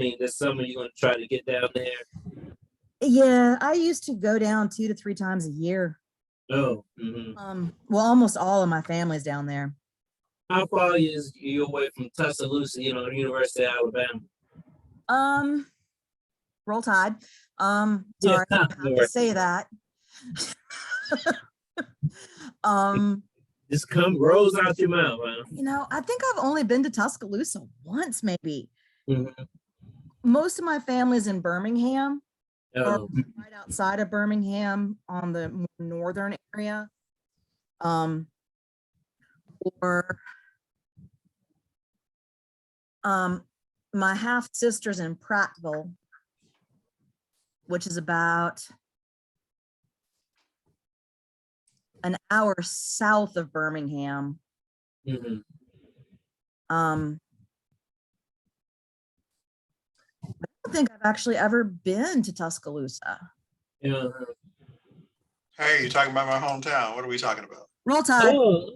mean, this summer you're gonna try to get down there? Yeah, I used to go down 2 to 3 times a year. Oh, Well, almost all of my family's down there. how far is you away from Tuscaloosa? You know, University of Alabama. Um, Roll Tide. Sorry, I have to say that. Just come rolls out your mouth, huh? I think I've only been to Tuscaloosa once, maybe. Mhm. Most of my family's in Birmingham, or Oh, right outside of Birmingham on the more northern area. Or my half sister's in Prattville, which is about an hour south of Birmingham. mhm. I don't think I've actually ever been to Tuscaloosa. Yeah. Hey, you're talking about my hometown. What are we talking about? Roll Tide. Oh.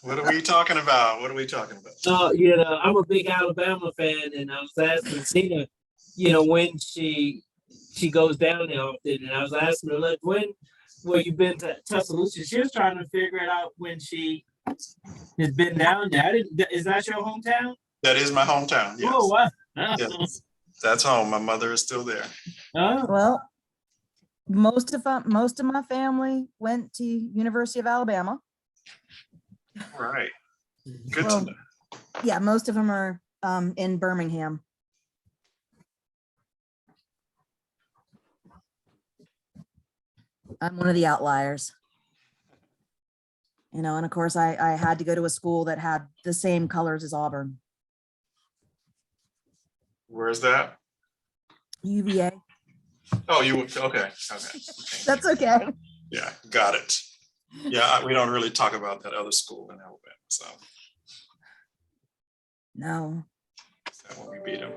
What are we talking about? What are we talking about? So, I'm a big Alabama fan, and I was asking Tina, when she goes down there often, and I was asking her, look, well, you've been to Tuscaloosa. She was trying to figure it out when she has been down there. Is that your hometown? That is my hometown. Yes. Oh, wow. Yes. That's home. My mother is still there. Oh. Well, most of my family went to University of Alabama. All right. Good Well, to know. Yeah, most of them are in Birmingham. I'm one of the outliers. And of course I had to go to a school that had the same colors as Auburn. Where's that? UVA. Oh, okay. That's okay. Yeah, got it. Yeah, we don't really talk about that other school in Alabama, so No. that when we beat them.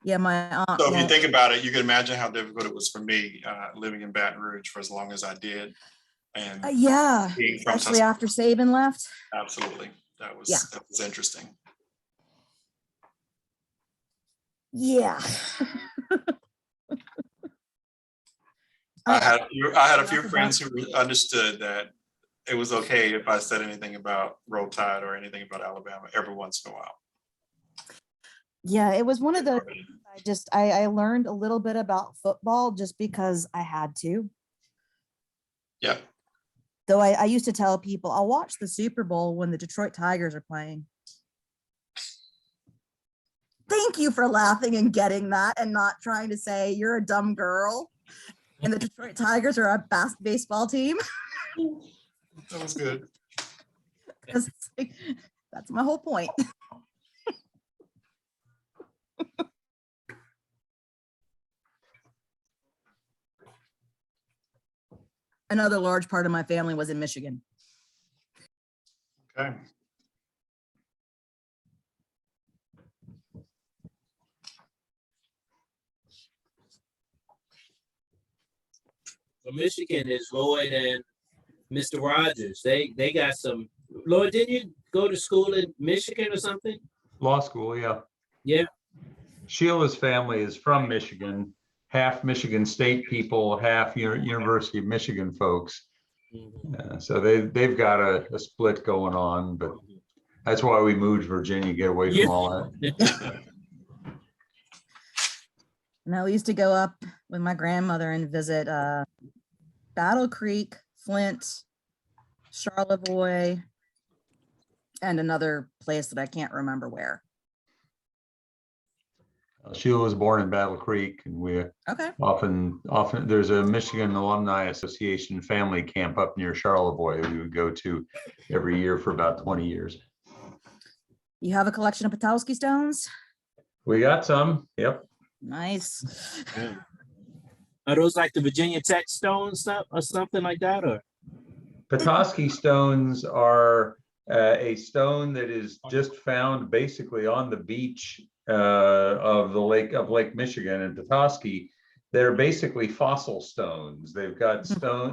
Yeah, my aunt. So if you think about it, you can imagine how difficult it was for me living in Baton Rouge for as long as I did. And yeah, being from especially after Saban left. Absolutely. That was interesting. Yeah. I had a few friends who understood that it was okay if I said anything about Roll Tide or anything about Alabama every once in a while. Yeah, it was one of the I learned a little bit about football just because I had to. Yeah. Though I used to tell people I'll watch the Super Bowl when the Detroit Tigers are playing. Thank you for laughing and getting that and not trying to say you're a dumb girl and the Detroit Tigers are a baseball team. That was good. That's my whole point. Another large part of my family was in Michigan. Okay. So Michigan is Lloyd and Mr. Rogers. They got some. Lloyd, didn't you go to school in Michigan or something? Law school, yeah. Yeah. Sheila's family is from Michigan, half Michigan State people, half University of Michigan folks. So they've got a split going on, but that's why we moved to Virginia, get away from all that. No, we used to go up with my grandmother and visit Battle Creek, Flint, Charlevoix, and another place that I can't remember where. Sheila was born in Battle Creek, and we often there's a Michigan Alumni Association family camp up near Charlevoix we would go to every year for about 20 years. You have a collection of Potowski stones? We got some. Yep. Nice. Yeah. Are those like the Virginia Tech stone stuff or something like that? Or Potowski stones are a stone that is just found basically on the beach of Lake Michigan and Petoskey. They're basically fossil stones. They've got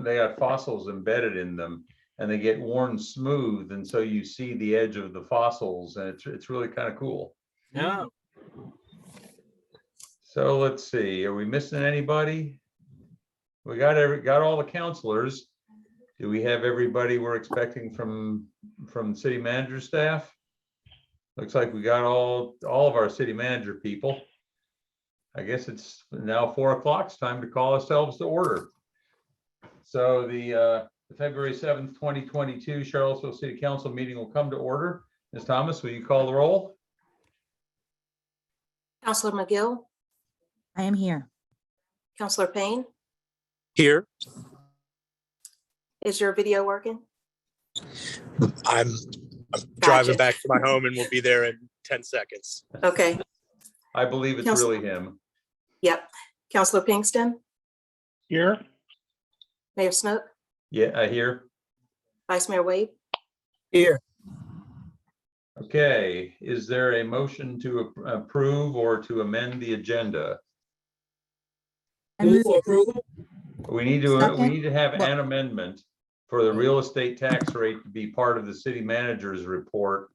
they got fossils embedded in them, and they get worn smooth, and so you see the edge of the fossils, and it's really kind of cool. Yeah. So let's see, are we missing anybody? We got all the counselors. Do we have everybody we're expecting from city manager staff? Looks like we got all of our city manager people. I guess it's now 4 o'clock. It's time to call ourselves to order. So the February 7th, 2022 Charlottesville City Council meeting will come to order. Ms. Thomas, will you call the roll? Counselor McGill, I am here. Counselor Payne, Here, is your video working? I'm driving Gotcha. back to my home and we'll be there in 10 seconds. Okay, I believe it's Council- really him. yep. Counselor Pinkston, Here. Mayor Snook, Yeah, I hear. Vice Mayor Wade, Here. Okay, is there a motion to approve or to amend the agenda? I Move move for approval. We need to have Well- an amendment for the real estate tax rate to be part of the city manager's report.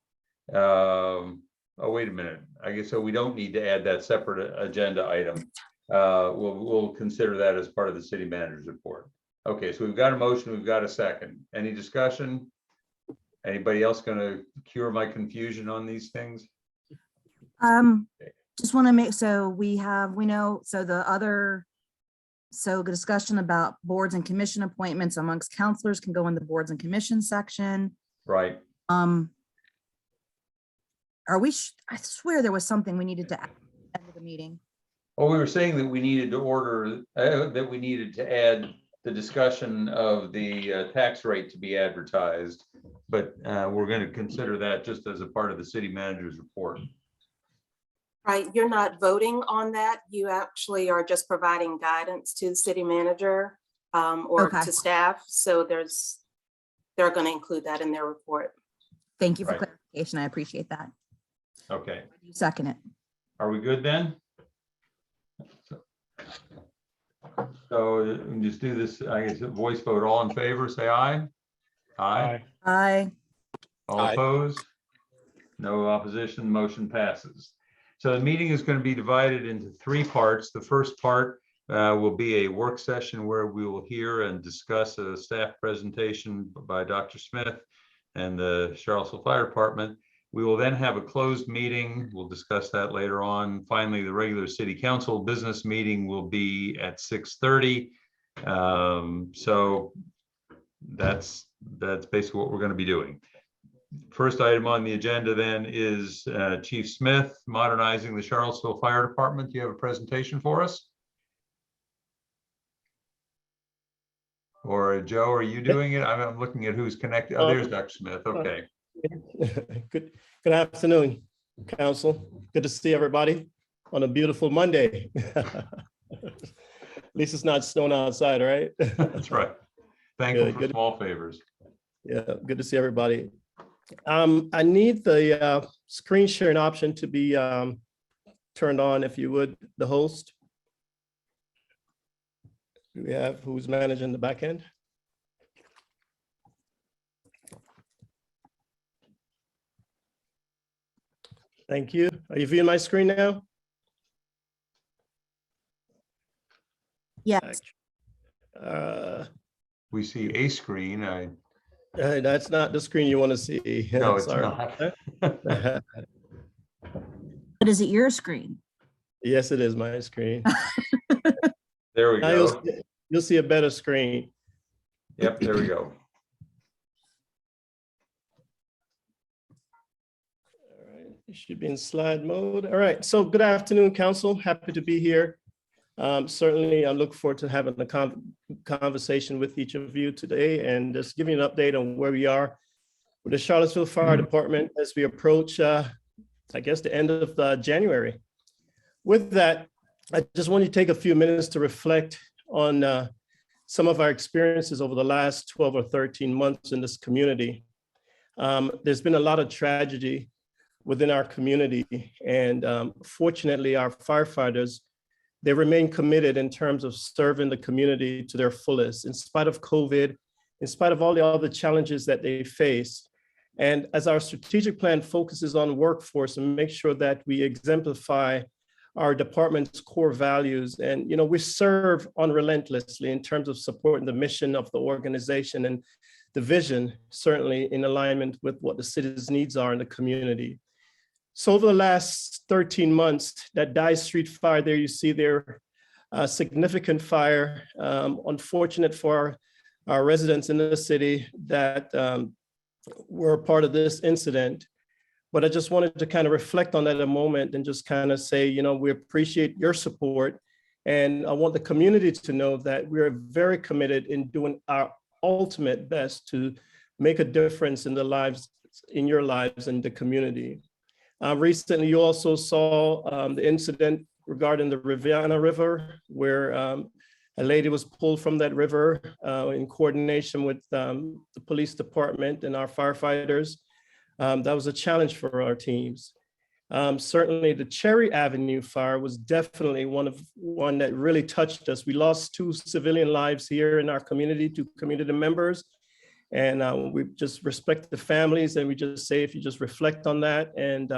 Oh, wait a minute. I guess so. We don't need to add that separate agenda item. We'll consider that as part of the city manager's report. Okay, so we've got a motion, we've got a second. Any discussion? Anybody else going to cure my confusion on these things? Just want to make, so we know, so the discussion about boards and commission appointments amongst counselors can go in the boards and commission section. Right. I swear there was something we needed to add at the meeting. Well, we were saying that we needed to order, that we needed to add the discussion of the tax rate to be advertised, but we're going to consider that just as a part of the city manager's report. right? You're not voting on that. You actually are just providing guidance to the city manager or Okay. to staff. So they're going to include that in their report. Thank you for Right. clarification. I appreciate that. Okay, Second it. are we good then? So we can just do this, I guess, a voice vote. All in favor, say aye. Aye. Aye. All Aye. opposed? No opposition, motion passes. So the meeting is going to be divided into 3 parts. The first part will be a work session where we will hear and discuss a staff presentation by Dr. Smith and the Charlottesville Fire Department. We will then have a closed meeting. We'll discuss that later on. Finally, the regular city council business meeting will be at 6:30. So that's basically what we're going to be doing. First item on the agenda then is Chief Smith, modernizing the Charlottesville Fire Department. Do you have a presentation for us? Or Joe, are you doing it? I'm looking at who's connected. Oh, there's Dr. Smith. Okay. Good afternoon, council. Good to see everybody on a beautiful Monday. At least it's not snowing outside, right? That's right. Thankful for Good. small favors. Yeah, good to see everybody. I need the screen sharing option to be turned on, if you would, the host. Do we have who's managing the back end? Thank you. Are you viewing my screen now? Yes. We see a screen. That's not the screen you want to see. No, it's Sorry. not. But is it your screen? Yes, it is my screen. There we Now go. you'll see a better screen. Yep, there we go. All right, it should be in slide mode. All right, so good afternoon, council. Happy to be here. Certainly, I look forward to having a conversation with each of you today and just giving an update on where we are with the Charlottesville Fire Department as we approach, I guess, the end of January. With that, I just want to take a few minutes to reflect on some of our experiences over the last 12 or 13 months in this community. There's been a lot of tragedy within our community, and fortunately, our firefighters, they remain committed in terms of serving the community to their fullest. In spite of COVID in spite of all the other challenges that they face. And as our strategic plan focuses on workforce and make sure that we exemplify our department's core values, and we serve unrelentlessly in terms of supporting the mission of the organization and the vision, certainly in alignment with what the city's needs are in the community. So over the last 13 months, that Dye Street fire there, you see there, a significant fire, unfortunate for our residents in the city that were a part of this incident. But I just wanted to kind of reflect on that a moment and just kind of say, we appreciate your support. And I want the community to know that we're very committed in doing our ultimate best to make a difference in your lives and the community. Recently, you also saw the incident regarding the Riviera River, where a lady was pulled from that river in coordination with the police department and our firefighters. That was a challenge for our teams. Certainly, the Cherry Avenue fire was definitely one that really touched us. We lost 2 civilian lives here in our community, 2 community members. And we just respect the families, and we just say, if you just reflect on that and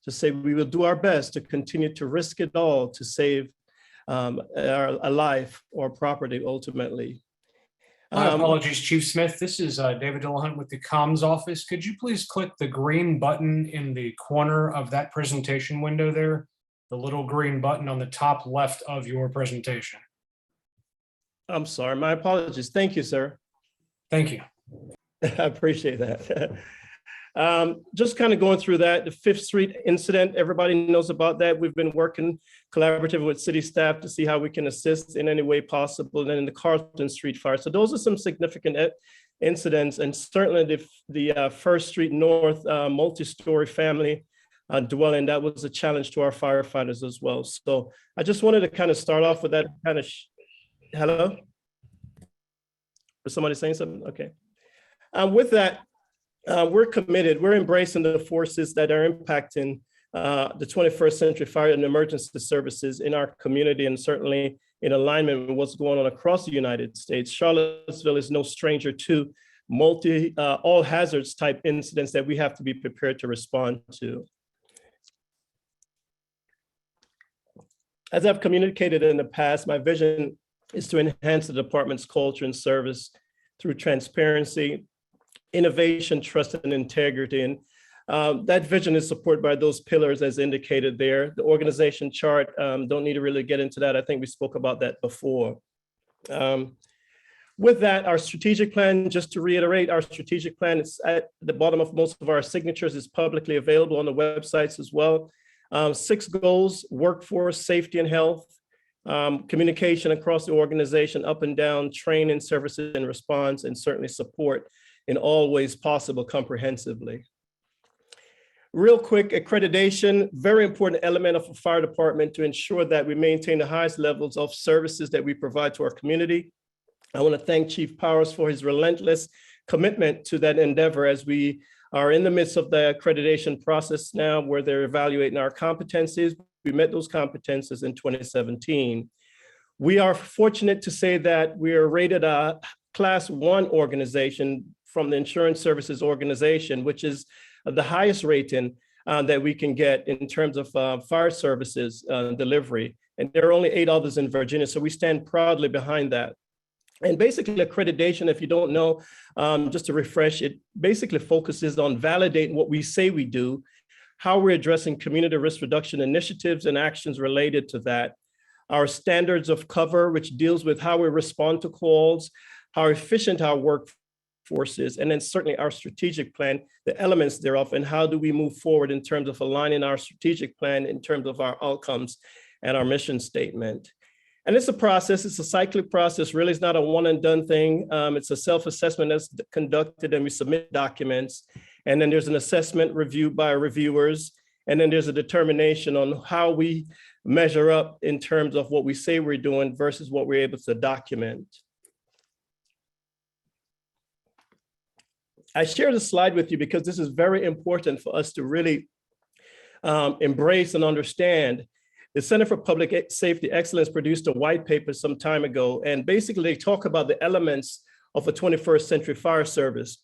just say, we will do our best to continue to risk it all to save a life or property ultimately. My apologies, Chief Smith. This is David Dillahunt with the comms office. Could you please click the green button in the corner of that presentation window there? The little green button on the top left of your presentation. I'm sorry, my apologies. Thank you, sir. Thank you. I appreciate that. Just kind of going through that, the 5th Street incident, everybody knows about that. We've been working collaboratively with city staff to see how we can assist in any way possible. And then in the Carlton Street fire. So those are some significant incidents. And certainly the 1st Street North multi-story family dwelling, that was a challenge to our firefighters as well. So I just wanted to kind of start off with that kind of, hello? Was somebody saying something? Okay. With that, we're committed. We're embracing the forces that are impacting the 21st century fire and emergency services in our community, and certainly in alignment with what's going on across the United States. Charlottesville is no stranger to all hazards type incidents that we have to be prepared to respond to. As I've communicated in the past, my vision is to enhance the department's culture and service through transparency, innovation, trust, and integrity. And that vision is supported by those pillars as indicated there. The organization chart, don't need to really get into that. I think we spoke about that before. With that, our strategic plan, just to reiterate, our strategic plan is at the bottom of most of our signatures, is publicly available on the websites as well. 6 goals: workforce, safety and health, communication across the organization, up and down, training, services and response, and certainly support in all ways possible comprehensively. Real quick, accreditation, very important element of a fire department to ensure that we maintain the highest levels of services that we provide to our community. I want to thank Chief Powers for his relentless commitment to that endeavor as we are in the midst of the accreditation process now, where they're evaluating our competencies. We met those competencies in 2017. We are fortunate to say that we are rated a Class 1 organization from the Insurance Services Organization, which is the highest rating that we can get in terms of fire services delivery. And there are only 8 others in Virginia, so we stand proudly behind that. And basically accreditation, if you don't know, just to refresh, it basically focuses on validating what we say we do, how we're addressing community risk reduction initiatives and actions related to that, our standards of cover, which deals with how we respond to calls, how efficient our workforce is, and then certainly our strategic plan, the elements thereof, and how do we move forward in terms of aligning our strategic plan in terms of our outcomes and our mission statement. And it's a process, it's a cyclic process, really. It's not a one and done thing. It's a self-assessment that's conducted, and we submit documents. And then there's an assessment reviewed by reviewers. And then there's a determination on how we measure up in terms of what we say we're doing versus what we're able to document. I share this slide with you because this is very important for us to really embrace and understand. The Center for Public Safety Excellence produced a white paper some time ago, and basically they talk about the elements of a 21st century fire service,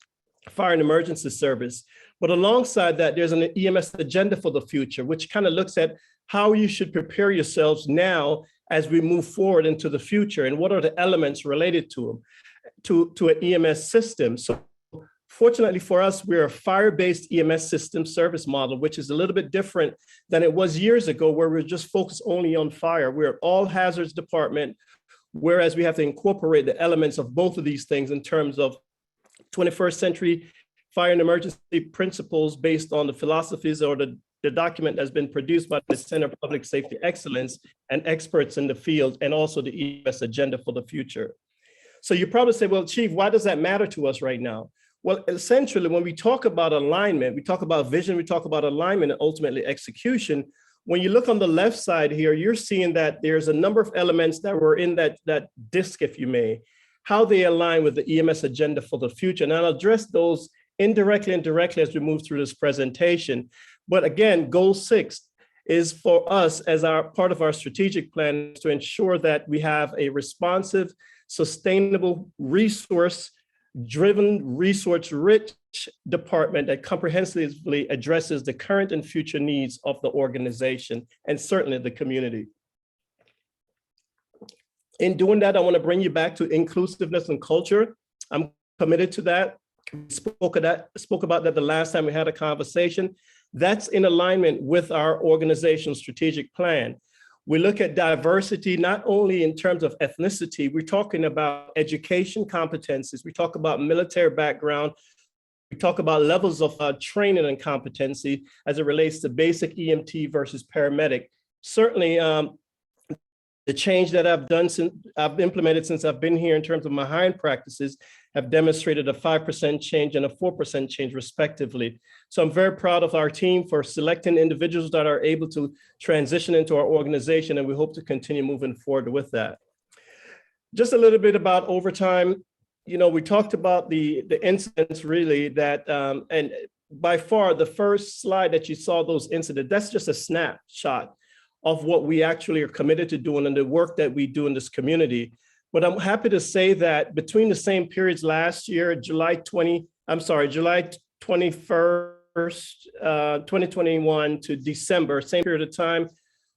fire and emergency service. But alongside that, there's an EMS agenda for the future, which kind of looks at how you should prepare yourselves now as we move forward into the future, and what are the elements related to them, to an EMS system. So fortunately for us, we're a fire-based EMS system service model, which is a little bit different than it was years ago, where we're just focused only on fire. We're an all hazards department, whereas we have to incorporate the elements of both of these things in terms of 21st century fire and emergency principles based on the philosophies or the document that's been produced by the Center for Public Safety Excellence and experts in the field, and also the EMS agenda for the future. So you probably say, well, Chief, why does that matter to us right now? Well, essentially, when we talk about alignment, we talk about vision, we talk about alignment, and ultimately execution. When you look on the left side here, you're seeing that there's a number of elements that were in that disc, if you may, how they align with the EMS agenda for the future. And I'll address those indirectly and directly as we move through this presentation. But again, goal 6 is for us as our part of our strategic plan to ensure that we have a responsive, sustainable, resource-driven, resource-rich department that comprehensively addresses the current and future needs of the organization and certainly the community. In doing that, I want to bring you back to inclusiveness and culture. I'm committed to that. We spoke about that the last time we had a conversation. That's in alignment with our organizational strategic plan. We look at diversity, not only in terms of ethnicity, we're talking about education competencies, we talk about military background, we talk about levels of training and competency as it relates to basic EMT versus paramedic. Certainly, the change that I've implemented since I've been here in terms of my hiring practices have demonstrated a 5% change and a 4% change respectively. So I'm very proud of our team for selecting individuals that are able to transition into our organization, and we hope to continue moving forward with that. Just a little bit about overtime. You know, we talked about the incidents really that, and by far the first slide that you saw those incidents, that's just a snapshot of what we actually are committed to doing and the work that we do in this community. But I'm happy to say that between the same periods last year, July 21st, 2021 to December, same period of time,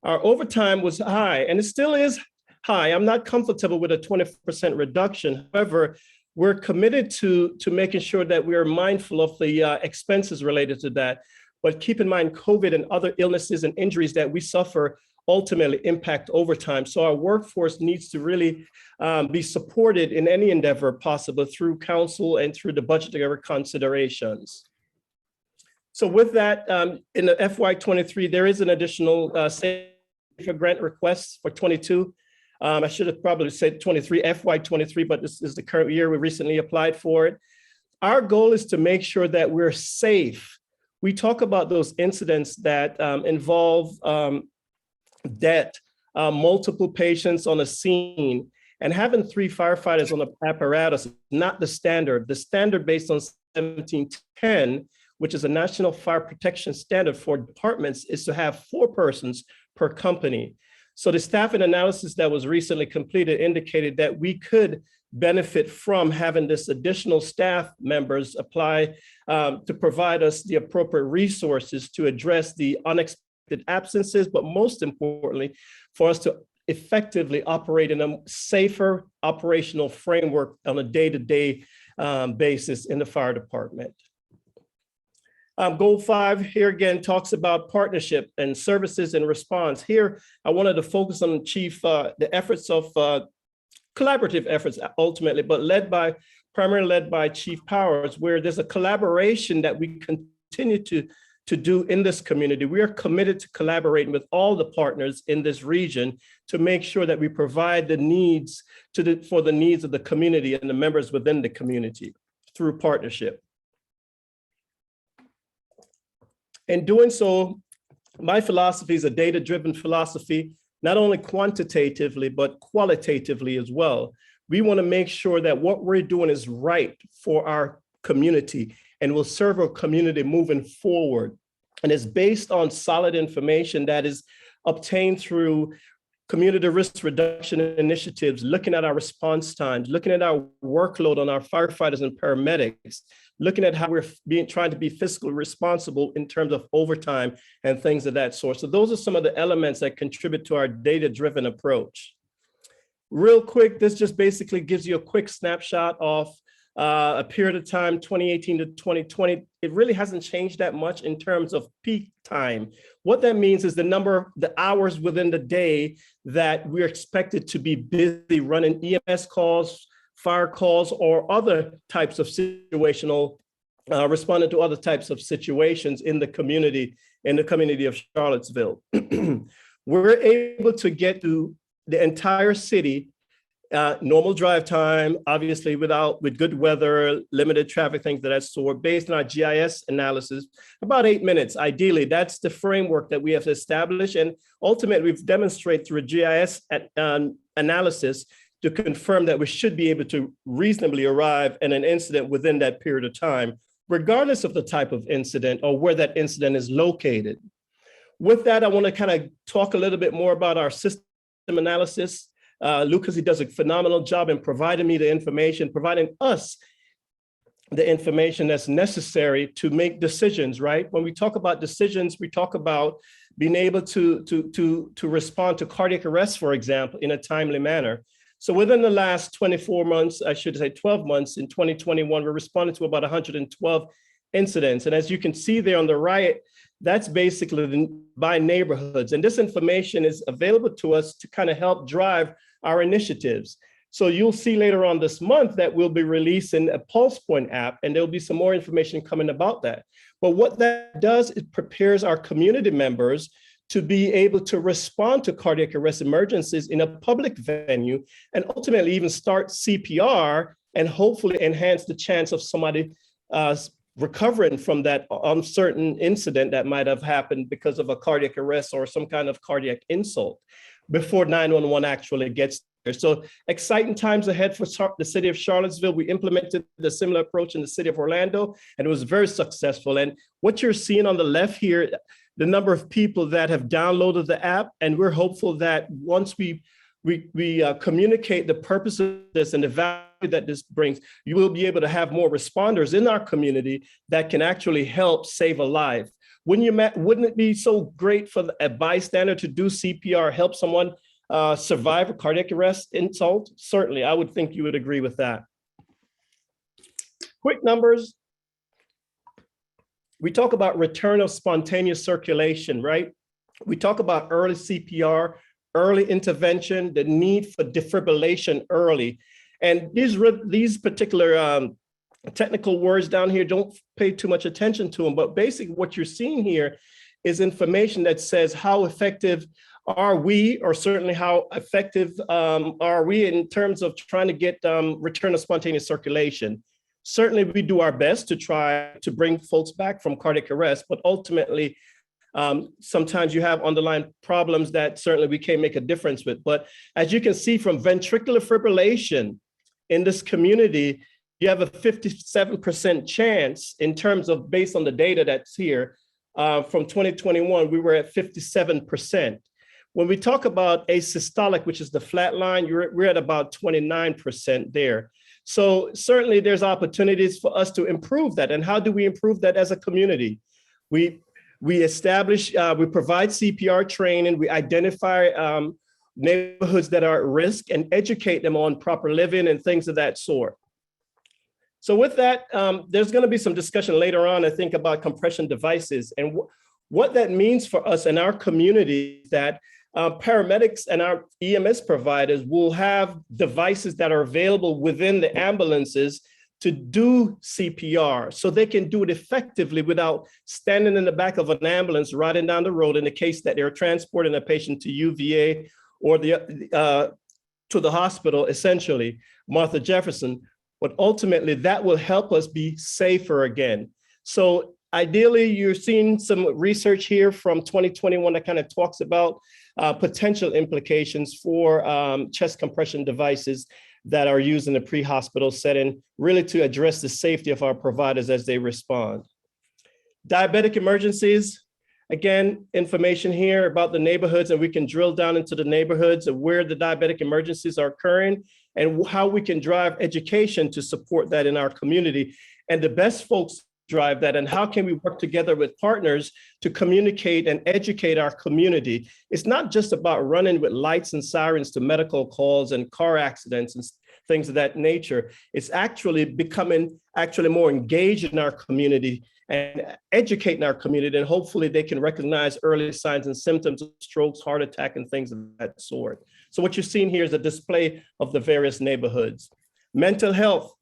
our overtime was high, and it still is high. I'm not comfortable with a 20% reduction. However, we're committed to making sure that we are mindful of the expenses related to that. But keep in mind, COVID and other illnesses and injuries that we suffer ultimately impact overtime. So our workforce needs to really be supported in any endeavor possible through council and through the budgetary considerations. So with that, in the FY23, there is an additional SAFER grant request for 22. I should have probably said 23, FY23, but this is the current year. We recently applied for it. Our goal is to make sure that we're safe. We talk about those incidents that involve death, multiple patients on a scene, and having 3 firefighters on the apparatus is not the standard. The standard based on 1710, which is a national fire protection standard for departments, is to have 4 persons per company. So the staffing analysis that was recently completed indicated that we could benefit from having this additional staff members apply to provide us the appropriate resources to address the unexpected absences, but most importantly, for us to effectively operate in a safer operational framework on a day-to-day basis in the fire department. Goal 5 here again talks about partnership and services and response. Here, I wanted to focus on the efforts of collaborative efforts ultimately, but primarily led by Chief Powers, where there's a collaboration that we continue to do in this community. We are committed to collaborating with all the partners in this region to make sure that we provide the needs for the needs of the community and the members within the community through partnership. In doing so, my philosophy is a data-driven philosophy, not only quantitatively, but qualitatively as well. We want to make sure that what we're doing is right for our community and will serve our community moving forward. And it's based on solid information that is obtained through community risk reduction initiatives, looking at our response times, looking at our workload on our firefighters and paramedics, looking at how we're trying to be fiscally responsible in terms of overtime and things of that sort. So those are some of the elements that contribute to our data-driven approach. Real quick, this just basically gives you a quick snapshot of a period of time, 2018 to 2020. It really hasn't changed that much in terms of peak time. What that means is the hours within the day that we're expected to be busy running EMS calls, fire calls, or other types of situational, responding to other types of situations in the community of Charlottesville. We're able to get to the entire city, normal drive time, obviously with good weather, limited traffic, things of that sort, based on our GIS analysis, about 8 minutes. Ideally, that's the framework that we have established. And ultimately, we've demonstrated through a GIS analysis to confirm that we should be able to reasonably arrive at an incident within that period of time, regardless of the type of incident or where that incident is located. With that, I want to kind of talk a little bit more about our system analysis. Lucas, he does a phenomenal job in providing me the information, providing us the information that's necessary to make decisions, right? When we talk about decisions, we talk about being able to respond to cardiac arrest, for example, in a timely manner. So within the last 24 months, I should say 12 months, in 2021, we responded to about 112 incidents. And as you can see there on the right, that's basically by neighborhoods. And this information is available to us to kind of help drive our initiatives. So you'll see later on this month that we'll be releasing a Pulse Point app, and there'll be some more information coming about that. But what that does, it prepares our community members to be able to respond to cardiac arrest emergencies in a public venue, and ultimately even start CPR and hopefully enhance the chance of somebody recovering from that uncertain incident that might have happened because of a cardiac arrest or some kind of cardiac insult before 911 actually gets there. So exciting times ahead for the city of Charlottesville. We implemented the similar approach in the city of Orlando, and it was very successful. And what you're seeing on the left here, the number of people that have downloaded the app, and we're hopeful that once we communicate the purpose of this and the value that this brings, you will be able to have more responders in our community that can actually help save a life. Wouldn't it be so great for a bystander to do CPR, help someone survive a cardiac arrest insult? Certainly, I would think you would agree with that. Quick numbers. We talk about return of spontaneous circulation, right? We talk about early CPR, early intervention, the need for defibrillation early. And these particular technical words down here, don't pay too much attention to them, but basically what you're seeing here is information that says how effective are we, or certainly how effective are we in terms of trying to get return of spontaneous circulation. Certainly we do our best to try to bring folks back from cardiac arrest, but ultimately sometimes you have underlying problems that certainly we can't make a difference with. But as you can see from ventricular fibrillation in this community, you have a 57% chance in terms of, based on the data that's here, from 2021, we were at 57%. When we talk about asystolic, which is the flat line, we're at about 29% there. So certainly there's opportunities for us to improve that. And how do we improve that as a community? We establish, we provide CPR training, we identify neighborhoods that are at risk and educate them on proper living and things of that sort. So with that, there's going to be some discussion later on, I think, about compression devices. And what that means for us in our community is that paramedics and our EMS providers will have devices that are available within the ambulances to do CPR, so they can do it effectively without standing in the back of an ambulance riding down the road in the case that they're transporting a patient to UVA or to the hospital, essentially, Martha Jefferson. But ultimately, that will help us be safer again. So ideally, you're seeing some research here from 2021 that kind of talks about potential implications for chest compression devices that are used in a pre-hospital setting, really to address the safety of our providers as they respond. Diabetic emergencies. Again, information here about the neighborhoods, and we can drill down into the neighborhoods of where the diabetic emergencies are occurring and how we can drive education to support that in our community. And the best folks drive that, and how can we work together with partners to communicate and educate our community. It's not just about running with lights and sirens to medical calls and car accidents and things of that nature. It's actually becoming more engaged in our community and educating our community, and hopefully they can recognize early signs and symptoms of strokes, heart attack, and things of that sort. So what you're seeing here is a display of the various neighborhoods. Mental health,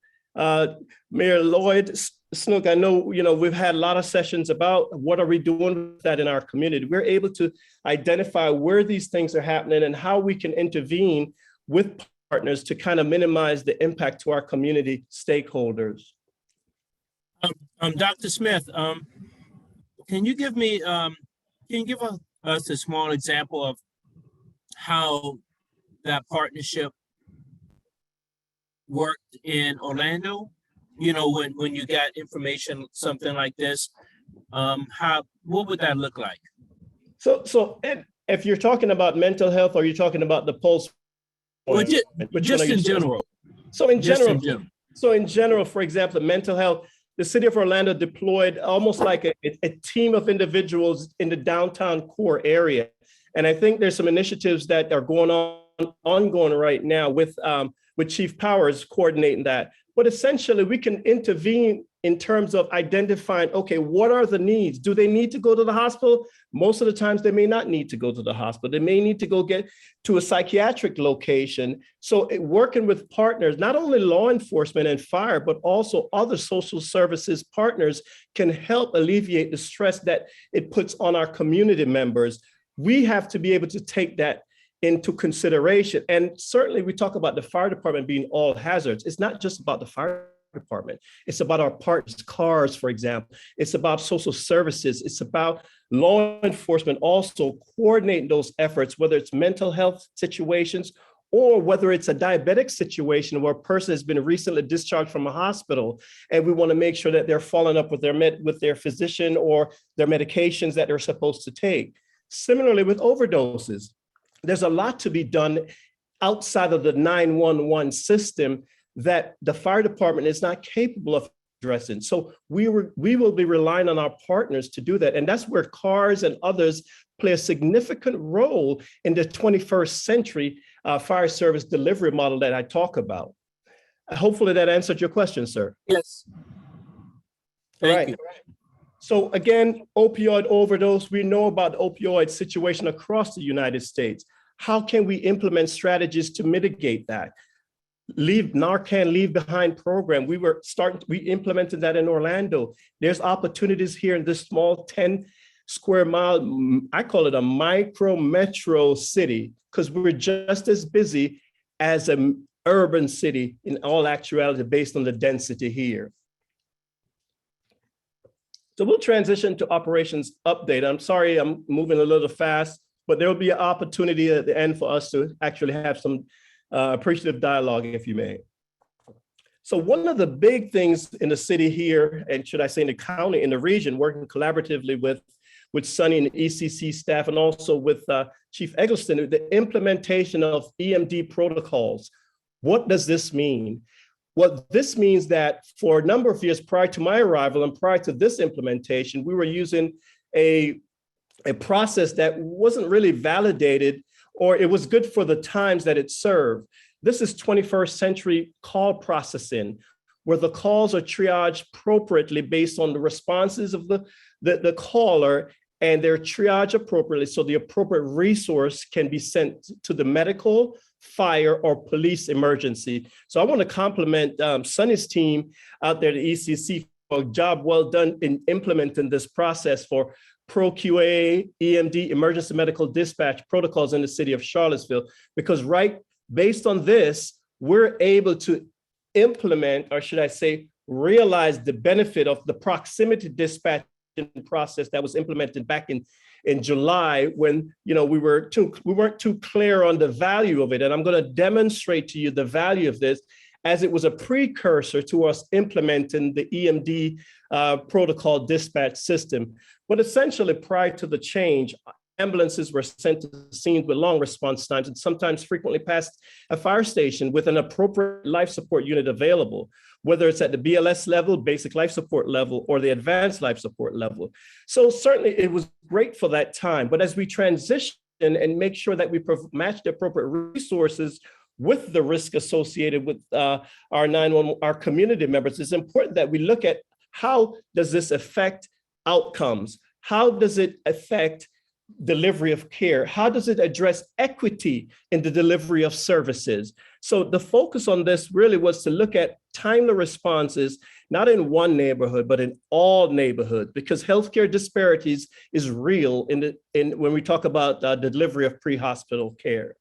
Mayor Lloyd Snook, I know, we've had a lot of sessions about what are we doing with that in our community. We're able to identify where these things are happening and how we can intervene with partners to kind of minimize the impact to our community stakeholders. Dr. Smith, can you give us a small example of how that partnership worked in Orlando? When you got information, something like this, what would that look like? So if you're talking about mental health, or you're talking about the pulse? Well, just in general. So in general, for example, mental health, the city of Orlando deployed almost like a team of individuals in the downtown core area. And I think there's some initiatives that are ongoing right now with Chief Powers coordinating that. But essentially, we can intervene in terms of identifying, okay, what are the needs? Do they need to go to the hospital? Most of the times they may not need to go to the hospital. They may need to go get to a psychiatric location. So working with partners, not only law enforcement and fire, but also other social services partners can help alleviate the stress that it puts on our community members. We have to be able to take that into consideration. And certainly we talk about the fire department being all hazards. It's not just about the fire department. It's about our partners' cars, for example. It's about social services. It's about law enforcement also coordinating those efforts, whether it's mental health situations or whether it's a diabetic situation where a person has been recently discharged from a hospital, and we want to make sure that they're following up with their physician or their medications that they're supposed to take. Similarly with overdoses, there's a lot to be done outside of the 911 system that the fire department is not capable of addressing. So we will be relying on our partners to do that. And that's where CARS and others play a significant role in the 21st century fire service delivery model that I talk about. Hopefully that answered your question, sir. Yes. Thank you. So again, opioid overdose, we know about the opioid situation across the United States. How can we implement strategies to mitigate that? Narcan Leave Behind program, we implemented that in Orlando. There's opportunities here in this small 10 square mile, I call it a micro metro city, because we're just as busy as an urban city in all actuality based on the density here. So we'll transition to operations update. I'm sorry, I'm moving a little fast, but there will be an opportunity at the end for us to actually have some appreciative dialogue, if you may. So one of the big things in the city here, and should I say in the county, in the region, working collaboratively with Sunny and the ECC staff, and also with Chief Eggleston, the implementation of EMD protocols. What does this mean? Well, this means that for a number of years prior to my arrival and prior to this implementation, we were using a process that wasn't really validated, or it was good for the times that it served. This is 21st century call processing, where the calls are triaged appropriately based on the responses of the caller, and they're triaged appropriately so the appropriate resource can be sent to the medical, fire, or police emergency. So I want to compliment Sunny's team out there at the ECC for a job well done in implementing this process for ProQA, EMD, emergency medical dispatch protocols in the city of Charlottesville, because based on this, we're able to implement, or should I say, realize the benefit of the proximity dispatch process that was implemented back in July, when we weren't too clear on the value of it. And I'm going to demonstrate to you the value of this as it was a precursor to us implementing the EMD protocol dispatch system. But essentially, prior to the change, ambulances were sent to scenes with long response times and sometimes frequently past a fire station with an appropriate life support unit available, whether it's at the BLS level, basic life support level, or the advanced life support level. So certainly it was great for that time. But as we transition and make sure that we match the appropriate resources with the risk associated with our 911, our community members, it's important that we look at how does this affect outcomes? How does it affect delivery of care? How does it address equity in the delivery of services? So the focus on this really was to look at timely responses, not in one neighborhood, but in all neighborhoods, because healthcare disparities is real when we talk about the delivery of pre-hospital care.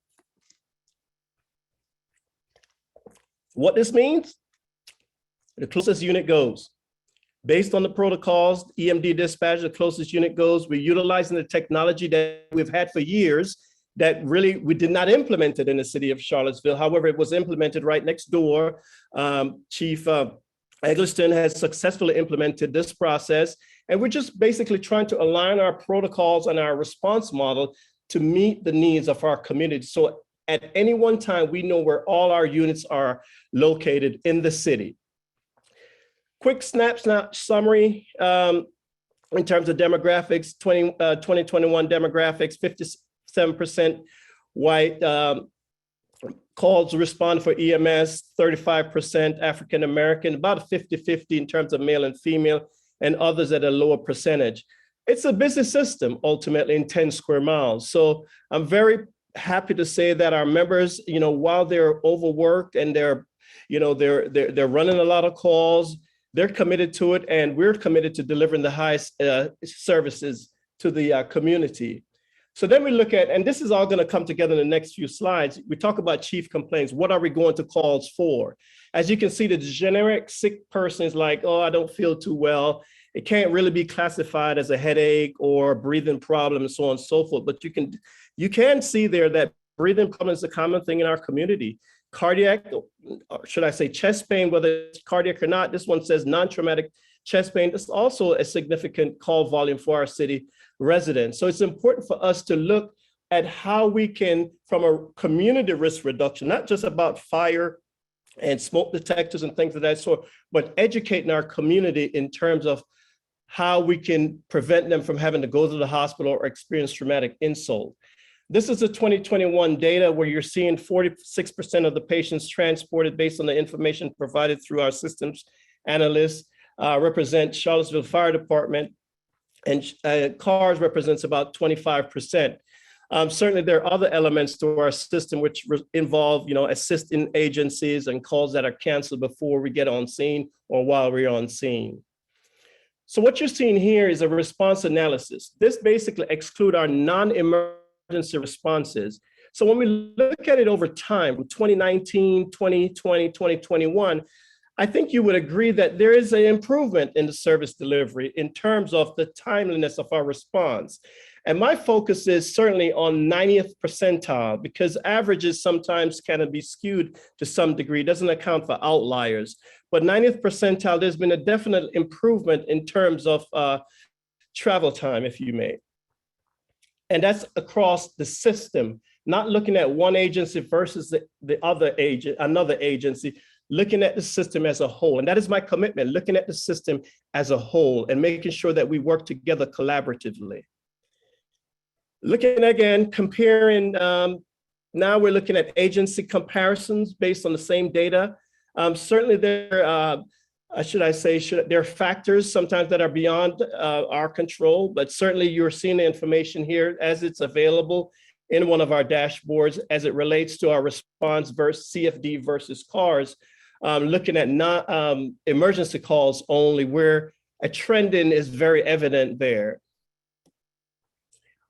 What this means? The closest unit goes. Based on the protocols, EMD dispatch, the closest unit goes. We're utilizing the technology that we've had for years that really we did not implement it in the city of Charlottesville. However, it was implemented right next door. Chief Eggleston has successfully implemented this process. And we're just basically trying to align our protocols and our response model to meet the needs of our community. So at any one time, we know where all our units are located in the city. Quick snapshot summary in terms of demographics, 2021 demographics, 57% white, calls to respond for EMS, 35% African-American, about 50-50 in terms of male and female, and others at a lower percentage. It's a busy system, ultimately, in 10 square miles. So I'm very happy to say that our members, while they're overworked and they're running a lot of calls, they're committed to it, and we're committed to delivering the highest services to the community. So then we look at, and this is all going to come together in the next few slides. We talk about chief complaints. What are we going to calls for? As you can see, the generic sick person is like, oh, I don't feel too well. It can't really be classified as a headache or breathing problem and so on and so forth. But you can see there that breathing problem is a common thing in our community. Cardiac, or should I say chest pain, whether it's cardiac or not, this one says non-traumatic chest pain. It's also a significant call volume for our city residents. So it's important for us to look at how we can, from a community risk reduction, not just about fire and smoke detectors and things of that sort, but educating our community in terms of how we can prevent them from having to go to the hospital or experience traumatic insult. This is the 2021 data where you're seeing 46% of the patients transported based on the information provided through our systems analysts represent Charlottesville Fire Department, and CARS represents about 25%. Certainly there are other elements to our system which involve, assisting agencies and calls that are canceled before we get on scene or while we're on scene. So what you're seeing here is a response analysis. This basically excludes our non-emergency responses. So when we look at it over time, 2019, 2020, 2021, I think you would agree that there is an improvement in the service delivery in terms of the timeliness of our response. And my focus is certainly on 90th percentile, because averages sometimes can be skewed to some degree. It doesn't account for outliers. But 90th percentile, there's been a definite improvement in terms of travel time, if you may. And that's across the system, not looking at one agency versus another agency, looking at the system as a whole. And that is my commitment, looking at the system as a whole and making sure that we work together collaboratively. Looking again, comparing, now we're looking at agency comparisons based on the same data. Certainly there are factors sometimes that are beyond our control, but certainly you're seeing the information here as it's available in one of our dashboards as it relates to our response versus CFD versus CARS, looking at emergency calls only, where a trending is very evident there.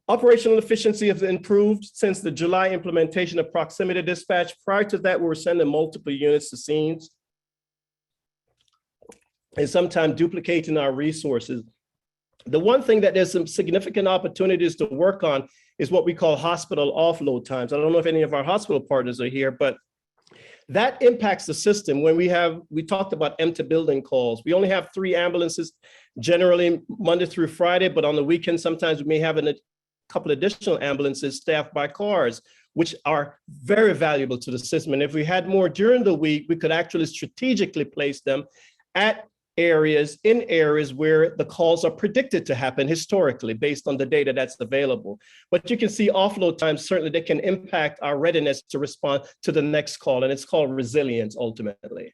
Operational efficiency has improved since the July implementation of proximity dispatch. Prior to that, we were sending multiple units to scenes and sometimes duplicating our resources. The one thing that there's some significant opportunities to work on is what we call hospital offload times. I don't know if any of our hospital partners are here, but That impacts the system. When we talked about empty building calls. We only have 3 ambulances generally Monday through Friday, but on the weekend, sometimes we may have a couple additional ambulances staffed by cars, which are very valuable to the system. And if we had more during the week, we could actually strategically place them in areas where the calls are predicted to happen historically based on the data that's available. But you can see offload times, certainly they can impact our readiness to respond to the next call, and it's called resilience ultimately.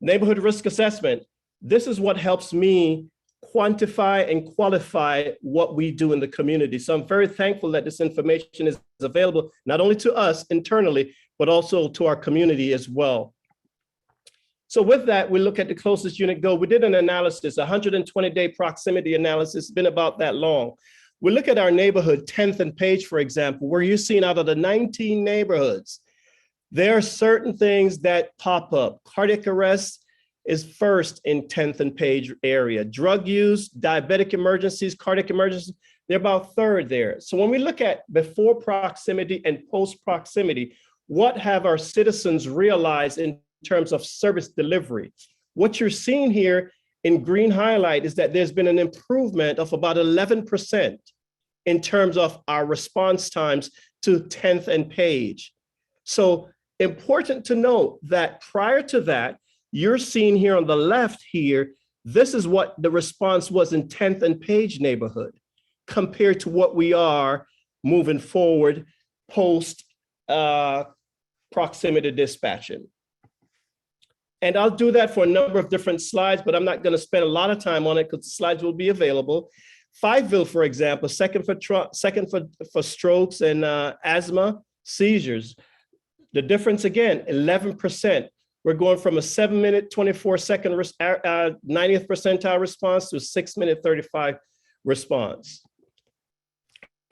Neighborhood risk assessment. This is what helps me quantify and qualify what we do in the community. So I'm very thankful that this information is available, not only to us internally, but also to our community as well. So with that, we look at the closest unit go. We did an analysis, 120-day proximity analysis, been about that long. We look at our neighborhood, 10th and Page, for example, where you're seeing out of the 19 neighborhoods, there are certain things that pop up. Cardiac arrest is first in 10th and Page area. Drug use, diabetic emergencies, cardiac emergencies, they're about third there. So when we look at before proximity and post proximity, what have our citizens realized in terms of service delivery? What you're seeing here in green highlight is that there's been an improvement of about 11% in terms of our response times to 10th and Page. So important to note that prior to that, you're seeing here on the left here, this is what the response was in 10th and Page neighborhood compared to what we are moving forward post proximity dispatching. And I'll do that for a number of different slides, but I'm not going to spend a lot of time on it because the slides will be available. Fiveville, for example, second for strokes and asthma, seizures. The difference again, 11%. We're going from a 7-minute, 24-second 90th percentile response to a 6-minute, 35 response.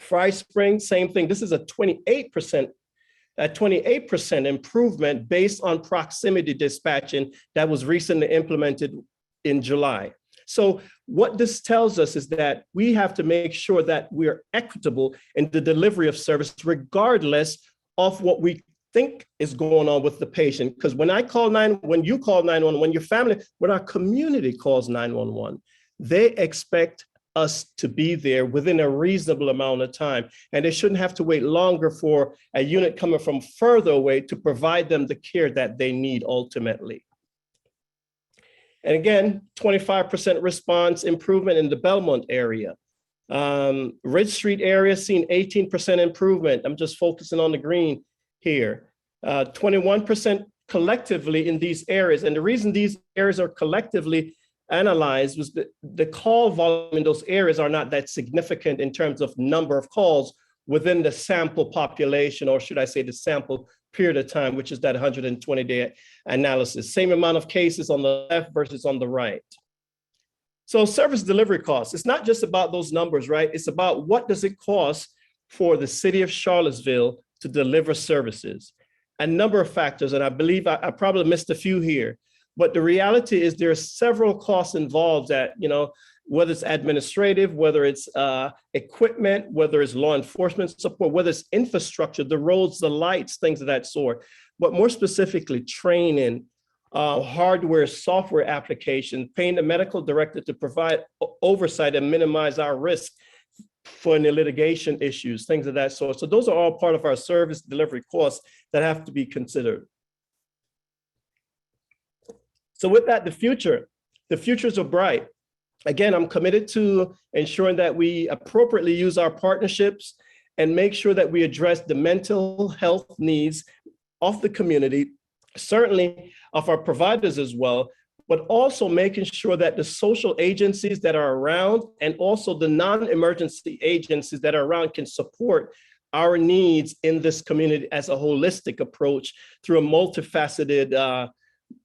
Fry Spring, same thing. This is a 28% improvement based on proximity dispatching that was recently implemented in July. So what this tells us is that we have to make sure that we're equitable in the delivery of service, regardless of what we think is going on with the patient. Because when you call 911, when your family, when our community calls 911, they expect us to be there within a reasonable amount of time. And they shouldn't have to wait longer for a unit coming from further away to provide them the care that they need ultimately. And again, 25% response improvement in the Belmont area. Ridge Street area seeing 18% improvement. I'm just focusing on the green here. 21% collectively in these areas. And the reason these areas are collectively analyzed was that the call volume in those areas are not that significant in terms of number of calls within the sample population, or should I say the sample period of time, which is that 120-day analysis. Same amount of cases on the left versus on the right. So service delivery costs, it's not just about those numbers, right? It's about what does it cost for the city of Charlottesville to deliver services. A number of factors, and I believe I probably missed a few here, but the reality is there are several costs involved that, whether it's administrative, whether it's equipment, whether it's law enforcement support, whether it's infrastructure, the roads, the lights, things of that sort, but more specifically training, hardware, software application, paying the medical director to provide oversight and minimize our risk for any litigation issues, things of that sort. So those are all part of our service delivery costs that have to be considered. So with that, the futures are bright. Again, I'm committed to ensuring that we appropriately use our partnerships and make sure that we address the mental health needs of the community, certainly of our providers as well, but also making sure that the social agencies that are around and also the non-emergency agencies that are around can support our needs in this community as a holistic approach through a multifaceted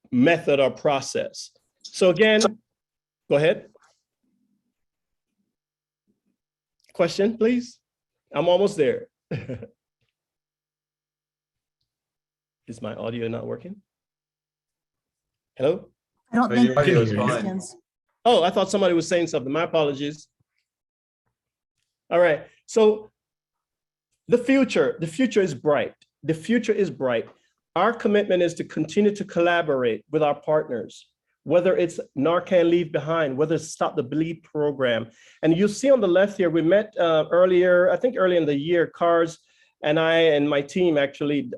method or process. So again, go ahead. Question, please. I'm almost there. Is my audio not working? Hello? I don't So think. your audio is Mr. fine. Skins. Oh, I thought somebody was saying something. My apologies. All right. So the future is bright. The future is bright. our commitment is to continue to collaborate with our partners, whether it's Narcan Leave Behind, whether it's Stop the Bleed program. And you'll see on the left here, we met earlier, I think early in the year, CARS and I and my team, actually,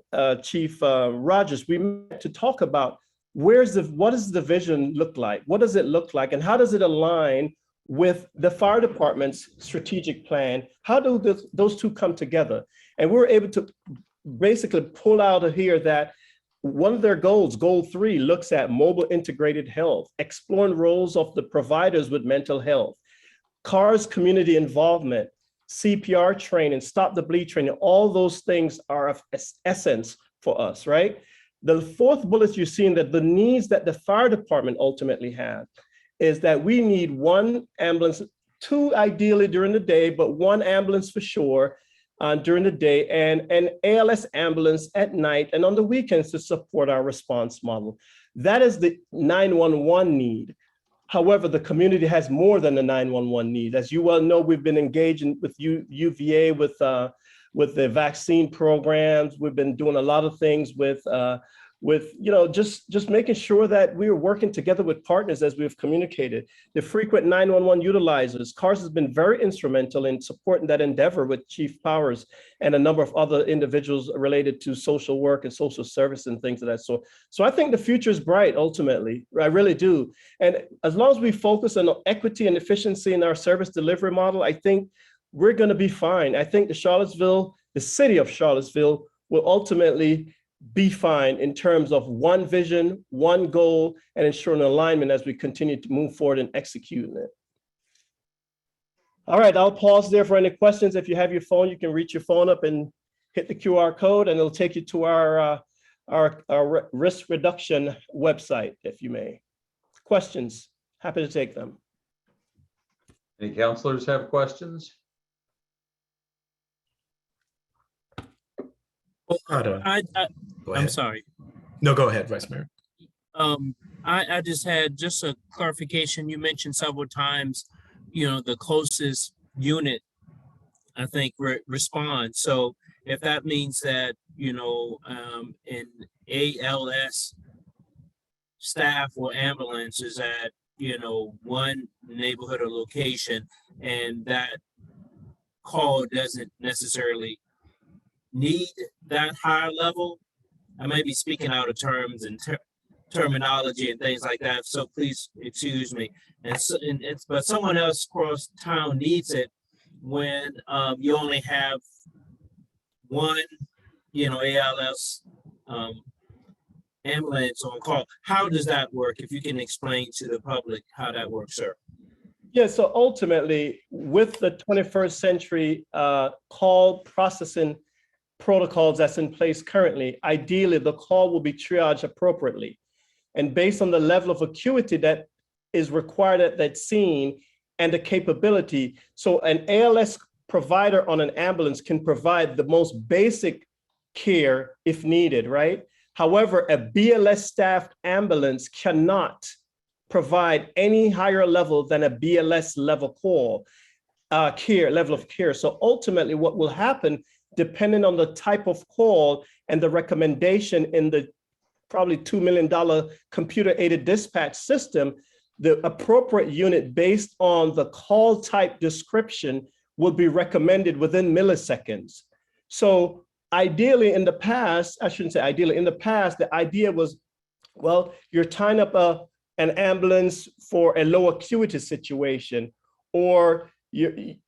Chief Rogers, we met to talk about what does the vision look like? What does it look like? And how does it align with the fire department's strategic plan? How do those two come together? And we were able to basically pull out of here that one of their goals, goal 3, looks at mobile integrated health, exploring roles of the providers with mental health, CARS community involvement, CPR training, Stop the Bleed training. All those things are of essence for us, right? The 4th bullet you're seeing, that the needs that the fire department ultimately have is that we need 1 ambulance, 2 ideally during the day, but 1 ambulance for sure during the day, and an ALS ambulance at night and on the weekends to support our response model. That is the 911 need. However, the community has more than the 911 need. As you well know, we've been engaging with UVA with the vaccine programs. We've been doing a lot of things with just making sure that we are working together with partners as we've communicated. The frequent 911 utilizers, CARS has been very instrumental in supporting that endeavor with Chief Powers and a number of other individuals related to social work and social service and things of that sort. So I think the future is bright, ultimately. I really do. And as long as we focus on equity and efficiency in our service delivery model, I think we're going to be fine. I think the city of Charlottesville will ultimately be fine in terms of 1 vision, 1 goal, and ensuring alignment as we continue to move forward and executing it. All right, I'll pause there for any questions. If you have your phone, you can reach your phone up and hit the QR code, and it'll take you to our risk reduction website, if you may. Questions? Happy to take them. Any counselors have questions? I'm sorry. No, go ahead, Vice Mayor. I just had just a clarification. You mentioned several times, the closest unit, I think, responds. So if that means that, an ALS staff or ambulance is at, 1 neighborhood or location, and that call doesn't necessarily need that higher level. I may be speaking out of terms and terminology and things like that, so please excuse me. But someone else across town needs it when you only have 1, ALS ambulance on call. How does that work? If you can explain to the public how that works, sir. Yeah, so ultimately, with the 21st century call processing protocols that's in place currently, ideally the call will be triaged appropriately. And based on the level of acuity that is required at that scene and the capability. So an ALS provider on an ambulance can provide the most basic care if needed, right? However, a BLS staffed ambulance cannot provide any higher level than a BLS level call level of care. So ultimately what will happen, depending on the type of call and the recommendation in the probably $2 million computer-aided dispatch system, the appropriate unit based on the call type description will be recommended within milliseconds. So ideally in the past, I shouldn't say ideally, in the past, the idea was, well, you're tying up an ambulance for a low acuity situation, or an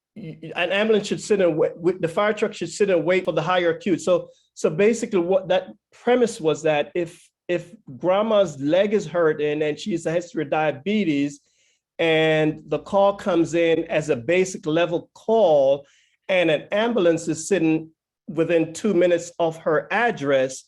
ambulance should sit and wait, the fire truck should sit and wait for the higher acute. So basically what that premise was that if grandma's leg is hurting and she has a history of diabetes and the call comes in as a basic level call and an ambulance is sitting within 2 minutes of her address,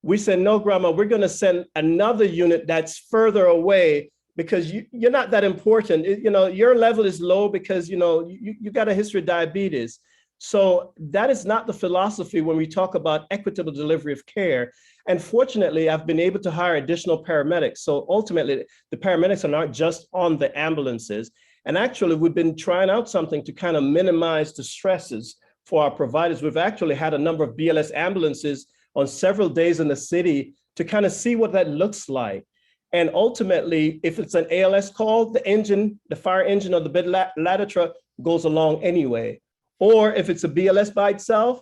we said, no, grandma, we're going to send another unit that's further away because you're not that important. Your level is low because, you got a history of diabetes. So that is not the philosophy when we talk about equitable delivery of care. And fortunately, I've been able to hire additional paramedics. So ultimately, the paramedics are not just on the ambulances. And actually, we've been trying out something to kind of minimize the stresses for our providers. We've actually had a number of BLS ambulances on several days in the city to kind of see what that looks like. And ultimately, if it's an ALS call, the fire engine or the bed ladder truck goes along anyway. Or if it's a BLS by itself,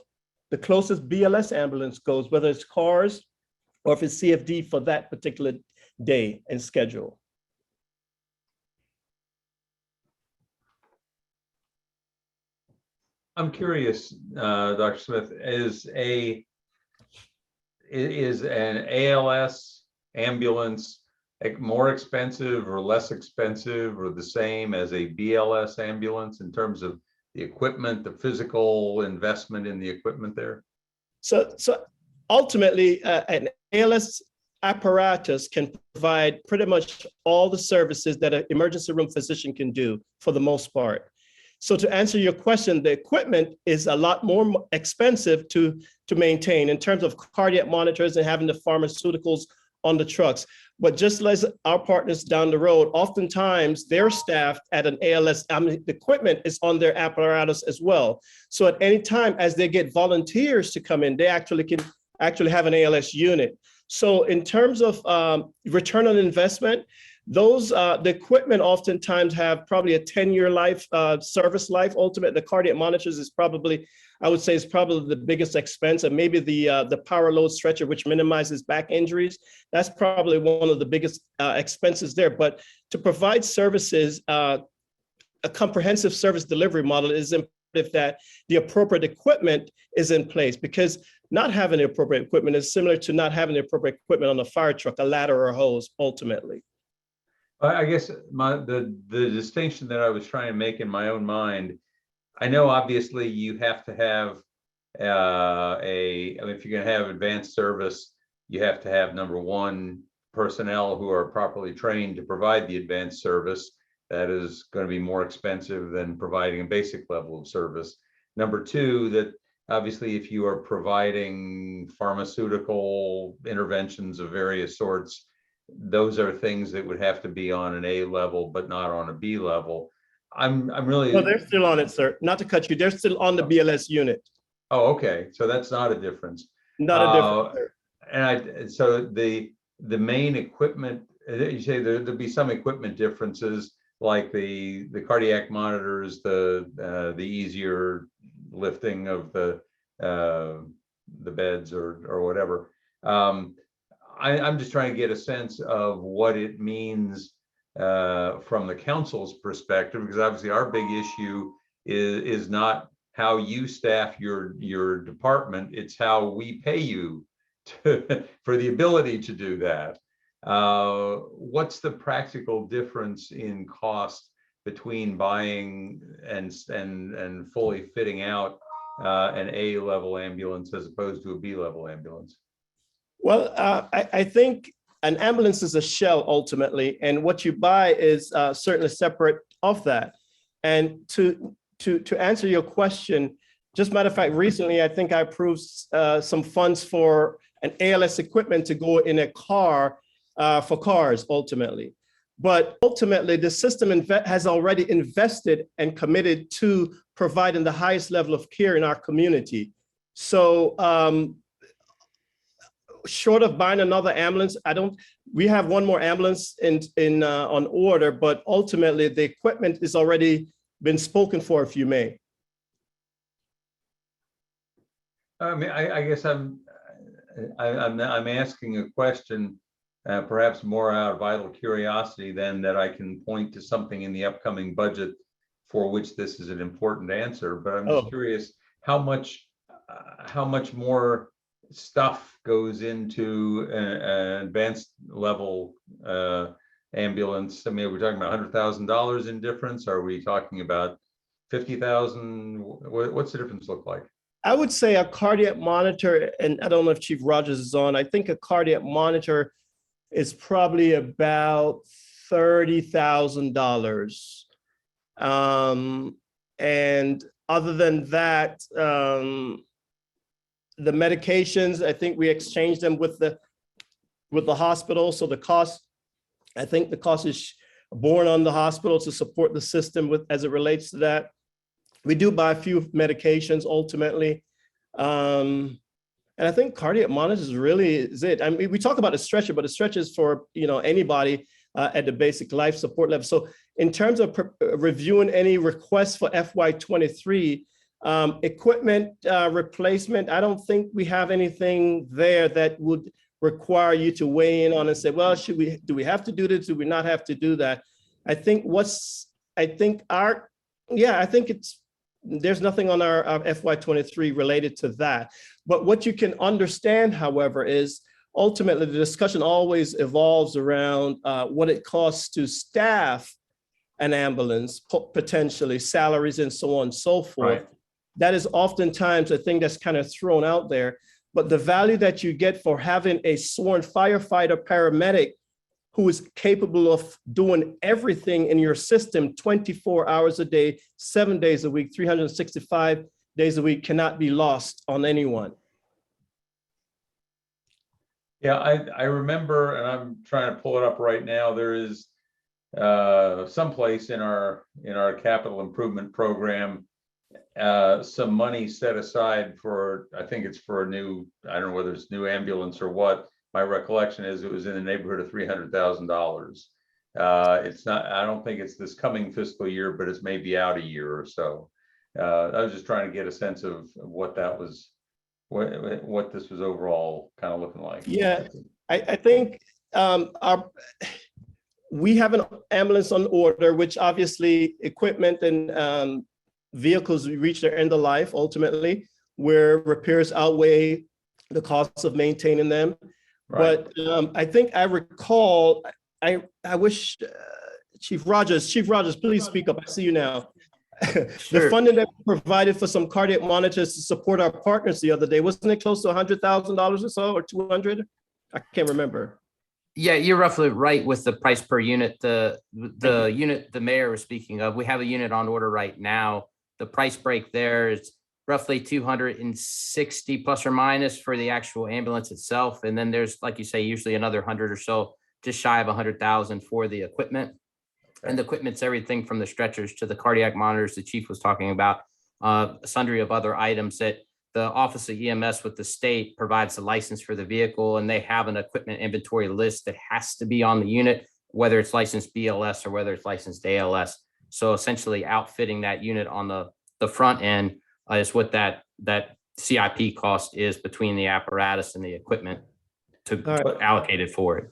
the closest BLS ambulance goes, whether it's cars or if it's CFD for that particular day and schedule. I'm curious, Dr. Smith, is an ALS ambulance more expensive or less expensive or the same as a BLS ambulance in terms of the equipment, the physical investment in the equipment there? So ultimately, an ALS apparatus can provide pretty much all the services that an emergency room physician can do for the most part. So to answer your question, the equipment is a lot more expensive to maintain in terms of cardiac monitors and having the pharmaceuticals on the trucks. But just as our partners down the road, oftentimes they're staffed at an ALS, the equipment is on their apparatus as well. So at any time, as they get volunteers to come in, they can have an ALS unit. So in terms of return on investment, the equipment oftentimes have probably a 10-year life, service life. Ultimately, the cardiac monitors is probably, I would say, is probably the biggest expense, and maybe the power load stretcher, which minimizes back injuries. That's probably one of the biggest expenses there. But to provide services, a comprehensive service delivery model is imperative that the appropriate equipment is in place, because not having the appropriate equipment is similar to not having the appropriate equipment on a fire truck, a ladder or a hose, ultimately. I guess the distinction that I was trying to make in my own mind, I know obviously you have to have if you're going to have advanced service, you have to have, number one, personnel who are properly trained to provide the advanced service. That is going to be more expensive than providing a basic level of service. Number two, that obviously if you are providing pharmaceutical interventions of various sorts, those are things that would have to be on an A level, but not on a B level. I'm really. No, they're still on it, sir. Not to cut you, they're still on the BLS unit. Oh, okay. So that's not a difference. Not a difference, sir. And so the main equipment, you say there'll be some equipment differences, like the cardiac monitors, the easier lifting of the beds or whatever. I'm just trying to get a sense of what it means from the council's perspective, because obviously our big issue is not how you staff your department, it's how we pay you for the ability to do that. What's the practical difference in cost between buying and fully fitting out an A-level ambulance as opposed to a B-level ambulance? Well, I think an ambulance is a shell ultimately, and what you buy is certainly separate of that. And to answer your question, just matter of fact, recently I think I approved some funds for an ALS equipment to go in a car for cars ultimately. But ultimately, the system has already invested and committed to providing the highest level of care in our community. So short of buying another ambulance, we have one more ambulance on order, but ultimately the equipment is already been spoken for, if you may. I mean, I guess I'm asking a question, perhaps more out of idle curiosity than that I can point to something in the upcoming budget for which this is an important answer. But I'm just curious how much more stuff goes into an advanced level ambulance. I mean, are we talking about $100,000 in difference? Are we talking about 50,000? What's the difference look like? I would say a cardiac monitor, and I don't know if Chief Rogers is on, I think a cardiac monitor is probably about $30,000. And other than that, the medications, I think we exchanged them with the hospital. So I think the cost is borne on the hospital to support the system as it relates to that. We do buy a few medications ultimately. And I think cardiac monitors really is it. I mean, we talk about a stretcher, but a stretcher is for, anybody at the basic life support level. So in terms of reviewing any requests for FY23, equipment replacement, I don't think we have anything there that would require you to weigh in on and say, well, do we have to do this? Do we not have to do that? I think there's nothing on our FY23 related to that. But what you can understand, however, is ultimately the discussion always evolves around what it costs to staff an ambulance, potentially salaries and so on and so forth. Right. That is oftentimes a thing that's kind of thrown out there. But the value that you get for having a sworn firefighter paramedic who is capable of doing everything in your system 24 hours a day, 7 days a week, 365 days a week cannot be lost on anyone. Yeah, I remember, and I'm trying to pull it up right now. There is someplace in our capital improvement program, some money set aside for, I think it's for a new, I don't know whether it's new ambulance or what. My recollection is it was in the neighborhood of $300,000. It's not, I don't think it's this coming fiscal year, but it's maybe out a year or so. I was just trying to get a sense of what that was, what this was overall kind of looking like. Yeah, I think we have an ambulance on order, which obviously equipment and vehicles reach their end of life ultimately, where repairs outweigh the costs of maintaining them. Right. But I think I recall, I wish Chief Rogers, please speak up. I see you now. The funding that we provided for some cardiac monitors to support our partners the other day, wasn't it close to $100,000 or so, or 200? I can't remember. Yeah, you're roughly right with the price per unit. The unit the mayor was speaking of, we have a unit on order right now. The price break there is roughly 260 plus or minus for the actual ambulance itself. And then there's, like you say, usually another 100 or so, just shy of 100,000 for the equipment. And the equipment's everything from the stretchers to the cardiac monitors the chief was talking about, sundry of other items that the Office of EMS with the state provides the license for the vehicle, and they have an equipment inventory list that has to be on the unit, whether it's licensed BLS or whether it's licensed ALS. So essentially outfitting that unit on the front end is what that CIP cost is between the apparatus and the equipment to allocated for it.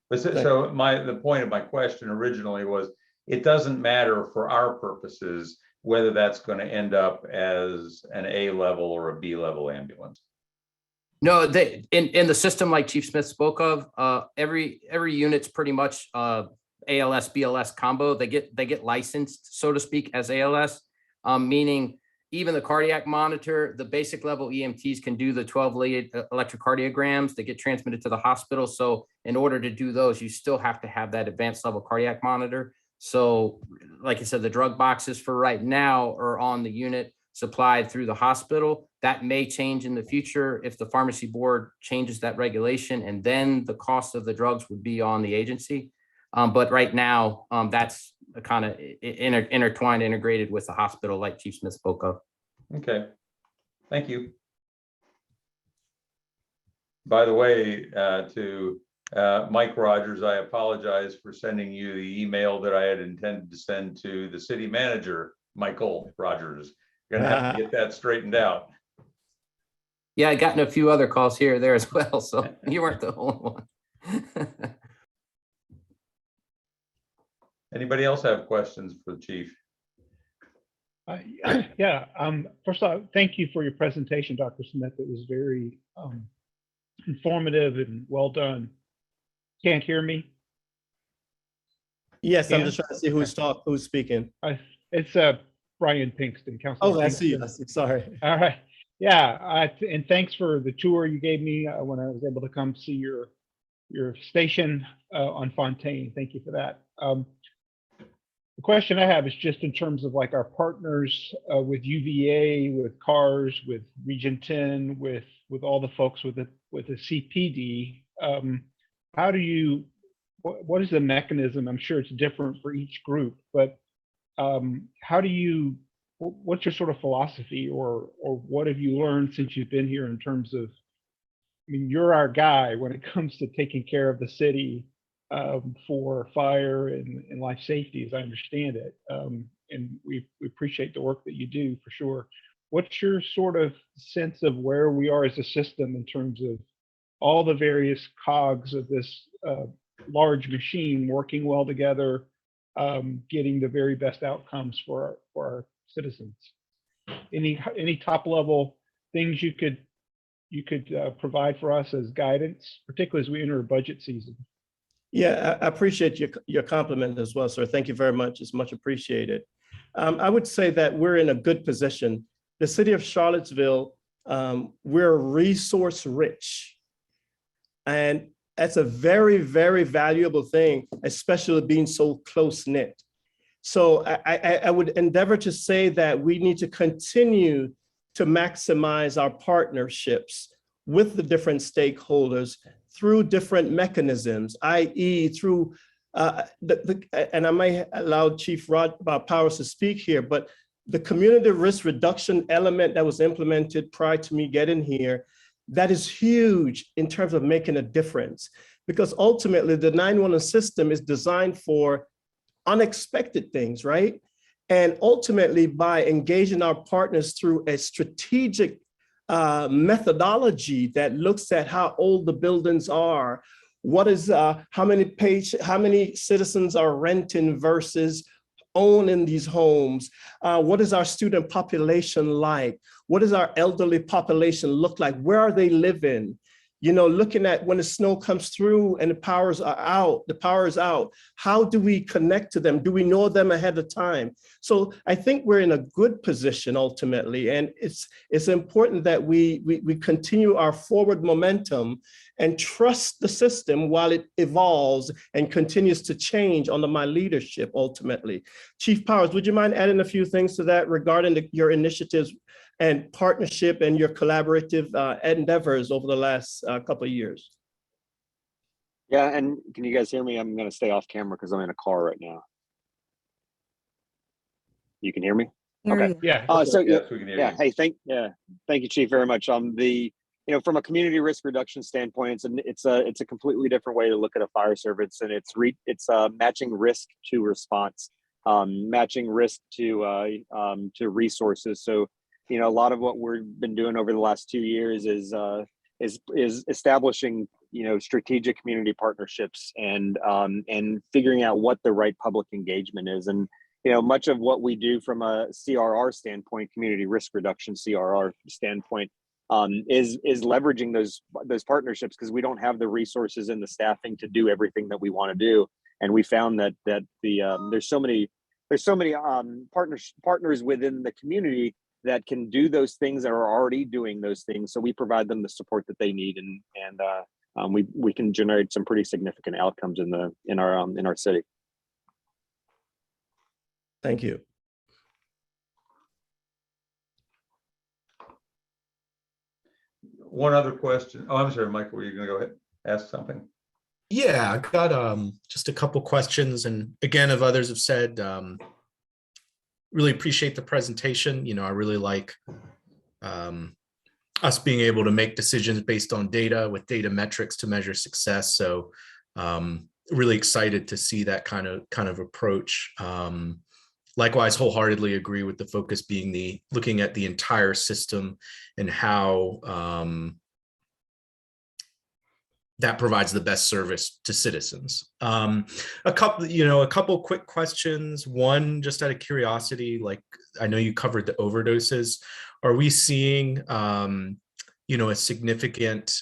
But so the point of my question originally was, it doesn't matter for our purposes whether that's going to end up as an A level or a B level ambulance. No, they in the system like Chief Smith spoke of, every unit's pretty much ALS BLS combo. They get licensed, so to speak, as ALS, meaning even the cardiac monitor, the basic level EMTs can do the 12 lead electrocardiograms that get transmitted to the hospital. So in order to do those, you still have to have that advanced level cardiac monitor. So like I said, the drug boxes for right now are on the unit supplied through the hospital. That may change in the future if the pharmacy board changes that regulation, and then the cost of the drugs would be on the agency. But right now, that's kind of intertwined, integrated with the hospital, like Chief Smith spoke of. Okay, thank you. By the way, to Mike Rogers, I apologize for sending you the email that I had intended to send to the city manager, Michael Rogers. You're gonna have to get that straightened out. Yeah, I gotten a few other calls here or there as well, so you weren't the only one. Anybody else have questions for the chief? Yeah. First of all, thank you for your presentation, Dr. Smith. It was very informative and well done. Can't hear me? Yes, I'm just trying to see who's speaking. It's Brian Pinkston, Councilor. Oh, I see you. Sorry. All right. Yeah, and thanks for the tour you gave me when I was able to come see your station on Fontaine. Thank you for that. The question I have is just in terms of like our partners with UVA, with CARS, with Region 10, with all the folks with the CPD. How do you? What is the mechanism? I'm sure it's different for each group, but how do you? What's your sort of philosophy, or what have you learned since you've been here in terms of mean, you're our guy when it comes to taking care of the city for fire and life safety, as I understand it. And we appreciate the work that you do for sure. What's your sort of sense of where we are as a system in terms of all the various cogs of this large machine working well together, getting the very best outcomes for our citizens? Any top level things you could provide for us as guidance, particularly as we enter a budget season? Yeah, I appreciate your compliment as well, sir. Thank you very much. It's much appreciated. I would say that we're in a good position. The city of Charlottesville, we're resource rich. And that's a very, very valuable thing, especially being so close knit. So I would endeavor to say that we need to continue to maximize our partnerships with the different stakeholders through different mechanisms, i.e. through, and I may allow Chief Rod Powers to speak here, but the community risk reduction element that was implemented prior to me getting here, that is huge in terms of making a difference, because ultimately the 911 system is designed for unexpected things, right? And ultimately by engaging our partners through a strategic methodology that looks at how old the buildings are, what is how many citizens are renting versus owning these homes, what is our student population like, what does our elderly population look like, where are they living? You know, looking at when the snow comes through and the power is out, how do we connect to them? Do we know them ahead of time? So I think we're in a good position ultimately, and it's important that we continue our forward momentum and trust the system while it evolves and continues to change under my leadership ultimately. Chief Powers, would you mind adding a few things to that regarding your initiatives and partnership and your collaborative endeavors over the last couple of years? Yeah, and can you guys hear me? I'm going to stay off camera because I'm in a car right now. You can hear me? Okay. Yeah. So Yes, we can hear yeah, you. hey, thank you, Chief, very much. From a community risk reduction standpoint, it's a completely different way to look at a fire service, and it's matching risk to response, matching risk to resources. So, a lot of what we've been doing over the last 2 years is establishing, strategic community partnerships and figuring out what the right public engagement is. And, much of what we do from a CRR standpoint, community risk reduction CRR standpoint, is leveraging those partnerships, because we don't have the resources and the staffing to do everything that we want to do. And we found that there's so many partners within the community that can do those things that are already doing those things. So we provide them the support that they need, and we can generate some pretty significant outcomes in our city. Thank you. One other question. Oh, I'm sorry, Michael, were you going to go ahead and ask something? Yeah, I got just a couple questions, and again, if others have said, really appreciate the presentation. I really like us being able to make decisions based on data with data metrics to measure success. So really excited to see that kind of approach. Likewise, wholeheartedly agree with the focus being looking at the entire system and how that provides the best service to citizens. A couple quick questions. One, just out of curiosity, like I know you covered the overdoses. Are we seeing, a significant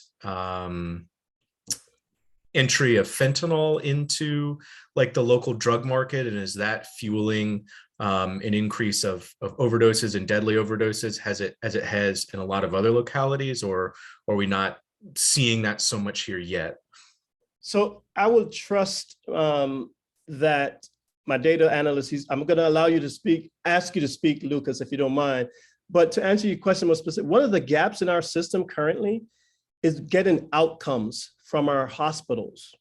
entry of fentanyl into like the local drug market? And is that fueling an increase of overdoses and deadly overdoses as it has in a lot of other localities, or are we not seeing that so much here yet? So I will trust that my data analyst, I'm going to allow you to speak, ask you to speak, Lucas, if you don't mind. But to answer your question more specific, one of the gaps in our system currently is getting outcomes from our hospitals.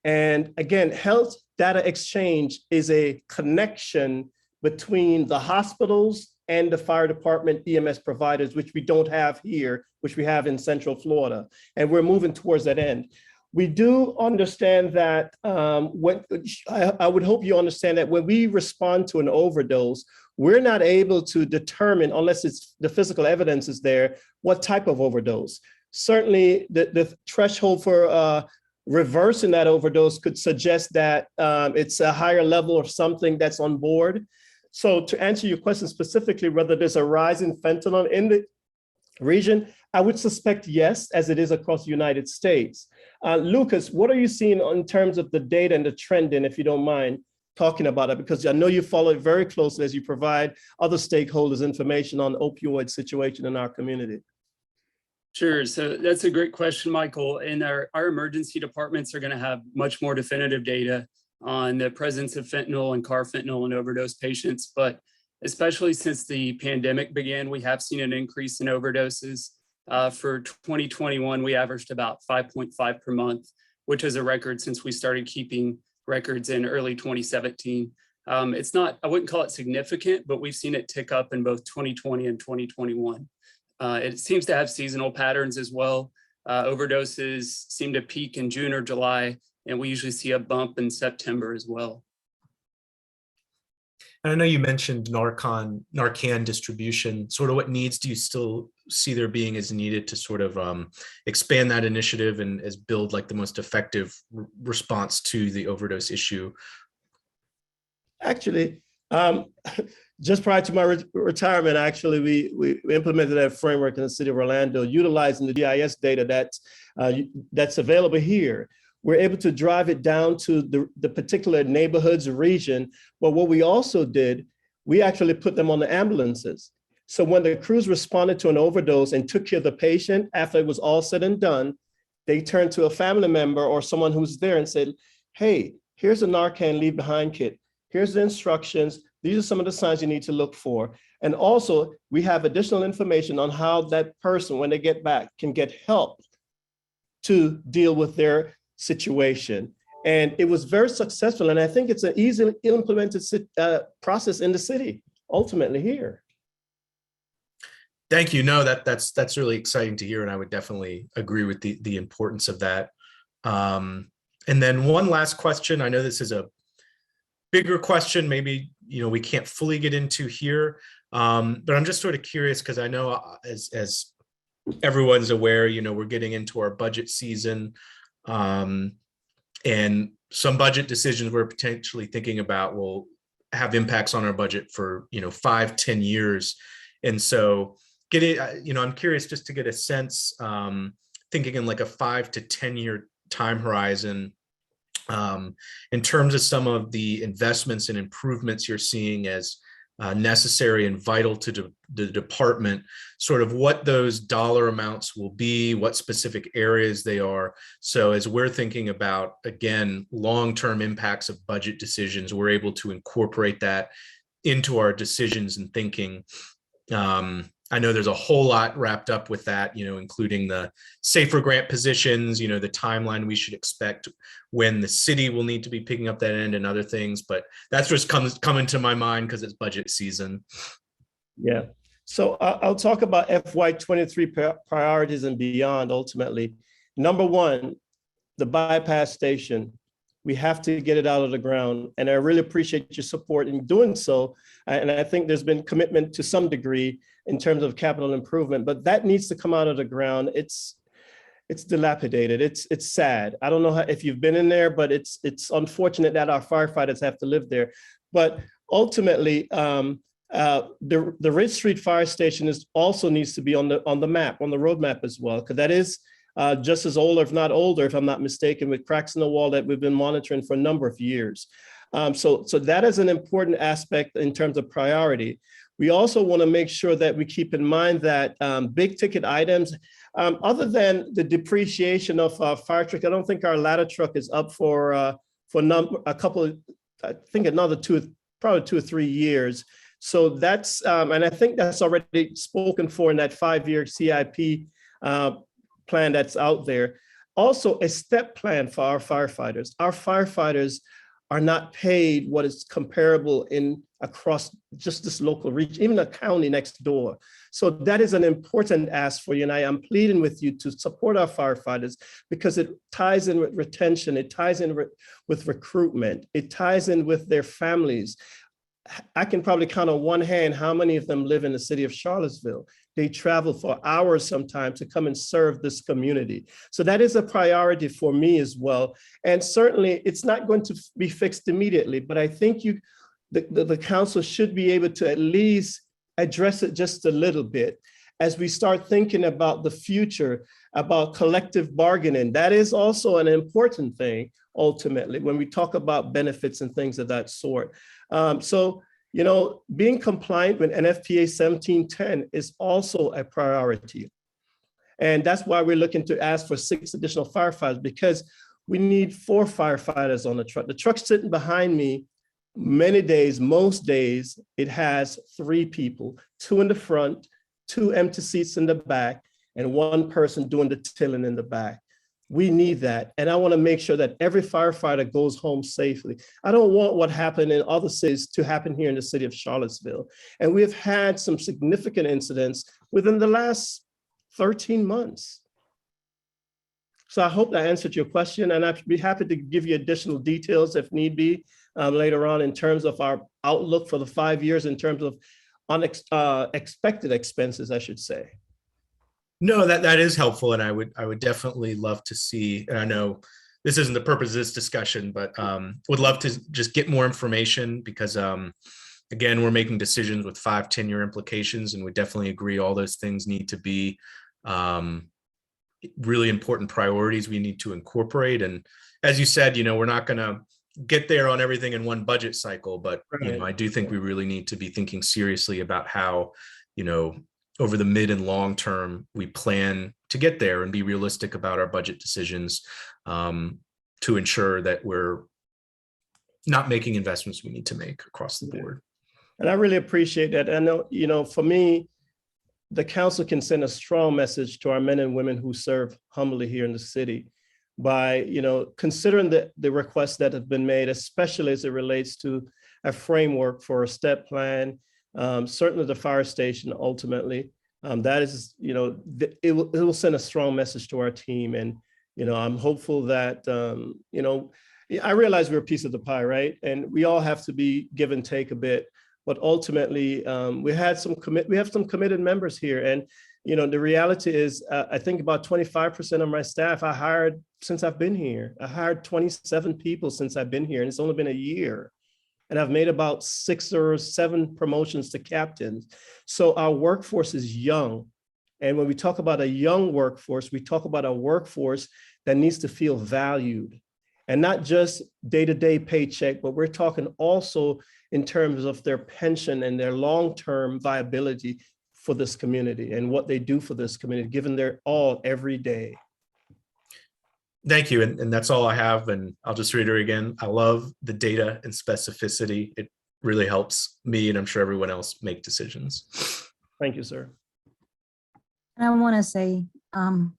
And again, health data exchange is a connection between the hospitals and the fire department EMS providers, which we don't have here, which we have in Central Florida. And we're moving towards that end. We do understand that I would hope you understand that when we respond to an overdose, we're not able to determine, unless it's the physical evidence is there, what type of overdose. Certainly, the threshold for reversing that overdose could suggest that it's a higher level of something that's on board. So to answer your question specifically, whether there's a rise in fentanyl in the region, I would suspect yes, as it is across the United States. Lucas, what are you seeing in terms of the data and the trending, if you don't mind talking about it? Because I know you follow it very closely as you provide other stakeholders information on the opioid situation in our community. Sure. So that's a great question, Michael. And our emergency departments are going to have much more definitive data on the presence of fentanyl and carfentanil in overdose patients. But especially since the pandemic began, we have seen an increase in overdoses. For 2021, we averaged about 5.5 per month, which is a record since we started keeping records in early 2017. It's not, I wouldn't call it significant, but we've seen it tick up in both 2020 and 2021. It seems to have seasonal patterns as well. Overdoses seem to peak in June or July, and we usually see a bump in September as well. And I know you mentioned Narcan distribution. Sort of what needs do you still see there being as needed to sort of expand that initiative and as build like the most effective response to the overdose issue? Actually, just prior to my retirement, actually, we implemented that framework in the city of Orlando, utilizing the GIS data that's available here. We're able to drive it down to the particular neighborhoods or region. But what we also did, we actually put them on the ambulances. So when the crews responded to an overdose and took care of the patient, after it was all said and done, they turned to a family member or someone who's there and said, hey, here's a Narcan leave behind kit. Here's the instructions. These are some of the signs you need to look for. And also, we have additional information on how that person, when they get back, can get help to deal with their situation. And it was very successful. And I think it's an easily implemented process in the city, ultimately here. Thank you. No, that's really exciting to hear. And I would definitely agree with the importance of that. And then one last question. I know this is a bigger question, maybe, we can't fully get into here, but I'm just sort of curious because I know as everyone's aware, we're getting into our budget season, and some budget decisions we're potentially thinking about will have impacts on our budget for 5-10 years. And so I'm curious just to get a sense, thinking in like a 5 to 10 year time horizon, in terms of some of the investments and improvements you're seeing as necessary and vital to the department, sort of what those dollar amounts will be, what specific areas they are. So as we're thinking about, again, long-term impacts of budget decisions, we're able to incorporate that into our decisions and thinking. I know there's a whole lot wrapped up with that, including the SAFER grant positions, the timeline we should expect when the city will need to be picking up that end and other things. But that's just coming to my mind because it's budget season. Yeah. So I'll talk about FY23 priorities and beyond ultimately. Number one, the bypass station. We have to get it out of the ground. And I really appreciate your support in doing so. And I think there's been commitment to some degree in terms of capital improvement, but that needs to come out of the ground. It's dilapidated. It's sad. I don't know if you've been in there, but it's unfortunate that our firefighters have to live there. But ultimately, the Ridge Street Fire Station also needs to be on the map, on the roadmap as well, because that is just as old, if not older, if I'm not mistaken, with cracks in the wall that we've been monitoring for a number of years. So that is an important aspect in terms of priority. We also want to make sure that we keep in mind that big ticket items, other than the depreciation of fire truck, I don't think our ladder truck is up for a couple of, I think another probably 2 or 3 years. So that's, and I think that's already spoken for in that 5-year CIP plan that's out there. Also a step plan for our firefighters. Our firefighters are not paid what is comparable in across just this local region, even the county next door. So that is an important ask for you. And I am pleading with you to support our firefighters because it ties in with retention, it ties in with recruitment, it ties in with their families. I can probably count on one hand how many of them live in the city of Charlottesville. They travel for hours sometimes to come and serve this community. So that is a priority for me as well. And certainly it's not going to be fixed immediately, but I think the council should be able to at least address it just a little bit as we start thinking about the future, about collective bargaining. That is also an important thing ultimately when we talk about benefits and things of that sort. So, you know, being compliant with NFPA 1710 is also a priority. And that's why we're looking to ask for 6 additional firefighters, because we need 4 firefighters on the truck. The truck sitting behind me, many days, most days, it has 3 people, 2 in the front, 2 empty seats in the back, and 1 person doing the tilling in the back. We need that. And I want to make sure that every firefighter goes home safely. I don't want what happened in other cities to happen here in the city of Charlottesville. And we've had some significant incidents within the last 13 months. So I hope that answered your question, and I'd be happy to give you additional details if need be later on in terms of our outlook for the 5 years in terms of unexpected expenses, I should say. No, that is helpful, and I would definitely love to see. And I know this isn't the purpose of this discussion, but would love to just get more information because again, we're making decisions with 5-10-year implications, and we definitely agree all those things need to be really important priorities we need to incorporate. And as you said, you know, we're not going to get there on everything in one budget cycle, but you know, I do think we really need to be thinking seriously about how, you know, over the mid and long term, we plan to get there and be realistic about our budget decisions to ensure that we're not making investments we need to make across the board. And I really appreciate that. I know, you know, for me, the council can send a strong message to our men and women who serve humbly here in the city by, you know, considering the requests that have been made, especially as it relates to a framework for a step plan, certainly the fire station ultimately. That is, you know, it will send a strong message to our team. And, you know, I'm hopeful that, you know, I realize we're a piece of the pie, right? And we all have to be give and take a bit. But ultimately, we have some committed members here. And, you know, the reality is, I think about 25% of my staff I hired since I've been here. I hired 27 people since I've been here, and it's only been a year. And I've made about 6 or 7 promotions to captains. So our workforce is young. And when we talk about a young workforce, we talk about a workforce that needs to feel valued. And not just day-to-day paycheck, but we're talking also in terms of their pension and their long-term viability for this community and what they do for this community, given their all every day. Thank you. And that's all I have. And I'll just reiterate again, I love the data and specificity. It really helps me, and I'm sure everyone else, make decisions. Thank you, sir. And I want to say,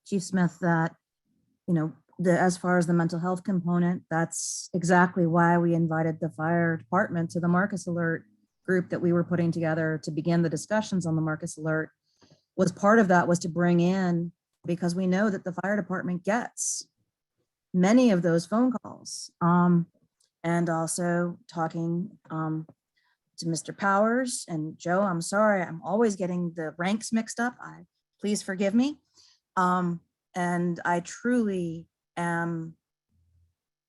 Chief Smith, that, you know, as far as the mental health component, that's exactly why we invited the fire department to the Marcus Alert group that we were putting together to begin the discussions on the Marcus Alert. Was part of that was to bring in, because we know that the fire department gets many of those phone calls. And also talking to Mr. Powers and Joe, I'm sorry, I'm always getting the ranks mixed up. Please forgive me. And I truly am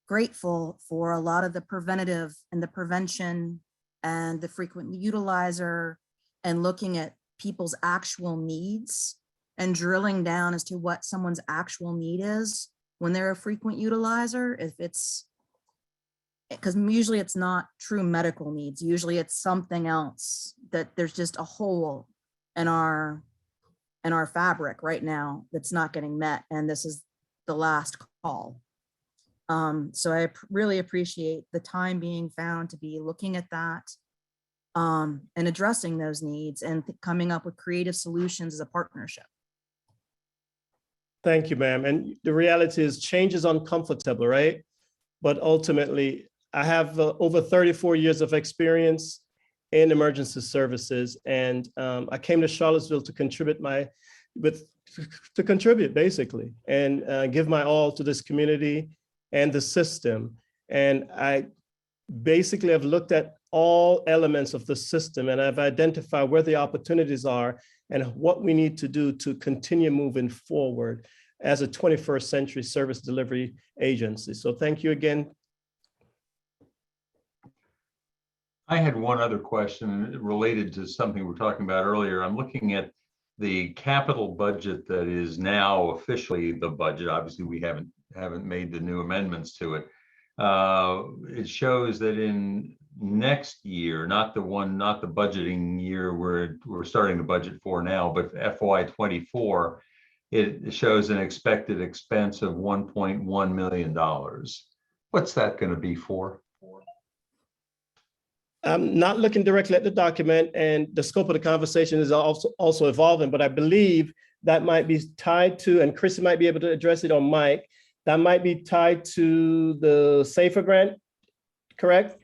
grateful for a lot of the preventative and the prevention and the frequent utilizer and looking at people's actual needs and drilling down as to what someone's actual need is when they're a frequent utilizer. If it's, because usually it's not true medical needs, usually it's something else, that there's just a hole in our fabric right now that's not getting met, and this is the last call. So I really appreciate the time being found to be looking at that and addressing those needs and coming up with creative solutions as a partnership. Thank you, ma'am. And the reality is change is uncomfortable, right? But ultimately, I have over 34 years of experience in emergency services, and I came to Charlottesville to contribute basically, and give my all to this community and the system. And I basically have looked at all elements of the system, and I've identified where the opportunities are and what we need to do to continue moving forward as a 21st century service delivery agency. So thank you again. I had one other question related to something we were talking about earlier. I'm looking at the capital budget that is now officially the budget. Obviously, we haven't made the new amendments to it. It shows that in next year, not the budgeting year we're starting the budget for now, but FY24, it shows an expected expense of $1.1 million. What's that going to be for? I'm not looking directly at the document, and the scope of the conversation is also evolving, but I believe that might be tied to, and Chris might be able to address it, or Mike, that might be tied to the SAFER grant, correct?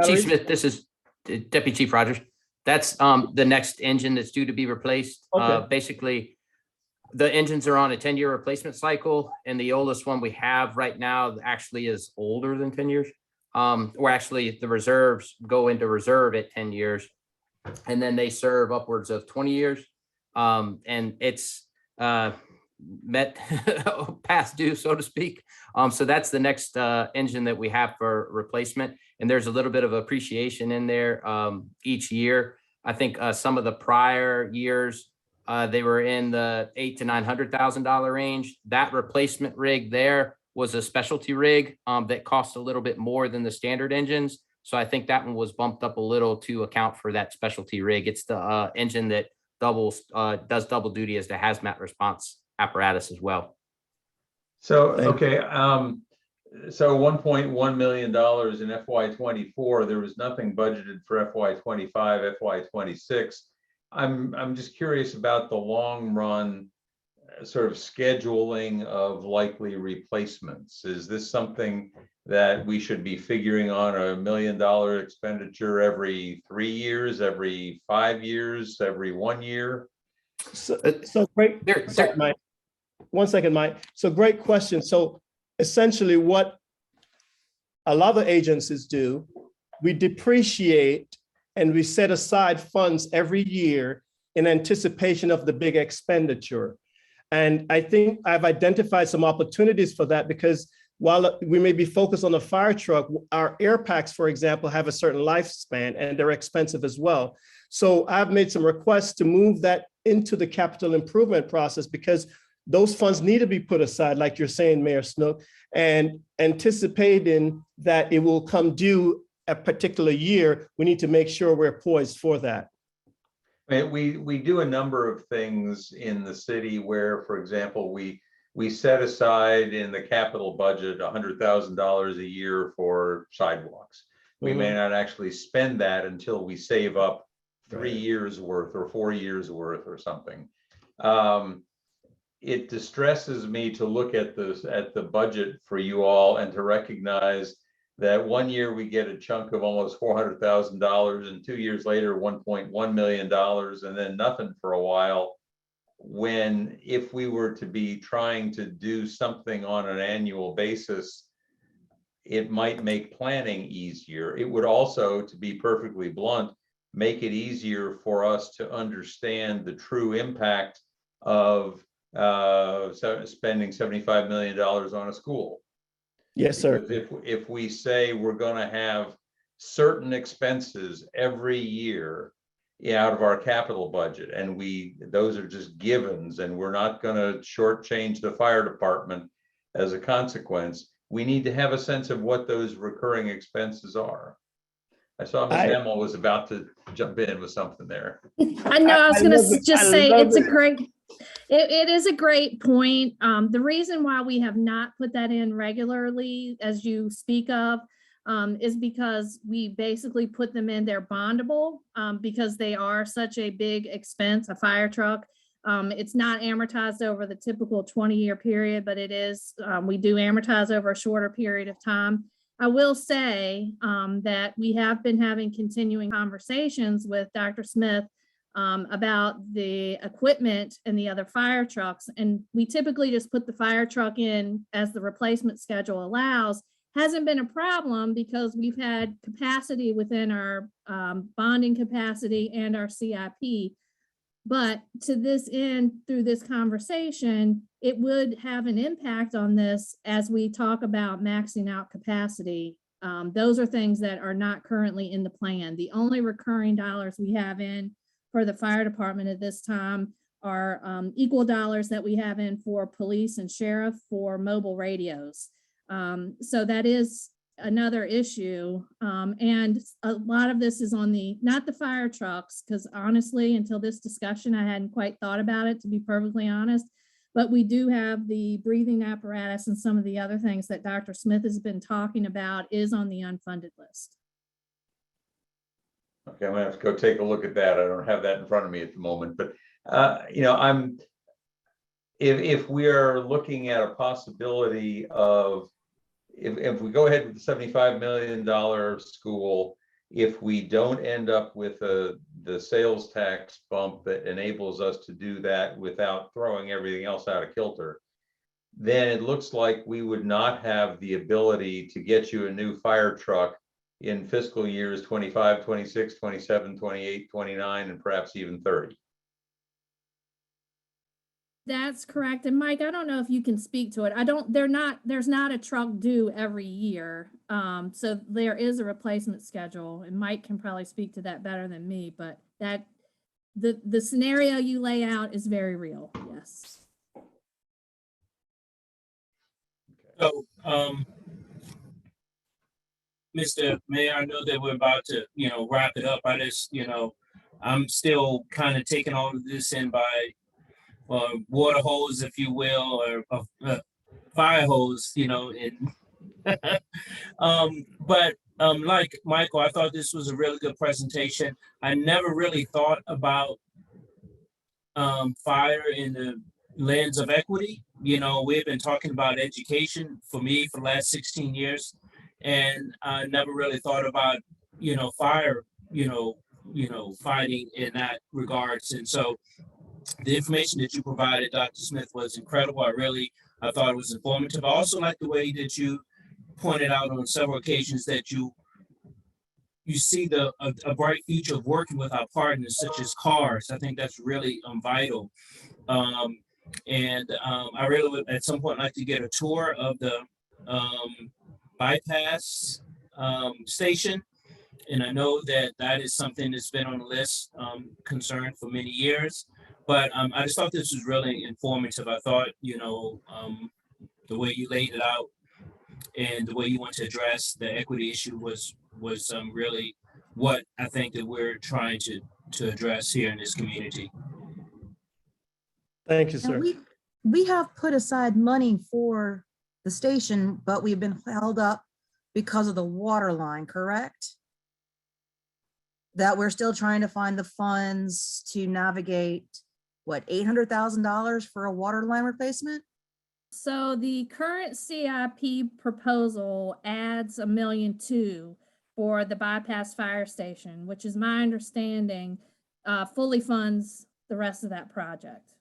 Chief Smith, this is Deputy Chief Rogers. That's the next engine that's due to be replaced. Okay. Basically, the engines are on a 10-year replacement cycle, and the oldest one we have right now actually is older than 10 years. Or actually the reserves go into reserve at 10 years, and then they serve upwards of 20 years. And it's met past due, so to speak. So that's the next engine that we have for replacement. And there's a little bit of appreciation in there each year. I think some of the prior years, they were in the $800,000 to $900,000 range. That replacement rig there was a specialty rig that cost a little bit more than the standard engines. So I think that one was bumped up a little to account for that specialty rig. It's the engine that does double duty as the hazmat response apparatus as well. So, okay. So $1.1 million in FY24, there was nothing budgeted for FY25, FY26. I'm just curious about the long run sort of scheduling of likely replacements. Is this something that we should be figuring on $1 million expenditure every 3 years, every 5 years, every 1 year? So great. Sorry, Mike. 1 second, Mike. So great question. So essentially what a lot of agencies do, we depreciate and we set aside funds every year in anticipation of the big expenditure. And I think I've identified some opportunities for that, because while we may be focused on a fire truck, our air packs, for example, have a certain lifespan and they're expensive as well. So I've made some requests to move that into the capital improvement process, because those funds need to be put aside, like you're saying, Mayor Snook, and anticipating that it will come due a particular year, we need to make sure we're poised for that. We do a number of things in the city where, for example, we set aside in the capital budget $100,000 a year for sidewalks. We may not actually spend that until we save up 3 years worth or 4 years worth or something. It distresses me to look at the budget for you all and to recognize that 1 year we get a chunk of almost $400,000, and 2 years later, $1.1 million, and then nothing for a while. When if we were to be trying to do something on an annual basis, it might make planning easier. It would also, to be perfectly blunt, make it easier for us to understand the true impact of spending $75 million on a school. Yes, sir. Because if we say we're going to have certain expenses every year out of our capital budget, and those are just givens, and we're not going to shortchange the fire department as a consequence, we need to have a sense of what those recurring expenses are. I saw Ms. Hamill was about to jump in with something there. I know, I was going to just say it's a great, it is a great point. The reason why we have not put that in regularly, as you speak of, is because we basically put them in, they're bondable, because they are such a big expense, a fire truck. It's not amortized over the typical 20-year period, but it is, we do amortize over a shorter period of time. I will say that we have been having continuing conversations with Dr. Smith about the equipment and the other fire trucks. And we typically just put the fire truck in as the replacement schedule allows. Hasn't been a problem because we've had capacity within our bonding capacity and our CIP. But to this end, through this conversation, it would have an impact on this as we talk about maxing out capacity. Those are things that are not currently in the plan. The only recurring dollars we have in for the fire department at this time are equal dollars that we have in for police and sheriff for mobile radios. So that is another issue. And a lot of this is on not the fire trucks, because honestly, until this discussion, I hadn't quite thought about it, to be perfectly honest. But we do have the breathing apparatus and some of the other things that Dr. Smith has been talking about is on the unfunded list. Okay, I'm gonna have to go take a look at that. I don't have that in front of me at the moment, but if we are looking at a possibility of, if we go ahead with the $75 million school, if we don't end up with the sales tax bump that enables us to do that without throwing everything else out of kilter, then it looks like we would not have the ability to get you a new fire truck in fiscal years 25, 26, 27, 28, 29, and perhaps even 30. That's correct. And Mike, I don't know if you can speak to it. There's not a truck due every year. So there is a replacement schedule, and Mike can probably speak to that better than me, but the scenario you lay out is very real. Yes. So, Mr. Mayor, I know that we're about to, wrap it up. I just, I'm still kind of taking all of this in by water hose, if you will, or fire hose, but like Michael, I thought this was a really good presentation. I never really thought about fire in the lens of equity. We've been talking about education for me for the last 16 years, and I never really thought about, fire, fighting in that regards. And so the information that you provided, Dr. Smith, was incredible. I thought it was informative. I also like the way that you pointed out on several occasions that you see a bright future of working with our partners, such as CARS. I think that's really vital. I really would at some point like to get a tour of the bypass station. And I know that is something that's been on the list concern for many years. But I just thought this was really informative. I thought, the way you laid it out and the way you want to address the equity issue was really what I think that we're trying to address here in this community. Thank you, Now, sir. we have put aside money for the station, but we've been held up because of the water line, correct? That we're still trying to find the funds to navigate, what, $800,000 for a water line replacement? So the current CIP proposal adds $1.2 million for the bypass fire station, which is my understanding, fully funds the rest of that project.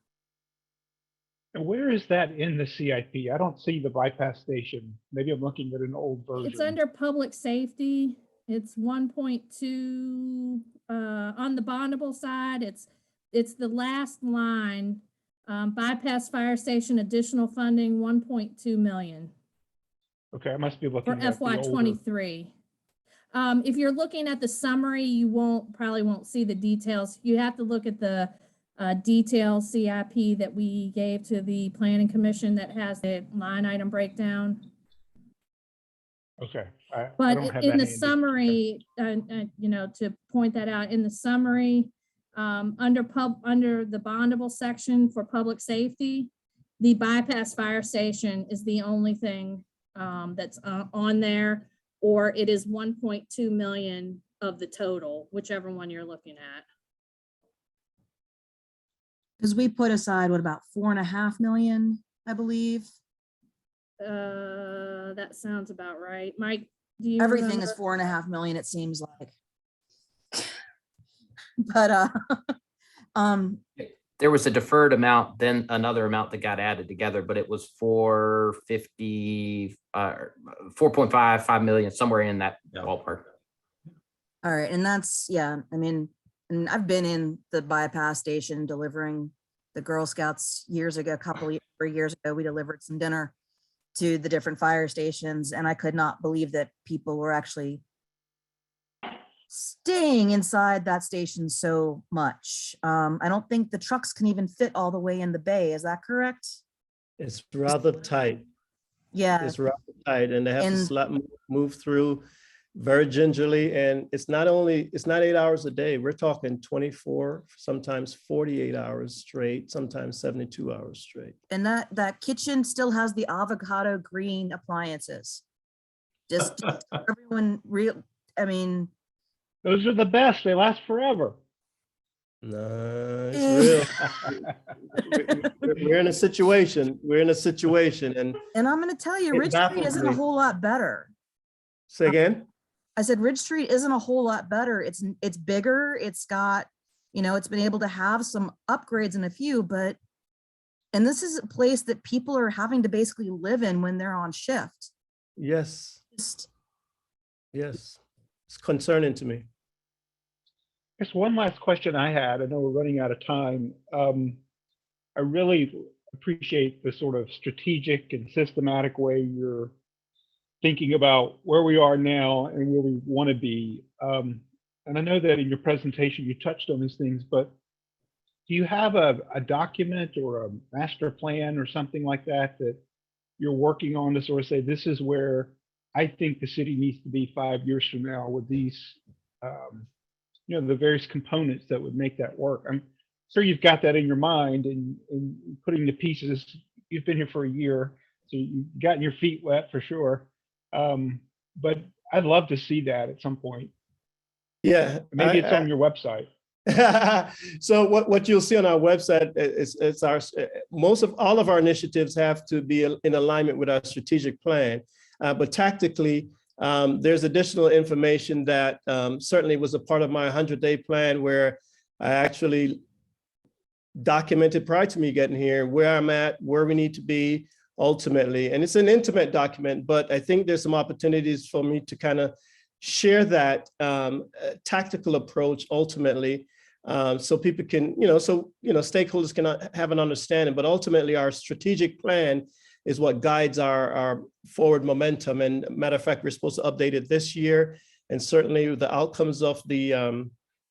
And where is that in the CIP? I don't see the bypass station. Maybe I'm looking at an old version. It's under public safety. It's 1.2 on the bondable side. It's the last line. Bypass fire station additional funding 1.2 million. Okay, I must be looking For at the older. FY23. If you're looking at the summary, you probably won't see the details. You have to look at the detailed CIP that we gave to the Planning Commission that has the line item breakdown. Okay. I But don't have in that the handy. summary, to point that out, in the summary, under the bondable section for public safety, the bypass fire station is the only thing that's on there, or it is 1.2 million of the total, whichever one you're looking at. Because we put aside, what, about 4.5 million, I believe. That sounds about right. Mike, Do you Everything is remember? 4.5 million, it seems like. But, um, There was a deferred amount, then another amount that got added together, but it was 450, 4.5, 5 million, somewhere in that ballpark. all right, and that's, yeah, I mean, and I've been in the bypass station delivering the Girl Scouts years ago, years ago, we delivered some dinner to the different fire stations, and I could not believe that people were actually staying inside that station so much. I don't think the trucks can even fit all the way in the bay. Is that correct? It's rather tight. Yeah. It's rather tight, and they have to And- move through very gingerly. And it's not 8 hours a day. We're talking 24, sometimes 48 hours straight, sometimes 72 hours straight. And that kitchen still has the avocado green appliances. Just everyone real, I mean, Those are the best. They last forever. No, it's real. We're in a situation. And I'm gonna tell you, It Ridge Street baffles isn't a me. whole lot better. say again. I said Ridge Street isn't a whole lot better. It's bigger. It's got, it's been able to have some upgrades in a few, and this is a place that people are having to basically live in when they're on shift. Yes, Just, yes. It's concerning to me. Just one last question I had. I know we're running out of time. I really appreciate the sort of strategic and systematic way you're thinking about where we are now and where we want to be. And I know that in your presentation, you touched on these things, but do you have a document or a master plan or something like that that you're working on to sort of say, this is where I think the city needs to be 5 years from now with these, the various components that would make that work? I'm sure you've got that in your mind and putting the pieces. You've been here for a year, so you've gotten your feet wet for sure. But I'd love to see that at some point. Yeah. Maybe it's on your website. So what you'll see on our website is all of our initiatives have to be in alignment with our strategic plan. But tactically, there's additional information that certainly was a part of my 100-day plan, where I actually documented prior to me getting here where I'm at, where we need to be ultimately. And it's an intimate document, but I think there's some opportunities for me to kind of share that tactical approach ultimately, so people can, stakeholders can have an understanding. But ultimately, our strategic plan is what guides our forward momentum. And matter of fact, we're supposed to update it this year. And certainly the outcomes of the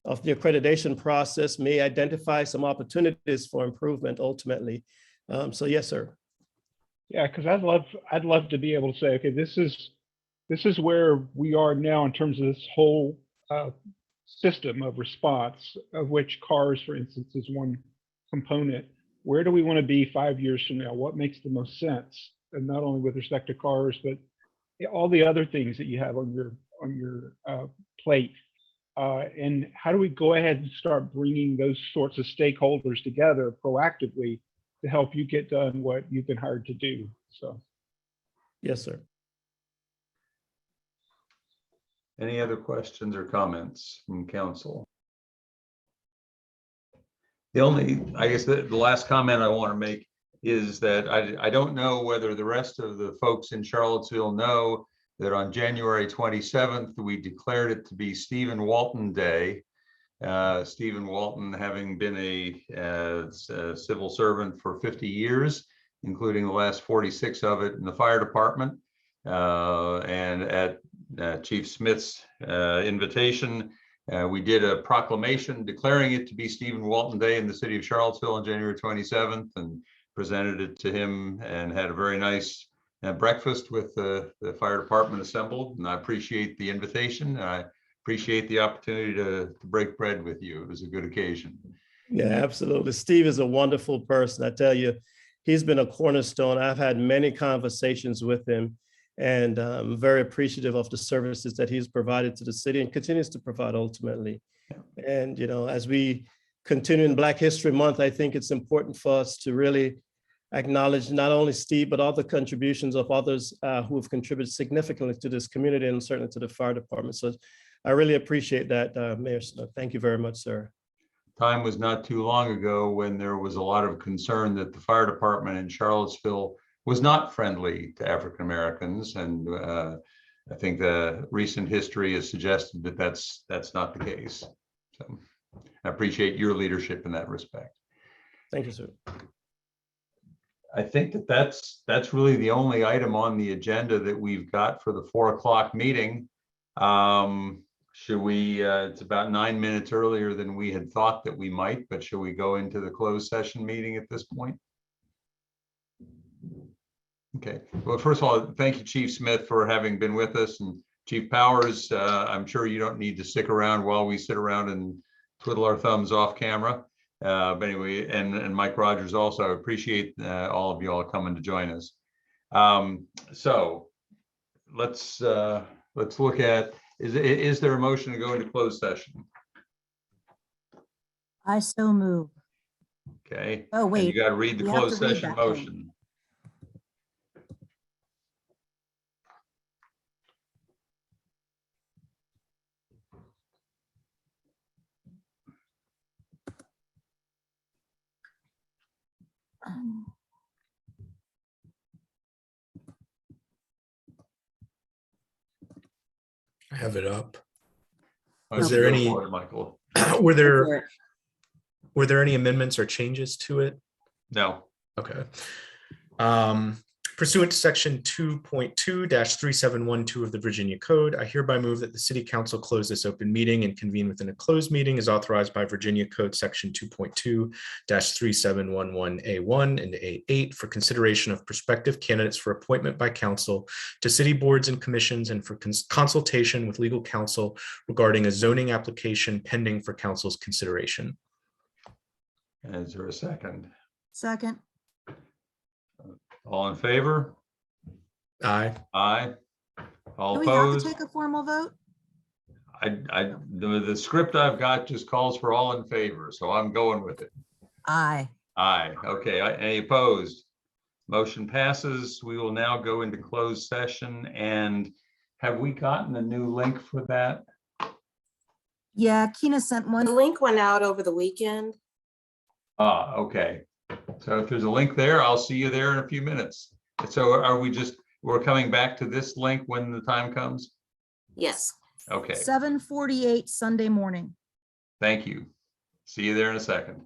accreditation process may identify some opportunities for improvement ultimately. So yes, sir. Yeah, because I'd love to be able to say, okay, this is where we are now in terms of this whole system of response, of which cars, for instance, is one component. Where do we want to be 5 years from now? What makes the most sense? And not only with respect to cars, but all the other things that you have on your plate. And how do we go ahead and start bringing those sorts of stakeholders together proactively to help you get done what you've been hired to do? So, yes, sir. Any other questions or comments from council? I guess the last comment I want to make is that I don't know whether the rest of the folks in Charlottesville know that on January 27th, we declared it to be Stephen Walton Day. Stephen Walton, having been a civil servant for 50 years, including the last 46 of it in the fire department. And at Chief Smith's invitation, we did a proclamation declaring it to be Stephen Walton Day in the city of Charlottesville on January 27th, and presented it to him and had a very nice breakfast with the fire department assembled. And I appreciate the invitation. I appreciate the opportunity to break bread with you. It was a good occasion. Yeah, absolutely. Steve is a wonderful person. I tell you, he's been a cornerstone. I've had many conversations with him, and I'm very appreciative of the services that he's provided to the city and continues to provide ultimately. And, as we continue in Black History Month, I think it's important for us to really acknowledge not only Steve, but all the contributions of others who have contributed significantly to this community and certainly to the fire department. So I really appreciate that, Mayor Snook. Thank you very much, sir. Time was not too long ago when there was a lot of concern that the fire department in Charlottesville was not friendly to African Americans, and I think the recent history has suggested that that's not the case. So I appreciate your leadership in that respect. Thank you, sir. I think that that's really the only item on the agenda that we've got for the 4 o'clock meeting. Should we, it's about 9 minutes earlier than we had thought that we might, but should we go into the closed session meeting at this point? Okay, well, first of all, thank you, Chief Smith, for having been with us, and Chief Powers, I'm sure you don't need to stick around while we sit around and twiddle our thumbs off camera. But anyway, and Mike Rogers also, I appreciate all of you all coming to join us. So let's look at, is there a motion to go into closed session? I so move. Okay. Oh, And wait. you got to read the we have to closed read session that thing. motion. I have it up. Why Is don't you there go any, for it, Michael? were Go there, for it. were there any amendments or changes to it? No. Okay. Pursuant to section 2.2-3712 of the Virginia Code, I hereby move that the City Council close this open meeting and convene within a closed meeting as authorized by Virginia Code section 2.2-3711A1 and A8 for consideration of prospective candidates for appointment by council to city boards and commissions and for consultation with legal counsel regarding a zoning application pending for council's consideration. Is there a second? Second. All in favor? Aye. Aye. All Do we have to opposed? take a formal vote? The script I've got just calls for all in favor, so I'm going with it. Aye. Aye. Okay. Any opposed? Motion passes. We will now go into closed session. And have we gotten a new link for that? Yeah, Keena sent The one. link went out over the weekend. Ah, okay. So if there's a link there, I'll see you there in a few minutes. So are we we're coming back to this link when the time comes? Yes. Okay, 7:48 Sunday morning. thank you. See you there in a second.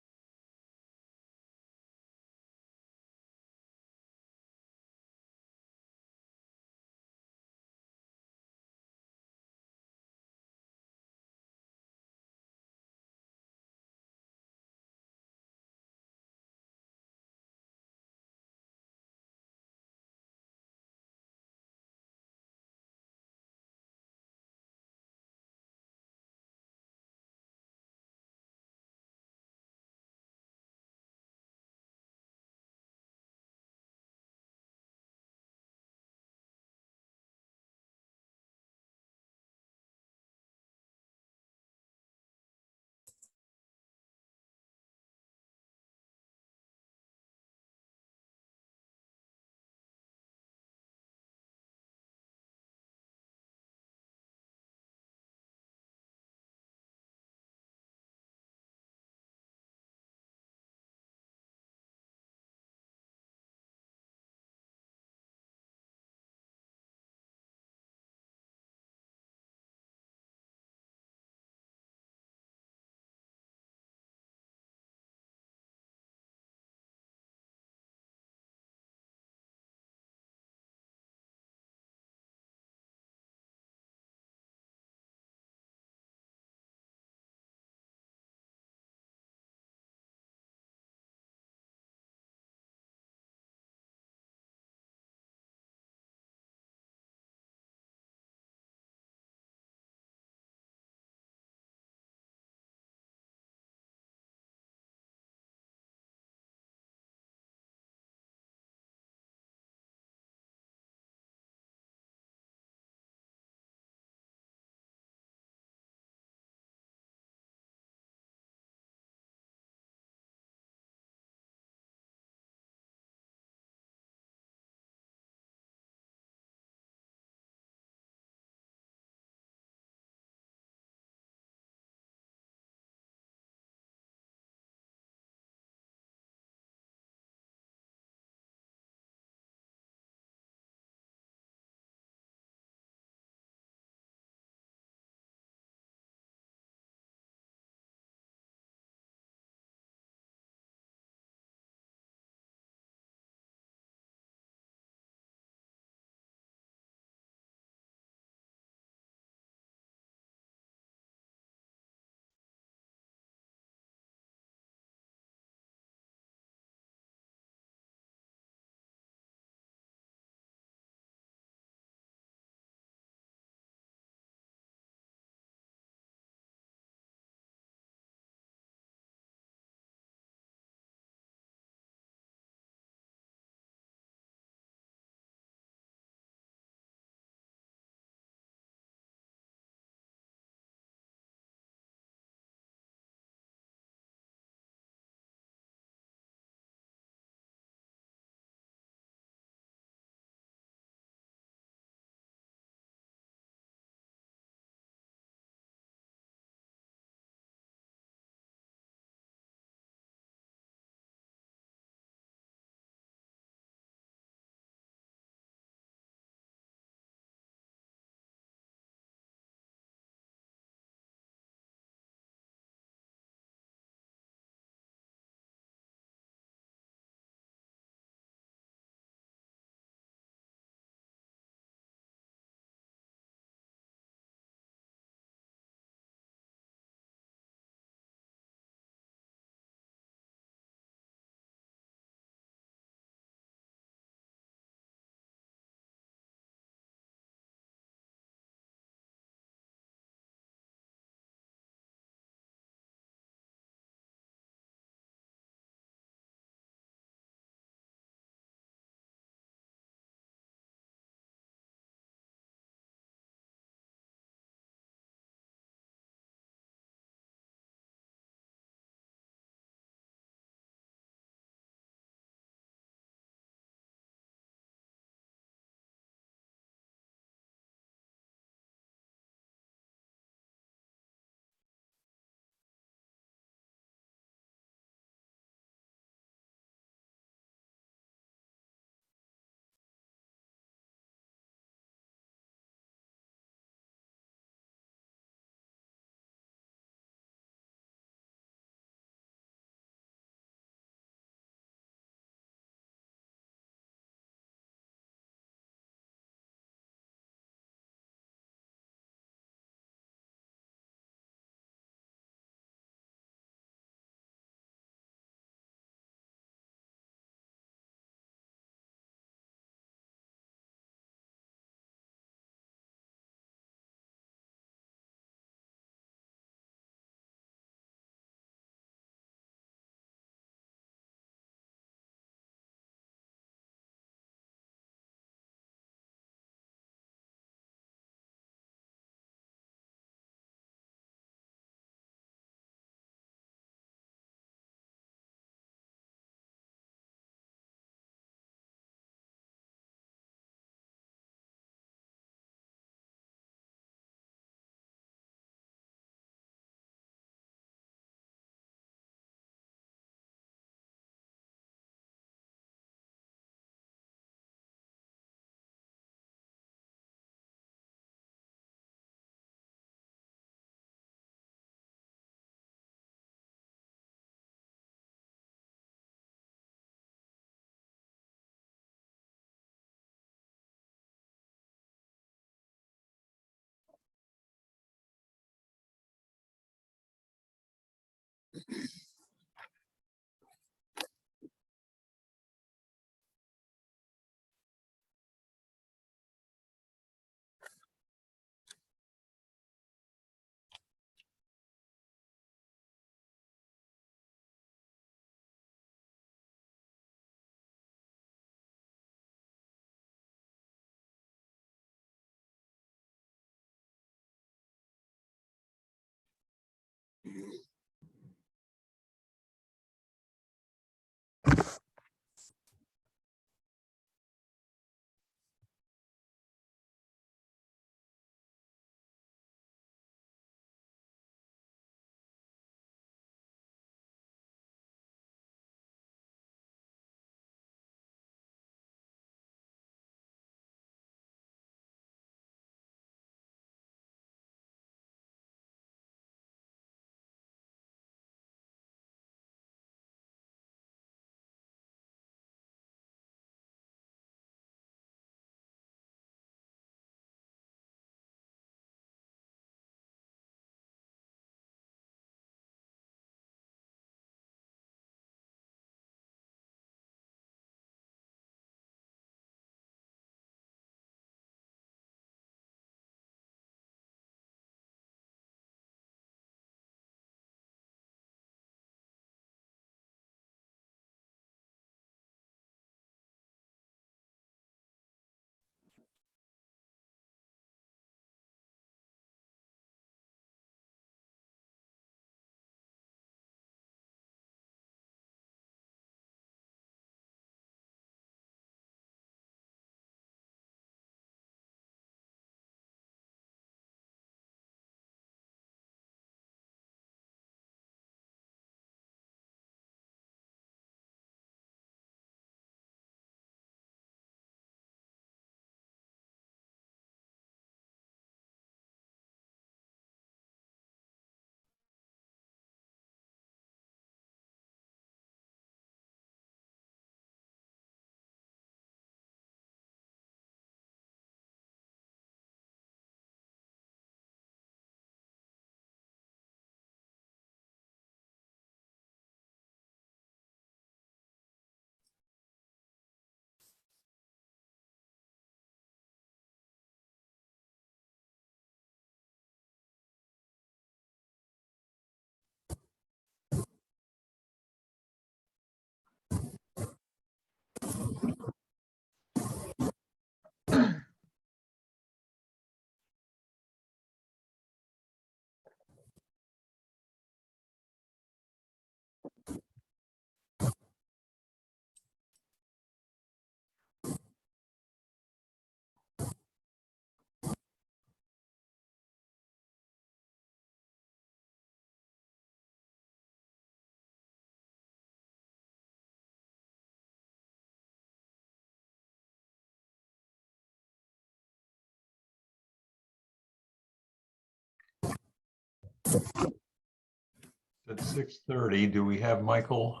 At 6:30, do we have Michael?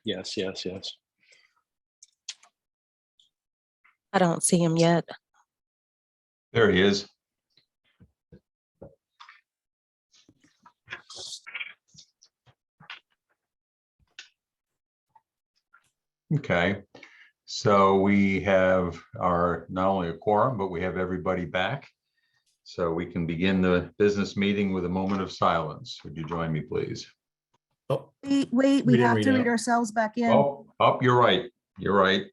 Yes, yes, yes. I don't see him yet. There he is. Okay, so we have our, not only a quorum, but we have everybody back. So we can begin the business meeting with a moment of silence. Would you join me, please? Oh, Wait, We we didn't have read to it read out. ourselves back in. Oh, you're right. You're right.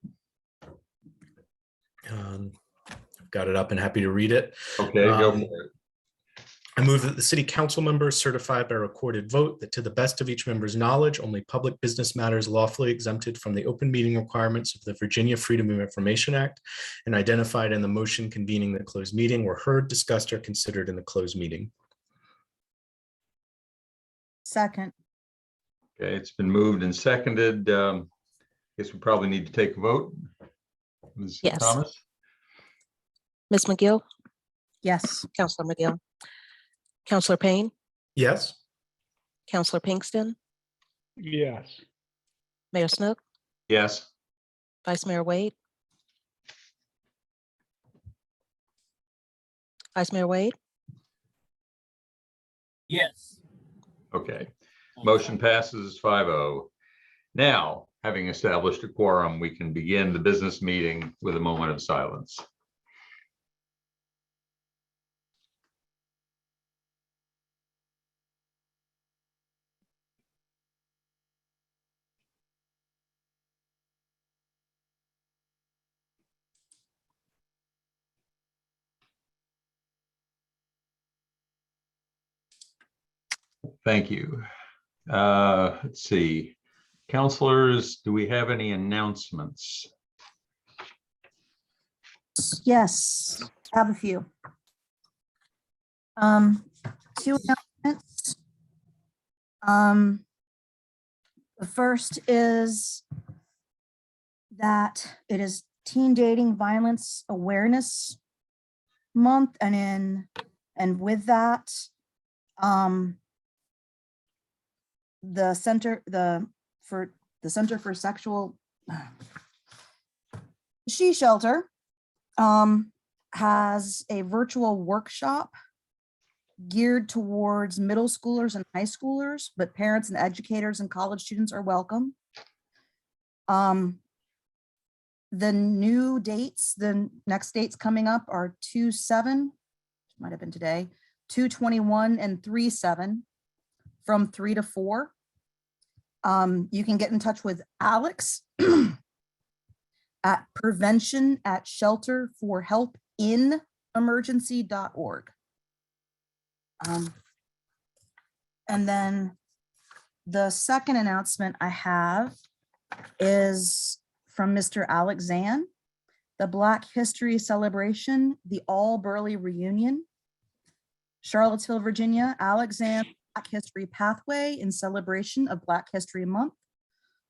I've got it up and happy to read it. Okay, go for Um, it. I move that the city council members certify by recorded vote that to the best of each member's knowledge, only public business matters lawfully exempted from the open meeting requirements of the Virginia Freedom of Information Act and identified in the motion convening the closed meeting were heard, discussed, or considered in the closed meeting. Second, Okay, it's been moved and seconded. Guess we probably need to take a vote. Ms. Yes. Thomas? Ms. McGill, yes. Counselor McGill, Counselor Payne, Yes. Counselor Pinkston, Yes. Mayor Snook, Yes. Vice Mayor Wade. Vice Mayor Wade, Yes. Okay, motion passes 5-0. Now, having established a quorum, we can begin the business meeting with a moment of silence. Thank you. Let's see. Counselors, do we have any announcements? Yes, I have a few. Two announcements. The first is that it is Teen Dating Violence Awareness Month, and with that, the Center for Sexual She Shelter has a virtual workshop geared towards middle schoolers and high schoolers, but parents and educators and college students are welcome. The new dates, the next dates coming up are 2/7, might have been today, 2/21 and 3/7 from 3 to 4. You can get in touch with Alex at prevention@shelterforhelpinemergency.org. And then the second announcement I have is from Mr. Alex Zahn, the Black History Celebration, the All Burley Reunion, Charlottesville, Virginia. Alex Zahn Black History Pathway in celebration of Black History Month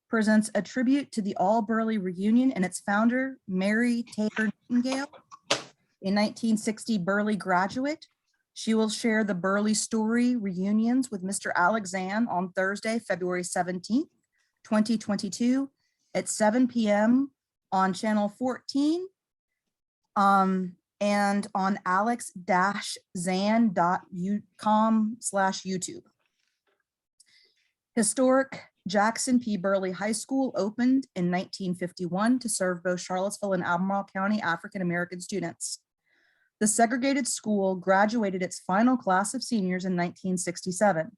presents a tribute to the All Burley Reunion and its founder, Mary Taylor Nightingale, a 1960 Burley graduate. She will share the Burley story reunions with Mr. Alex Zahn on Thursday, February 17th, 2022 at 7 p.m. on channel 14 and on alex-zahn.com/YouTube. Historic Jackson P. Burley High School opened in 1951 to serve both Charlottesville and Albemarle County African-American students. The segregated school graduated its final class of seniors in 1967.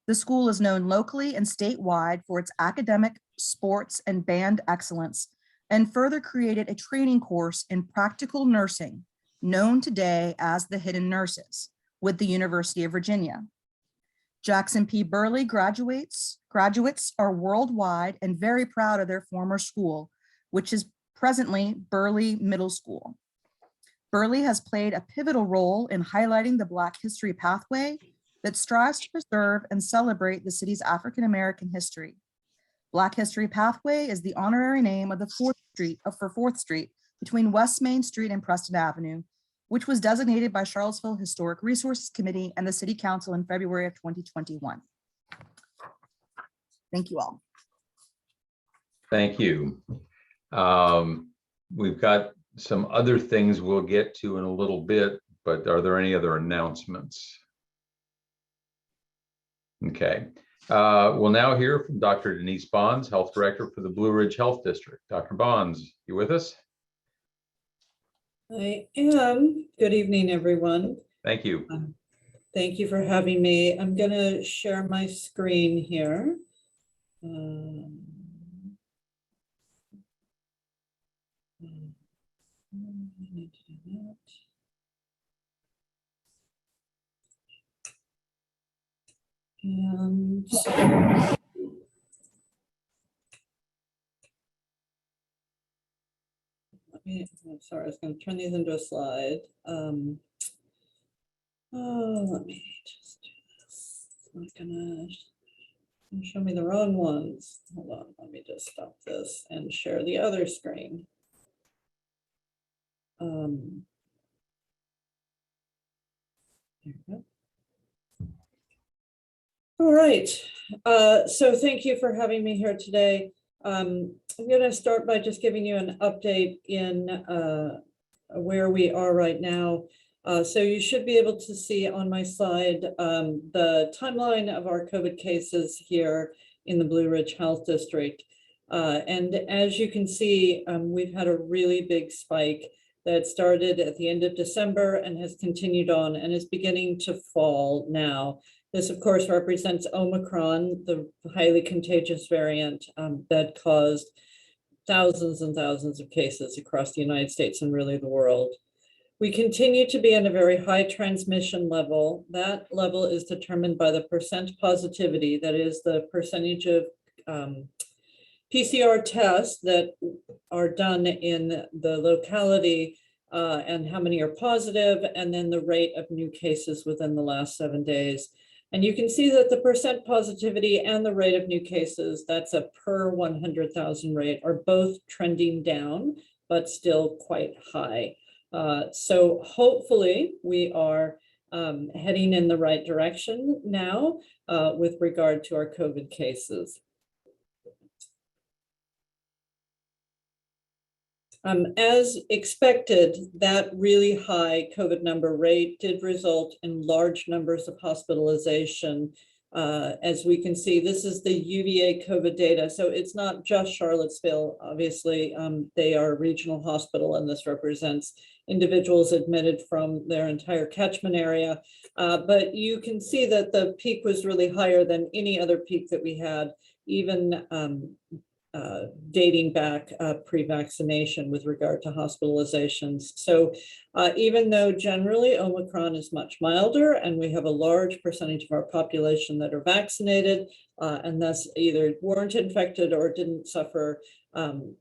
The school is known locally and statewide for its academic, sports, and band excellence, and further created a training course in practical nursing, known today as the Hidden Nurses, with the University of Virginia. Jackson P. Burley graduates are worldwide and very proud of their former school, which is presently Burley Middle School. Burley has played a pivotal role in highlighting the Black History Pathway that strives to preserve and celebrate the city's African-American history. Black History Pathway is the honorary name of the 4th Street between West Main Street and Preston Avenue, which was designated by Charlottesville Historic Resources Committee and the City Council in February of 2021. Thank you all. Thank you. We've got some other things we'll get to in a little bit, but are there any other announcements? Okay. We'll now hear from Dr. Denise Bonds, Health Director for the Blue Ridge Health District. Dr. Bonds, you with us? I am. Good evening, everyone. Thank you. Thank you for having me. I'm going to share my screen here. And I'm sorry, I was going to turn these into a slide. Let me just do this. It's not gonna show me the wrong ones. Hold on, let me just stop this and share the other screen. There we go. All right, so thank you for having me here today. I'm going to start by just giving you an update in where we are right now. So you should be able to see on my slide the timeline of our COVID cases here in the Blue Ridge Health District. And as you can see, we've had a really big spike that started at the end of December and has continued on and is beginning to fall now. This, of course, represents Omicron, the highly contagious variant that caused thousands and thousands of cases across the United States and really the world. We continue to be in a very high transmission level. That level is determined by the percent positivity, that is the percentage of PCR tests that are done in the locality and how many are positive, and then the rate of new cases within the last 7 days. And you can see that the percent positivity and the rate of new cases, that's a per 100,000 rate, are both trending down, but still quite high. So hopefully we are heading in the right direction now with regard to our COVID cases. As expected, that really high COVID number rate did result in large numbers of hospitalization. As we can see, this is the UVA COVID data. So it's not just Charlottesville, obviously. They are a regional hospital, and this represents individuals admitted from their entire catchment area. But you can see that the peak was really higher than any other peak that we had, even dating back pre-vaccination with regard to hospitalizations. So even though generally Omicron is much milder and we have a large percentage of our population that are vaccinated and thus either weren't infected or didn't suffer an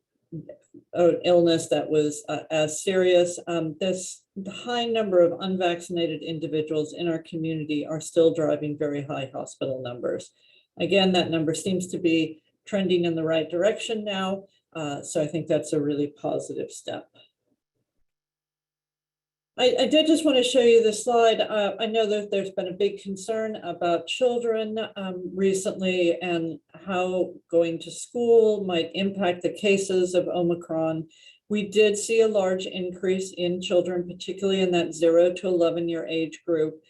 illness that was as serious, this high number of unvaccinated individuals in our community are still driving very high hospital numbers. Again, that number seems to be trending in the right direction now. So I think that's a really positive step. I did just want to show you this slide. I know that there's been a big concern about children recently and how going to school might impact the cases of Omicron. We did see a large increase in children, particularly in that 0 to 11-year age group.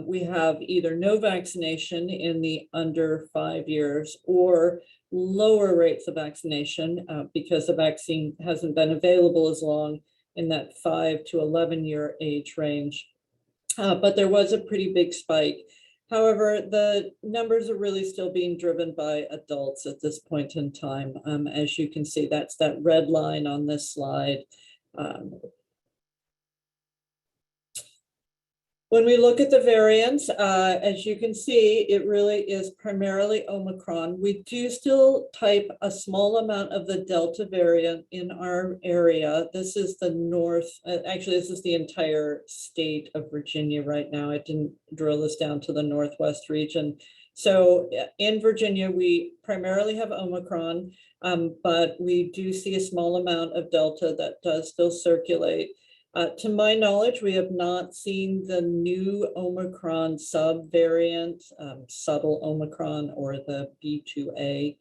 We have either no vaccination in the under 5 years or lower rates of vaccination because the vaccine hasn't been available as long in that 5 to 11-year age range. But there was a pretty big spike. However, the numbers are really still being driven by adults at this point in time. As you can see, that's that red line on this slide. When we look at the variants, as you can see, it really is primarily Omicron. We do still type a small amount of the Delta variant in our area. This is the north, actually, this is the entire state of Virginia right now. I didn't drill this down to the Northwest region. So in Virginia, we primarily have Omicron, but we do see a small amount of Delta that does still circulate. To my knowledge, we have not seen the new Omicron subvariant, subtle Omicron, or the B2A.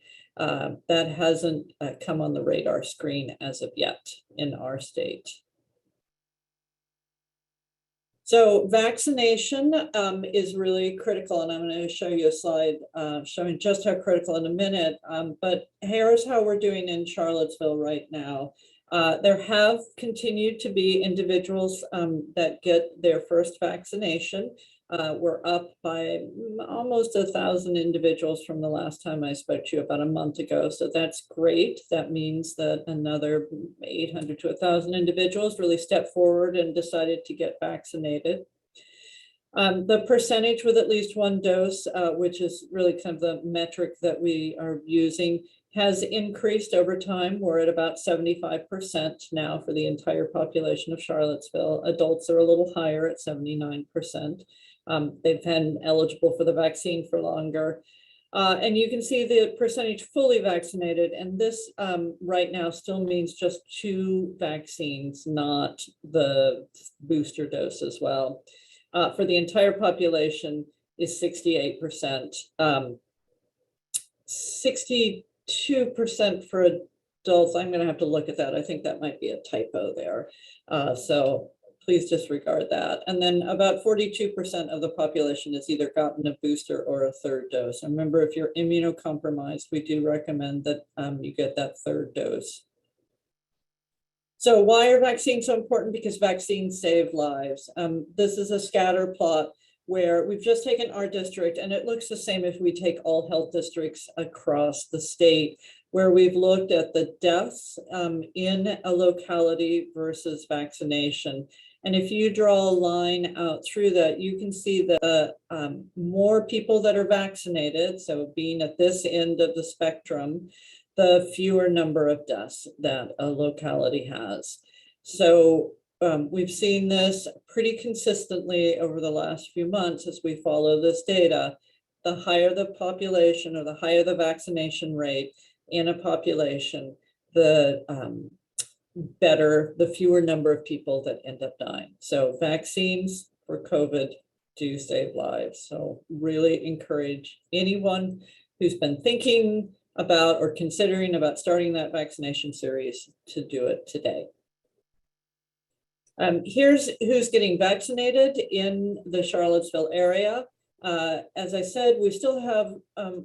That hasn't come on the radar screen as of yet in our state. So vaccination is really critical, and I'm going to show you a slide showing just how critical in a minute. But here's how we're doing in Charlottesville right now. There have continued to be individuals that get their first vaccination. We're up by almost 1,000 individuals from the last time I spoke to you about a month ago. So that's great. That means that another 800 to 1,000 individuals really stepped forward and decided to get vaccinated. The percentage with at least one dose, which is really kind of the metric that we are using, has increased over time. We're at about 75% now for the entire population of Charlottesville. Adults are a little higher at 79%. They've been eligible for the vaccine for longer. And you can see the percentage fully vaccinated. And this right now still means just 2 vaccines, not the booster dose as well. For the entire population is 68%. 62% for adults. I'm going to have to look at that. I think that might be a typo there. So please disregard that. And then about 42% of the population has either gotten a booster or a third dose. And remember, if you're immunocompromised, we do recommend that you get that third dose. So why are vaccines so important? Because vaccines save lives. This is a scatter plot where we've just taken our district, and it looks the same if we take all health districts across the state, where we've looked at the deaths in a locality versus vaccination. And if you draw a line out through that, you can see that more people that are vaccinated, so being at this end of the spectrum, the fewer number of deaths that a locality has. So we've seen this pretty consistently over the last few months as we follow this data. The higher the population or the higher the vaccination rate in a population, the better, the fewer number of people that end up dying. So vaccines for COVID do save lives. So really encourage anyone who's been thinking about or considering about starting that vaccination series to do it today. Here's who's getting vaccinated in the Charlottesville area. As I said, we still have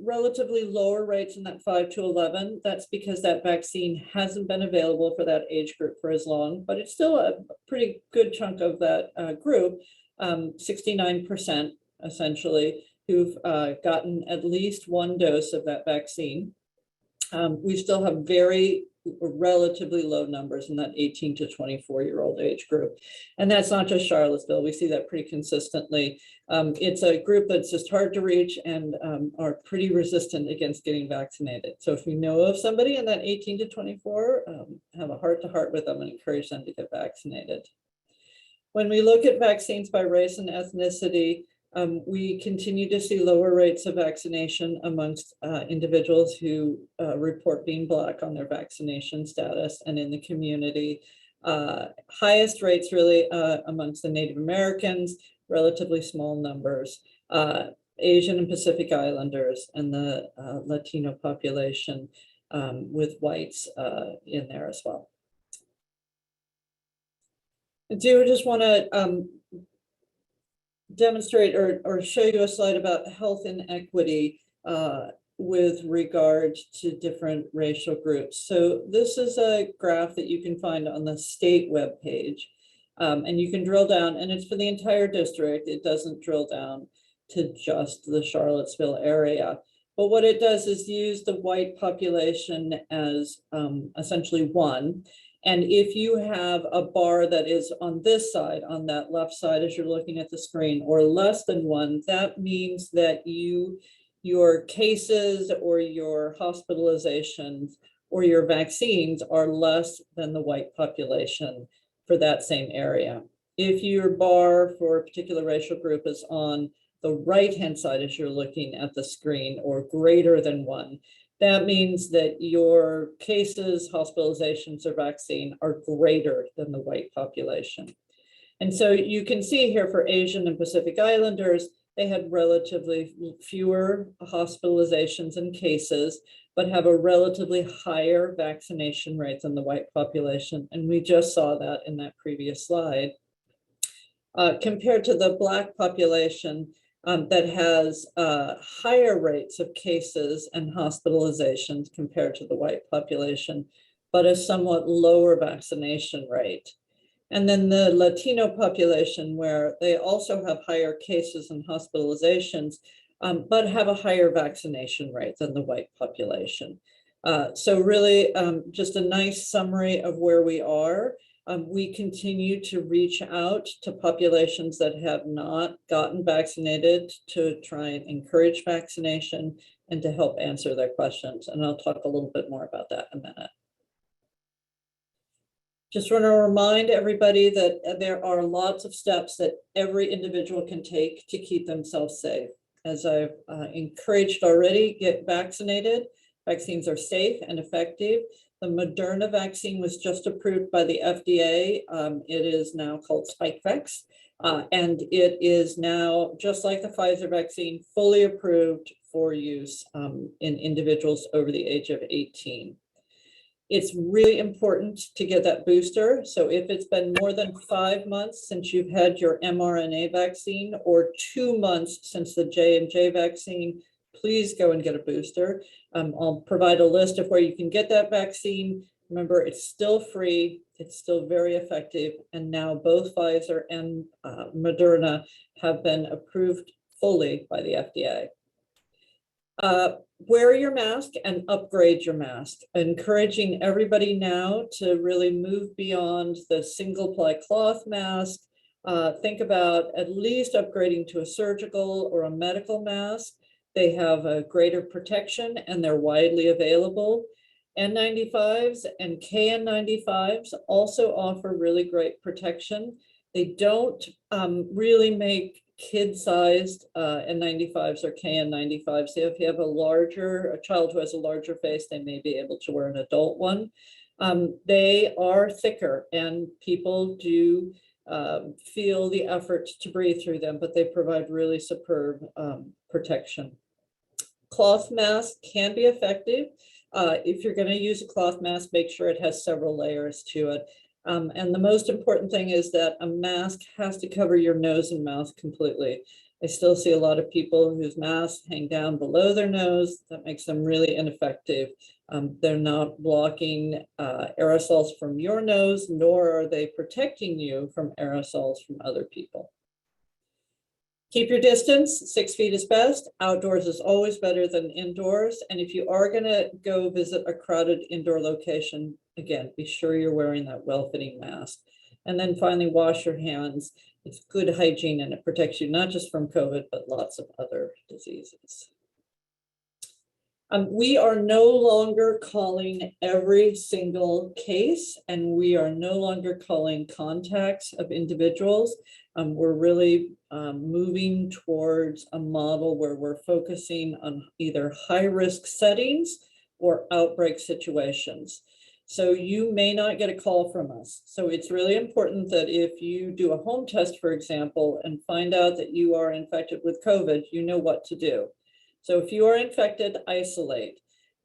relatively lower rates in that 5 to 11. That's because that vaccine hasn't been available for that age group for as long, but it's still a pretty good chunk of that group, 69% essentially, who've gotten at least one dose of that vaccine. We still have very relatively low numbers in that 18 to 24-year-old age group. And that's not just Charlottesville. We see that pretty consistently. It's a group that's just hard to reach and are pretty resistant against getting vaccinated. So if you know of somebody in that 18 to 24, have a heart-to-heart with them and encourage them to get vaccinated. When we look at vaccines by race and ethnicity, we continue to see lower rates of vaccination amongst individuals who report being Black on their vaccination status and in the community. Highest rates really amongst the Native Americans, relatively small numbers, Asian and Pacific Islanders, and the Latino population with whites in there as well. I do just want to demonstrate or show you a slide about health inequity with regard to different racial groups. So this is a graph that you can find on the state webpage, and you can drill down, and it's for the entire district. It doesn't drill down to just the Charlottesville area. But what it does is use the white population as essentially one. And if you have a bar that is on this side, on that left side as you're looking at the screen, or less than one, that means that your cases or your hospitalizations or your vaccines are less than the white population for that same area. If your bar for a particular racial group is on the right-hand side as you're looking at the screen, or greater than one, that means that your cases, hospitalizations, or vaccine are greater than the white population. And so you can see here for Asian and Pacific Islanders, they had relatively fewer hospitalizations and cases, but have a relatively higher vaccination rate than the white population. And we just saw that in that previous slide. Compared to the Black population, that has higher rates of cases and hospitalizations compared to the white population, but a somewhat lower vaccination rate. And then the Latino population, where they also have higher cases and hospitalizations, but have a higher vaccination rate than the white population. So really just a nice summary of where we are. We continue to reach out to populations that have not gotten vaccinated to try and encourage vaccination and to help answer their questions. And I'll talk a little bit more about that in a minute. Just want to remind everybody that there are lots of steps that every individual can take to keep themselves safe. As I've encouraged already, get vaccinated. Vaccines are safe and effective. The Moderna vaccine was just approved by the FDA. It is now called Spikevax, and it is now, just like the Pfizer vaccine, fully approved for use in individuals over the age of 18. It's really important to get that booster. So if it's been more than 5 months since you've had your mRNA vaccine or 2 months since the J&J vaccine, please go and get a booster. I'll provide a list of where you can get that vaccine. Remember, it's still free, it's still very effective, and now both Pfizer and Moderna have been approved fully by the FDA. Wear your mask and upgrade your mask, encouraging everybody now to really move beyond the single ply cloth mask. Think about at least upgrading to a surgical or a medical mask. They have a greater protection and they're widely available. N95s and KN95s also offer really great protection. They don't really make kid-sized N95s or KN95s. If you have a child who has a larger face, they may be able to wear an adult one. They are thicker and people do feel the effort to breathe through them, but they provide really superb protection. Cloth masks can be effective. If you're going to use a cloth mask, make sure it has several layers to it. And the most important thing is that a mask has to cover your nose and mouth completely. I still see a lot of people whose masks hang down below their nose. That makes them really ineffective. They're not blocking aerosols from your nose, nor are they protecting you from aerosols from other people. Keep your distance, 6 feet is best. Outdoors is always better than indoors. And if you are gonna go visit a crowded indoor location, again, be sure you're wearing that well-fitting mask. And then finally, wash your hands. It's good hygiene and it protects you not just from COVID, but lots of other diseases. We are no longer calling every single case, and we are no longer calling contacts of individuals. We're really moving towards a model where we're focusing on either high-risk settings or outbreak situations. So you may not get a call from us. So it's really important that if you do a home test, for example, and find out that you are infected with COVID, you know what to do. So if you are infected, isolate.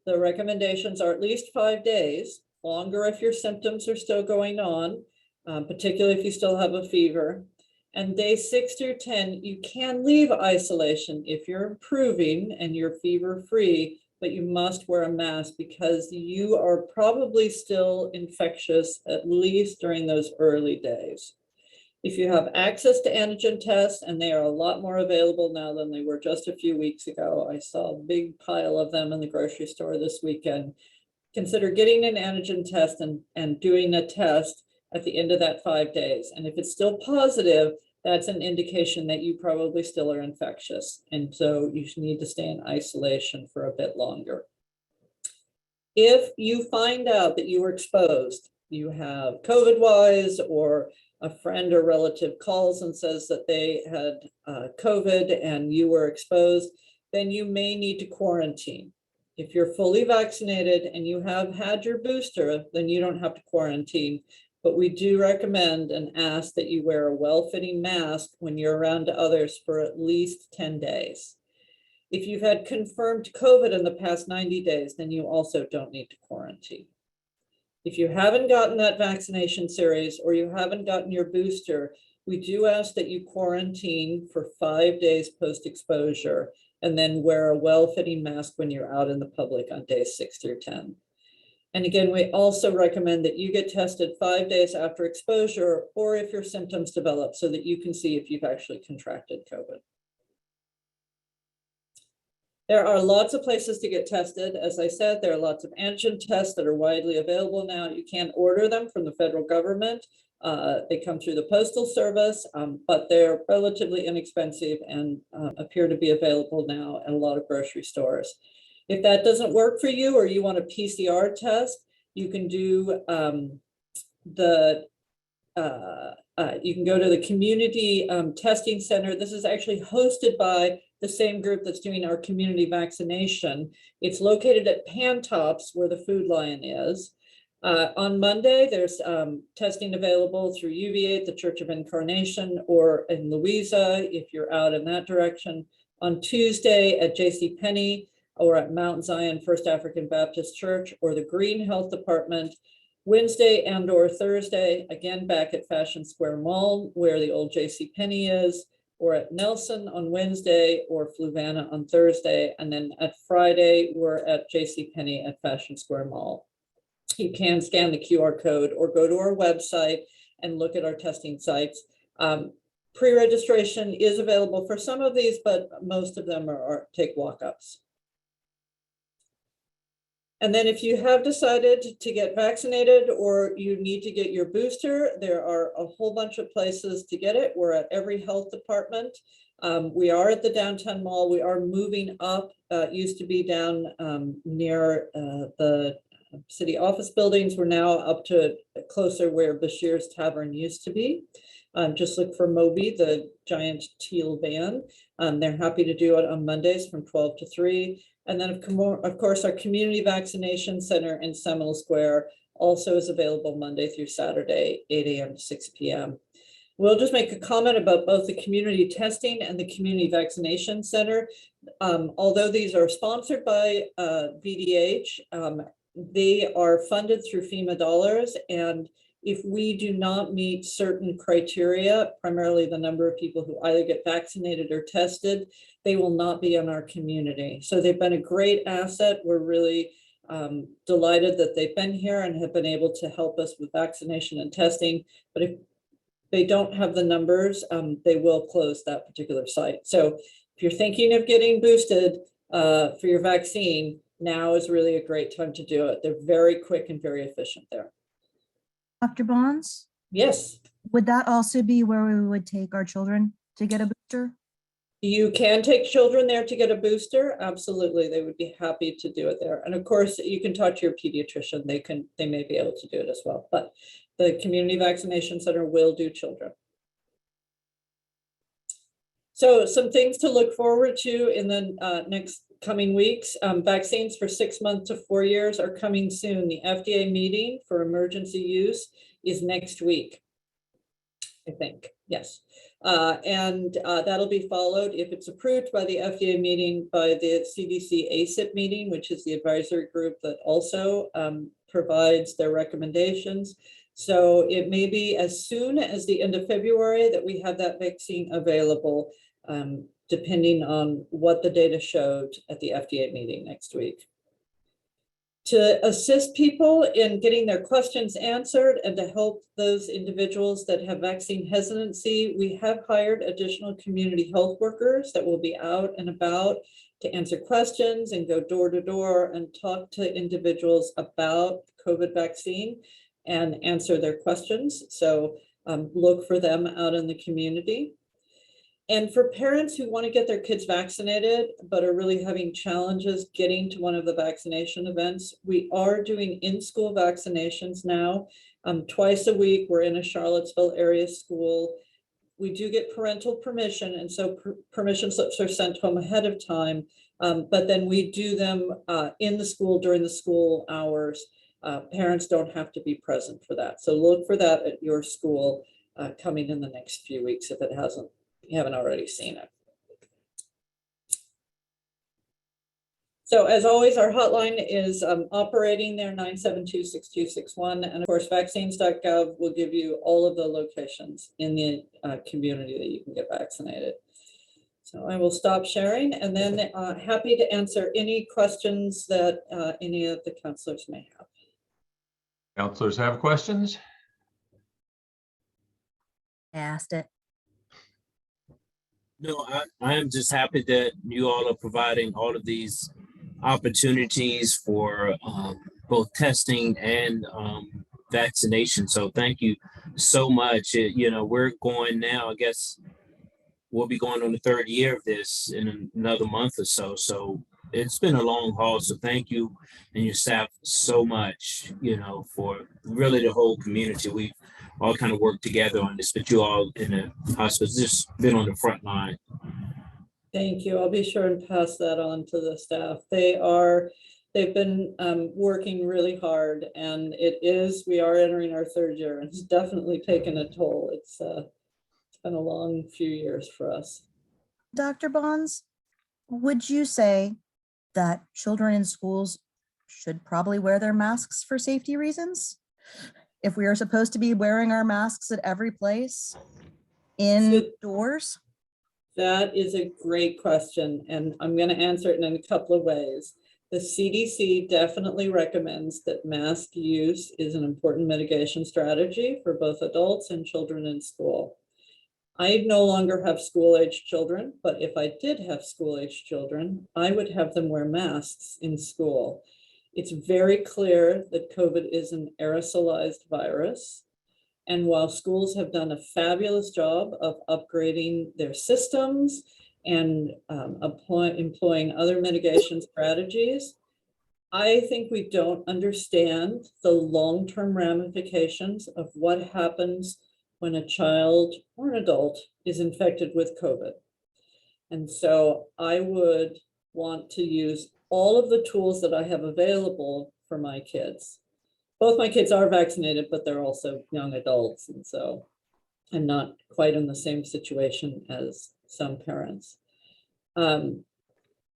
The recommendations are at least 5 days, longer if your symptoms are still going on, particularly if you still have a fever. And day 6 through 10, you can leave isolation if you're improving and you're fever-free, but you must wear a mask because you are probably still infectious, at least during those early days. If you have access to antigen tests, and they are a lot more available now than they were just a few weeks ago. I saw a big pile of them in the grocery store this weekend. Consider getting an antigen test and doing a test at the end of that 5 days. And if it's still positive, that's an indication that you probably still are infectious. And so you need to stay in isolation for a bit longer. If you find out that you were exposed, you have COVID-wise, or a friend or relative calls and says that they had COVID and you were exposed, then you may need to quarantine. If you're fully vaccinated and you have had your booster, then you don't have to quarantine. But we do recommend and ask that you wear a well-fitting mask when you're around others for at least 10 days. If you've had confirmed COVID in the past 90 days, then you also don't need to quarantine. If you haven't gotten that vaccination series or you haven't gotten your booster, we do ask that you quarantine for 5 days post-exposure and then wear a well-fitting mask when you're out in the public on days 6 through 10. And again, we also recommend that you get tested 5 days after exposure or if your symptoms develop so that you can see if you've actually contracted COVID. There are lots of places to get tested. As I said, there are lots of antigen tests that are widely available now. You can't order them from the federal government. They come through the Postal Service, but they're relatively inexpensive and appear to be available now at a lot of grocery stores. If that doesn't work for you or you want a PCR test, you can do you can go to the community testing center. This is actually hosted by the same group that's doing our community vaccination. It's located at Pantops where the Food Lion is. On Monday, there's testing available through UVA, the Church of Incarnation, or in Louisa, if you're out in that direction. On Tuesday at JCPenney, or at Mount Zion First African Baptist Church or the Green Health Department, Wednesday and or Thursday, again, back at Fashion Square Mall where the old J.C. Penney is, or at Nelson on Wednesday or Fluvanna on Thursday. And then at Friday, we're at J.C. Penney at Fashion Square Mall. You can scan the QR code or go to our website and look at our testing sites. Pre-registration is available for some of these, but most of them take walk-ups. And then if you have decided to get vaccinated or you need to get your booster, there are a whole bunch of places to get it. We're at every health department. We are at the downtown mall. We are moving up. It used to be down near the city office buildings. We're now up to closer where Bashir's Tavern used to be. Just look for Moby, the giant teal van. They're happy to do it on Mondays from 12 to 3. And then of course, our community vaccination center in Seminole Square also is available Monday through Saturday, 8 a.m. to 6 p.m. We'll just make a comment about both the community testing and the community vaccination center. Although these are sponsored by VDH, they are funded through FEMA dollars. And if we do not meet certain criteria, primarily the number of people who either get vaccinated or tested, they will not be in our community. So they've been a great asset. We're really delighted that they've been here and have been able to help us with vaccination and testing. But if they don't have the numbers, they will close that particular site. So if you're thinking of getting boosted for your vaccine, now is really a great time to do it. They're very quick and very efficient there. Dr. Bonds, Yes, would that also be where we would take our children to get a booster? you can take children there to get a booster. Absolutely, they would be happy to do it there. And of course, you can talk to your pediatrician. They may be able to do it as well. But the community vaccination center will do children. So some things to look forward to in the next coming weeks. Vaccines for 6 months to 4 years are coming soon. The FDA meeting for emergency use is next week, I think. Yes. That'll be followed, if it's approved by the FDA meeting, by the CDC ACIP meeting, which is the advisory group that also provides their recommendations. So it may be as soon as the end of February that we have that vaccine available, depending on what the data showed at the FDA meeting next week. To assist people in getting their questions answered and to help those individuals that have vaccine hesitancy, we have hired additional community health workers that will be out and about to answer questions and go door to door and talk to individuals about COVID vaccine and answer their questions. So look for them out in the community. And for parents who want to get their kids vaccinated, but are really having challenges getting to one of the vaccination events, we are doing in-school vaccinations now. Twice a week, we're in a Charlottesville area school. We do get parental permission, and so permission slips are sent home ahead of time, but then we do them in the school during the school hours. Parents don't have to be present for that. So look for that at your school coming in the next few weeks if you haven't already seen it. So as always, our hotline is operating there, 972-6261. And of course, vaccines.gov will give you all of the locations in the community that you can get vaccinated. So I will stop sharing and then happy to answer any questions that any of the counselors may have. Counselors have questions? I asked it. No, I am just happy that you all are providing all of these opportunities for both testing and vaccination. So thank you so much. We're going now, I guess we'll be going on the 3rd year of this in another month or so. So it's been a long haul. So thank you and your staff so much, for really the whole community. We've all kind of worked together on this, but you all in the hospital just been on the front line. Thank you. I'll be sure and pass that on to the staff. They've been working really hard, and we are entering our 3rd year, and it's definitely taken a toll. It's been a long few years for us. Dr. Bonds, would you say that children in schools should probably wear their masks for safety reasons. If we are supposed to be wearing our masks at every place indoors. That is a great question, and I'm going to answer it in a couple of ways. The CDC definitely recommends that mask use is an important mitigation strategy for both adults and children in school. I no longer have school-age children, but if I did have school-age children, I would have them wear masks in school. It's very clear that COVID is an aerosolized virus. And while schools have done a fabulous job of upgrading their systems and employing other mitigation strategies, I think we don't understand the long-term ramifications of what happens when a child or an adult is infected with COVID. And so I would want to use all of the tools that I have available for my kids. Both my kids are vaccinated, but they're also young adults. And so I'm not quite in the same situation as some parents.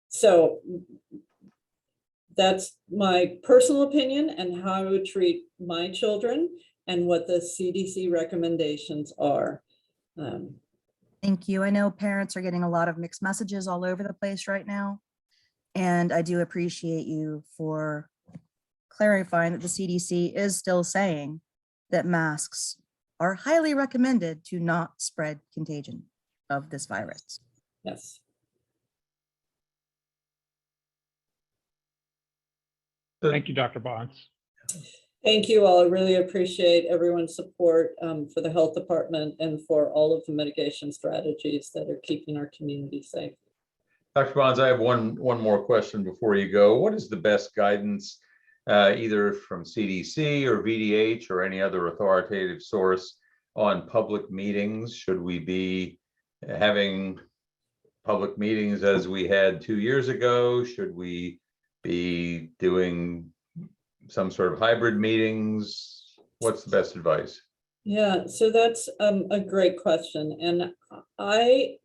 So that's my personal opinion and how I would treat my children and what the CDC recommendations are. Thank you. I know parents are getting a lot of mixed messages all over the place right now. And I do appreciate you for clarifying that the CDC is still saying that masks are highly recommended to not spread contagion of this virus. Yes. Thank you, Dr. Bonds. Thank you all. I really appreciate everyone's support for the health department and for all of the mitigation strategies that are keeping our community safe. Dr. Bonds, I have one more question before you go. What is the best guidance, either from CDC or VDH or any other authoritative source, on public meetings? Should we be having public meetings as we had 2 years ago? Should we be doing some sort of hybrid meetings? What's the best advice? Yeah, so that's a great question. And I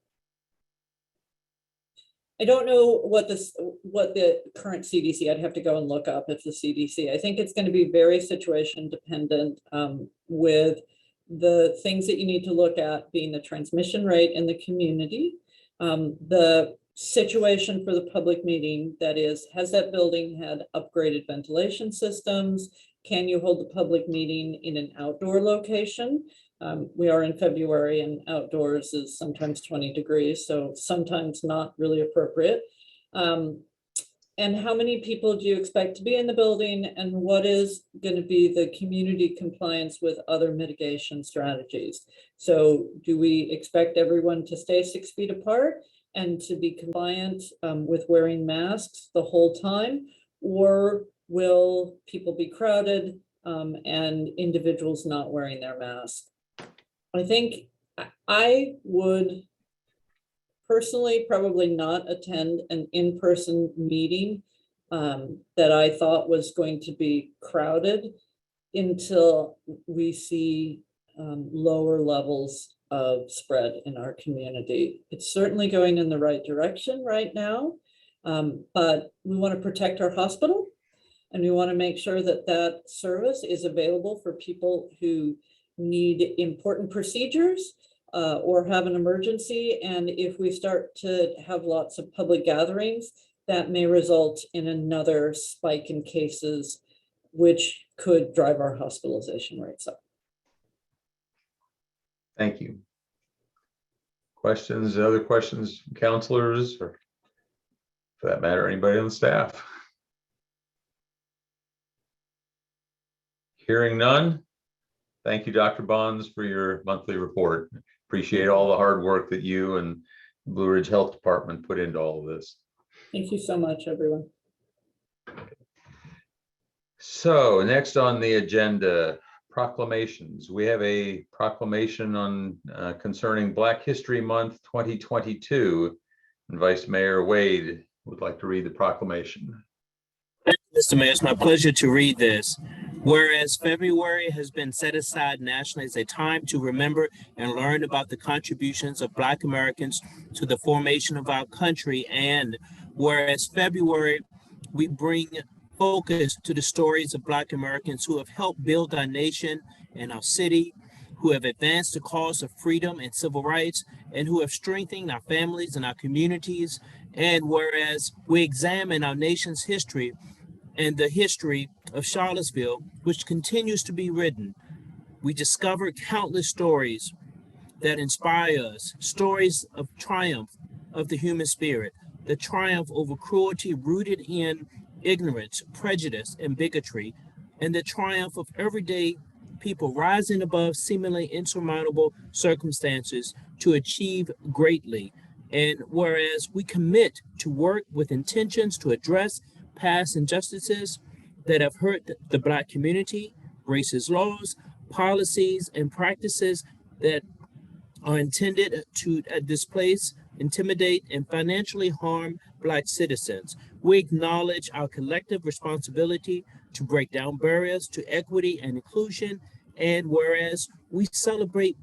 don't know what the current CDC, I'd have to go and look up if the CDC, I think it's going to be very situation dependent with the things that you need to look at being the transmission rate in the community, the situation for the public meeting, that is, has that building had upgraded ventilation systems? Can you hold the public meeting in an outdoor location? We are in February and outdoors is sometimes 20 degrees, so sometimes not really appropriate. And how many people do you expect to be in the building, and what is going to be the community compliance with other mitigation strategies? So do we expect everyone to stay 6 feet apart and to be compliant with wearing masks the whole time? Or will people be crowded and individuals not wearing their mask? I think I would personally probably not attend an in-person meeting that I thought was going to be crowded until we see lower levels of spread in our community. It's certainly going in the right direction right now, but we want to protect our hospital, and we want to make sure that that service is available for people who need important procedures or have an emergency. And if we start to have lots of public gatherings, that may result in another spike in cases, which could drive our hospitalization rates up. Thank you. Questions, other questions from counselors, or for that matter, anybody on the staff? Hearing none. Thank you, Dr. Bonds, for your monthly report. Appreciate all the hard work that you and Blue Ridge Health Department put into all of this. Thank you so much, everyone. So next on the agenda, proclamations. We have a proclamation on concerning Black History Month 2022. And Vice Mayor Wade would like to read the proclamation. Mr. Mayor, it's my pleasure to read this. Whereas February has been set aside nationally as a time to remember and learn about the contributions of Black Americans to the formation of our country, and whereas February, we bring focus to the stories of Black Americans who have helped build our nation and our city, who have advanced the cause of freedom and civil rights, and who have strengthened our families and our communities. And whereas we examine our nation's history and the history of Charlottesville, which continues to be written, we discover countless stories that inspire us, stories of triumph of the human spirit, the triumph over cruelty rooted in ignorance, prejudice, and bigotry, and the triumph of everyday people rising above seemingly insurmountable circumstances to achieve greatly. And whereas we commit to work with intentions to address past injustices that have hurt the Black community, racist laws, policies, and practices that are intended to displace, intimidate, and financially harm Black citizens. We acknowledge our collective responsibility to break down barriers to equity and inclusion. And whereas we celebrate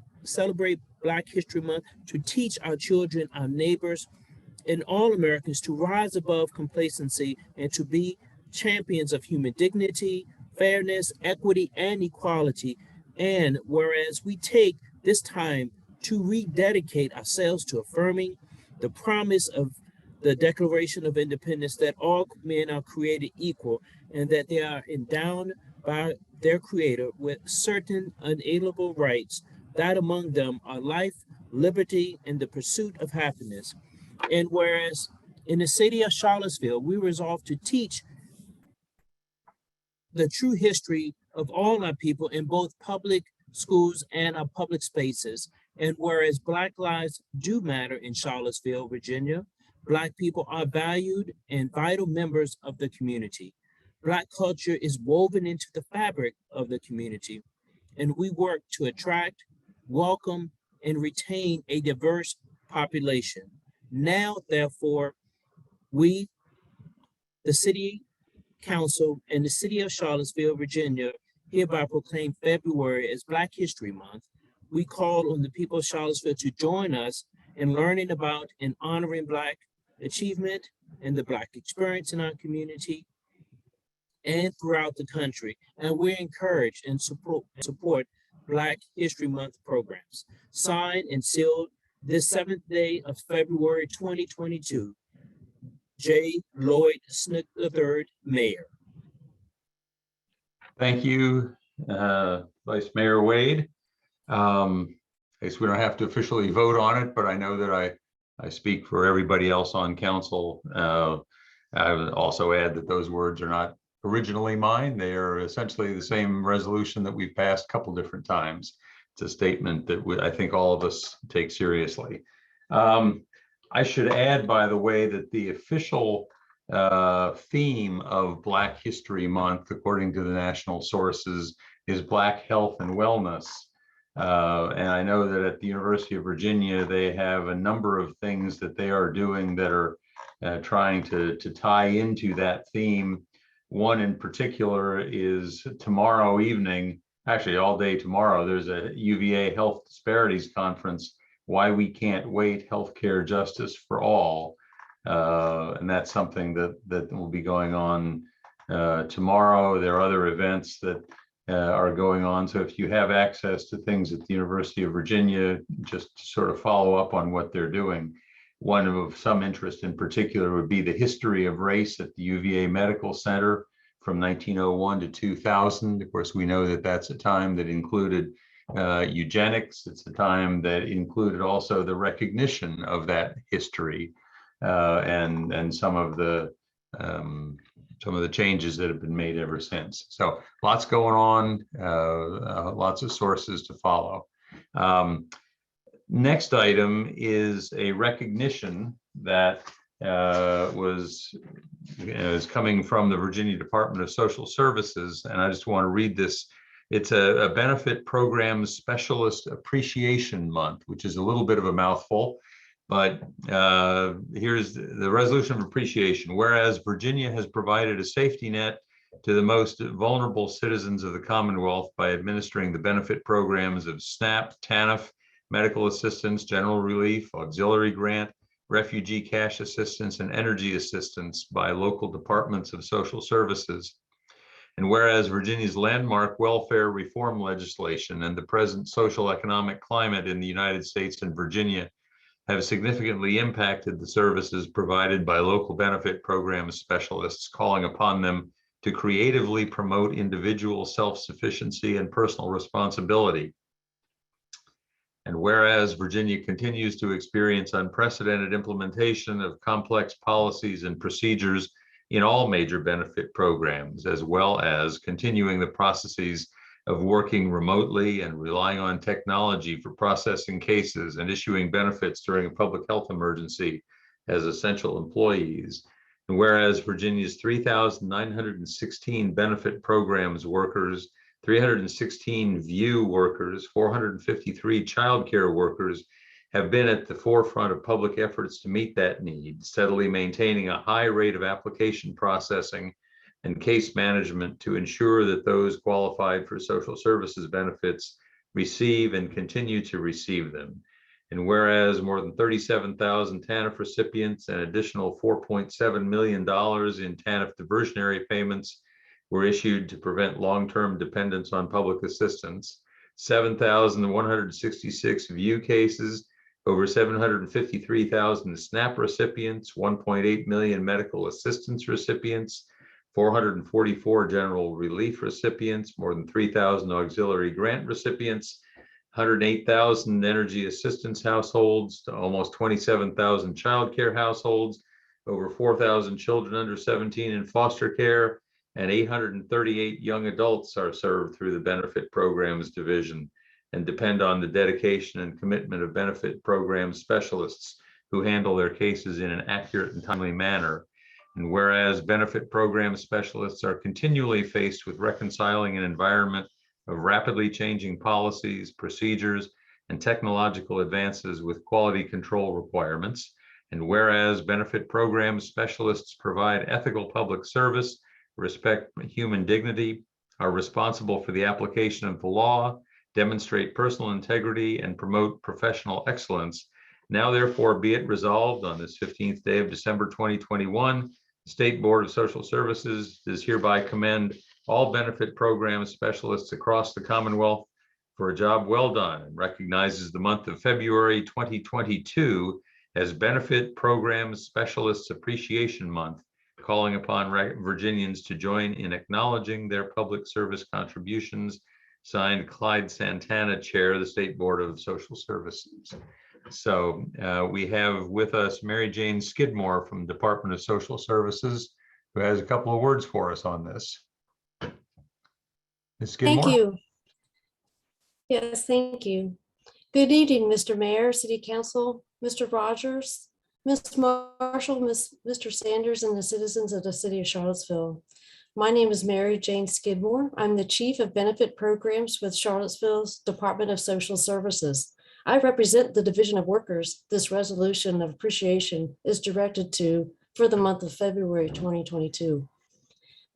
Black History Month to teach our children, our neighbors, and all Americans to rise above complacency and to be champions of human dignity, fairness, equity, and equality. And whereas we take this time to rededicate ourselves to affirming the promise of the Declaration of Independence that all men are created equal and that they are endowed by their Creator with certain unalienable rights, that among them are life, liberty, and the pursuit of happiness. And whereas in the city of Charlottesville, we resolve to teach the true history of all our people in both public schools and our public spaces. And whereas Black lives do matter in Charlottesville, Virginia, Black people are valued and vital members of the community. Black culture is woven into the fabric of the community, and we work to attract, welcome, and retain a diverse population. Now, therefore, we, the City Council and the City of Charlottesville, Virginia, hereby proclaim February as Black History Month. We call on the people of Charlottesville to join us in learning about and honoring Black achievement and the Black experience in our community and throughout the country. And we encourage and support Black History Month programs. Signed and sealed this 7th day of February 2022, J. Lloyd Snook III, Mayor. Thank you, Vice Mayor Wade. I guess we don't have to officially vote on it, but I know that I speak for everybody else on council. I would also add that those words are not originally mine. They are essentially the same resolution that we've passed a couple different times. It's a statement that I think all of us take seriously. I should add, by the way, that the official theme of Black History Month, according to the national sources, is Black Health and Wellness. And I know that at the University of Virginia, they have a number of things that they are doing that are trying to tie into that theme. One in particular is tomorrow evening, actually all day tomorrow, there's a UVA Health Disparities Conference, Why We Can't Wait, Healthcare Justice for All. And that's something that will be going on tomorrow. There are other events that are going on. So if you have access to things at the University of Virginia, just to sort of follow up on what they're doing. One of some interest in particular would be the history of race at the UVA Medical Center from 1901 to 2000. Of course, we know that that's a time that included eugenics. It's a time that included also the recognition of that history and some of the changes that have been made ever since. So lots going on, lots of sources to follow. Next item is a recognition that is coming from the Virginia Department of Social Services, and I just want to read this. It's a Benefit Program Specialist Appreciation Month, which is a little bit of a mouthful, but here's the resolution of appreciation. Whereas Virginia has provided a safety net to the most vulnerable citizens of the Commonwealth by administering the benefit programs of SNAP, TANF, medical assistance, general relief, auxiliary grant, refugee cash assistance, and energy assistance by local departments of social services. And whereas Virginia's landmark welfare reform legislation and the present social economic climate in the United States and Virginia have significantly impacted the services provided by local benefit program specialists, calling upon them to creatively promote individual self-sufficiency and personal responsibility. And whereas Virginia continues to experience unprecedented implementation of complex policies and procedures in all major benefit programs, as well as continuing the processes of working remotely and relying on technology for processing cases and issuing benefits during a public health emergency as essential employees. And whereas Virginia's 3,916 benefit programs workers, 316 VIEW workers, 453 childcare workers have been at the forefront of public efforts to meet that need, steadily maintaining a high rate of application processing and case management to ensure that those qualified for social services benefits receive and continue to receive them. And whereas more than 37,000 TANF recipients and additional $4.7 million in TANF diversionary payments were issued to prevent long-term dependence on public assistance, 7,166 VIEW cases, over 753,000 SNAP recipients, 1.8 million medical assistance recipients, 444 general relief recipients, more than 3,000 auxiliary grant recipients, 108,000 energy assistance households, almost 27,000 childcare households, over 4,000 children under 17 in foster care, and 838 young adults are served through the benefit programs division and depend on the dedication and commitment of benefit program specialists who handle their cases in an accurate and timely manner. And whereas benefit program specialists are continually faced with reconciling an environment of rapidly changing policies, procedures, and technological advances with quality control requirements, and whereas benefit program specialists provide ethical public service, respect human dignity, are responsible for the application of the law, demonstrate personal integrity, and promote professional excellence. Now, therefore, be it resolved on this 15th day of December 2021, the State Board of Social Services does hereby commend all benefit program specialists across the Commonwealth for a job well done and recognizes the month of February 2022 as Benefit Program Specialists Appreciation Month, calling upon Virginians to join in acknowledging their public service contributions. Signed, Clyde Santana, Chair of the State Board of Social Services. So we have with us Mary Jane Skidmore from Department of Social Services, who has a couple of words for us on this. Ms. Skidmore? Thank you. Yes, thank you. Good evening, Mr. Mayor, City Council, Mr. Rogers, Ms. Marshall, Mr. Sanders, and the citizens of the City of Charlottesville. My name is Mary Jane Skidmore. I'm the Chief of Benefit Programs with Charlottesville's Department of Social Services. I represent the Division of Workers this resolution of appreciation is directed to for the month of February 2022.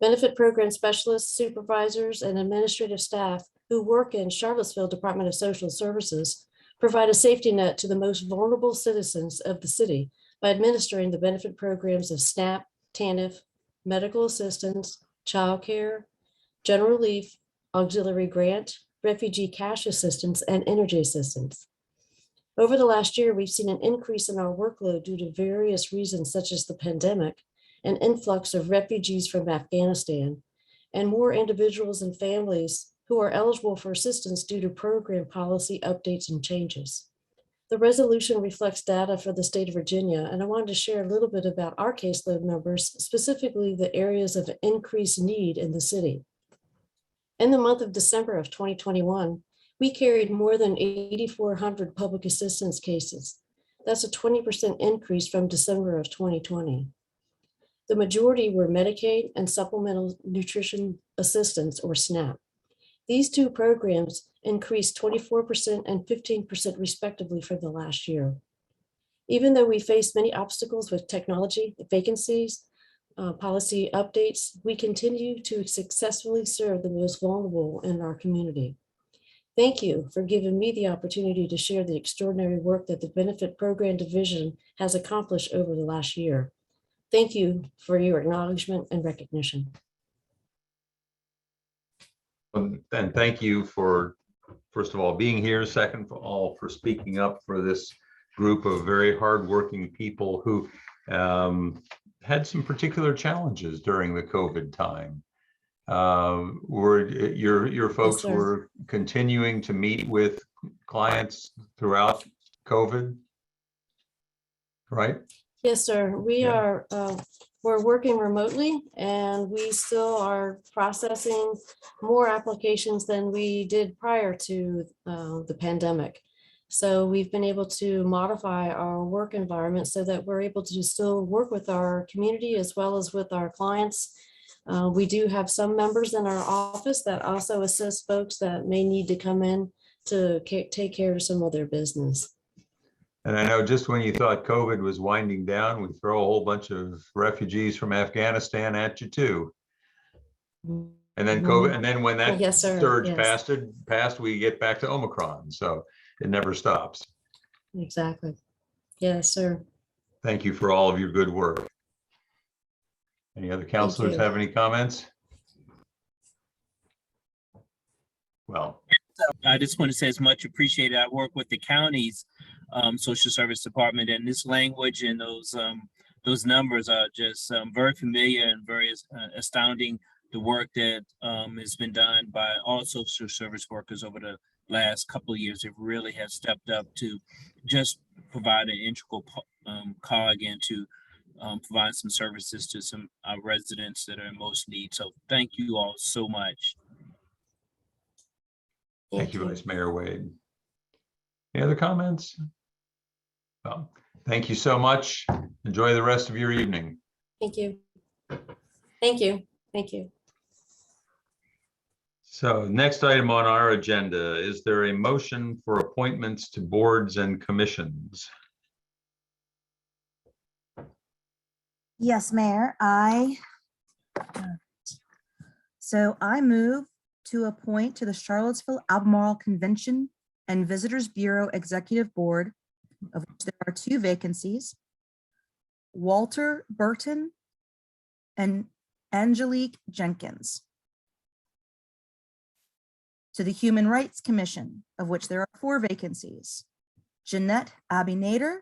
Benefit program specialists, supervisors, and administrative staff who work in Charlottesville Department of Social Services provide a safety net to the most vulnerable citizens of the city by administering the benefit programs of SNAP, TANF, medical assistance, childcare, general relief, auxiliary grant, refugee cash assistance, and energy assistance. Over the last year, we've seen an increase in our workload due to various reasons such as the pandemic, an influx of refugees from Afghanistan, and more individuals and families who are eligible for assistance due to program policy updates and changes. The resolution reflects data for the state of Virginia, and I wanted to share a little bit about our caseload numbers, specifically the areas of increased need in the city. In the month of December of 2021, we carried more than 8,400 public assistance cases. That's a 20% increase from December of 2020. The majority were Medicaid and Supplemental Nutrition Assistance, or SNAP. These two programs increased 24% and 15% respectively from the last year. Even though we face many obstacles with technology, vacancies, policy updates, we continue to successfully serve the most vulnerable in our community. Thank you for giving me the opportunity to share the extraordinary work that the Benefit Program Division has accomplished over the last year. Thank you for your acknowledgement and recognition. And thank you for, first of all, being here. Second of all, for speaking up for this group of very hardworking people who had some particular challenges during the COVID time. Were your folks sir. were continuing to meet with clients throughout COVID, right? Yes, sir. We are, we're working remotely and we still are processing more applications than we did prior to the pandemic. So we've been able to modify our work environment so that we're able to still work with our community as well as with our clients. We do have some members in our office that also assist folks that may need to come in to take care of some of their business. And I know just when you thought COVID was winding down, we throw a whole bunch of refugees from Afghanistan at you too. And then COVID, and then when that Yes, sir. surge Yes. passed, we get back to Omicron. So it never stops. Exactly. Yes, sir. Thank you for all of your good work. Any other counselors you. have any comments? Well, I just want to say it's much appreciated. I work with the county's social service department, and this language and those numbers are just very familiar and very astounding. The work that has been done by all social service workers over the last couple of years, it really has stepped up to just provide an integral cog into provide some services to some residents that are in most need. So thank you all so much. thank you, Vice Mayor Wade. Any other comments? Well, thank you so much. Enjoy the rest of your evening. Thank you. Thank you. Thank you. So next item on our agenda, is there a motion for appointments to boards and commissions? Yes, Mayor, I move to appoint to the Charlottesville Albemarle Convention and Visitors Bureau Executive Board, of which there are 2 vacancies, Walter Burton and Angelique Jenkins. To the Human Rights Commission, of which there are 4 vacancies, Jeanette Abbey Nader,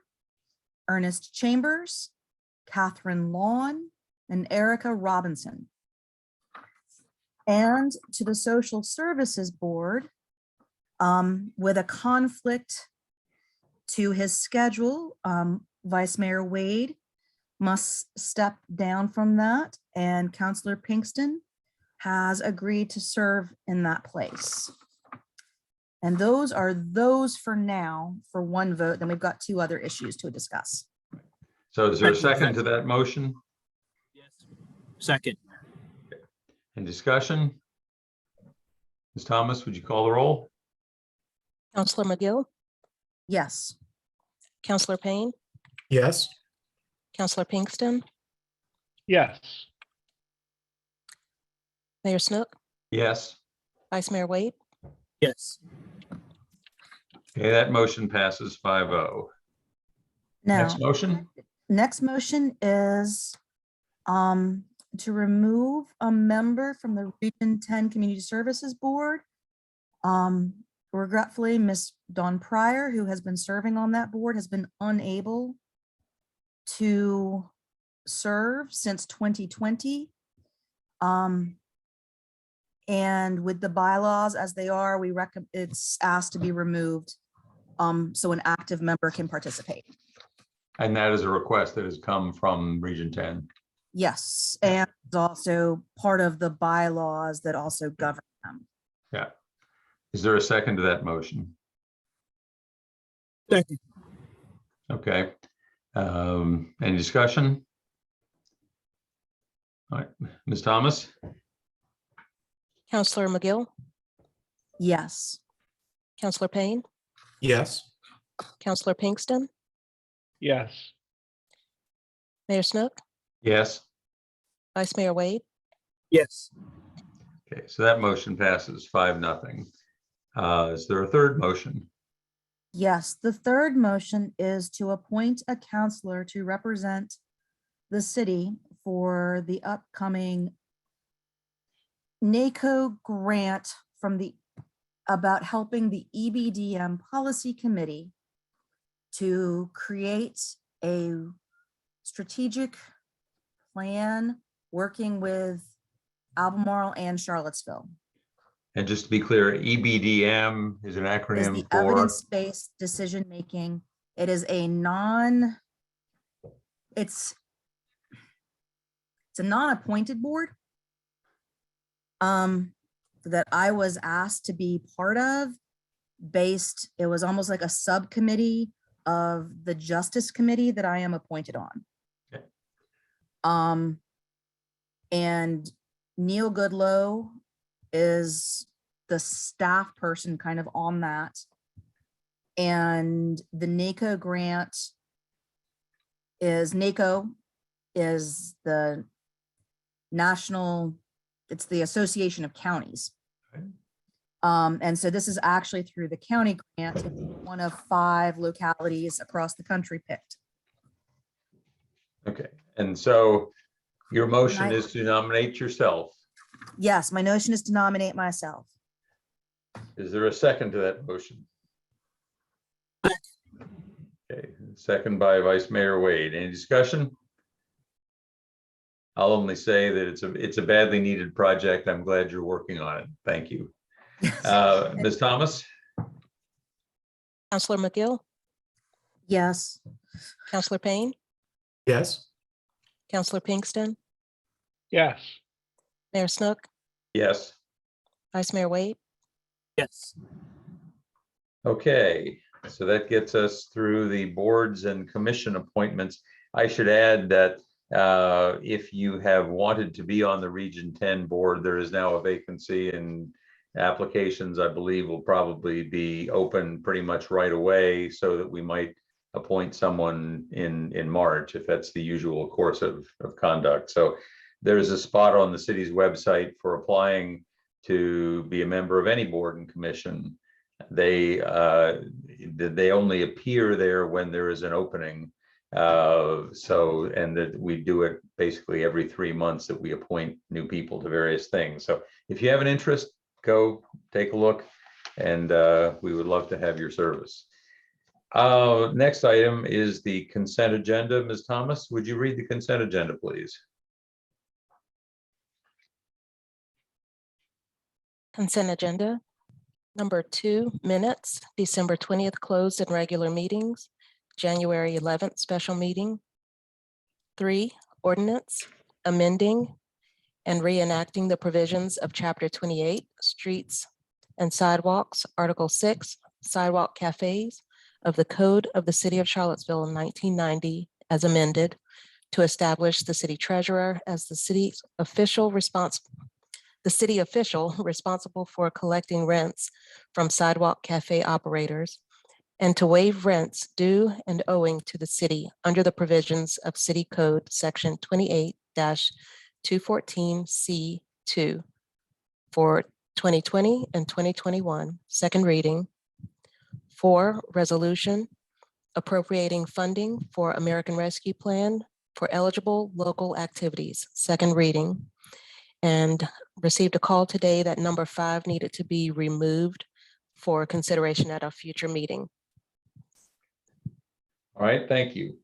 Ernest Chambers, Catherine Lawn, and Erica Robinson. And to the Social Services Board, with a conflict to his schedule, Vice Mayor Wade must step down from that, and Councilor Pinkston has agreed to serve in that place. And those are those for now for 1 vote. Then we've got 2 other issues to discuss. So is there a second to that motion? Yes. Second. In discussion? Ms. Thomas, would you call the roll? Counselor McGill, Yes. Counselor Payne, Yes. Counselor Pinkston, Yes. Mayor Snook, Yes. Vice Mayor Wade, Yes. Okay, that motion passes 5-0. Now, Next motion? next motion is to remove a member from the Region 10 Community Services Board. Regretfully, Ms. Dawn Pryor, who has been serving on that board, has been unable to serve since 2020. And with the bylaws as they are, we recommend it's asked to be removed so an active member can participate. And that is a request that has come from Region 10. Yes, and it's also part of the bylaws that also govern them. Yeah. Is there a second to that motion? Second. Okay. Any discussion? All right, Ms. Thomas? Counselor McGill, Yes. Counselor Payne, Yes. Counselor Pinkston, Yes. Mayor Snook, Yes. Vice Mayor Wade, Yes. Okay, so that motion passes 5-0. Is there a third motion? Yes, the third motion is to appoint a counselor to represent the city for the upcoming NACO grant about helping the EBDM Policy Committee to create a strategic plan working with Albemarle and Charlottesville. And just to be clear, EBDM is an Is acronym the for, evidence-based decision-making. It is a it's a non-appointed board that I was asked to be part of it was almost like a subcommittee of the Justice Committee that I am appointed on. Okay. And Neil Goodlow is the staff person kind of on that. And the NACO grant NACO is the national, it's the Association of Counties. Okay. And so this is actually through the county grant. It's one of 5 localities across the country picked. okay. And so your motion is to nominate yourself. Yes, my notion is to nominate myself. Is there a second to that motion? Okay, second by Vice Mayor Wade. Any discussion? I'll only say that it's a badly needed project. I'm glad you're working on it. Thank you. Ms. Thomas? Counselor McGill, Yes. Counselor Payne, Yes. Counselor Pinkston, Yes. Mayor Snook, Yes. Vice Mayor Wade. Yes. Okay, so that gets us through the boards and commission appointments. I should add that if you have wanted to be on the Region 10 board, there is now a vacancy, and applications, I believe, will probably be open pretty much right away, so that we might appoint someone in March, if that's the usual course of conduct. So there's a spot on the city's website for applying to be a member of any board and commission. They only appear there when there is an opening. And that we do it basically every 3 months, that we appoint new people to various things. So if you have an interest, go take a look, and we would love to have your service. Next item is the consent agenda. Ms. Thomas, would you read the consent agenda, please? Consent agenda. Number 2, minutes, December 20th closed and regular meetings, January 11th special meeting. 3, ordinance, amending and reenacting the provisions of Chapter 28, Streets and Sidewalks, Article 6, Sidewalk Cafes of the Code of the City of Charlottesville in 1990 as amended, to establish the city treasurer as the city official responsible for collecting rents from sidewalk cafe operators, and to waive rents due and owing to the city under the provisions of City Code Section 28-214C2 for 2020 and 2021, second reading. 4, resolution appropriating funding for American Rescue Plan for eligible local activities, second reading. And received a call today that number 5 needed to be removed for consideration at a future meeting. All right, thank you.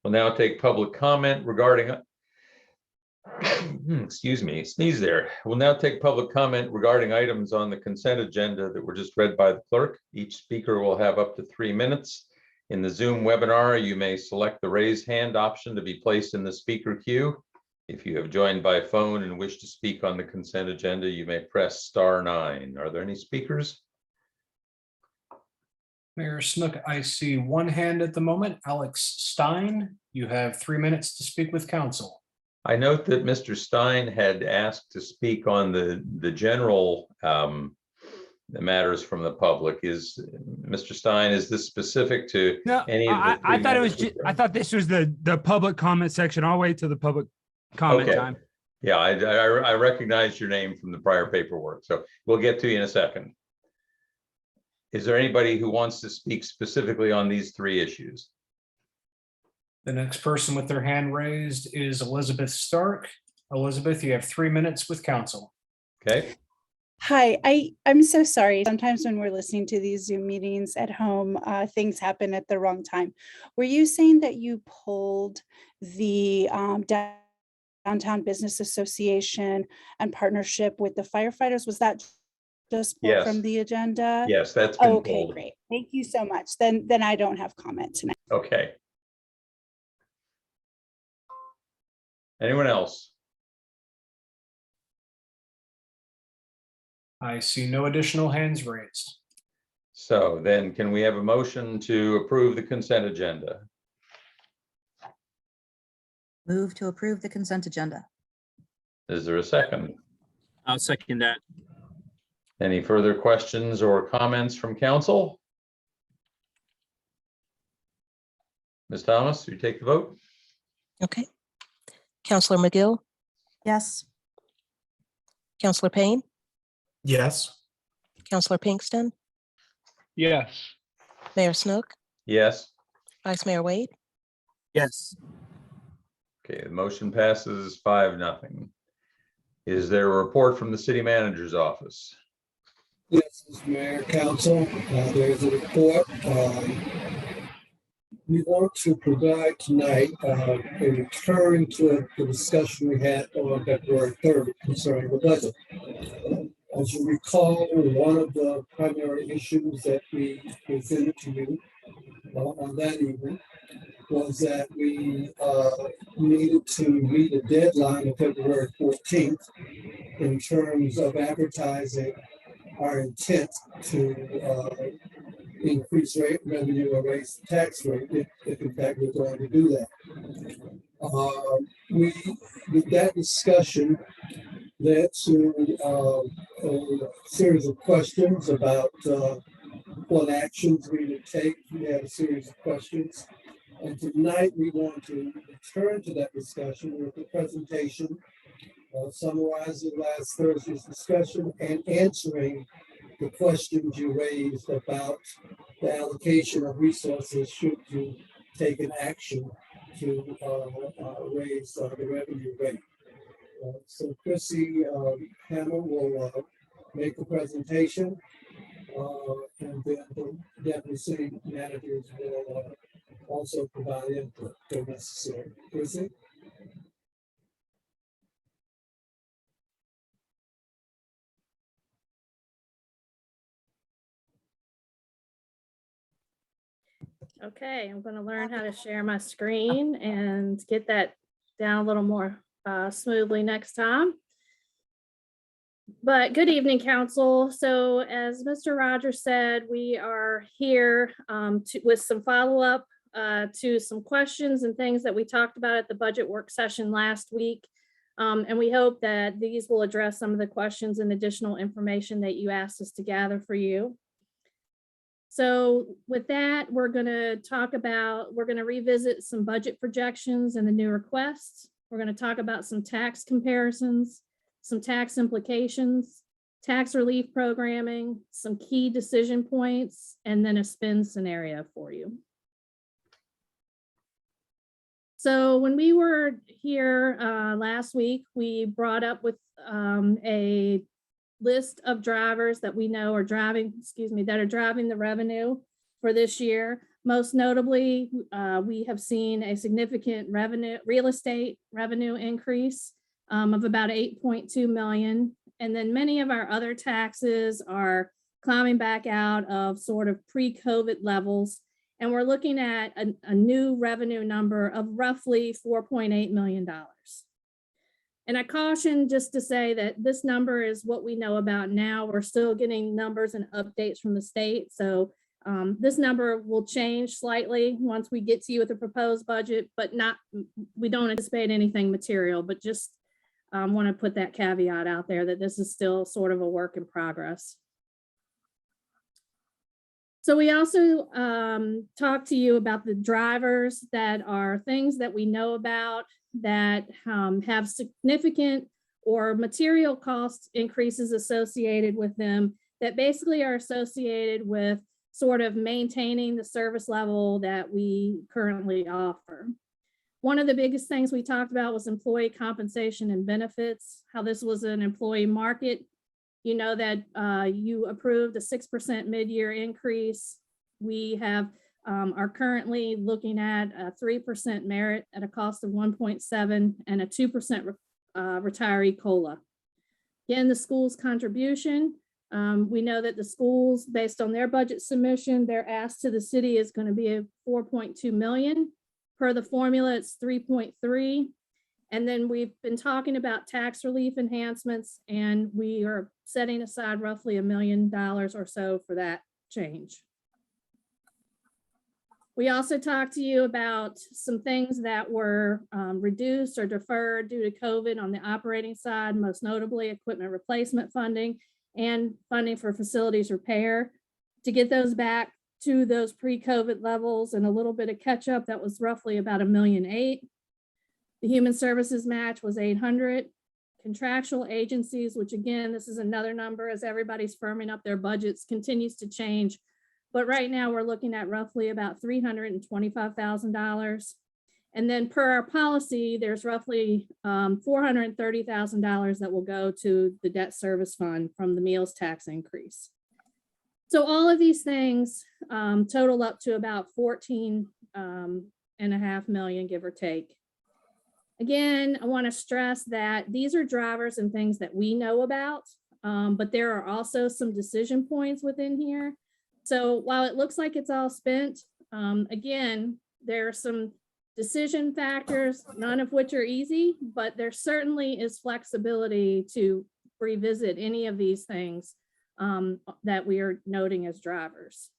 We'll now take public comment regarding, excuse me, sneeze there. We'll now take public comment regarding items on the consent agenda that were just read by the clerk. Each speaker will have up to 3 minutes. In the Zoom webinar, you may select the raise hand option to be placed in the speaker queue. If you have joined by phone and wish to speak on the consent agenda, you may press *9. Are there any speakers? Mayor Snook, I see one hand at the moment. Alex Stein, you have 3 minutes to speak with council. I note that Mr. Stein had asked to speak on the general matters from the public. Is Mr. Stein, is this specific to any of the? I thought it was I thought this was the public comment section. I'll wait till the public comment time. Yeah, I recognize your name from the prior paperwork, so we'll get to you in a second. Is there anybody who wants to speak specifically on these three issues? The next person with their hand raised is Elizabeth Stark. Elizabeth, you have 3 minutes with council. Okay. Hi, I'm so sorry. Sometimes when we're listening to these Zoom meetings at home, things happen at the wrong time. Were you saying that you pulled the Downtown Business Association and partnership with the firefighters? Was that just pulled Yes. from the agenda? Yes, that's been Okay, pulled. great. Thank you so much. Then I don't have comment tonight. Okay. Anyone else? I see no additional hands raised. So then can we have a motion to approve the consent agenda? Move to approve the consent agenda. Is there a second? I'll second that. Any further questions or comments from council? Ms. Thomas, you take the vote? Okay. Counselor McGill, Yes. Counselor Payne, Yes. Counselor Pinkston, Yes. Mayor Snook, Yes. Vice Mayor Wade, Yes. Okay, the motion passes 5-0. Is there a report from the city manager's office? Yes, Mr. Mayor, Council, there's a report. We want to provide tonight a return to the discussion we had on February 3rd concerning the budget. As you recall, one of the primary issues that we presented to you on that evening was that we needed to meet a deadline of February 14th in terms of advertising our intent to increase revenue or raise the tax rate if in fact we're going to do that. With that discussion led to a series of questions about what actions we would take. We had a series of questions. And tonight we want to return to that discussion with a presentation summarizing last Thursday's discussion and answering the questions you raised about the allocation of resources should you take an action to raise the revenue rate. So Chrissy Hammer will make the presentation and then the deputy city managers will also provide input if necessary. Chrissy? Okay, I'm going to learn how to share my screen and get that down a little more smoothly next time. But good evening, council. So as Mr. Rogers said, we are here with some follow-up to some questions and things that we talked about at the budget work session last week. And we hope that these will address some of the questions and additional information that you asked us to gather for you. So with that, we're going to revisit some budget projections and the new requests. We're going to talk about some tax comparisons, some tax implications, tax relief programming, some key decision points, and then a spend scenario for you. So when we were here last week, we brought up with a list of drivers that we know are driving, that are driving the revenue for this year. Most notably, we have seen a significant real estate revenue increase of about 8.2 million. And then many of our other taxes are climbing back out of sort of pre-COVID levels. And we're looking at a new revenue number of roughly $4.8 million. And I caution just to say that this number is what we know about now. We're still getting numbers and updates from the state. So this number will change slightly once we get to you with the proposed budget, but we don't anticipate anything material, but just want to put that caveat out there that this is still sort of a work in progress. So we also talked to you about the drivers that are things that we know about that have significant or material cost increases associated with them that basically are associated with sort of maintaining the service level that we currently offer. One of the biggest things we talked about was employee compensation and benefits, how this was an employee market. You know that you approved a 6% mid-year increase. We have are currently looking at a 3% merit at a cost of 1.7 and a 2% retiree COLA. Again, the school's contribution, we know that the schools, based on their budget submission, their ask to the city is going to be a 4.2 million. Per the formula, it's 3.3. And then we've been talking about tax relief enhancements, and we are setting aside roughly $1 million or so for that change. We also talked to you about some things that were reduced or deferred due to COVID on the operating side, most notably equipment replacement funding and funding for facilities repair. To get those back to those pre-COVID levels and a little bit of catch up, that was roughly about $1.8 million. The human services match was 800. Contractual agencies, which again, this is another number as everybody's firming up their budgets, continues to change. But right now we're looking at roughly about $325,000. And then per our policy, there's roughly $430,000 that will go to the debt service fund from the meals tax increase. So all of these things total up to about 14.5 million, give or take. Again, I want to stress that these are drivers and things that we know about, but there are also some decision points within here. So while it looks like it's all spent, again, there are some decision factors, none of which are easy, but there certainly is flexibility to revisit any of these things that we are noting as drivers.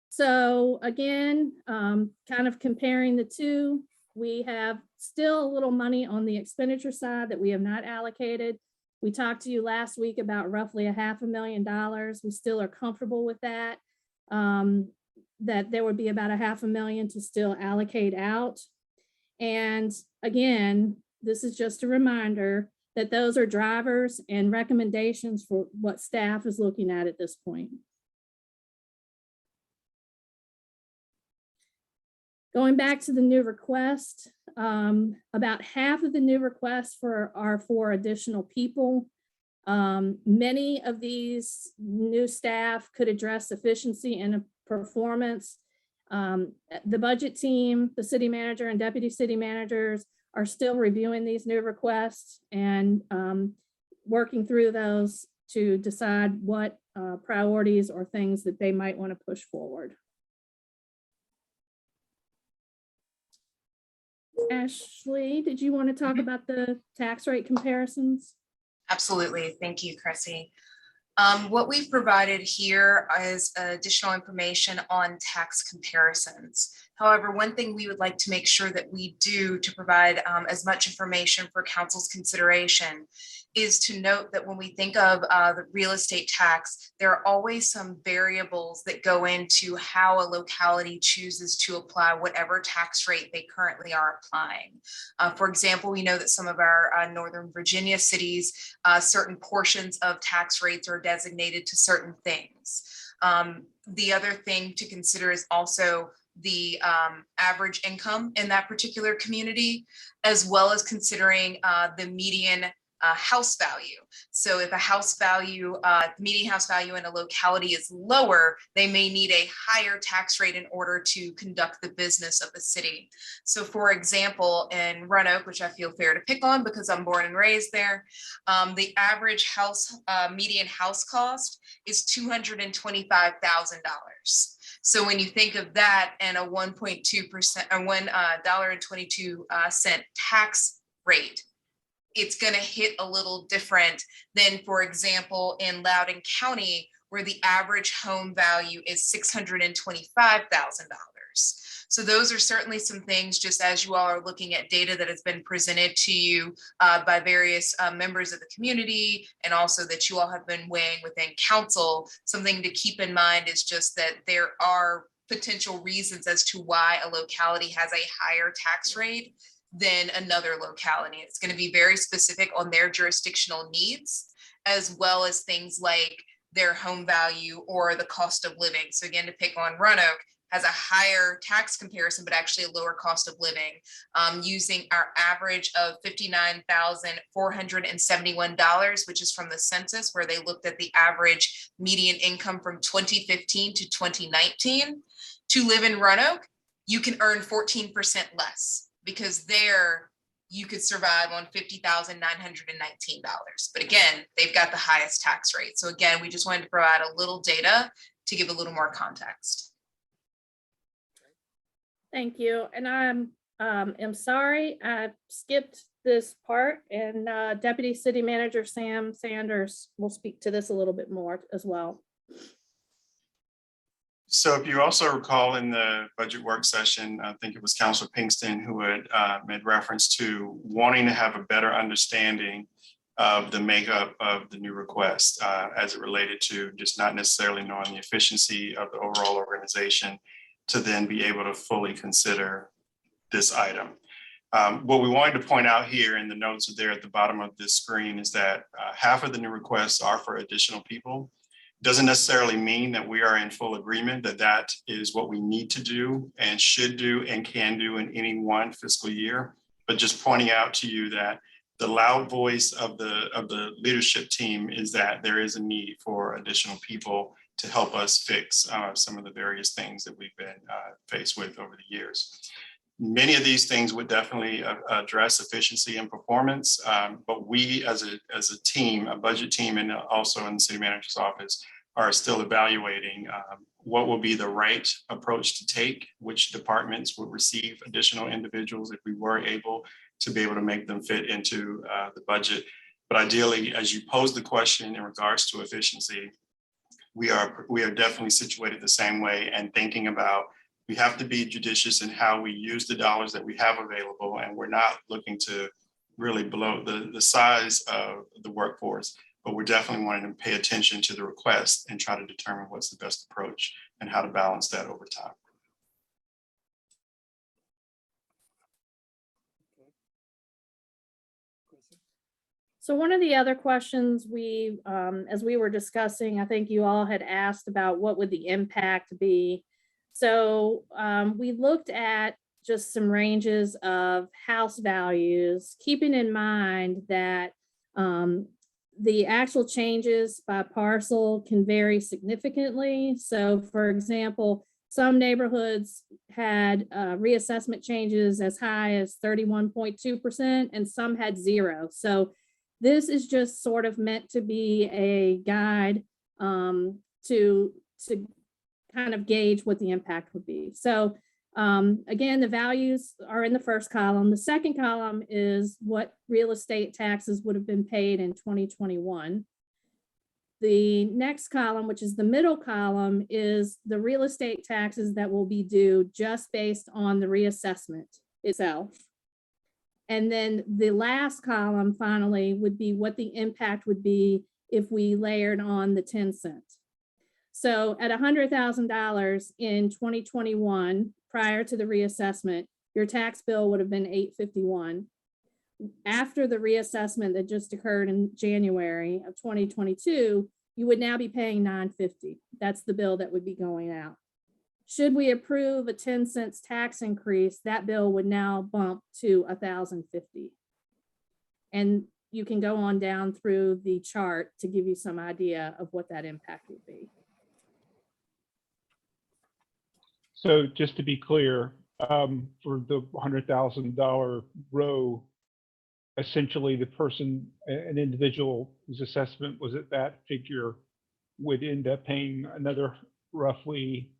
So again, kind of comparing the two, we have still a little money on the expenditure side that we have not allocated. We talked to you last week about roughly $500,000. We still are comfortable with that, that there would be about $500,000 to still allocate out. And again, this is just a reminder that those are drivers and recommendations for what staff is looking at this point. Going back to the new request, about half of the new requests are for additional people. Many of these new staff could address efficiency and performance. The budget team, the city manager and deputy city managers are still reviewing these new requests and working through those to decide what priorities or things that they might want to push forward. Ashley, did you want to talk about the tax rate comparisons? Absolutely. Thank you, Cressy. What we've provided here is additional information on tax comparisons. However, one thing we would like to make sure that we do to provide as much information for council's consideration is to note that when we think of the real estate tax, there are always some variables that go into how a locality chooses to apply whatever tax rate they currently are applying. For example, we know that some of our Northern Virginia cities, certain portions of tax rates are designated to certain things. The other thing to consider is also the average income in that particular community, as well as considering the median house value. So if a house value, median house value in a locality is lower, they may need a higher tax rate in order to conduct the business of the city. So for example, in Roanoke, which I feel fair to pick on because I'm born and raised there, the average house, median house cost is $225,000. So when you think of that and a 1.2% or $1.22 tax rate, it's going to hit a little different than, for example, in Loudoun County, where the average home value is $625,000. So those are certainly some things, just as you all are looking at data that has been presented to you by various members of the community, and also that you all have been weighing within council. Something to keep in mind is just that there are potential reasons as to why a locality has a higher tax rate than another locality. It's going to be very specific on their jurisdictional needs, as well as things like their home value or the cost of living. So again, to pick on Roanoke, has a higher tax comparison, but actually a lower cost of living, using our average of $59,471, which is from the census, where they looked at the average median income from 2015 to 2019. To live in Roanoke, you can earn 14% less, because there you could survive on $50,919. But again, they've got the highest tax rate. So again, we just wanted to provide a little data to give a little more context. Thank you. And I'm sorry, I skipped this part, and Deputy City Manager Sam Sanders will speak to this a little bit more as well. So if you also recall in the budget work session, I think it was Councilor Pinkston who had made reference to wanting to have a better understanding of the makeup of the new request as it related to just not necessarily knowing the efficiency of the overall organization to then be able to fully consider this item. What we wanted to point out here, and the notes are there at the bottom of this screen, is that half of the new requests are for additional people. Doesn't necessarily mean that we are in full agreement that that is what we need to do and should do and can do in any one fiscal year, but just pointing out to you that the loud voice of the leadership team is that there is a need for additional people to help us fix some of the various things that we've been faced with over the years. Many of these things would definitely address efficiency and performance, but we as a team, a budget team, and also in the city manager's office are still evaluating what will be the right approach to take, which departments would receive additional individuals if we were able to make them fit into the budget. But ideally, as you pose the question in regards to efficiency, we are definitely situated the same way and thinking about we have to be judicious in how we use the dollars that we have available, and we're not looking to really blow the size of the workforce, but we're definitely wanting to pay attention to the request and try to determine what's the best approach and how to balance that over time. So one of the other questions as we were discussing, I think you all had asked about what would the impact be. So we looked at just some ranges of house values, keeping in mind that the actual changes by parcel can vary significantly. So for example, some neighborhoods had reassessment changes as high as 31.2%, and some had 0. So this is just sort of meant to be a guide to kind of gauge what the impact would be. So again, the values are in the first column. The second column is what real estate taxes would have been paid in 2021. The next column, which is the middle column, is the real estate taxes that will be due just based on the reassessment itself. And then the last column finally would be what the impact would be if we layered on the 10 cents. So at $100,000 in 2021, prior to the reassessment, your tax bill would have been $851. After the reassessment that just occurred in January of 2022, you would now be paying $950. That's the bill that would be going out. Should we approve a 10 cents tax increase, that bill would now bump to $1,050. And you can go on down through the chart to give you some idea of what that impact would be. So just to be clear, for the $100,000 row, essentially the person, an individual whose assessment was at that figure would end up paying another roughly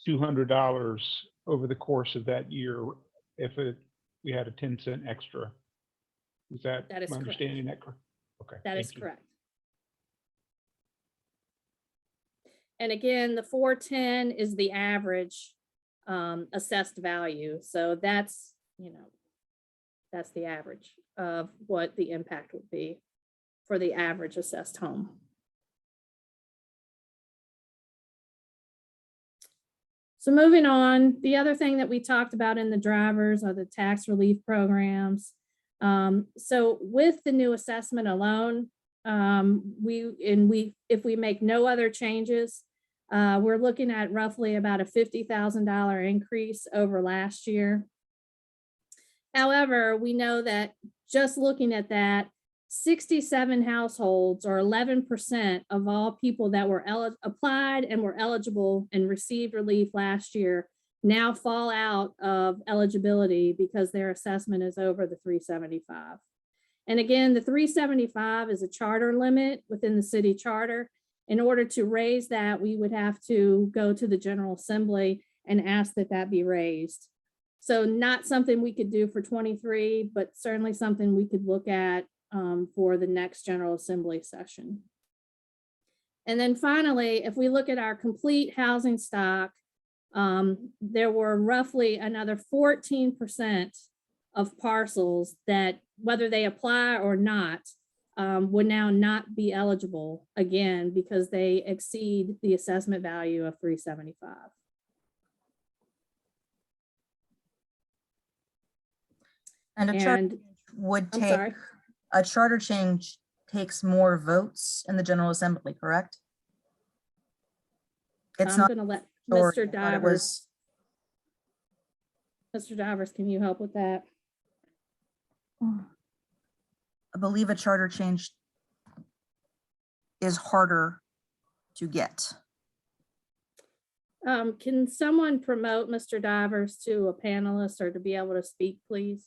$200 over the course of that year if we had a 10 cent extra. Is that my understanding that correct? Okay. That is correct. And again, the 410 is the average assessed value. So that's, that's the average of what the impact would be for the average assessed home. So moving on, the other thing that we talked about in the drivers are the tax relief programs. So with the new assessment alone, if we make no other changes, we're looking at roughly about a $50,000 increase over last year. However, we know that just looking at that, 67 households or 11% of all people that were applied and were eligible and received relief last year now fall out of eligibility because their assessment is over the 375. And again, the 375 is a charter limit within the city charter. In order to raise that, we would have to go to the General Assembly and ask that that be raised. So not something we could do for 23, but certainly something we could look at for the next General Assembly session. And then finally, if we look at our complete housing stock, there were roughly another 14% of parcels that, whether they apply or not, would now not be eligible again because they exceed the assessment value of 375. And a charter would I'm take, sorry. a charter change takes more votes in the General Assembly, correct? It's I'm not. gonna let majority, Mr. I thought it was- Divers. Mr. Divers, can you help with that? I believe a charter change is harder to get. Can someone promote Mr. Divers to a panelist or to be able to speak, please?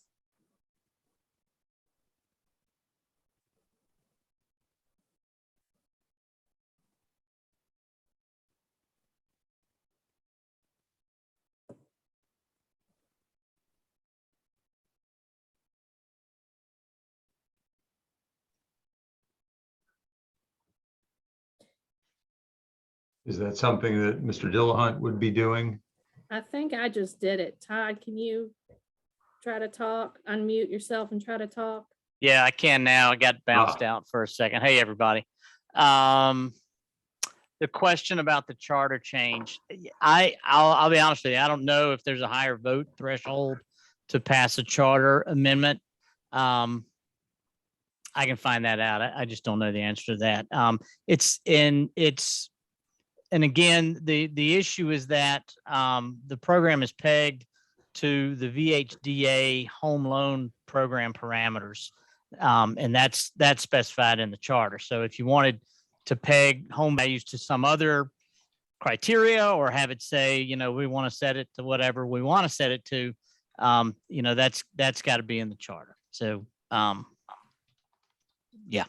Is that something that Mr. Dillahunt would be doing? I think I just did it. Todd, can you try to talk, unmute yourself and try to talk? Yeah, I can now. I got bounced out for a second. Hey, everybody. The question about the charter change, I'll be honest with you. I don't know if there's a higher vote threshold to pass a charter amendment. I can find that out. I just don't know the answer to that. And again, the issue is that the program is pegged to the VHDA home loan program parameters. And that's specified in the charter. So if you wanted to peg home values to some other criteria or have it say, we want to set it to whatever we want to set it to, that's got to be in the charter. So, yeah.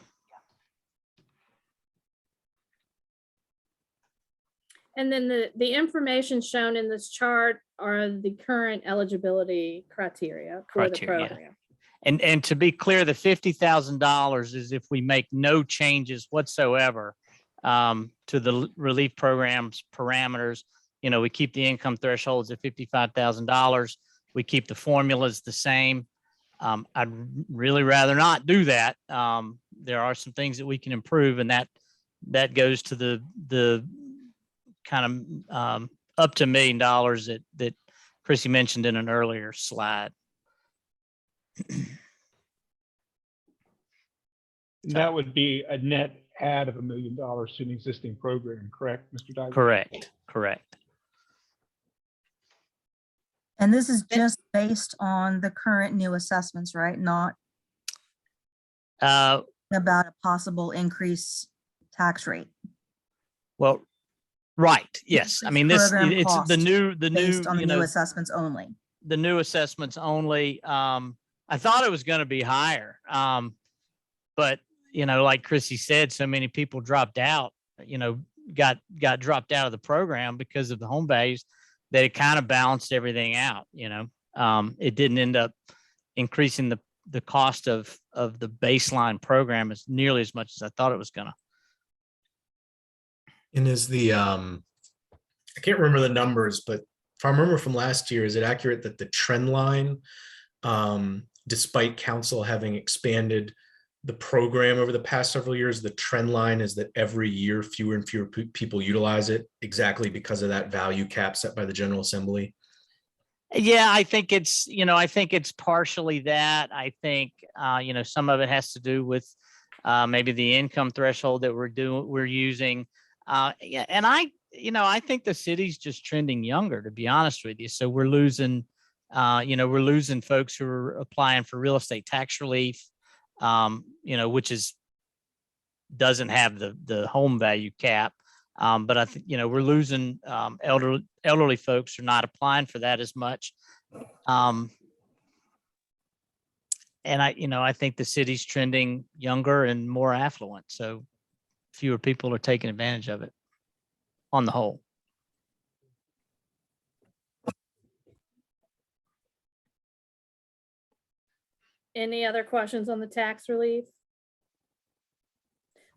And then the information shown in this chart are the current eligibility criteria for the program. And to be clear, the $50,000 is if we make no changes whatsoever to the relief program's parameters. We keep the income thresholds at $55,000. We keep the formulas the same. I'd really rather not do that. There are some things that we can improve, and that goes to the kind of up to $1 million that Chrissy mentioned in an earlier slide. That would be a net add of $1 million to an existing program, correct, Mr. Divers? Correct. And this is just based on the current new assessments, right? Not about a possible increase tax rate. Well, right. Yes. I mean, it's the new, based on the new assessments only. The new assessments only. I thought it was going to be higher. But, like Chrissy said, so many people dropped out, got dropped out of the program because of the home values that it kind of balanced everything out. It didn't end up increasing the cost of the baseline program as nearly as much as I thought it was going to. And is the, I can't remember the numbers, but if I remember from last year, is it accurate that the trend line, despite council having expanded the program over the past several years, the trend line is that every year fewer and fewer people utilize it exactly because of that value cap set by the General Assembly? Yeah, I think it's, I think it's partially that. I think, some of it has to do with maybe the income threshold that we're using. Yeah, and I think the city's just trending younger, to be honest with you. So we're losing folks who are applying for real estate tax relief, which doesn't have the home value cap. But I think, we're losing elderly folks who are not applying for that as much. And I think the city's trending younger and more affluent. So fewer people are taking advantage of it on the whole. Any other questions on the tax relief?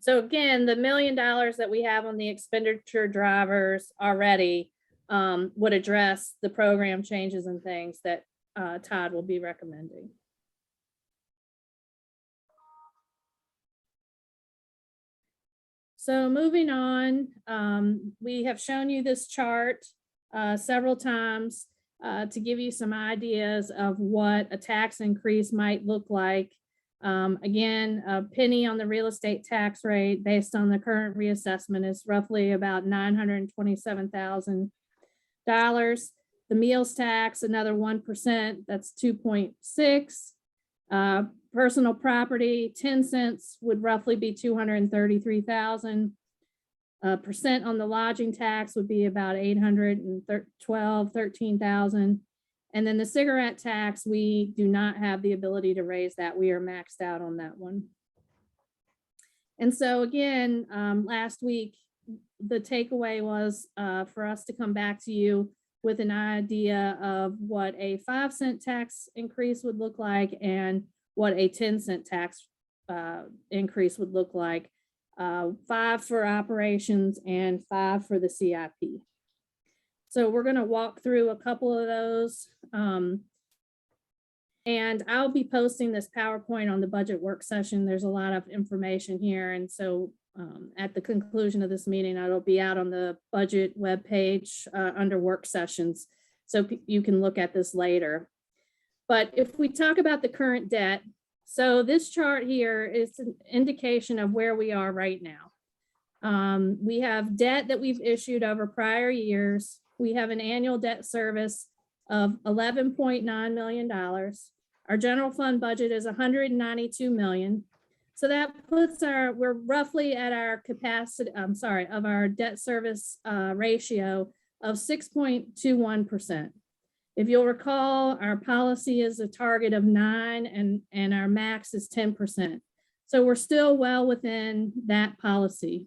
So again, the $1 million that we have on the expenditure drivers already would address the program changes and things that Todd will be recommending. So moving on, we have shown you this chart several times to give you some ideas of what a tax increase might look like. Again, a penny on the real estate tax rate based on the current reassessment is roughly about $927,000. The meals tax, another 1%, that's 2.6. Personal property, 10 cents would roughly be 233,000. Percent on the lodging tax would be about 13,000. And then the cigarette tax, we do not have the ability to raise that. We are maxed out on that one. And so again, last week, the takeaway was for us to come back to you with an idea of what a 5-cent tax increase would look like and what a 10-cent tax increase would look like. 5 for operations and 5 for the CIP. So we're going to walk through a couple of those. And I'll be posting this PowerPoint on the budget work session. There's a lot of information here. And so at the conclusion of this meeting, it'll be out on the budget webpage under work sessions. So you can look at this later. But if we talk about the current debt, so this chart here is an indication of where we are right now. We have debt that we've issued over prior years. We have an annual debt service of $11.9 million. Our general fund budget is $192 million. So that puts we're roughly at our capacity, of our debt service ratio of 6.21%. If you'll recall, our policy is a target of 9 and our max is 10%. So we're still well within that policy.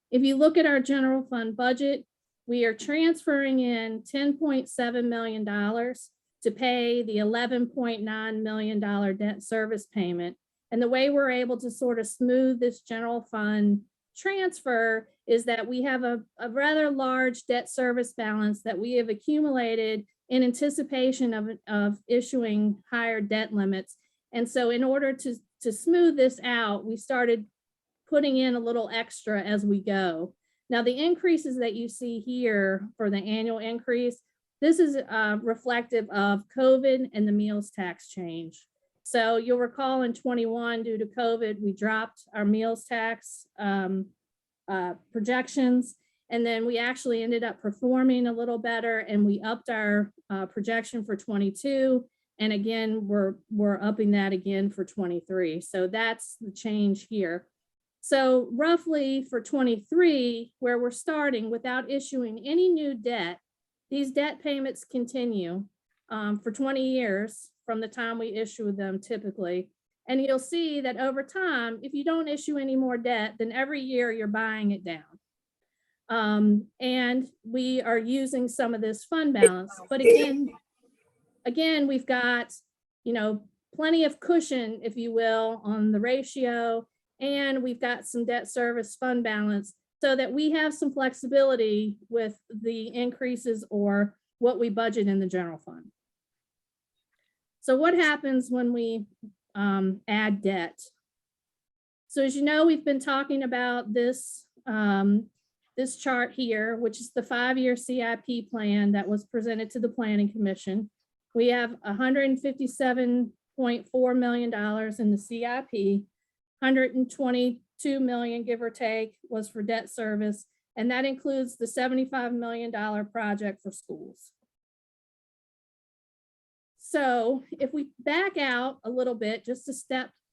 If you look at our general fund budget, we are transferring in $10.7 million to pay the $11.9 million debt service payment. And the way we're able to sort of smooth this general fund transfer is that we have a rather large debt service balance that we have accumulated in anticipation of issuing higher debt limits. And so in order to smooth this out, we started putting in a little extra as we go. Now, the increases that you see here for the annual increase, this is reflective of COVID and the meals tax change. So you'll recall in 21, due to COVID, we dropped our meals tax projections, and then we actually ended up performing a little better, and we upped our projection for 22. And again, we're upping that again for 23. So that's the change here. So roughly for 23, where we're starting without issuing any new debt, these debt payments continue for 20 years from the time we issue them typically. And you'll see that over time, if you don't issue any more debt, then every year you're buying it down. And we are using some of this fund balance. But again, we've got, plenty of cushion, if you will, on the ratio. And we've got some debt service fund balance so that we have some flexibility with the increases or what we budget in the general fund. So what happens when we add debt. So as you know, we've been talking about this, this chart here, which is the 5-year CIP plan that was presented to the Planning Commission. We have $157.4 million in the CIP, 122 million, give or take, was for debt service, and that includes the $75 million project for schools. So if we back out a little bit, just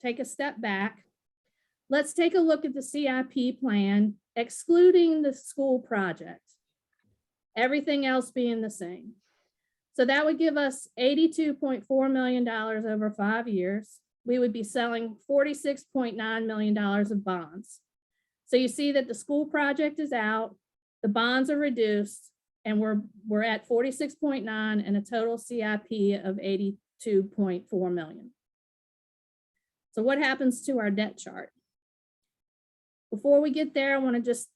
take a step back, let's take a look at the CIP plan, excluding the school project, everything else being the same. So that would give us $82.4 million over 5 years. We would be selling $46.9 million of bonds. So you see that the school project is out, the bonds are reduced, and we're at 46.9 and a total CIP of 82.4 million. So what happens to our debt chart? Before we get there, I want to just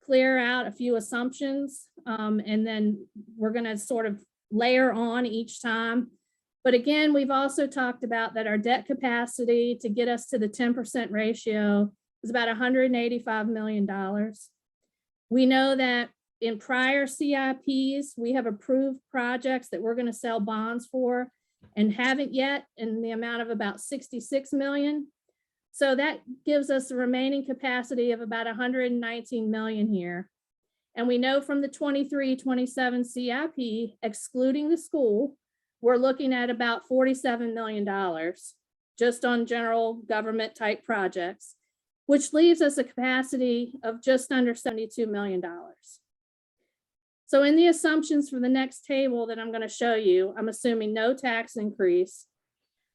clear out a few assumptions, and then we're going to sort of layer on each time. But again, we've also talked about that our debt capacity to get us to the 10% ratio is about $185 million. We know that in prior CIPs, we have approved projects that we're going to sell bonds for and haven't yet in the amount of about 66 million. So that gives us a remaining capacity of about 119 million here. And we know from the 23-27 CIP, excluding the school, we're looking at about $47 million just on general government type projects, which leaves us a capacity of just under $72 million. So in the assumptions for the next table that I'm going to show you, I'm assuming no tax increase.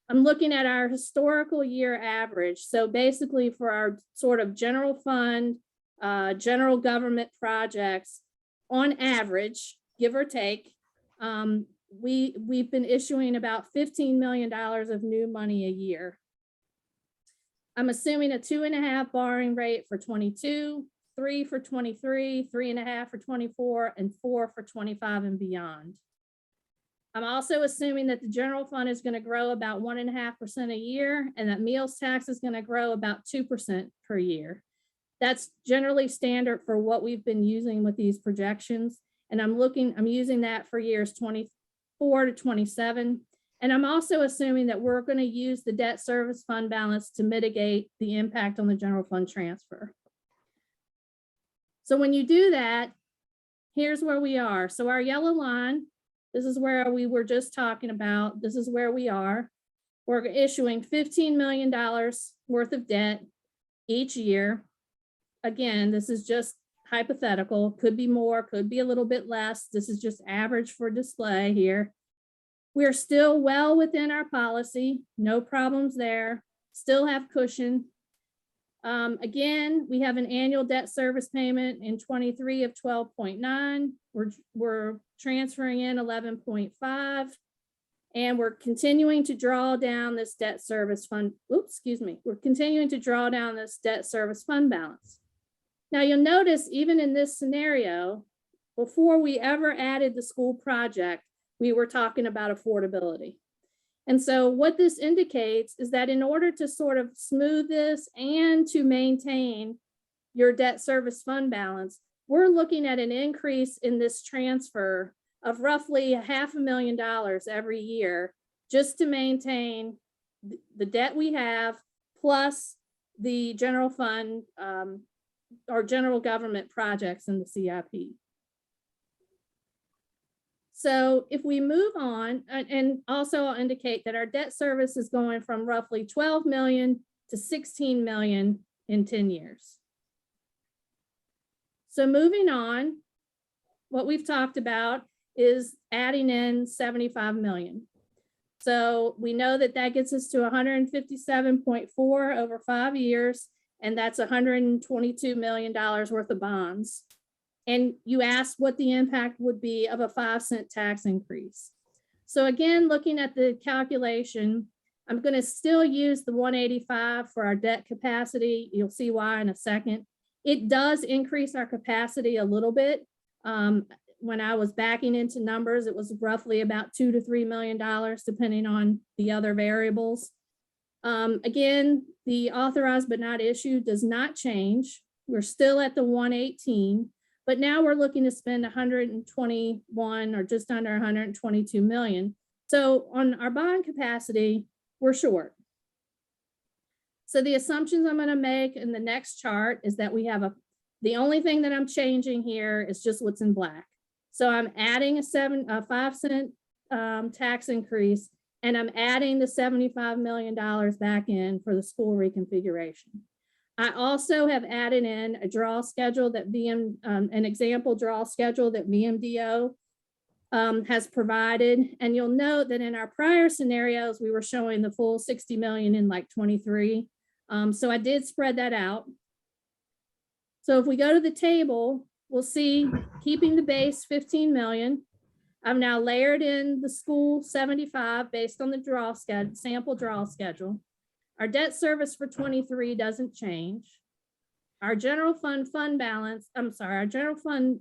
I'm looking at our historical year average. So basically for our sort of general fund, general government projects, on average, give or take, we've been issuing about $15 million of new money a year. I'm assuming a 2.5 borrowing rate for 22, 3 for 23, 3.5 for 24, and 4 for 25 and beyond. I'm also assuming that the general fund is going to grow about 1.5% a year, and that meals tax is going to grow about 2% per year. That's generally standard for what we've been using with these projections. And I'm using that for years 24 to 27. And I'm also assuming that we're going to use the debt service fund balance to mitigate the impact on the general fund transfer. So when you do that, here's where we are. So our yellow line, this is where we were just talking about. This is where we are. We're issuing $15 million worth of debt each year. Again, this is just hypothetical, could be more, could be a little bit less. This is just average for display here. We're still well within our policy, no problems there, still have cushion. Again, we have an annual debt service payment in 23 of 12.9. We're transferring in 11.5, and we're continuing to draw down this debt service fund. Oops, excuse me. We're continuing to draw down this debt service fund balance. Now you'll notice even in this scenario, before we ever added the school project, we were talking about affordability. And so what this indicates is that in order to sort of smooth this and to maintain your debt service fund balance, we're looking at an increase in this transfer of roughly $500,000 every year just to maintain the debt we have plus the general fund or general government projects in the CIP. So if we move on, and also I'll indicate that our debt service is going from roughly 12 million to 16 million in 10 years. So moving on, what we've talked about is adding in 75 million. So we know that that gets us to 157.4 over 5 years, and that's $122 million worth of bonds. And you asked what the impact would be of a 5-cent tax increase. So again, looking at the calculation, I'm going to still use the 185 for our debt capacity. You'll see why in a second. It does increase our capacity a little bit. When I was backing into numbers, it was roughly about $2 to $3 million, depending on the other variables. Again, the authorized but not issued does not change. We're still at the 118, but now we're looking to spend 121 or just under 122 million. So on our bond capacity, we're short. So the assumptions I'm going to make in the next chart is that we have the only thing that I'm changing here is just what's in black. So I'm adding a 5 cent tax increase, and I'm adding the $75 million back in for the school reconfiguration. I also have added in a draw schedule that an example draw schedule that VMDO has provided. And you'll note that in our prior scenarios, we were showing the full 60 million in like 23. So I did spread that out. So if we go to the table, we'll see keeping the base 15 million. I've now layered in the school 75 based on the draw schedule, sample draw schedule. Our debt service for 23 doesn't change. Our general fund balance, our general fund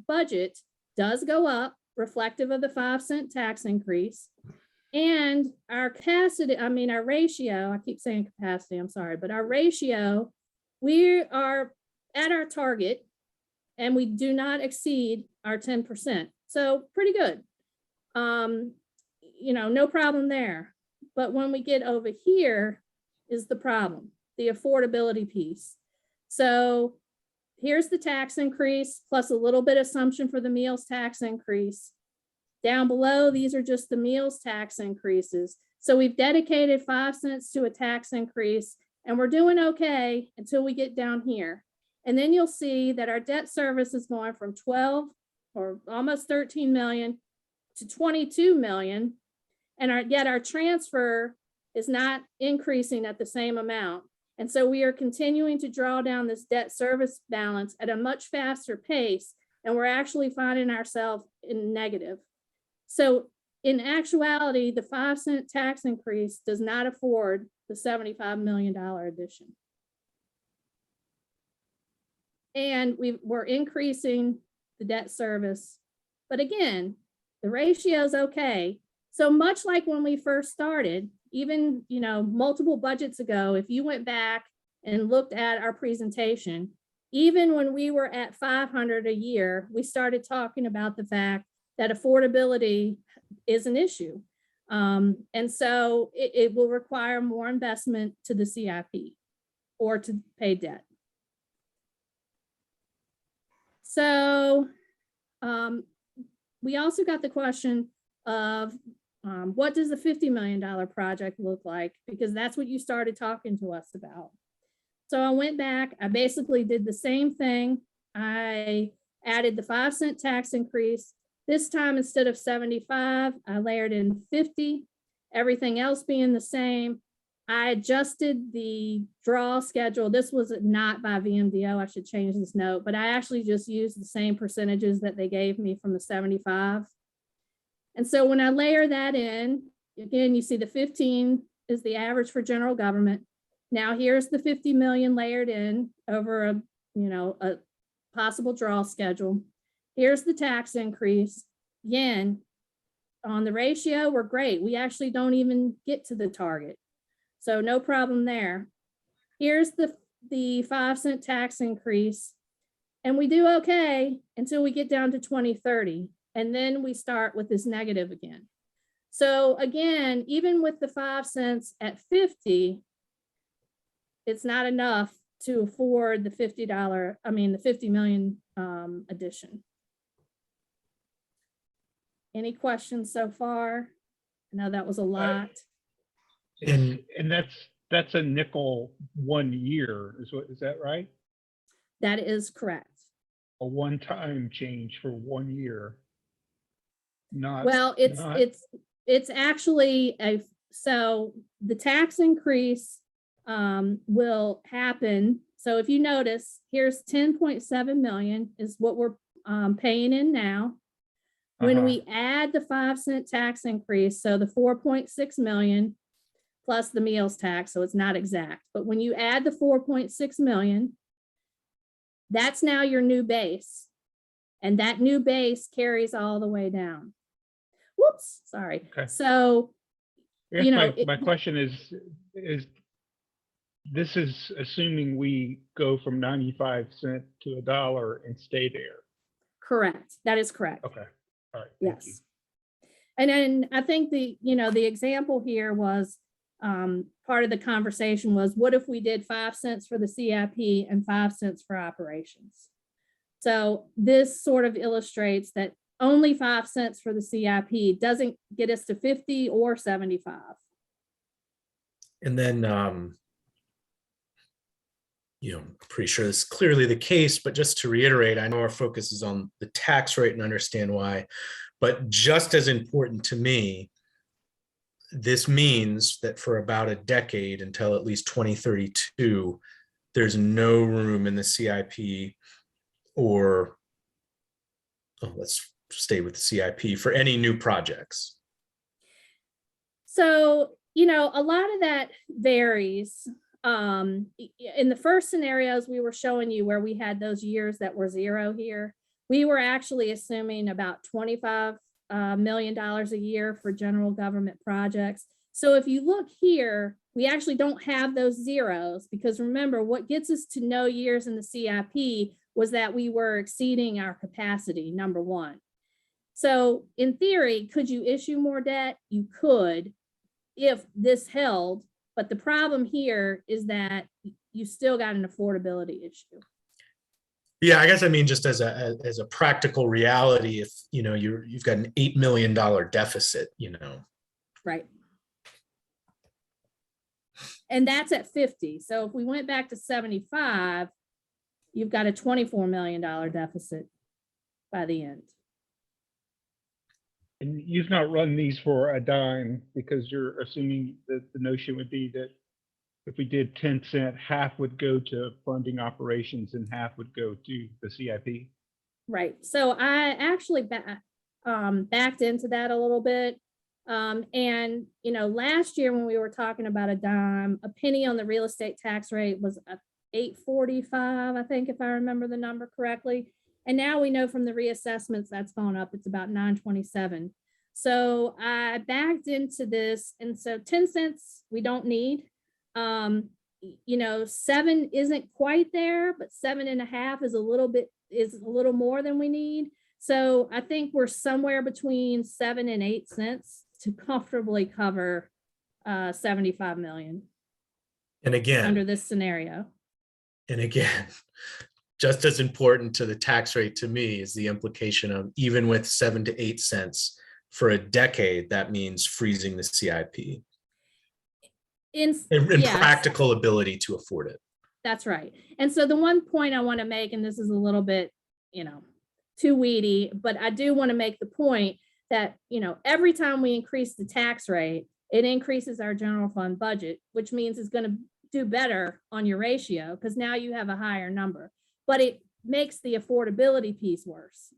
budget does go up, reflective of the 5 cent tax increase. And our capacity, our ratio, I keep saying capacity, I'm sorry, but our ratio, we are at our target and we do not exceed our 10%. So pretty good. No problem there. But when we get over here is the problem, the affordability piece. So here's the tax increase plus a little bit assumption for the meals tax increase. Down below, these are just the meals tax increases. So we've dedicated 5 cents to a tax increase and we're doing okay until we get down here. And then you'll see that our debt service is going from 12 or almost 13 million to 22 million. And yet our transfer is not increasing at the same amount. And so we are continuing to draw down this debt service balance at a much faster pace. And we're actually finding ourselves in negative. So in actuality, the 5 cent tax increase does not afford the $75 million addition. And we're increasing the debt service. But again, the ratio is okay. So much like when we first started, even multiple budgets ago, if you went back and looked at our presentation, even when we were at 500 a year, we started talking about the fact that affordability is an issue. And so it will require more investment to the CIP or to pay debt. So we also got the question of what does the $50 million project look like? Because that's what you started talking to us about. So I went back, I basically did the same thing. I added the 5 cent tax increase. This time, instead of 75, I layered in 50, everything else being the same. I adjusted the draw schedule. This was not by VMDO. I should change this note, but I actually just used the same percentages that they gave me from the 75. And so when I layer that in, again, you see the 15 is the average for general government. Now here's the 50 million layered in over a possible draw schedule. Here's the tax increase. Again, on the ratio, we're great. We actually don't even get to the target. So no problem there. Here's the 5 cent tax increase. And we do okay until we get down to 2030. And then we start with this negative again. So again, even with the 5 cents at 50, it's not enough to afford the the 50 million addition. Any questions so far? I know that was a lot. And that's a nickel 1 year, is that right? That is correct. A one-time change for 1 year. Not well, it's actually so the tax increase will happen. So if you notice, here's 10.7 million is what we're paying in now. When we add the 5 cent tax increase, so the 4.6 million plus the meals tax, so it's not exact, but when you add the 4.6 million, that's now your new base. And that new base carries all the way down. Whoops, sorry. Okay. So guess you know, my question is this is assuming we go from 95 cents to $1 and stay there. correct. That is correct. Okay. All right. Thank you. Yes. And then I think the example here was, part of the conversation was, what if we did 5 cents for the CIP and 5 cents for operations? So this sort of illustrates that only 5 cents for the CIP doesn't get us to 50 or 75. And then, I'm pretty sure this is clearly the case, but just to reiterate, I know our focus is on the tax rate and understand why, but just as important to me, this means that for about a decade, until at least 2032, there's no room in the CIP or, let's stay with the CIP, for any new projects. So, a lot of that varies. In the first scenarios we were showing you where we had those years that were 0 here, we were actually assuming about $25 million a year for general government projects. So if you look here, we actually don't have those zeros, because remember, what gets us to no years in the CIP was that we were exceeding our capacity, number one. So in theory, could you issue more debt? You could, if this held, but the problem here is that you still got an affordability issue. Yeah, I guess I mean, just as a practical reality, if you've got an $8 million deficit, Right. And that's at 50. So if we went back to 75, you've got a $24 million deficit by the end. And you've not run these for a dime, because you're assuming that the notion would be that if we did 10 cent, half would go to funding operations and half would go to the CIP. Right. So I actually backed into that a little bit. And, last year when we were talking about a dime, a penny on the real estate tax rate was $8.45, I think, if I remember the number correctly. And now we know from the reassessments that's gone up, it's about $9.27. So I backed into this. And so 10 cents we don't need. 7 isn't quite there, but 7.5 is a little more than we need. So I think we're somewhere between 7 and 8 cents to comfortably cover 75 million. And again, under this scenario. And again, just as important to the tax rate to me is the implication of, even with 7 to 8 cents for a decade, that means freezing the CIP. And Yes. practical ability to afford it. That's right. And so the one point I want to make, and this is a little bit, too weedy, but I do want to make the point that, every time we increase the tax rate, it increases our general fund budget, which means it's going to do better on your ratio, because now you have a higher number, but it makes the affordability piece worse.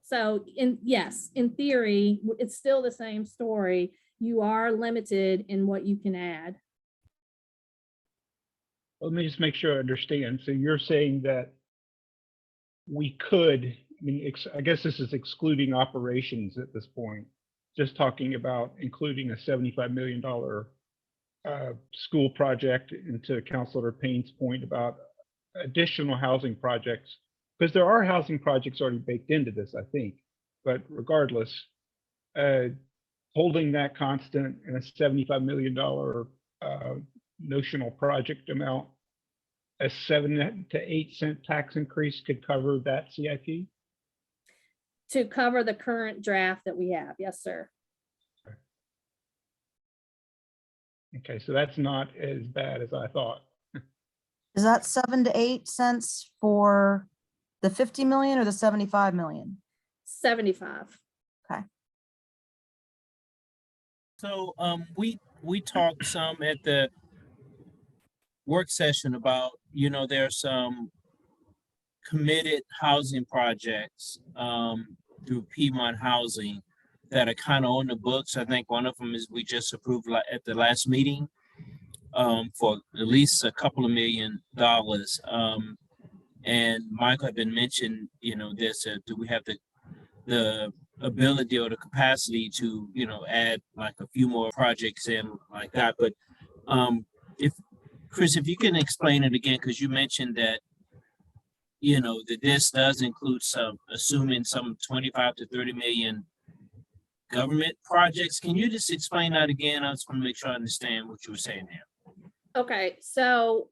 So in theory, it's still the same story. You are limited in what you can add. Let me just make sure I understand. So you're saying that we could, I guess this is excluding operations at this point, just talking about including a $75 million school project, into Councilor Payne's point about additional housing projects, because there are housing projects already baked into this, I think. But regardless, holding that constant and a $75 million notional project amount, a 7 to 8 cent tax increase could cover that CIP? To cover the current draft that we have. Yes, sir. Okay, so that's not as bad as I thought. Is that 7 to 8 cents for the 50 million or the 75 million? 75. Okay. So we talked some at the work session about, there's some committed housing projects through Piedmont Housing that are kind of on the books. I think one of them is we just approved at the last meeting for at least a couple of $1 million. And Michael had been mentioned, this, do we have the ability or the capacity to, you know, add like a few more projects in like that. But if Chris, if you can explain it again, because you mentioned that, you know, that this does include some, assuming some 25 to 30 million government projects. Can you just explain that again? I just want to make sure I understand what you were saying there. Okay, so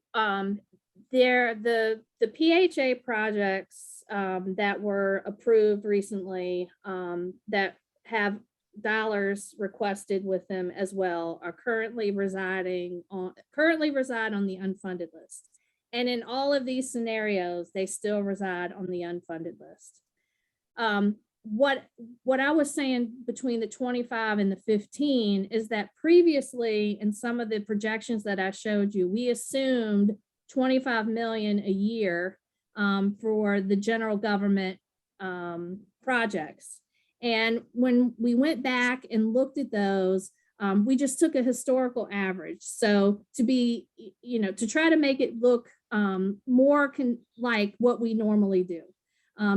the PHA projects that were approved recently that have dollars requested with them as well are currently reside on the unfunded list. And in all of these scenarios, they still reside on the unfunded list. What I was saying between the 25 and the 15 is that previously in some of the projections that I showed you, we assumed 25 million a year for the general government projects. And when we went back and looked at those, we just took a historical average. So to be, you know, to try to make it look more like what we normally do.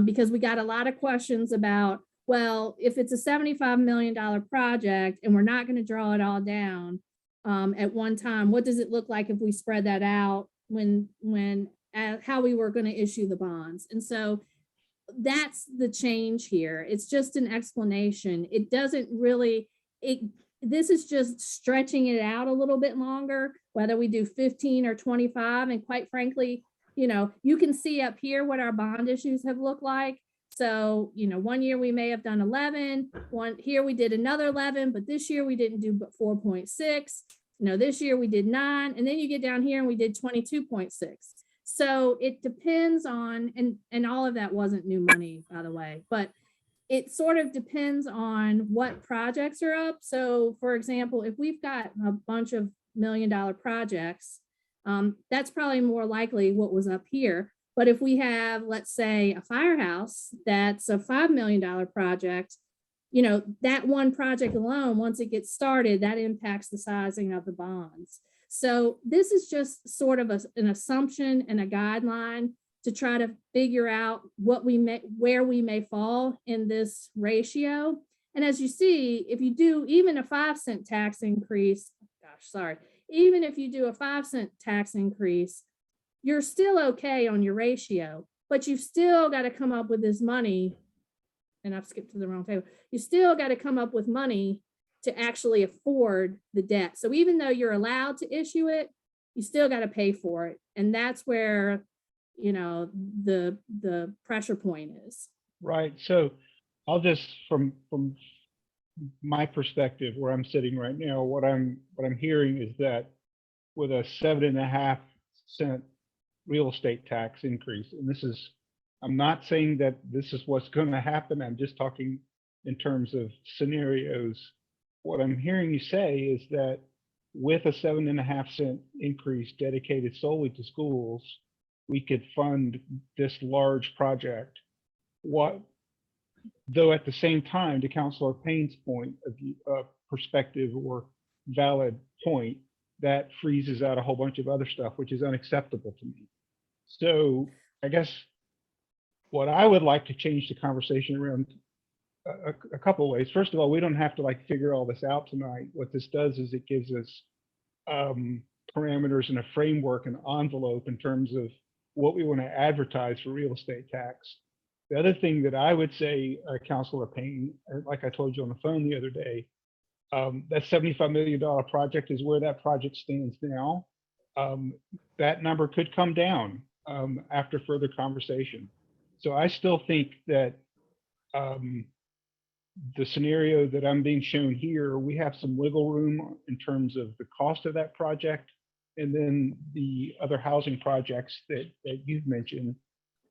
Because we got a lot of questions about, well, if it's a $75 million project and we're not going to draw it all down at one time, what does it look like if we spread that out how we were going to issue the bonds? And so that's the change here. It's just an explanation. It doesn't really, this is just stretching it out a little bit longer, whether we do 15 or 25. And quite frankly, you know, you can see up here what our bond issues have looked like. So, you know, one year we may have done 11, here we did another 11, but this year we didn't do but 4.6. You know, this year we did 9, and then you get down here and we did 22.6. So it depends on, and all of that wasn't new money, by the way, but it sort of depends on what projects are up. So for example, if we've got a bunch of $1 million projects, that's probably more likely what was up here. But if we have, let's say, a firehouse that's a $5 million project, you know, that one project alone, once it gets started, that impacts the sizing of the bonds. So this is just sort of an assumption and a guideline to try to figure out where we may fall in this ratio. And as you see, if you do even a 5-cent tax increase, even if you do a 5-cent tax increase, you're still okay on your ratio, but you've still got to come up with this money. And I've skipped to the wrong table. You still got to come up with money to actually afford the debt. So even though you're allowed to issue it, you still got to pay for it. And that's where, you know, the pressure point is. Right. So I'll just, from my perspective, where I'm sitting right now, what I'm hearing is that with a 7.5 cent real estate tax increase, and this is, I'm not saying that this is what's going to happen. I'm just talking in terms of scenarios. What I'm hearing you say is that with a 7.5 cent increase dedicated solely to schools, we could fund this large project. Though at the same time, to Councilor Payne's point of perspective or valid point, that freezes out a whole bunch of other stuff, which is unacceptable to me. So I guess what I would like to change the conversation around a couple of ways. First of all, we don't have to like figure all this out tonight. What this does is it gives us parameters and a framework, an envelope in terms of what we want to advertise for real estate tax. The other thing that I would say, Councilor Payne, like I told you on the phone the other day, that $75 million project is where that project stands now. That number could come down after further conversation. So I still think that the scenario that I'm being shown here, we have some wiggle room in terms of the cost of that project. And then the other housing projects that you've mentioned,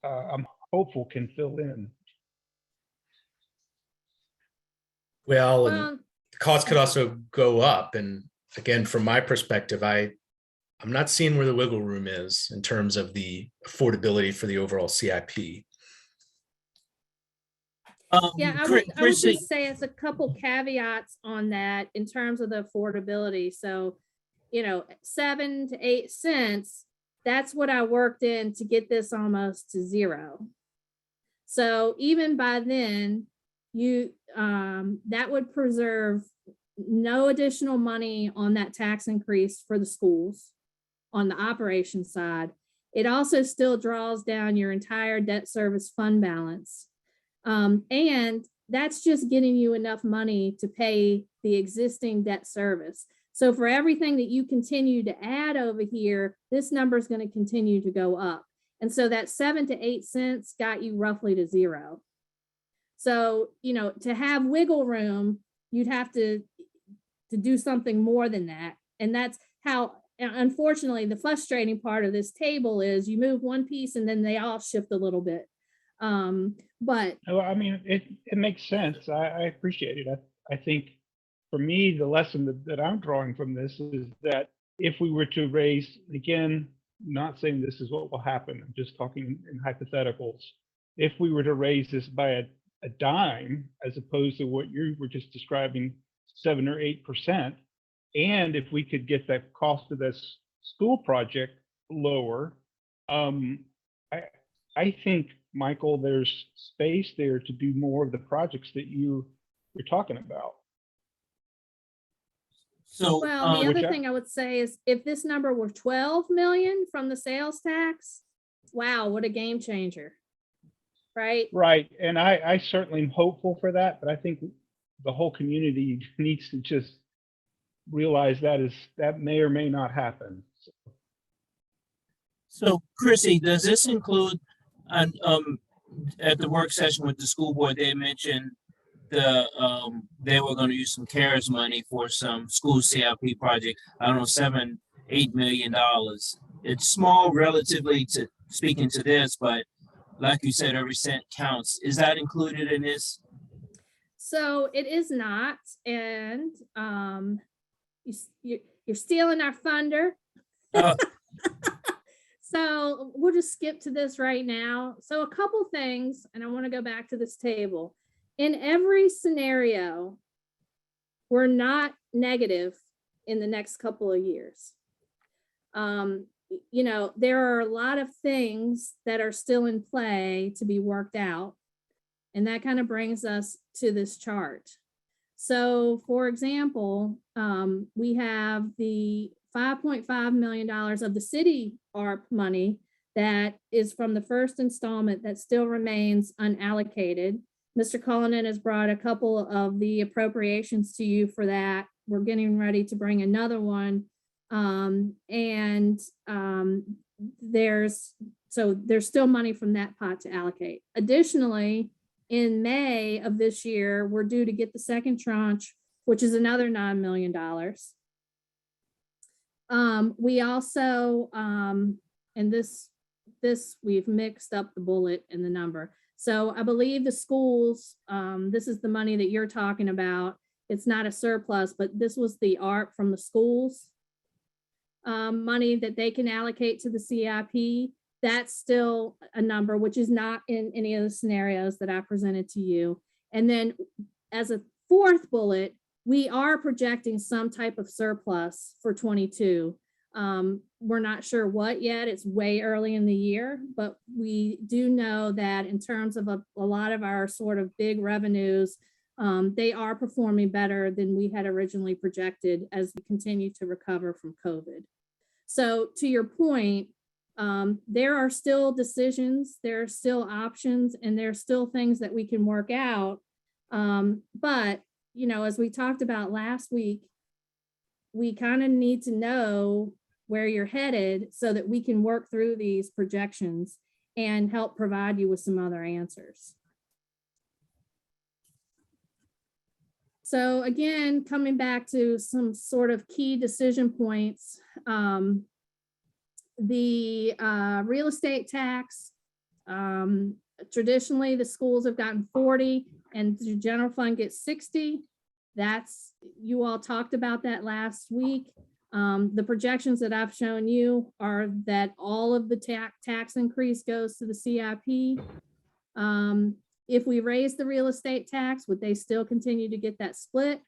I'm hopeful can fill in. Well, and the cost could also go up. And again, from my perspective, I'm not seeing where the wiggle room is in terms of the affordability for the overall CIP. Yeah, I would just say it's a couple caveats on that in terms of the affordability. So, you know, 7 to 8 cents, that's what I worked in to get this almost to 0. So even by then, that would preserve no additional money on that tax increase for the schools on the operation side. It also still draws down your entire debt service fund balance. And that's just getting you enough money to pay the existing debt service. So for everything that you continue to add over here, this number is going to continue to go up. And so that 7 to 8 cents got you roughly to zero. So, you know, to have wiggle room, you'd have to do something more than that. And that's how, unfortunately, the frustrating part of this table is you move one piece and then they all shift a little bit. But I mean, it makes sense. I appreciate it. I think for me, the lesson that I'm drawing from this is that if we were to raise, again, not saying this is what will happen, I'm just talking in hypotheticals. If we were to raise this by a dime, as opposed to what you were just describing, 7 or 8%, and if we could get the cost of this school project lower, I think, Michael, there's space there to do more of the projects that you're talking about. So, well, the other thing I would say is if this number were 12 million from the sales tax, wow, what a game changer, right? Right, and I certainly am hopeful for that, but I think the whole community needs to just realize that may or may not happen. So Chrissy, does this include, at the work session with the school board, they mentioned they were going to use some CARES money for some school CIP project. I don't know, $7-8 million. It's small relatively to speaking to this, but like you said, every cent counts. Is that included in this? So it is not, and you're stealing our thunder. So we'll just skip to this right now. So a couple things, and I want to go back to this table. In every scenario, we're not negative in the next couple of years. You know, there are a lot of things that are still in play to be worked out. And that kind of brings us to this chart. So for example, we have the $5.5 million of the city ARP money that is from the first installment that still remains unallocated. Mr. Cullinan has brought a couple of the appropriations to you for that. We're getting ready to bring another one. There's still money from that pot to allocate. Additionally, in May of this year, we're due to get the second tranche, which is another $9 million. We also, and this we've mixed up the bullet and the number. So I believe the schools, this is the money that you're talking about. It's not a surplus, but this was the ARP from the schools. Money that they can allocate to the CIP. That's still a number, which is not in any of the scenarios that I presented to you. And then as a fourth bullet, we are projecting some type of surplus for 22. We're not sure what yet. It's way early in the year, but we do know that in terms of a lot of our sort of big revenues, they are performing better than we had originally projected as we continue to recover from COVID. So to your point, there are still decisions, there are still options, and there are still things that we can work out. But, you know, as we talked about last week, we kind of need to know where you're headed so that we can work through these projections and help provide you with some other answers. So again, coming back to some sort of key decision points, the real estate tax, traditionally the schools have gotten 40 and the general fund gets 60. That's, you all talked about that last week. The projections that I've shown you are that all of the tax increase goes to the CIP. If we raise the real estate tax, would they still continue to get that split?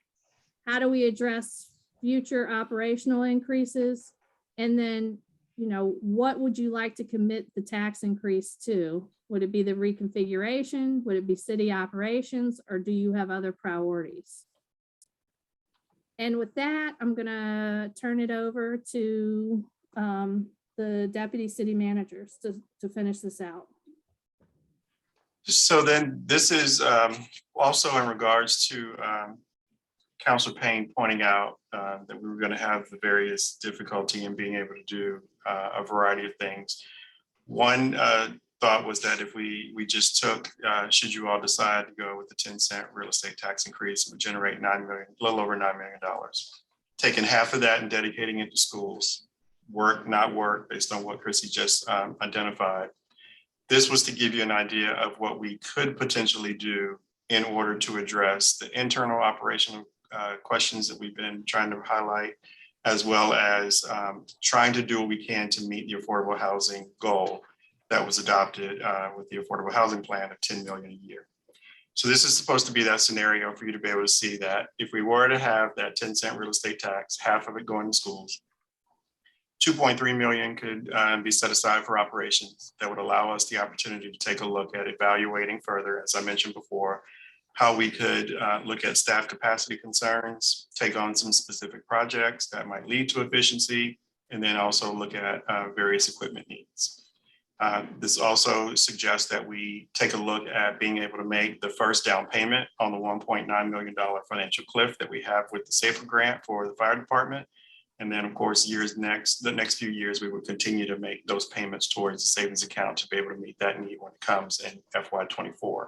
How do we address future operational increases? And then, you know, what would you like to commit the tax increase to? Would it be the reconfiguration? Would it be city operations? Or do you have other priorities? And with that, I'm gonna turn it over to the deputy city managers to finish this out. So then this is also in regards to Councilor Payne pointing out that we were going to have the various difficulty in being able to do a variety of things. One thought was that if we just took, should you all decide to go with the 10-cent real estate tax increase, it would generate a little over $9 million. Taking half of that and dedicating it to schools, work, not work, based on what Chrissy just identified. This was to give you an idea of what we could potentially do in order to address the internal operational questions that we've been trying to highlight, as well as trying to do what we can to meet the affordable housing goal that was adopted with the affordable housing plan of 10 million a year. So this is supposed to be that scenario for you to be able to see that if we were to have that 10-cent real estate tax, half of it going to schools, 2.3 million could be set aside for operations. That would allow us the opportunity to take a look at evaluating further, as I mentioned before, how we could look at staff capacity concerns, take on some specific projects that might lead to efficiency, and then also look at various equipment needs. This also suggests that we take a look at being able to make the first down payment on the $1.9 million financial cliff that we have with the SAFER grant for the fire department. And then, of course, the next few years, we would continue to make those payments towards the savings account to be able to meet that need when it comes in FY24.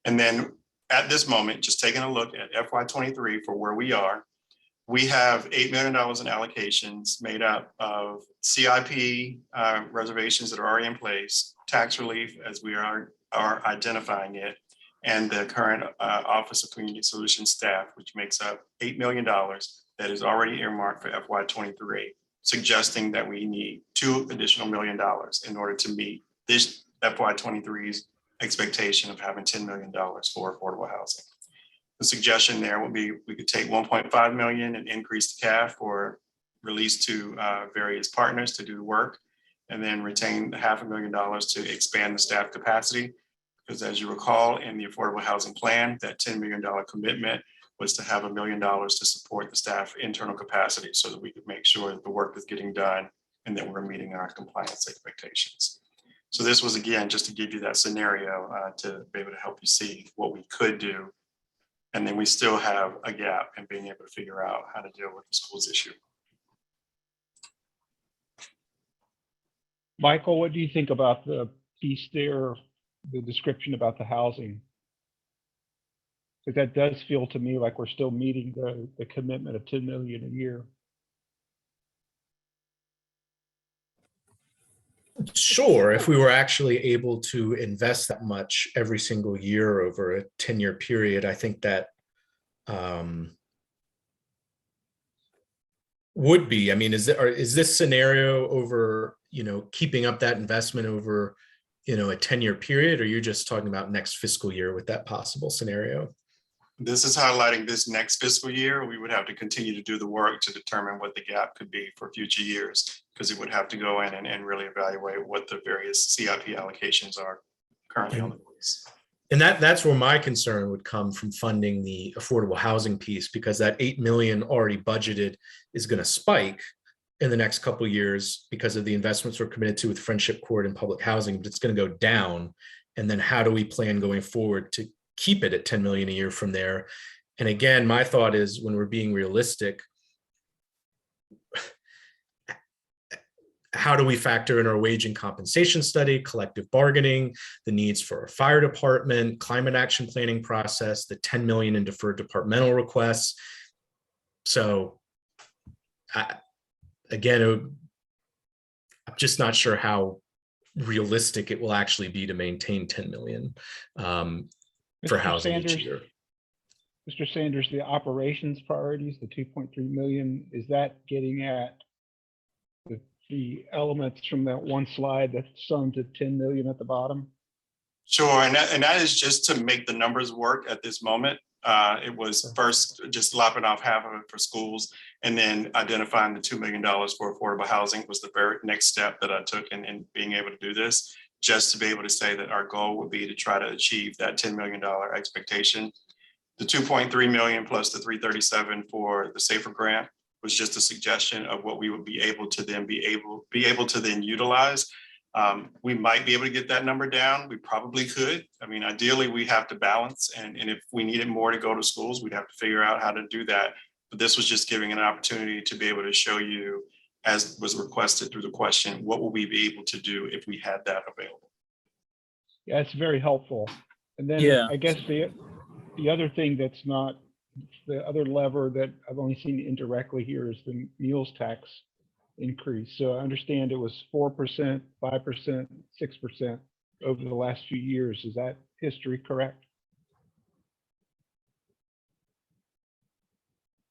And then at this moment, just taking a look at FY23 for where we are, we have $8 million in allocations made up of CIP reservations that are already in place, tax relief as we are identifying it, and the current Office of Community Solutions staff, which makes up $8 million that is already earmarked for FY23, suggesting that we need $2 additional million in order to meet this FY23's expectation of having $10 million for affordable housing. The suggestion there would be we could take 1.5 million and increase the CAF or release to various partners to do the work, and then retain the $500,000 to expand the staff capacity. Because as you recall, in the affordable housing plan, that $10 million commitment was to have $1 million to support the staff internal capacity so that we could make sure that the work is getting done and that we're meeting our compliance expectations. So this was, again, just to give you that scenario to be able to help you see what we could do. And then we still have a gap in being able to figure out how to deal with the schools issue. Michael, what do you think about the piece there, the description about the housing? Because that does feel to me like we're still meeting the commitment of 10 million a year. Sure, if we were actually able to invest that much every single year over a 10-year period, I think that would be. I mean, is this scenario over, keeping up that investment over, a 10-year period, or you're just talking about next fiscal year with that possible scenario? This is highlighting this next fiscal year. We would have to continue to do the work to determine what the gap could be for future years, because it would have to go in and really evaluate what the various CIP allocations are currently on the books. And that's where my concern would come from funding the affordable housing piece, because that 8 million already budgeted is going to spike in the next couple of years because of the investments we're committed to with Friendship Court and public housing, but it's going to go down. And then how do we plan going forward to keep it at 10 million a year from there? And again, my thought is, when we're being realistic, how do we factor in our wage and compensation study, collective bargaining, the needs for our fire department, climate action planning process, the 10 million in deferred departmental requests? So again, I'm just not sure how realistic it will actually be to maintain 10 million for housing each year. Mr. Sanders, the operations priorities, the 2.3 million, is that getting at the elements from that one slide that summed to 10 million at the bottom? Sure, and that is just to make the numbers work at this moment. It was first just lopping off half of it for schools, and then identifying the $2 million for affordable housing was the very next step that I took in being able to do this. just to be able to say that our goal would be to try to achieve that $10 million expectation. The 2.3 million plus the 337 for the SAFER grant was just a suggestion of what we would be able to then utilize. We might be able to get that number down. We probably could. I mean, ideally, we have to balance, and if we needed more to go to schools, we'd have to figure out how to do that. But this was just giving an opportunity to be able to show you, as was requested through the question, what will we be able to do if we had that available? Yeah, it's very helpful. And then Yeah. I guess the other thing that's not, the other lever that I've only seen indirectly here is the meals tax increase. So I understand it was 4%, 5%, 6% over the last few years. Is that history correct?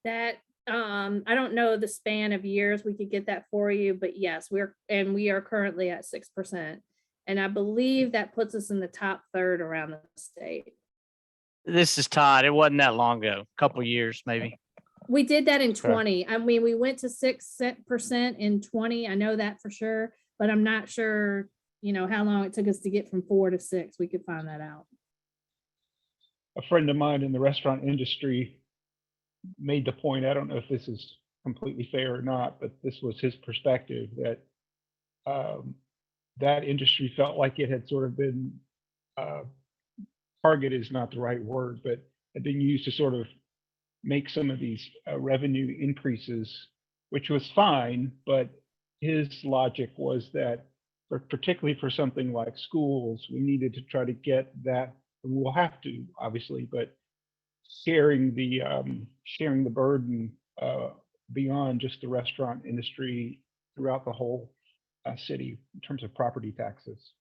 That, I don't know the span of years. We could get that for you, but yes, we are currently at 6%. And I believe that puts us in the top third around the state. This is Todd. It wasn't that long ago, a couple years maybe. We did that in Okay. 20. I mean, we went to 6% in 20. I know that for sure, but I'm not sure, how long it took us to get from 4 to 6. We could find that out. A friend of mine in the restaurant industry made the point, I don't know if this is completely fair or not, but this was his perspective, that that industry felt like it had sort of been, target is not the right word, but had been used to sort of make some of these revenue increases, which was fine, but his logic was that particularly for something like schools, we needed to try to get that, and we'll have to, obviously, but sharing the burden beyond just the restaurant industry throughout the whole city in terms of property taxes.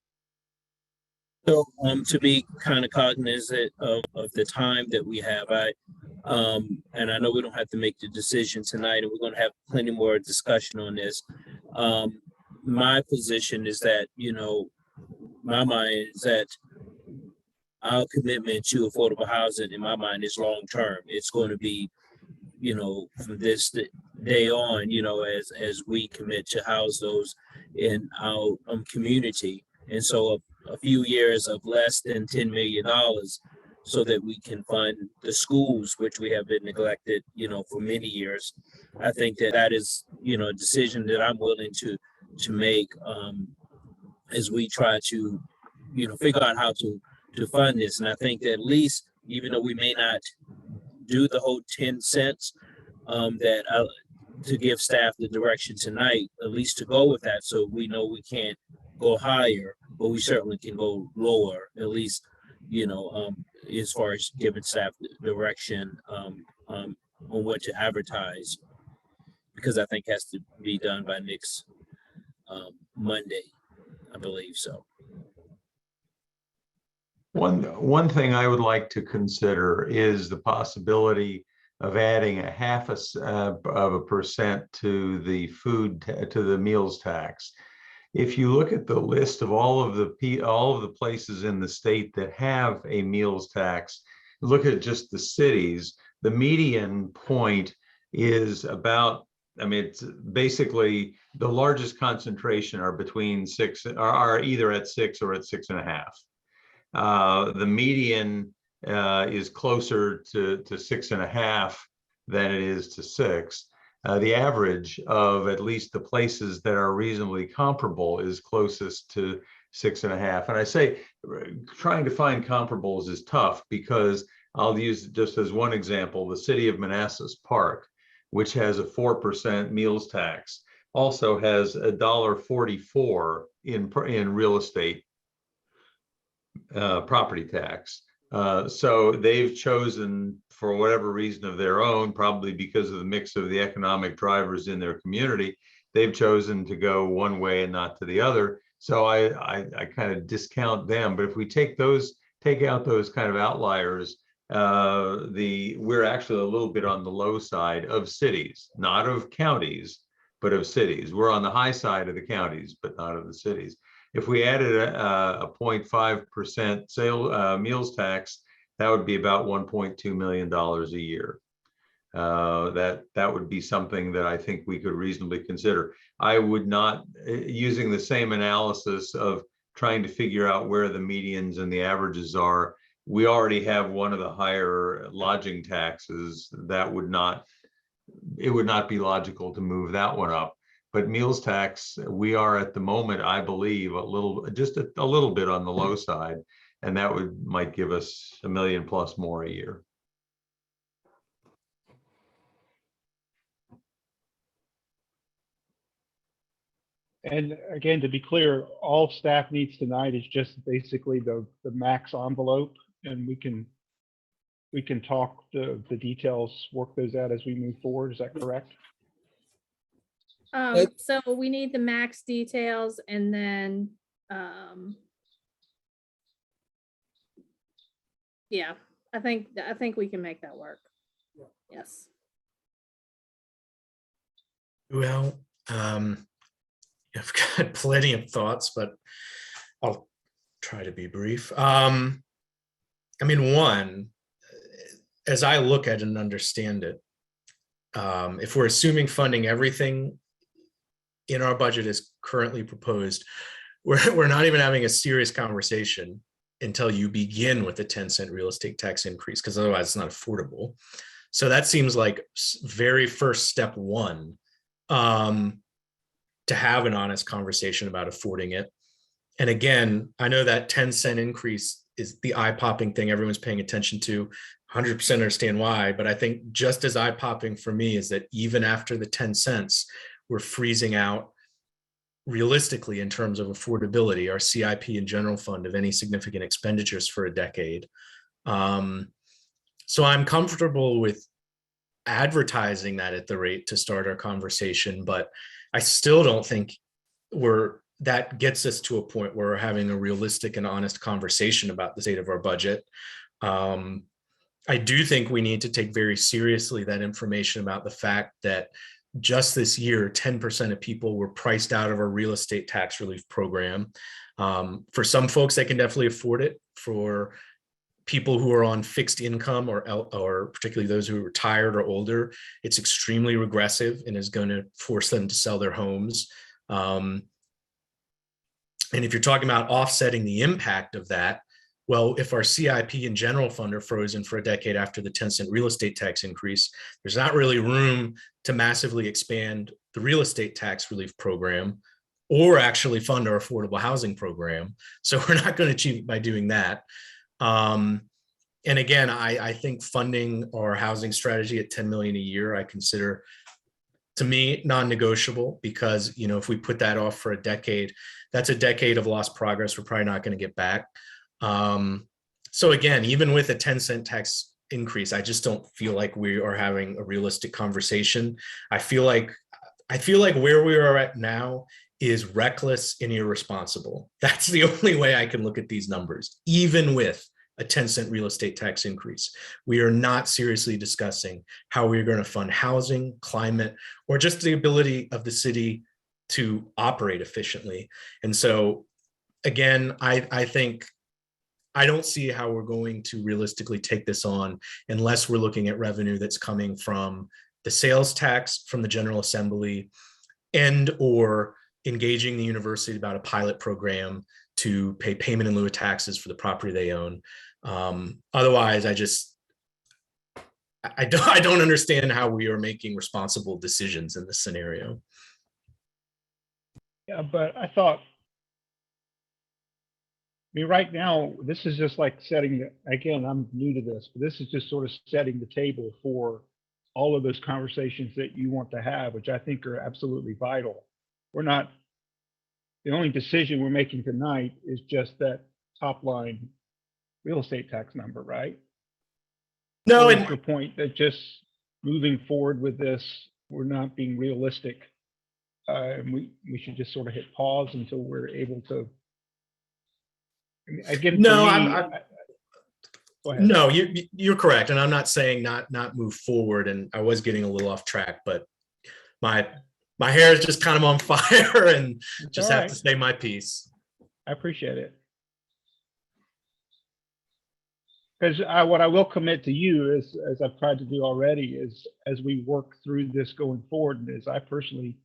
So to be kind of cognizant of the time that we have, and I know we don't have to make the decision tonight, and we're going to have plenty more discussion on this. My position is that, my mind is that our commitment to affordable housing, in my mind, is long term. It's going to be, from this day on, as we commit to house those in our community. And so a few years of less than $10 million so that we can fund the schools, which we have been neglected, for many years. I think that is, a decision that I'm willing to make as we try to, figure out how to fund this. And I think that at least, even though we may not do the whole 10 cents, that to give staff the direction tonight, at least to go with that, so we know we can't go higher, but we certainly can go lower, at least, as far as giving staff the direction on what to advertise, because I think has to be done by next Monday, I believe so. One thing I would like to consider is the possibility of adding a 0.5% to the meals tax. If you look at the list of all of the places in the state that have a meals tax, look at just the cities, the median point is about, it's basically the largest concentration are between are either at 6 or at 6.5. The median is closer to 6.5 than it is to 6. The average of at least the places that are reasonably comparable is closest to 6.5. And I say trying to find comparables is tough because I'll use just as one example, the city of Manassas Park, which has a 4% meals tax, also has $1.44 in real estate property tax. So they've chosen, for whatever reason of their own, probably because of the mix of the economic drivers in their community, they've chosen to go one way and not to the other. So I kind of discount them. But if we take out those kind of outliers, we're actually a little bit on the low side of cities, not of counties, but of cities. We're on the high side of the counties, but not of the cities. If we added a 0.5% meals tax, that would be about $1.2 million a year. That would be something that I think we could reasonably consider. I would not, using the same analysis of trying to figure out where the medians and the averages are. We already have one of the higher lodging taxes. That would not, it would not be logical to move that one up. But meals tax, we are at the moment, I believe, just a little bit on the low side. And that might give us $1 million plus more a year. And again, to be clear, all staff needs tonight is just basically the max envelope, and we can talk the details, work those out as we move forward. Is that correct? So we need the max details, and then, yeah, I think we can make that work. Yes. Well, I've got plenty of thoughts, but I'll try to be brief. I mean, one, as I look at and understand it, if we're assuming funding everything in our budget is currently proposed, we're not even having a serious conversation until you begin with the 10-cent real estate tax increase, because otherwise it's not affordable. So that seems like very first step one, to have an honest conversation about affording it. And again, I know that 10-cent increase is the eye-popping thing everyone's paying attention to. 100% understand why, but I think just as eye-popping for me is that even after the 10 cents, we're freezing out realistically in terms of affordability, our CIP and general fund of any significant expenditures for a decade. So I'm comfortable with advertising that at the rate to start our conversation, but I still don't think that gets us to a point where we're having a realistic and honest conversation about the state of our budget. I do think we need to take very seriously that information about the fact that just this year, 10% of people were priced out of our real estate tax relief program. For some folks, they can definitely afford it. For people who are on fixed income or particularly those who are retired or older, it's extremely regressive and is going to force them to sell their homes. And if you're talking about offsetting the impact of that, well, if our CIP and general fund are frozen for a decade after the 10-cent real estate tax increase, there's not really room to massively expand the real estate tax relief program or actually fund our affordable housing program. So we're not going to achieve it by doing that. And again, I think funding our housing strategy at 10 million a year, I consider, to me, non-negotiable, because, you know, if we put that off for a decade, that's a decade of lost progress we're probably not going to get back. So again, even with a 10-cent tax increase, I just don't feel like we are having a realistic conversation. I feel like where we are at now is reckless and irresponsible. That's the only way I can look at these numbers. Even with a 10-cent real estate tax increase, we are not seriously discussing how we're going to fund housing, climate, or just the ability of the city to operate efficiently. And so again, I think I don't see how we're going to realistically take this on unless we're looking at revenue that's coming from the sales tax from the General Assembly and or engaging the university about a pilot program to pay payment in lieu of taxes for the property they own. Otherwise, I don't understand how we are making responsible decisions in this scenario. Yeah, but I thought, I mean, right now, this is just like again, I'm new to this, but this is just sort of setting the table for all of those conversations that you want to have, which I think are absolutely vital. The only decision we're making tonight is just that top line real estate tax number, right? No, and the point that just moving forward with this, we're not being realistic. And we should just sort of hit pause until we're able to. Again, no, go ahead. No, you're correct, and I'm not saying not move forward. And I was getting a little off track, but my hair is just kind of on fire, and just have to say my piece. I appreciate it. Because what I will commit to you is, as I've tried to do already, is as we work through this going forward, as I personally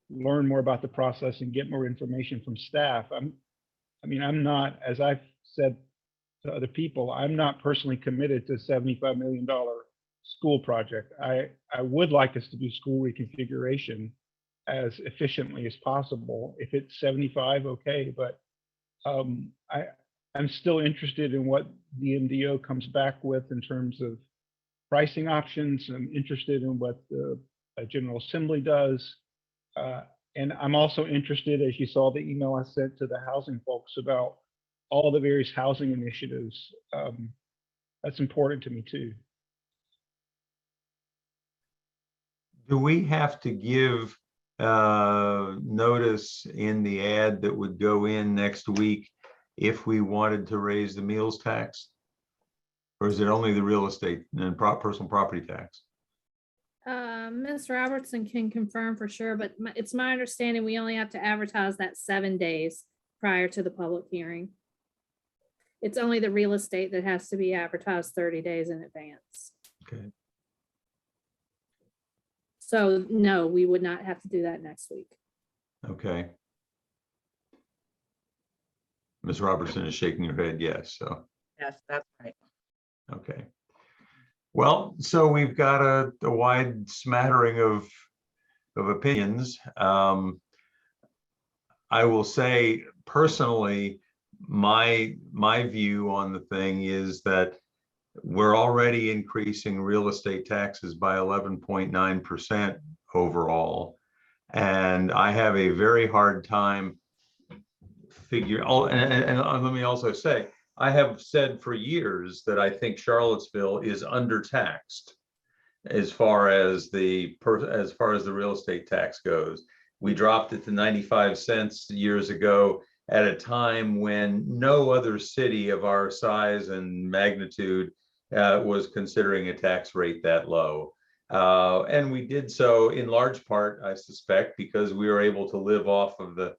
learn more about the process and get more information from staff, I mean, I'm not, as I've said to other people, I'm not personally committed to $75 million school project. I would like us to do school reconfiguration as efficiently as possible. If it's 75, okay, but I'm still interested in what the MDO comes back with in terms of pricing options. I'm interested in what the General Assembly does. And I'm also interested, as you saw the email I sent to the housing folks about all the various housing initiatives. That's important to me too. Do we have to give notice in the ad that would go in next week if we wanted to raise the meals tax? Or is it only the real estate and personal property tax? Ms. Robertson can confirm for sure, but it's my understanding we only have to advertise that 7 days prior to the public hearing. It's only the real estate that has to be advertised 30 days in advance. Okay. So no, we would not have to do that next week. Okay. Ms. Robertson is shaking her head yes, so. Yes, that's right. Okay. Well, so we've got a wide smattering of opinions. I will say personally, my view on the thing is that we're already increasing real estate taxes by 11.9% overall. And I have a very hard time and let me also say, I have said for years that I think Charlottesville is undertaxed as far as the real estate tax goes. We dropped it to 95 cents years ago at a time when no other city of our size and magnitude was considering a tax rate that low. And we did so in large part, I suspect, because we were able to live off of the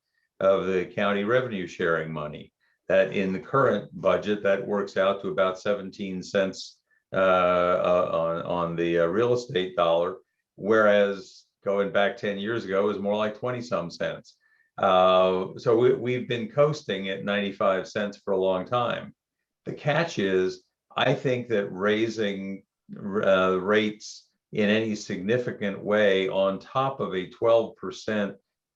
county revenue sharing money. That in the current budget, that works out to about 17 cents on the real estate dollar, whereas going back 10 years ago, it was more like 20 some cents. So we've been coasting at 95 cents for a long time. The catch is, I think that raising rates in any significant way on top of a 12%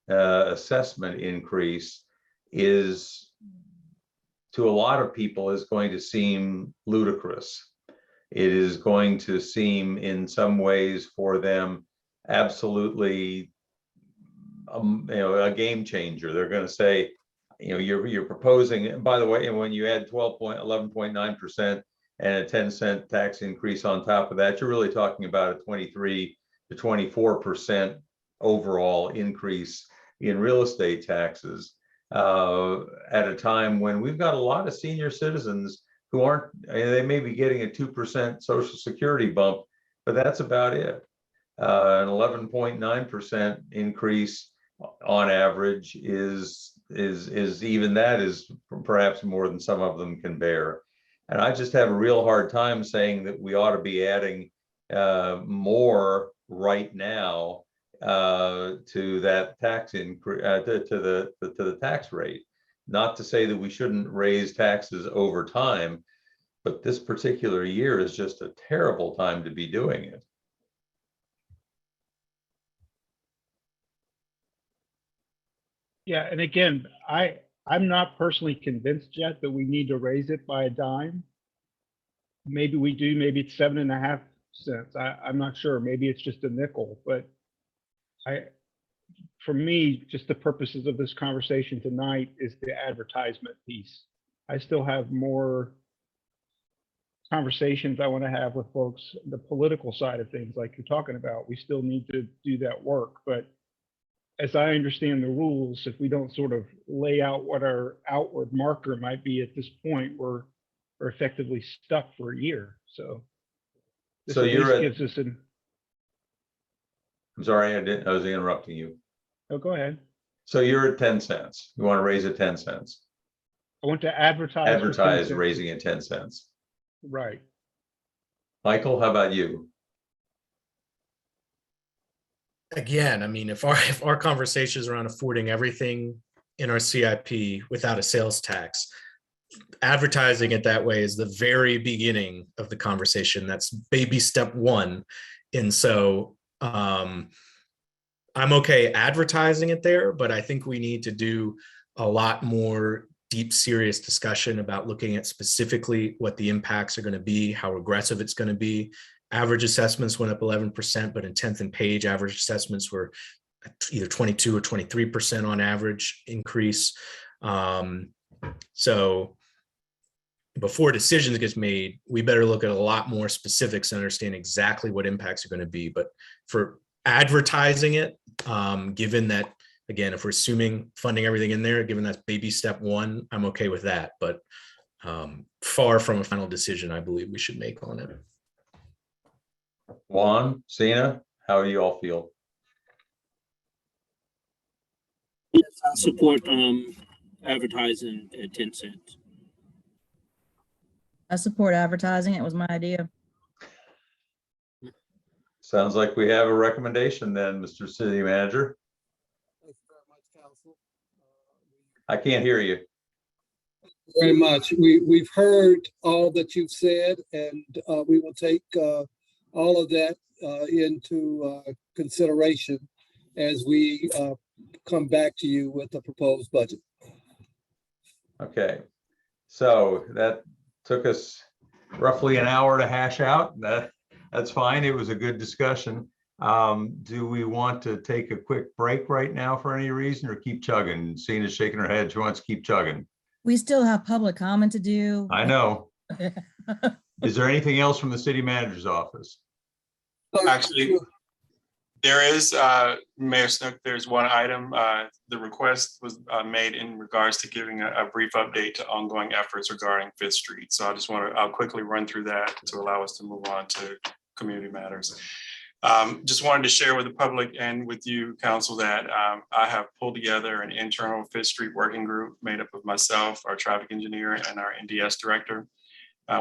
assessment increase is, to a lot of people, is going to seem ludicrous. It is going to seem in some ways for them absolutely a game changer. They're going to say, you're proposing, and by the way, and when you add 11.9% and a 10-cent tax increase on top of that, you're really talking about a 23 to 24% overall increase in real estate taxes at a time when we've got a lot of senior citizens who aren't, they may be getting a 2% Social Security bump, but that's about it. An 11.9% increase on average is even that is perhaps more than some of them can bear. And I just have a real hard time saying that we ought to be adding more right now to that tax increase, to the tax rate. Not to say that we shouldn't raise taxes over time, but this particular year is just a terrible time to be doing it. Yeah, and again, I'm not personally convinced yet that we need to raise it by a dime. Maybe we do, maybe it's 7.5 cents. I'm not sure. Maybe it's just a nickel, but for me, just the purposes of this conversation tonight is the advertisement piece. I still have more conversations I want to have with folks, the political side of things like you're talking about. We still need to do that work, but as I understand the rules, if we don't sort of lay out what our outward marker might be at this point, we're effectively stuck for a year. So this at least gives us an. I'm sorry, I was interrupting you. Oh, go ahead. So you're at 10 cents. You want to raise it 10 cents. I want to advertise. Advertise raising it 10 cents. Right. Michael, how about you? Again, I mean, if our conversations around affording everything in our CIP without a sales tax. Advertising it that way is the very beginning of the conversation. That's baby step one. And so I'm okay advertising it there, but I think we need to do a lot more deep, serious discussion about looking at specifically what the impacts are going to be, how aggressive it's going to be. Average assessments went up 11%, but in 10th and Page, average assessments were either 22 or 23% on average increase. So before decisions gets made, we better look at a lot more specifics and understand exactly what impacts are going to be. But for advertising it, given that, again, if we're assuming funding everything in there, given that's baby step one, I'm okay with that. But far from a final decision, I believe we should make on it. Juan, Sina, how do you all feel? Yes, I support advertising at 10 cents. I support advertising. It was my idea. Sounds like we have a recommendation then, Mr. City Manager. Thank you very much, Council. I can't hear you. Very much. We've heard all that you've said, and we will take all of that into consideration as we come back to you with the proposed budget. Okay, so that took us roughly an hour to hash out. That's fine. It was a good discussion. Do we want to take a quick break right now for any reason, or keep chugging? Sina's shaking her head. She wants to keep chugging. We still have public comment to do. I know. Is there anything else from the city manager's office? Actually, there is, Mayor Snook, there's one item. The request was made in regards to giving a brief update to ongoing efforts regarding Fifth Street. So I'll quickly run through that to allow us to move on to community matters. Just wanted to share with the public and with you, Council, that I have pulled together an internal Fifth Street working group made up of myself, our traffic engineer, and our NDS director.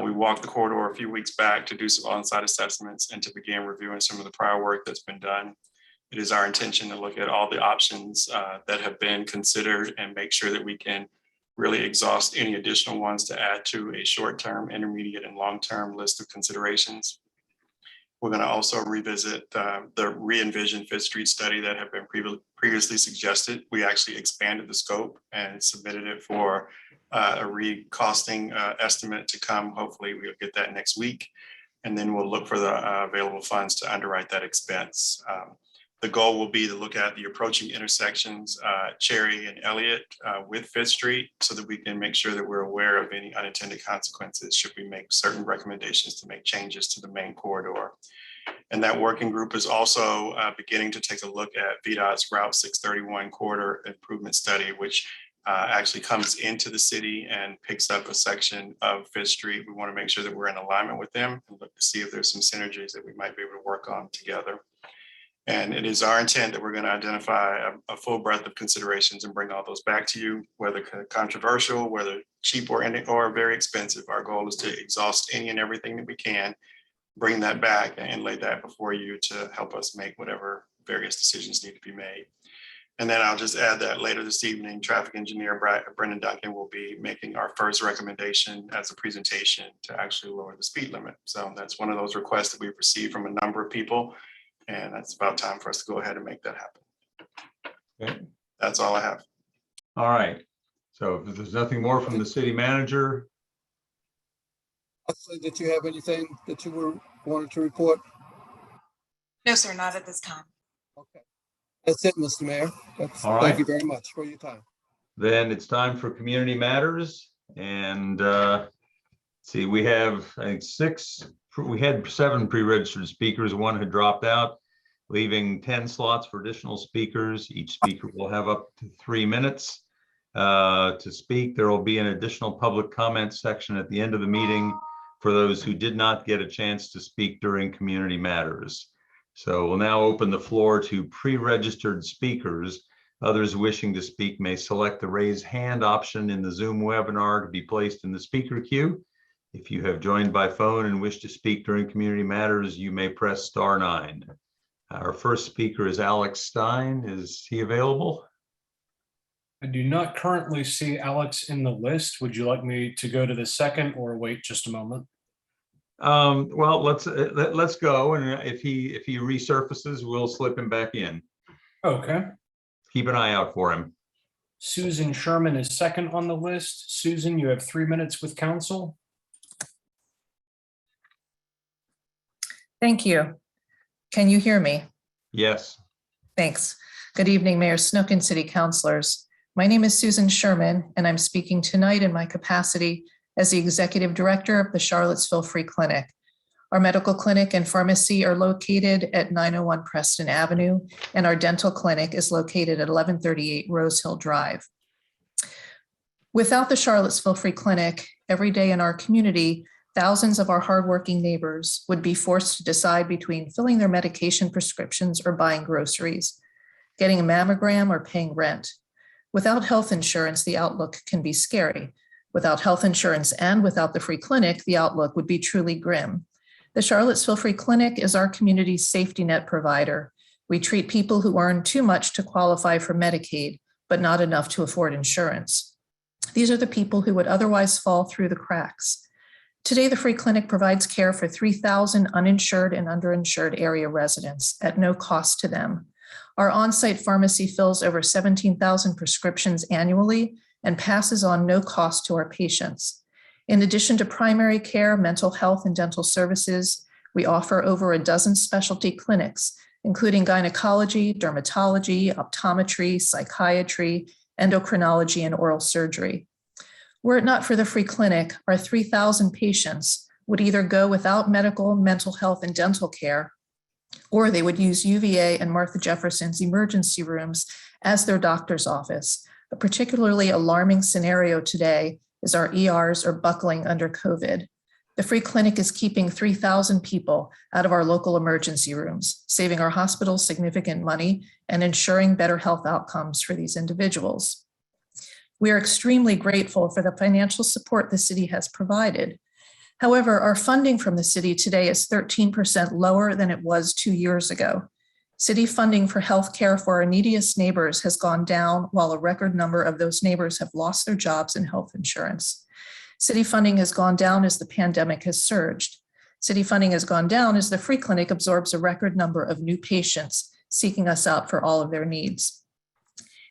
We walked the corridor a few weeks back to do some on-site assessments and to begin reviewing some of the prior work that's been done. It is our intention to look at all the options that have been considered and make sure that we can really exhaust any additional ones to add to a short-term, intermediate, and long-term list of considerations. We're going to also revisit the re-envision Fifth Street study that had been previously suggested. We actually expanded the scope and submitted it for a recosting estimate to come. Hopefully we'll get that next week. And then we'll look for the available funds to underwrite that expense. The goal will be to look at the approaching intersections, Cherry and Elliott with Fifth Street, so that we can make sure that we're aware of any unintended consequences should we make certain recommendations to make changes to the main corridor. And that working group is also beginning to take a look at VDOT's Route 631 corridor improvement study, which actually comes into the city and picks up a section of Fifth Street. We want to make sure that we're in alignment with them and look to see if there's some synergies that we might be able to work on together. And it is our intent that we're going to identify a full breadth of considerations and bring all those back to you, whether controversial, whether cheap or very expensive. Our goal is to exhaust any and everything that we can, bring that back and lay that before you to help us make whatever various decisions need to be made. And then I'll just add that later this evening, traffic engineer Brendan Duncan will be making our first recommendation as a presentation to actually lower the speed limit. So that's one of those requests that we've received from a number of people. And that's about time for us to go ahead and make that happen. Okay. That's all I have. All right. So if there's nothing more from the city manager. Did you have anything that you wanted to report? No, sir, not at this time. Okay. That's it, Mr. Mayor. All right. Thank you very much for your time. Then it's time for community matters. And see, we have, I think, we had 7 pre-registered speakers. 1 had dropped out, leaving 10 slots for additional speakers. Each speaker will have up to 3 minutes to speak. There will be an additional public comment section at the end of the meeting for those who did not get a chance to speak during community matters. So we'll now open the floor to pre-registered speakers. Others wishing to speak may select the raise hand option in the Zoom webinar to be placed in the speaker queue. If you have joined by phone and wish to speak during community matters, you may press *9. Our first speaker is Alex Stein. Is he available? I do not currently see Alex in the list. Would you like me to go to the second or wait just a moment? Well, let's go, and if he resurfaces, we'll slip him back in. Okay. Keep an eye out for him. Susan Sherman is second on the list. Susan, you have 3 minutes with council. Thank you. Can you hear me? Yes. Thanks. Good evening, Mayor Snook and City Councilors. My name is Susan Sherman, and I'm speaking tonight in my capacity as the Executive Director of the Charlottesville Free Clinic. Our medical clinic and pharmacy are located at 901 Preston Avenue, and our dental clinic is located at 1138 Rose Hill Drive. Without the Charlottesville Free Clinic, every day in our community, thousands of our hardworking neighbors would be forced to decide between filling their medication prescriptions or buying groceries, getting a mammogram or paying rent. Without health insurance, the outlook can be scary. Without health insurance and without the free clinic, the outlook would be truly grim. The Charlottesville Free Clinic is our community's safety net provider. We treat people who earn too much to qualify for Medicaid, but not enough to afford insurance. These are the people who would otherwise fall through the cracks. Today, the Free Clinic provides care for 3,000 uninsured and underinsured area residents at no cost to them. Our on-site pharmacy fills over 17,000 prescriptions annually and passes on no cost to our patients. In addition to primary care, mental health, and dental services, we offer over a dozen specialty clinics, including gynecology, dermatology, optometry, psychiatry, endocrinology, and oral surgery. Were it not for the Free Clinic, our 3,000 patients would either go without medical, mental health, and dental care, or they would use UVA and Martha Jefferson's emergency rooms as their doctor's office. A particularly alarming scenario today is our ERs are buckling under COVID. The Free Clinic is keeping 3,000 people out of our local emergency rooms, saving our hospitals significant money and ensuring better health outcomes for these individuals. We are extremely grateful for the financial support the city has provided. However, our funding from the city today is 13% lower than it was 2 years ago. City funding for healthcare for our neediest neighbors has gone down, while a record number of those neighbors have lost their jobs and health insurance. City funding has gone down as the pandemic has surged. City funding has gone down as the Free Clinic absorbs a record number of new patients seeking us out for all of their needs.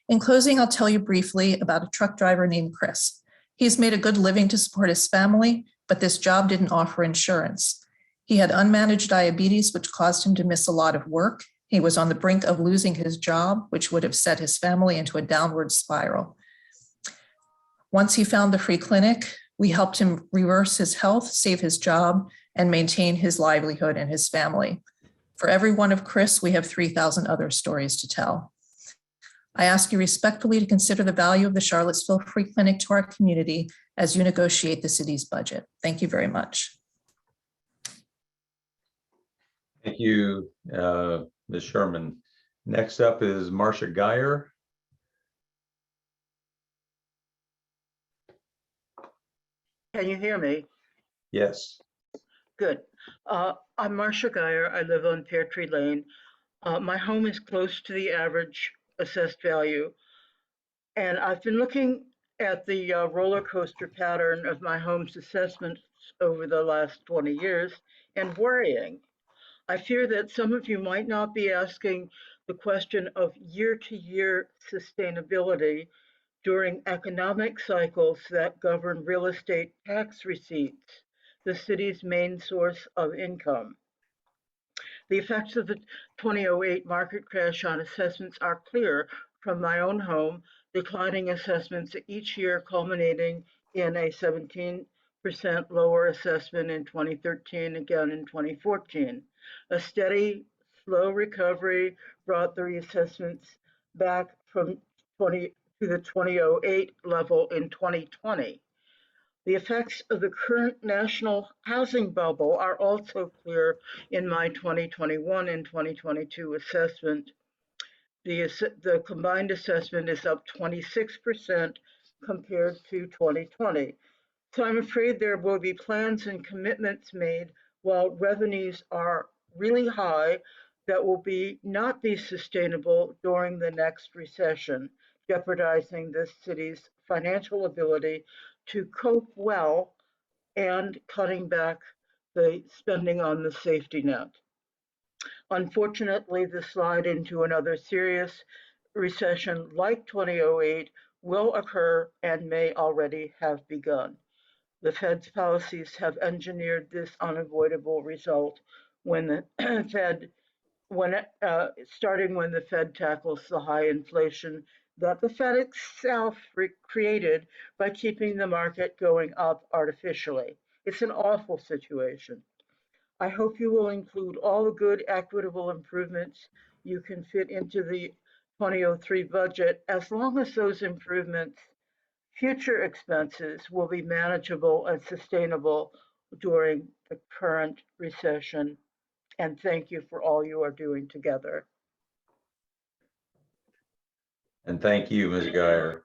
In closing, I'll tell you briefly about a truck driver named Chris. He's made a good living to support his family, but this job didn't offer insurance. He had unmanaged diabetes, which caused him to miss a lot of work. He was on the brink of losing his job, which would have set his family into a downward spiral. Once he found the Free Clinic, we helped him reverse his health, save his job, and maintain his livelihood and his family. For every one of Chris, we have 3,000 other stories to tell. I ask you respectfully to consider the value of the Charlottesville Free Clinic to our community as you negotiate the city's budget. Thank you very much. Thank you, Ms. Sherman. Next up is Marcia Geyer. Can you hear me? Yes. Good. I'm Marcia Geyer. I live on Pear Tree Lane. My home is close to the average assessed value. And I've been looking at the roller coaster pattern of my home's assessments over the last 20 years and worrying. I fear that some of you might not be asking the question of year-to-year sustainability during economic cycles that govern real estate tax receipts, the city's main source of income. The effects of the 2008 market crash on assessments are clear from my own home, declining assessments each year culminating in a 17% lower assessment in 2013, again in 2014. A steady, slow recovery brought the reassessments back from to the 2008 level in 2020. The effects of the current national housing bubble are also clear in my 2021 and 2022 assessment. The combined assessment is up 26% compared to 2020. So I'm afraid there will be plans and commitments made while revenues are really high that will not be sustainable during the next recession. jeopardizing this city's financial ability to cope well and cutting back the spending on the safety net. Unfortunately, the slide into another serious recession like 2008 will occur and may already have begun. The Fed's policies have engineered this unavoidable result when the starting when the Fed tackles the high inflation that the Fed itself created by keeping the market going up artificially. It's an awful situation. I hope you will include all the good equitable improvements you can fit into the 2003 budget, as long as those improvements, future expenses, will be manageable and sustainable during the current recession. And thank you for all you are doing together. And thank you, Ms. Geyer.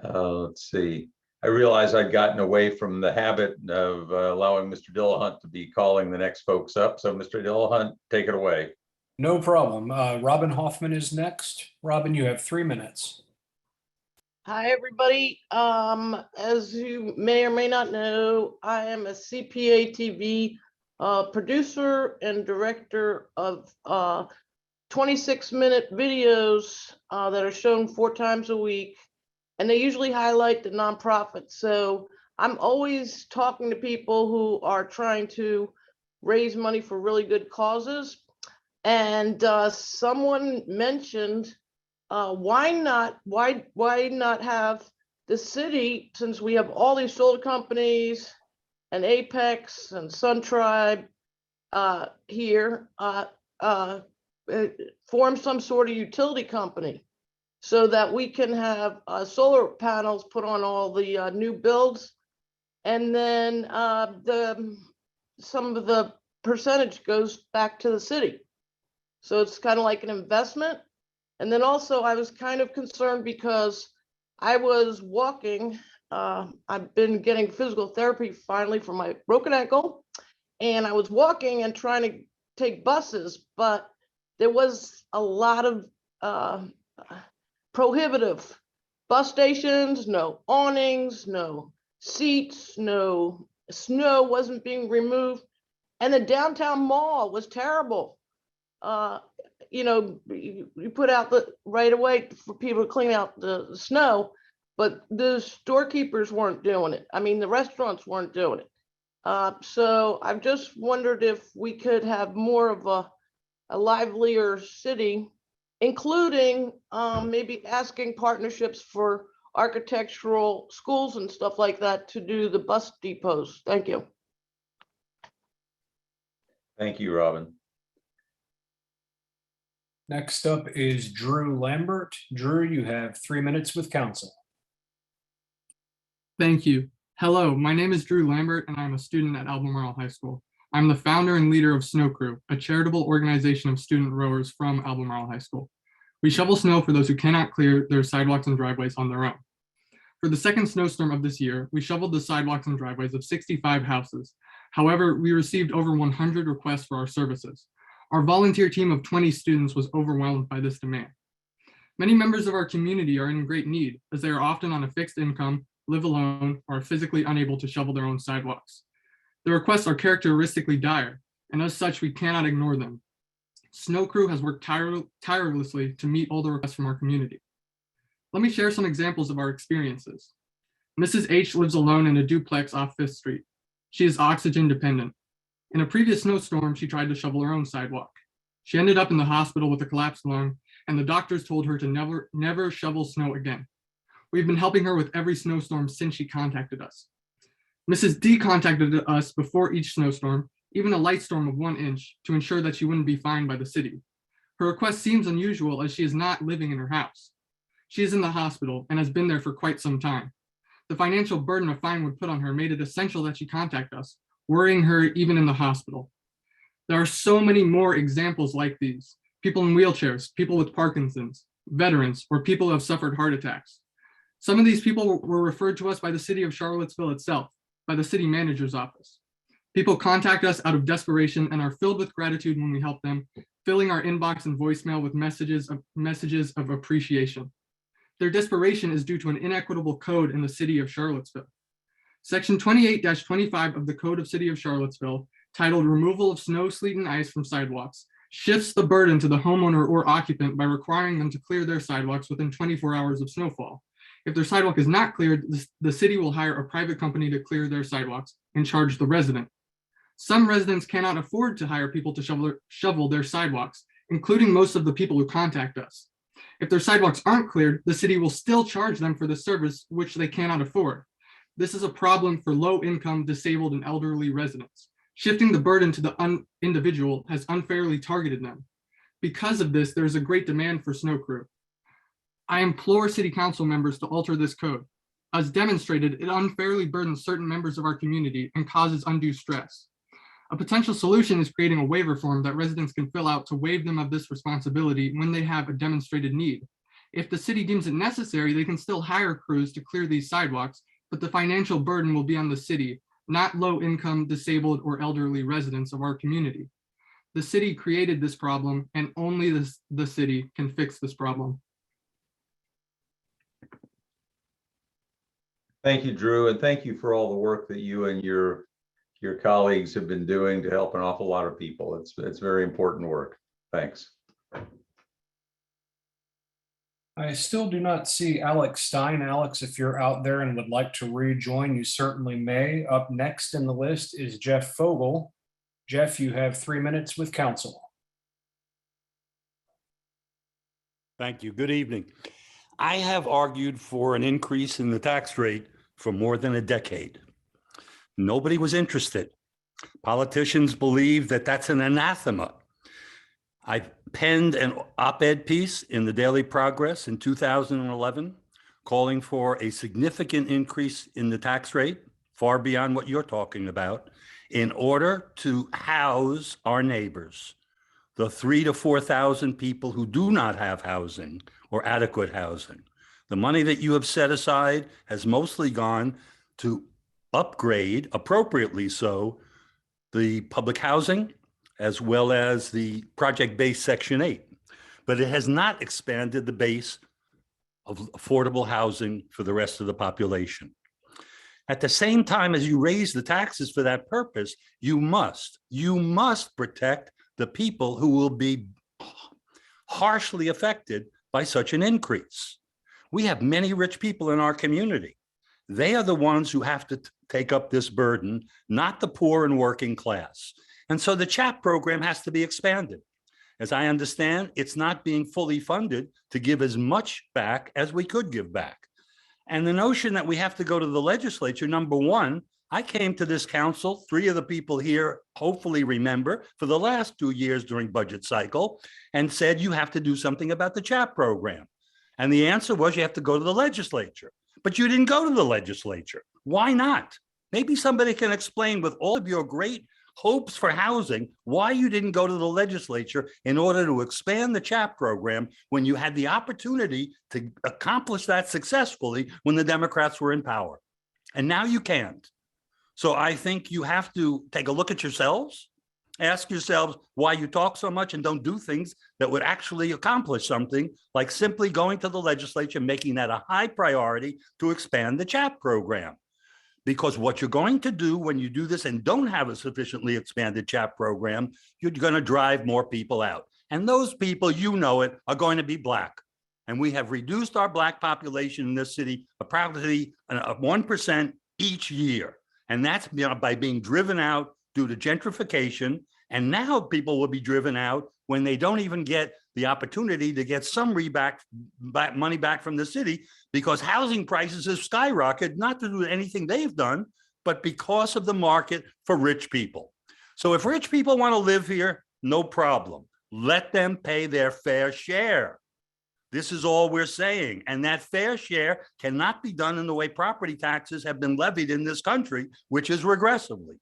Let's see. I realized I'd gotten away from the habit of allowing Mr. Dillahunt to be calling the next folks up. So Mr. Dillahunt, take it away. No problem. Robin Hoffman is next. Robin, you have 3 minutes. Hi, everybody. As you may or may not know, I am a CPA TV producer and director of 26-minute videos that are shown 4 times a week. And they usually highlight the nonprofits. So I'm always talking to people who are trying to raise money for really good causes. And someone mentioned, why not have the city, since we have all these solar companies and Apex and Sun Tribe here, form some sort of utility company, so that we can have solar panels put on all the new builds, and then some of the percentage goes back to the city. So it's kind of like an investment. And then also I was kind of concerned because I was walking, I've been getting physical therapy finally for my broken ankle, and I was walking and trying to take buses, but there was a lot of prohibitive bus stations, no awnings, no seats, no snow wasn't being removed. And the downtown mall was terrible. You know, you put out the right away for people to clean out the snow, but the storekeepers weren't doing it. I mean, the restaurants weren't doing it. So I've just wondered if we could have more of a livelier city, including maybe asking partnerships for architectural schools and stuff like that to do the bus depots. Thank you. Thank you, Robin. Next up is Drew Lambert. Drew, you have 3 minutes with council. Thank you. Hello, my name is Drew Lambert, and I'm a student at Albemarle High School. I'm the founder and leader of Snow Crew, a charitable organization of student rowers from Albemarle High School. We shovel snow for those who cannot clear their sidewalks and driveways on their own. For the second snowstorm of this year, we shoveled the sidewalks and driveways of 65 houses. However, we received over 100 requests for our services. Our volunteer team of 20 students was overwhelmed by this demand. Many members of our community are in great need, as they are often on a fixed income, live alone, or are physically unable to shovel their own sidewalks. The requests are characteristically dire, and as such, we cannot ignore them. Snow Crew has worked tirelessly to meet all the requests from our community. Let me share some examples of our experiences. Mrs. H lives alone in a duplex off 5th Street. She is oxygen dependent. In a previous snowstorm, she tried to shovel her own sidewalk. She ended up in the hospital with a collapsed lung, and the doctors told her to never shovel snow again. We've been helping her with every snowstorm since she contacted us. Mrs. D contacted us before each snowstorm, even a light storm of 1 inch, to ensure that she wouldn't be fined by the city. Her request seems unusual as she is not living in her house. She is in the hospital and has been there for quite some time. The financial burden a fine would put on her made it essential that she contact us, worrying her even in the hospital. There are so many more examples like these. People in wheelchairs, people with Parkinson's, veterans, or people who have suffered heart attacks. Some of these people were referred to us by the city of Charlottesville itself, by the city manager's office. People contact us out of desperation and are filled with gratitude when we help them, filling our inbox and voicemail with messages of appreciation. Their desperation is due to an inequitable code in the city of Charlottesville. Section 28-25 of the Code of City of Charlottesville, titled Removal of Snow, Sleet, and Ice from Sidewalks, shifts the burden to the homeowner or occupant by requiring them to clear their sidewalks within 24 hours of snowfall. If their sidewalk is not cleared, the city will hire a private company to clear their sidewalks and charge the resident. Some residents cannot afford to hire people to shovel their sidewalks, including most of the people who contact us. If their sidewalks aren't cleared, the city will still charge them for the service which they cannot afford. This is a problem for low-income, disabled, and elderly residents. Shifting the burden to the individual has unfairly targeted them. Because of this, there is a great demand for snow crew. I implore city council members to alter this code. As demonstrated, it unfairly burdens certain members of our community and causes undue stress. A potential solution is creating a waiver form that residents can fill out to waive them of this responsibility when they have a demonstrated need. If the city deems it necessary, they can still hire crews to clear these sidewalks, but the financial burden will be on the city, not low-income, disabled, or elderly residents of our community. The city created this problem, and only the city can fix this problem. Thank you, Drew, and thank you for all the work that you and your colleagues have been doing to help an awful lot of people. It's very important work. Thanks. I still do not see Alex Stein. Alex, if you're out there and would like to rejoin, you certainly may. Up next in the list is Jeff Fogel. Jeff, you have 3 minutes with council. Thank you. Good evening. I have argued for an increase in the tax rate for more than a decade. Nobody was interested. Politicians believe that that's an anathema. I penned an op-ed piece in the Daily Progress in 2011 calling for a significant increase in the tax rate, far beyond what you're talking about, in order to house our neighbors, the 3,000 to 4,000 people who do not have housing or adequate housing. The money that you have set aside has mostly gone to upgrade, appropriately so, the public housing as well as the project-based Section 8. But it has not expanded the base of affordable housing for the rest of the population. At the same time as you raise the taxes for that purpose, you must protect the people who will be harshly affected by such an increase. We have many rich people in our community. They are the ones who have to take up this burden, not the poor and working class. And so the CHAP program has to be expanded. As I understand, it's not being fully funded to give as much back as we could give back. And the notion that we have to go to the legislature, number one, I came to this council, 3 of the people here hopefully remember, for the last 2 years during budget cycle, and said you have to do something about the CHAP program. And the answer was you have to go to the legislature. But you didn't go to the legislature. Why not? Maybe somebody can explain, with all of your great hopes for housing, why you didn't go to the legislature in order to expand the CHAP program when you had the opportunity to accomplish that successfully when the Democrats were in power. And now you can't. So I think you have to take a look at yourselves, ask yourselves why you talk so much and don't do things that would actually accomplish something, like simply going to the legislature, making that a high priority to expand the CHAP program. Because what you're going to do when you do this and don't have a sufficiently expanded CHAP program, you're going to drive more people out. And those people, you know it, are going to be Black. And we have reduced our Black population in this city approximately 1% each year. And that's by being driven out due to gentrification. And now people will be driven out when they don't even get the opportunity to get some money back from the city, because housing prices have skyrocketed, not to do anything they've done, but because of the market for rich people. So if rich people want to live here, no problem. Let them pay their fair share. This is all we're saying. And that fair share cannot be done in the way property taxes have been levied in this country, which is regressively.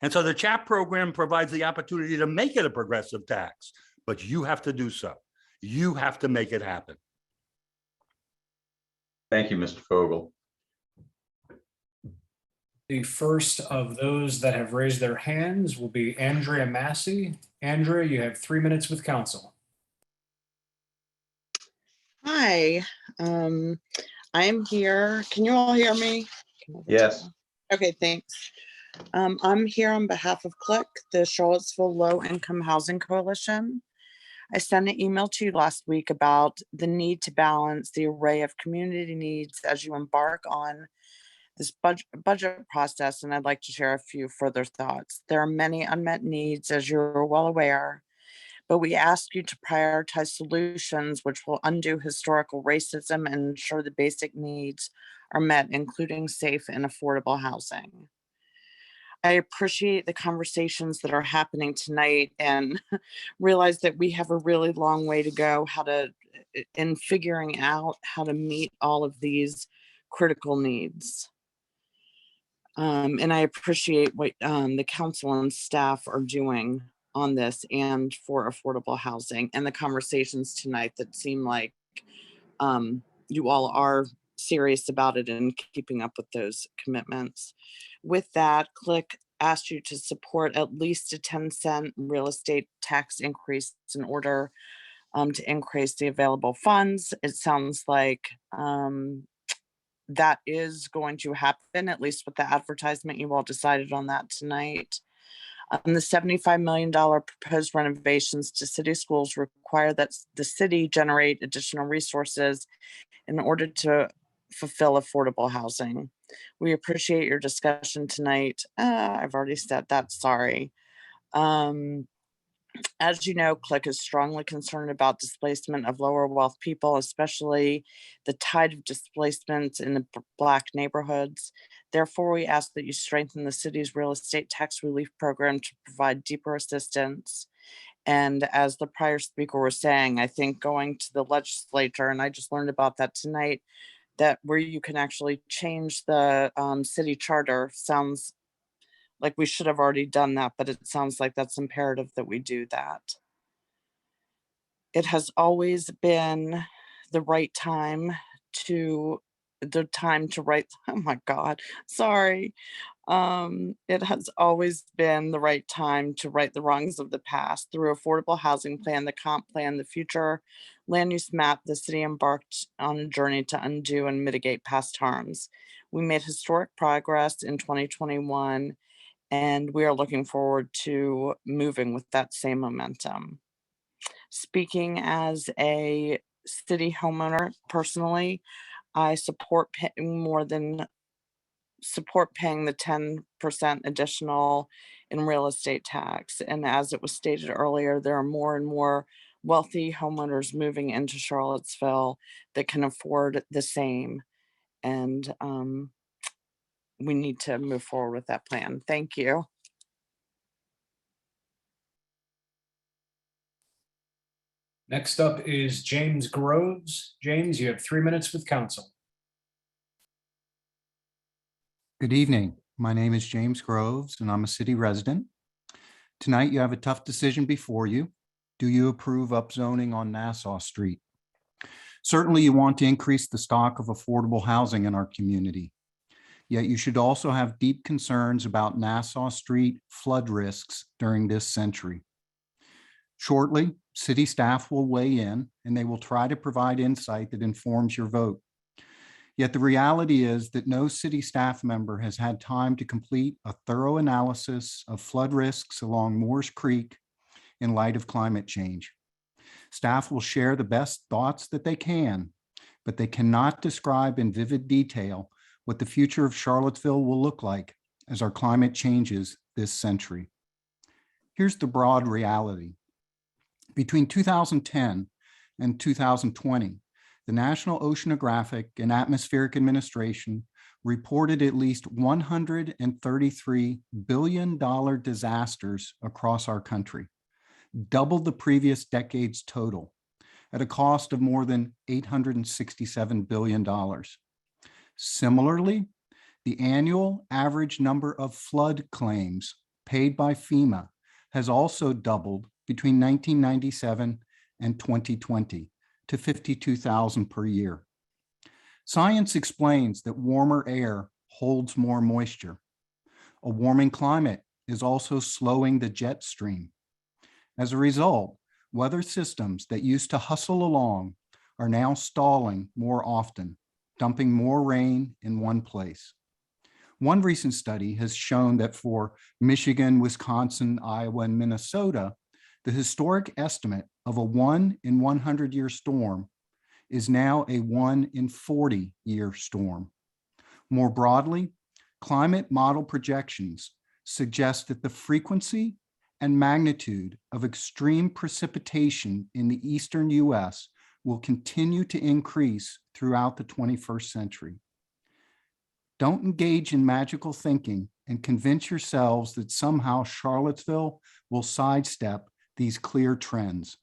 And so the CHAP program provides the opportunity to make it a progressive tax, but you have to do so. You have to make it happen. Thank you, Mr. Fogel. The first of those that have raised their hands will be Andrea Massey. Andrea, you have 3 minutes with council. Hi, I'm here. Can you all hear me? Yes. Okay, thanks. I'm here on behalf of CLIC, the Charlottesville Low Income Housing Coalition. I sent an email to you last week about the need to balance the array of community needs as you embark on this budget process, and I'd like to share a few further thoughts. There are many unmet needs, as you're well aware, but we ask you to prioritize solutions which will undo historical racism and ensure the basic needs are met, including safe and affordable housing. I appreciate the conversations that are happening tonight and realize that we have a really long way to go in figuring out how to meet all of these critical needs. And I appreciate what the council and staff are doing on this and for affordable housing, and the conversations tonight that seem like you all are serious about it and keeping up with those commitments. With that, CLIC asked you to support at least a 10-cent real estate tax increase in order to increase the available funds. It sounds like that is going to happen, at least with the advertisement. You all decided on that tonight. The $75 million proposed renovations to city schools require that the city generate additional resources in order to fulfill affordable housing. We appreciate your discussion tonight. I've already said that, sorry. As you know, CLIC is strongly concerned about displacement of lower wealth people, especially the tide of displacement in the Black neighborhoods. Therefore, we ask that you strengthen the city's real estate tax relief program to provide deeper assistance. And as the prior speaker was saying, I think going to the legislature, and I just learned about that tonight, that where you can actually change the city charter sounds like we should have already done that, but it sounds like that's imperative that we do that. It has always been the right time to write, oh my God, sorry. It has always been the right time to right the wrongs of the past. Through affordable housing plan, the comp plan, the future land use map, the city embarked on a journey to undo and mitigate past harms. We made historic progress in 2021, and we are looking forward to moving with that same momentum. Speaking as a city homeowner personally, I support paying the 10% additional in real estate tax. And as it was stated earlier, there are more and more wealthy homeowners moving into Charlottesville that can afford the same. And we need to move forward with that plan. Thank you. Next up is James Groves. James, you have 3 minutes with council. Good evening. My name is James Groves, and I'm a city resident. Tonight, you have a tough decision before you. Do you approve upzoning on Nassau Street? Certainly, you want to increase the stock of affordable housing in our community. Yet you should also have deep concerns about Nassau Street flood risks during this century. Shortly, city staff will weigh in, and they will try to provide insight that informs your vote. Yet the reality is that no city staff member has had time to complete a thorough analysis of flood risks along Moores Creek in light of climate change. Staff will share the best thoughts that they can, but they cannot describe in vivid detail what the future of Charlottesville will look like as our climate changes this century. Here's the broad reality. Between 2010 and 2020, the National Oceanographic and Atmospheric Administration reported at least $133 billion disasters across our country, double the previous decade's total, at a cost of more than $867 billion. Similarly, the annual average number of flood claims paid by FEMA has also doubled between 1997 and 2020 to 52,000 per year. Science explains that warmer air holds more moisture. A warming climate is also slowing the jet stream. As a result, weather systems that used to hustle along are now stalling more often, dumping more rain in one place. One recent study has shown that for Michigan, Wisconsin, Iowa, and Minnesota, the historic estimate of a 1 in 100-year storm is now a 1 in 40-year storm. More broadly, climate model projections suggest that the frequency and magnitude of extreme precipitation in the eastern US will continue to increase throughout the 21st century. Don't engage in magical thinking and convince yourselves that somehow Charlottesville will sidestep these clear trends.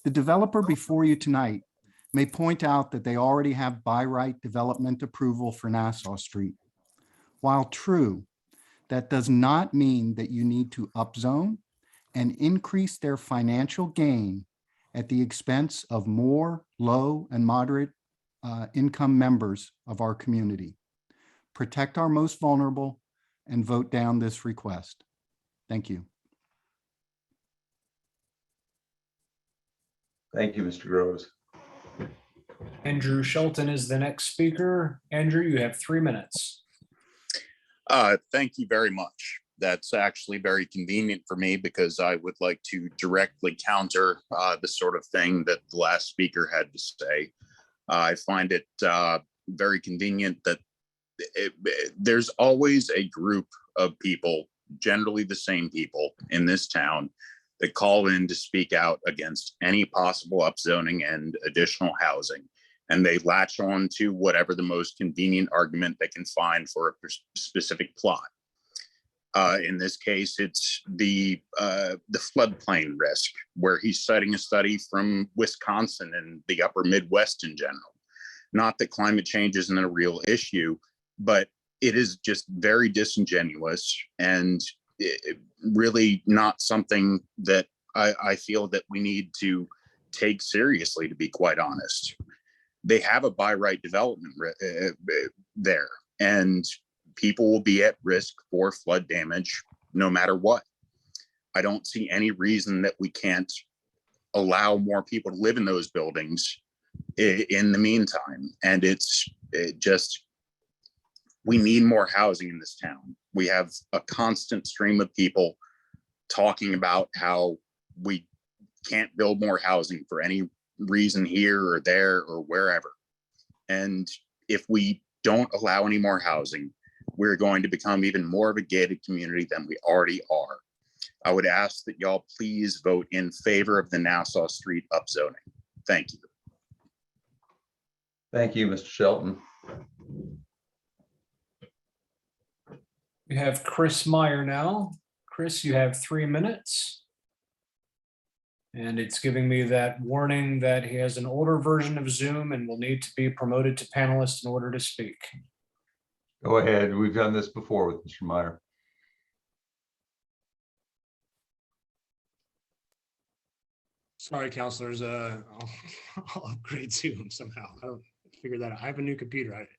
The developer before you tonight may point out that they already have by right development approval for Nassau Street. While true, that does not mean that you need to upzone and increase their financial gain at the expense of more low and moderate income members of our community. Protect our most vulnerable and vote down this request. Thank you. Thank you, Mr. Groves. Andrew Shelton is the next speaker. Andrew, you have 3 minutes. Thank you very much. That's actually very convenient for me because I would like to directly counter the sort of thing that the last speaker had to say. I find it very convenient that there's always a group of people, generally the same people in this town, that call in to speak out against any possible upzoning and additional housing. And they latch on to whatever the most convenient argument they can find for a specific plot. In this case, it's the floodplain risk, where he's citing a study from Wisconsin and the upper Midwest in general. Not that climate change isn't a real issue, but it is just very disingenuous and really not something that I feel that we need to take seriously, to be quite honest. They have a by right development there, and people will be at risk for flood damage no matter what. I don't see any reason that we can't allow more people to live in those buildings in the meantime. And we need more housing in this town. We have a constant stream of people talking about how we can't build more housing for any reason here or there or wherever. And if we don't allow any more housing, we're going to become even more of a gated community than we already are. I would ask that y'all please vote in favor of the Nassau Street upzoning. Thank you. Thank you, Mr. Shelton. We have Chris Meyer now. Chris, you have 3 minutes. And it's giving me that warning that he has an older version of Zoom and will need to be promoted to panelist in order to speak. Go ahead. We've done this before with Mr. Meyer. Sorry, counselors. I'll upgrade Zoom somehow. I don't figure that out. I have a new computer. It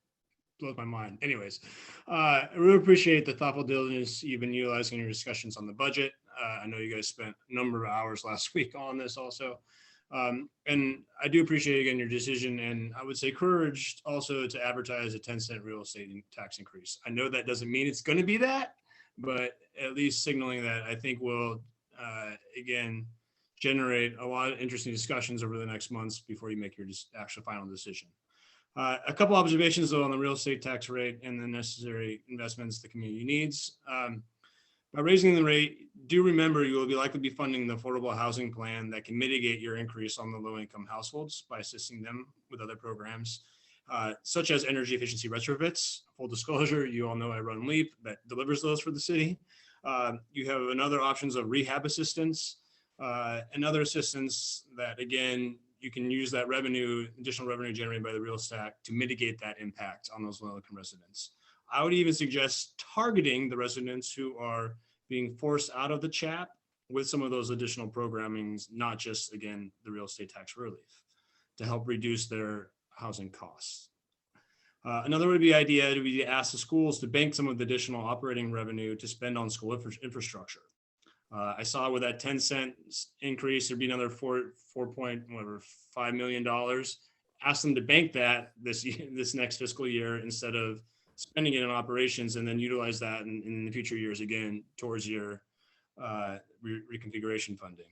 blows my mind. Anyways, I really appreciate the thoughtful diligence you've been utilizing in your discussions on the budget. I know you guys spent a number of hours last week on this also. And I do appreciate, again, your decision. And I would say courage also to advertise a 10-cent real estate tax increase. I know that doesn't mean it's going to be that, but at least signaling that I think will, again, generate a lot of interesting discussions over the next months before you make your actual final decision. A couple observations though on the real estate tax rate and the necessary investments the community needs. By raising the rate, do remember you will likely be funding the affordable housing plan that can mitigate your increase on the low income households by assisting them with other programs, such as energy efficiency retrofits. Full disclosure, you all know I run LEAP that delivers those for the city. You have another options of rehab assistance and other assistance that, again, you can use that revenue, additional revenue generated by the real estate to mitigate that impact on those low income residents. I would even suggest targeting the residents who are being forced out of the CHAP with some of those additional programmings, not just, again, the real estate tax relief, to help reduce their housing costs. Another would be idea to be to ask the schools to bank some of the additional operating revenue to spend on school infrastructure. I saw with that 10-cent increase, there'd be another $4.5 million. Ask them to bank that this next fiscal year instead of spending it in operations, and then utilize that in the future years again towards your reconfiguration funding.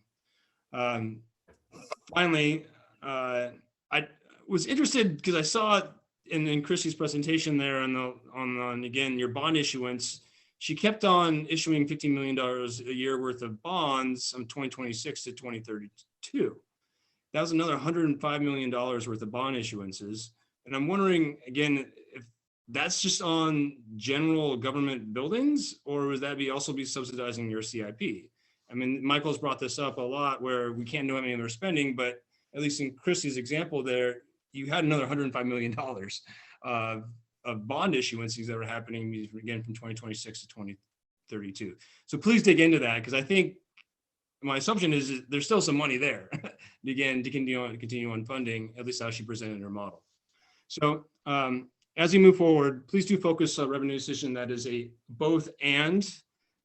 Finally, I was interested because I saw in Chrissy's presentation there on again your bond issuance. She kept on issuing $15 million a year worth of bonds from 2026 to 2032. That was another $105 million worth of bond issuances. And I'm wondering, again, if that's just on general government buildings, or would that also be subsidizing your CIP? I mean, Michael's brought this up a lot where we can't know how many of their spending, but at least in Chrissy's example there, you had another $105 million of bond issuances that were happening again from 2026 to 2032. So please dig into that, because I think my assumption is there's still some money there again to continue on funding, at least how she presented her model. So as we move forward, please do focus on revenue decision that is a both and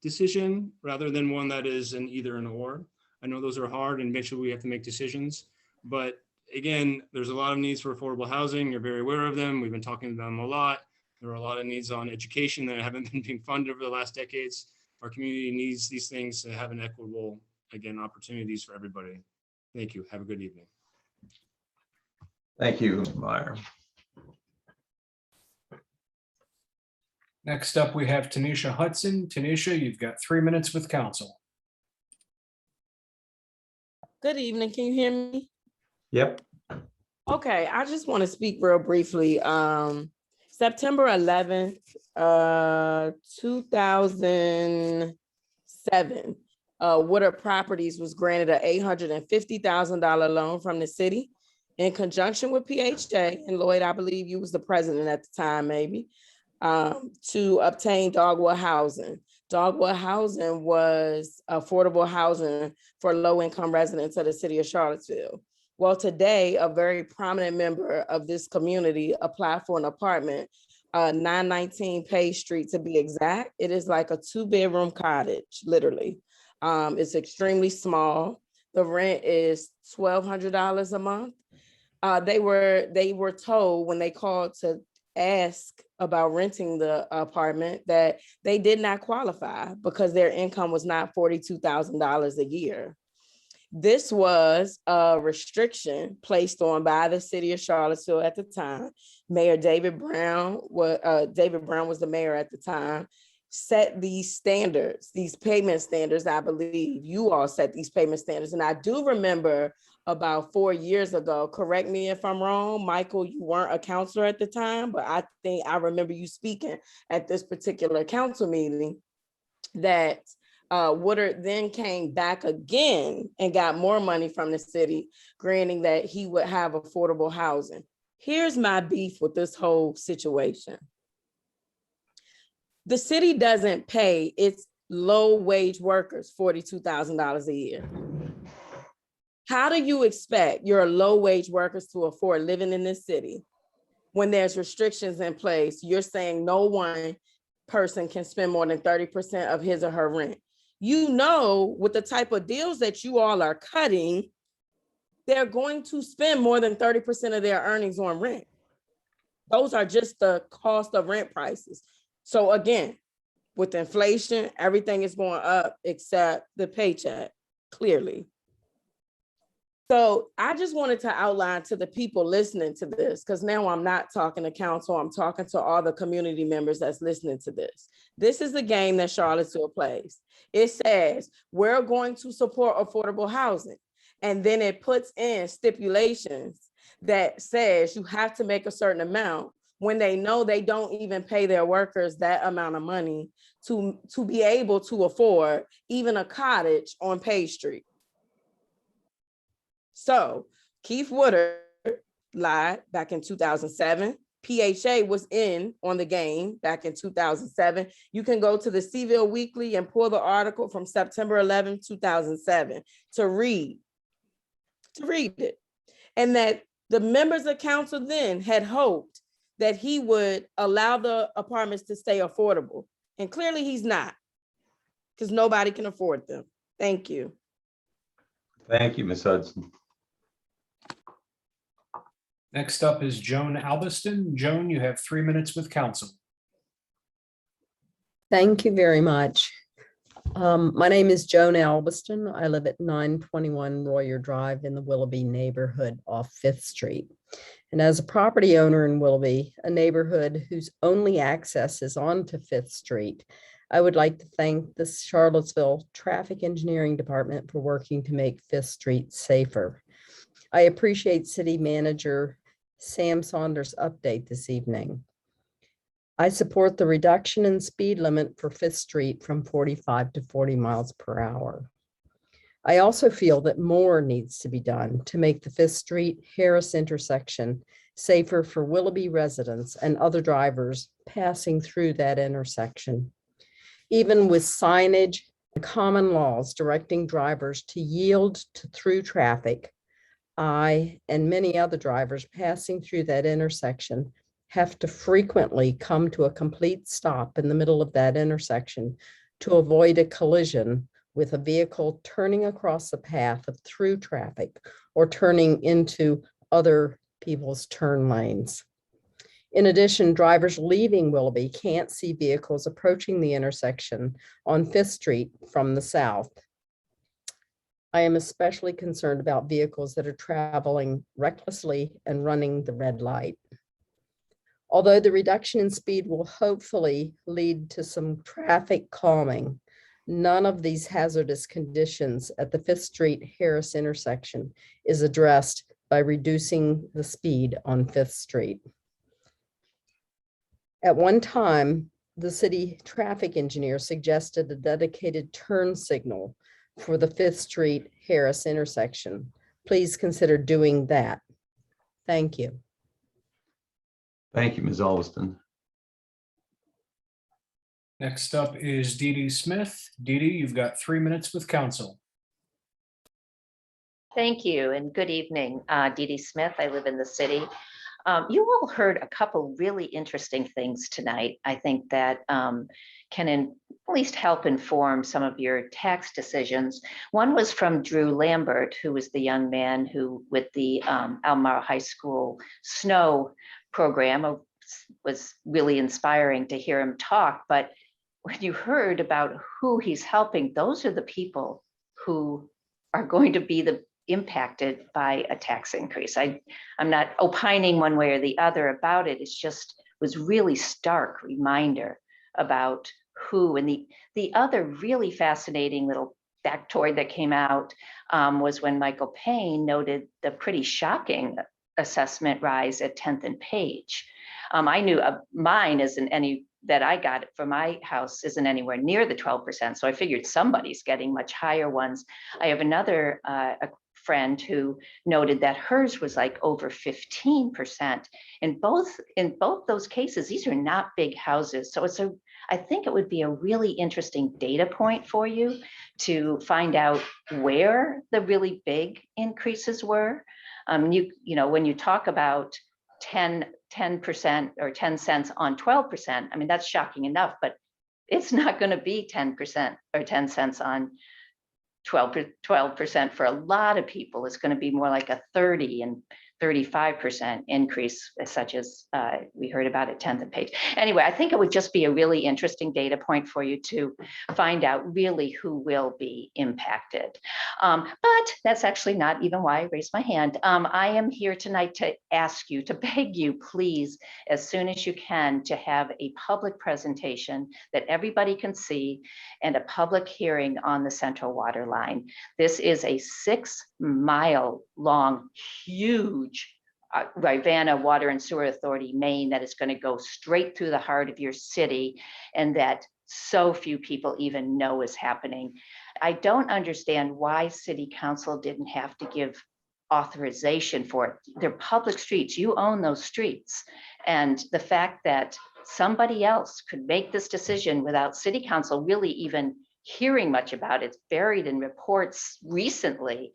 decision rather than one that is an either and or. I know those are hard and eventually we have to make decisions, but again, there's a lot of needs for affordable housing. You're very aware of them. We've been talking to them a lot. There are a lot of needs on education that haven't been being funded over the last decades. Our community needs these things to have an equitable, again, opportunities for everybody. Thank you. Have a good evening. Thank you, Meyer. Next up, we have Tanisha Hudson. Tanisha, you've got 3 minutes with council. Good evening. Can you hear me? Yep. Okay, I just want to speak real briefly. September 11th, 2007, Woodard Properties was granted an $850,000 loan from the city in conjunction with PHJ, and Lloyd, I believe you was the president at the time, maybe, to obtain Dogwood housing. Dogwood housing was affordable housing for low-income residents of the city of Charlottesville. Well, today, a very prominent member of this community applied for an apartment, 919 Page Street to be exact. It is like a 2-bedroom cottage, literally. It's extremely small. The rent is $1,200 a month. They were told when they called to ask about renting the apartment that they did not qualify because their income was not $42,000 a year. This was a restriction placed on by the city of Charlottesville at the time. Mayor David Brown was the mayor at the time, set these standards, these payment standards. I believe you all set these payment standards. And I do remember about 4 years ago, correct me if I'm wrong, Michael, you weren't a counselor at the time, but I think I remember you speaking at this particular council meeting that Woodard then came back again and got more money from the city, granting that he would have affordable housing. Here's my beef with this whole situation. The city doesn't pay its low-wage workers $42,000 a year. How do you expect your low-wage workers to afford living in this city when there's restrictions in place? You're saying no one person can spend more than 30% of his or her rent. You know, with the type of deals that you all are cutting, they're going to spend more than 30% of their earnings on rent. Those are just the cost of rent prices. So again, with inflation, everything is going up except the paycheck, clearly. So I just wanted to outline to the people listening to this, because now I'm not talking to council, I'm talking to all the community members that's listening to this. This is the game that Charlottesville plays. It says, we're going to support affordable housing. And then it puts in stipulations that says you have to make a certain amount when they know they don't even pay their workers that amount of money to be able to afford even a cottage on Page Street. So Keith Woodard lied back in 2007. PHA was in on the game back in 2007. You can go to the Seville Weekly and pull the article from September 11, 2007 to read it. And that the members of council then had hoped that he would allow the apartments to stay affordable. And clearly he's not, because nobody can afford them. Thank you. Thank you, Ms. Hudson. Next up is Joan Albiston. Joan, you have 3 minutes with council. Thank you very much. My name is Joan Albiston. I live at 921 Royer Drive in the Willoughby neighborhood off Fifth Street. And as a property owner in Willoughby, a neighborhood whose only access is onto Fifth Street, I would like to thank the Charlottesville Traffic Engineering Department for working to make Fifth Street safer. I appreciate City Manager Sam Saunders' update this evening. I support the reduction in speed limit for Fifth Street from 45 to 40 miles per hour. I also feel that more needs to be done to make the Fifth Street Harris intersection safer for Willoughby residents and other drivers passing through that intersection. Even with signage and common laws directing drivers to yield to through traffic, I and many other drivers passing through that intersection have to frequently come to a complete stop in the middle of that intersection to avoid a collision with a vehicle turning across the path of through traffic or turning into other people's turn lanes. In addition, drivers leaving Willoughby can't see vehicles approaching the intersection on Fifth Street from the south. I am especially concerned about vehicles that are traveling recklessly and running the red light. Although the reduction in speed will hopefully lead to some traffic calming, none of these hazardous conditions at the Fifth Street Harris intersection is addressed by reducing the speed on Fifth Street. At one time, the city traffic engineer suggested a dedicated turn signal for the Fifth Street Harris intersection. Please consider doing that. Thank you. Thank you, Ms. Alston. Next up is Dee Dee Smith. Dee Dee, you've got 3 minutes with council. Thank you and good evening. Dee Dee Smith, I live in the city. You all heard a couple really interesting things tonight. I think that can at least help inform some of your tax decisions. One was from Drew Lambert, who was the young man who, with the Albemarle High School snow program, was really inspiring to hear him talk. But when you heard about who he's helping, those are the people who are going to be impacted by a tax increase. I'm not opining one way or the other about it. It's just was really stark reminder about who. And the other really fascinating little factoid that came out was when Michael Payne noted the pretty shocking assessment rise at 10th and Page. I knew mine isn't any that I got for my house isn't anywhere near the 12%. So I figured somebody's getting much higher ones. I have another a friend who noted that hers was like over 15%. In both those cases, these are not big houses. So I think it would be a really interesting data point for you to find out where the really big increases were. You know, when you talk about 10% or 10 cents on 12%, I mean, that's shocking enough, but it's not going to be 10% or 10 cents on 12% for a lot of people. It's going to be more like a 30 and 35% increase, such as we heard about at 10th and Page. Anyway, I think it would just be a really interesting data point for you to find out really who will be impacted. But that's actually not even why I raised my hand. I am here tonight to ask you, to beg you, please, as soon as you can, to have a public presentation that everybody can see and a public hearing on the Central Water Line. This is a 6-mile long, huge Rivanna Water and Sewer Authority main that is going to go straight through the heart of your city, and that so few people even know is happening. I don't understand why City Council didn't have to give authorization for it. They're public streets. You own those streets. And the fact that somebody else could make this decision without City Council really even hearing much about. It's buried in reports recently,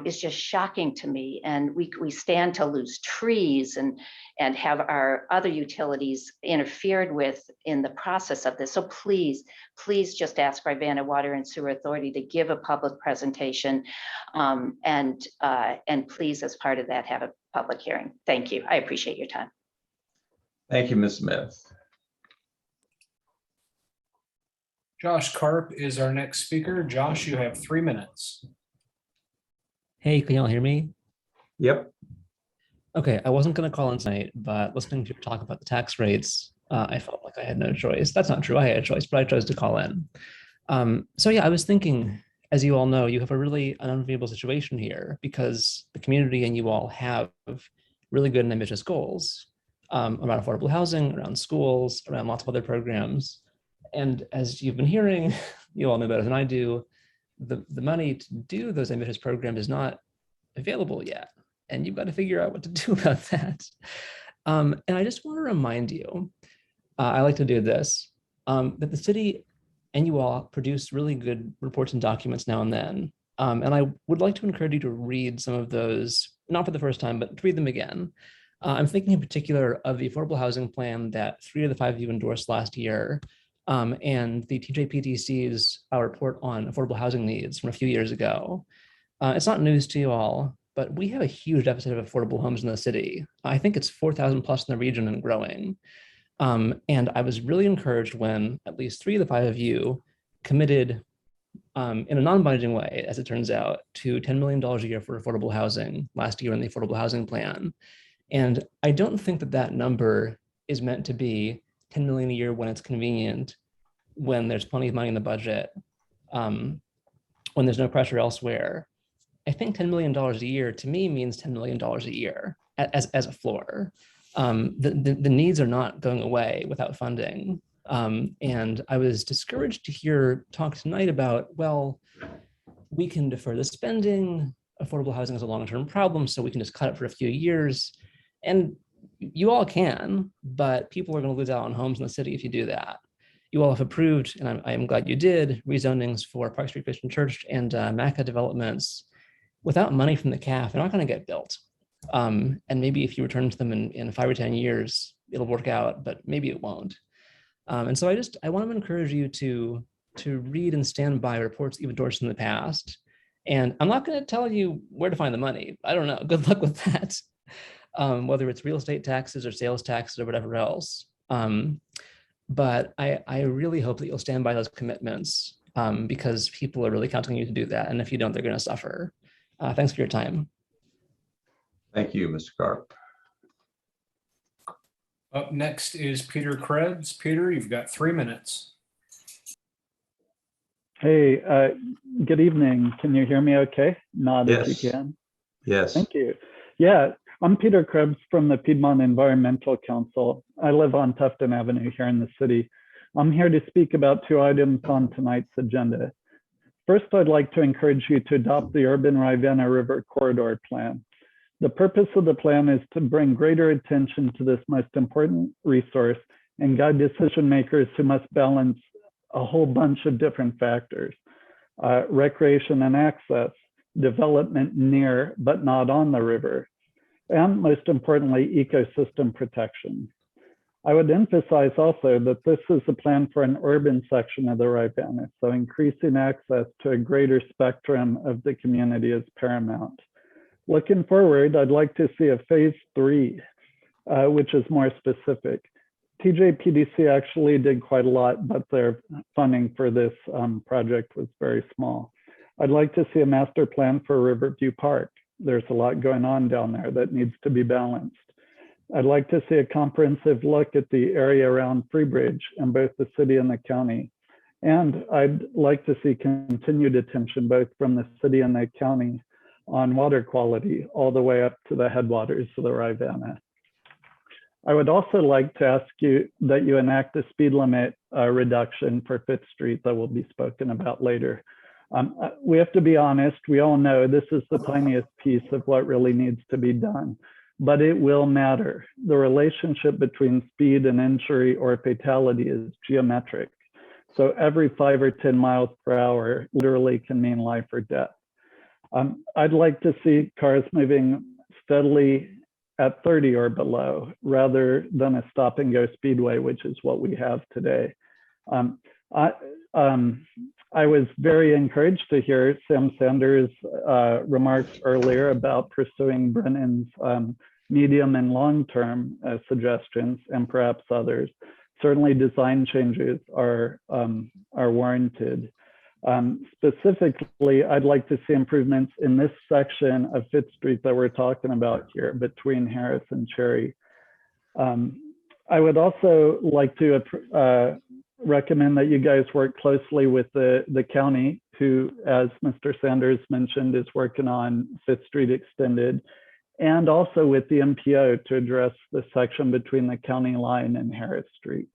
is just shocking to me. And we stand to lose trees and have our other utilities interfered with in the process of this. So please just ask Rivanna Water and Sewer Authority to give a public presentation, and please, as part of that, have a public hearing. Thank you. I appreciate your time. Thank you, Ms. Smith. Josh Karp is our next speaker. Josh, you have 3 minutes. Hey, can y'all hear me? Yep. Okay, I wasn't going to call in tonight, but listening to you talk about the tax rates, I felt like I had no choice. That's not true. I had a choice, but I chose to call in. So yeah, I was thinking, as you all know, you have a really unenviable situation here because the community and you all have really good and ambitious goals around affordable housing, around schools, around lots of other programs. And as you've been hearing, you all know better than I do, the money to do those ambitious programs is not available yet. And you've got to figure out what to do about that. And I just want to remind you, I like to do this, that the city and you all produce really good reports and documents now and then. And I would like to encourage you to read some of those, not for the first time, but to read them again. I'm thinking in particular of the affordable housing plan that 3 of the 5 of you endorsed last year, and the TJPDC's report on affordable housing needs from a few years ago. It's not news to you all, but we have a huge deficit of affordable homes in the city. I think it's 4,000 plus in the region and growing. And I was really encouraged when at least 3 of the 5 of you committed in a non-binding way, as it turns out, to $10 million a year for affordable housing last year in the affordable housing plan. And I don't think that that number is meant to be 10 million a year when it's convenient, when there's plenty of money in the budget, when there's no pressure elsewhere. I think $10 million a year to me means $10 million a year as a floor. The needs are not going away without funding. And I was discouraged to hear talk tonight about, well, we can defer the spending, affordable housing is a long-term problem, so we can just cut it for a few years. And you all can, but people are going to lose out on homes in the city if you do that. You all have approved, and I am glad you did, rezonings for Park Street Christian Church and MACA developments. Without money from the CAF, they're not going to get built. And maybe if you return to them in 5 or 10 years, it'll work out, but maybe it won't. And so I want to encourage you to read and stand by reports you've endorsed in the past. And I'm not going to tell you where to find the money. I don't know. Good luck with that. Whether it's real estate taxes or sales taxes or whatever else. But I really hope that you'll stand by those commitments because people are really counting on you to do that. And if you don't, they're going to suffer. Thanks for your time. Thank you, Mr. Karp. Up next is Peter Krebs. Peter, you've got 3 minutes. Hey, good evening. Can you hear me okay? Nod if you can. Yes. Thank you. Yeah, I'm Peter Krebs from the Piedmont Environmental Council. I live on Tufton Avenue here in the city. I'm here to speak about 2 items on tonight's agenda. First, I'd like to encourage you to adopt the Urban Rivanna River Corridor Plan. The purpose of the plan is to bring greater attention to this most important resource and guide decision makers who must balance a whole bunch of different factors: recreation and access, development near but not on the river, and most importantly, ecosystem protection. I would emphasize also that this is a plan for an urban section of the Rivanna, so increasing access to a greater spectrum of the community is paramount. Looking forward, I'd like to see a phase 3, which is more specific. TJPDC actually did quite a lot, but their funding for this project was very small. I'd like to see a master plan for Riverview Park. There's a lot going on down there that needs to be balanced. I'd like to see a comprehensive look at the area around Freebridge in both the city and the county. And I'd like to see continued attention both from the city and the county on water quality all the way up to the headwaters of the Rivanna. I would also like to ask you that you enact a speed limit reduction for 5th Street that will be spoken about later. We have to be honest, we all know this is the tiniest piece of what really needs to be done, but it will matter. The relationship between speed and injury or fatality is geometric. So every 5 or 10 miles per hour literally can mean life or death. I'd like to see cars moving steadily at 30 or below rather than a stop and go speedway, which is what we have today. I was very encouraged to hear Sam Sanders' remarks earlier about pursuing Brennan's medium and long-term suggestions and perhaps others. Certainly design changes are warranted. Specifically, I'd like to see improvements in this section of Fifth Street that we're talking about here between Harris and Cherry. I would also like to recommend that you guys work closely with the county, who, as Mr. Sanders mentioned, is working on Fifth Street Extended, and also with the MPO to address the section between the county line and Harris Street.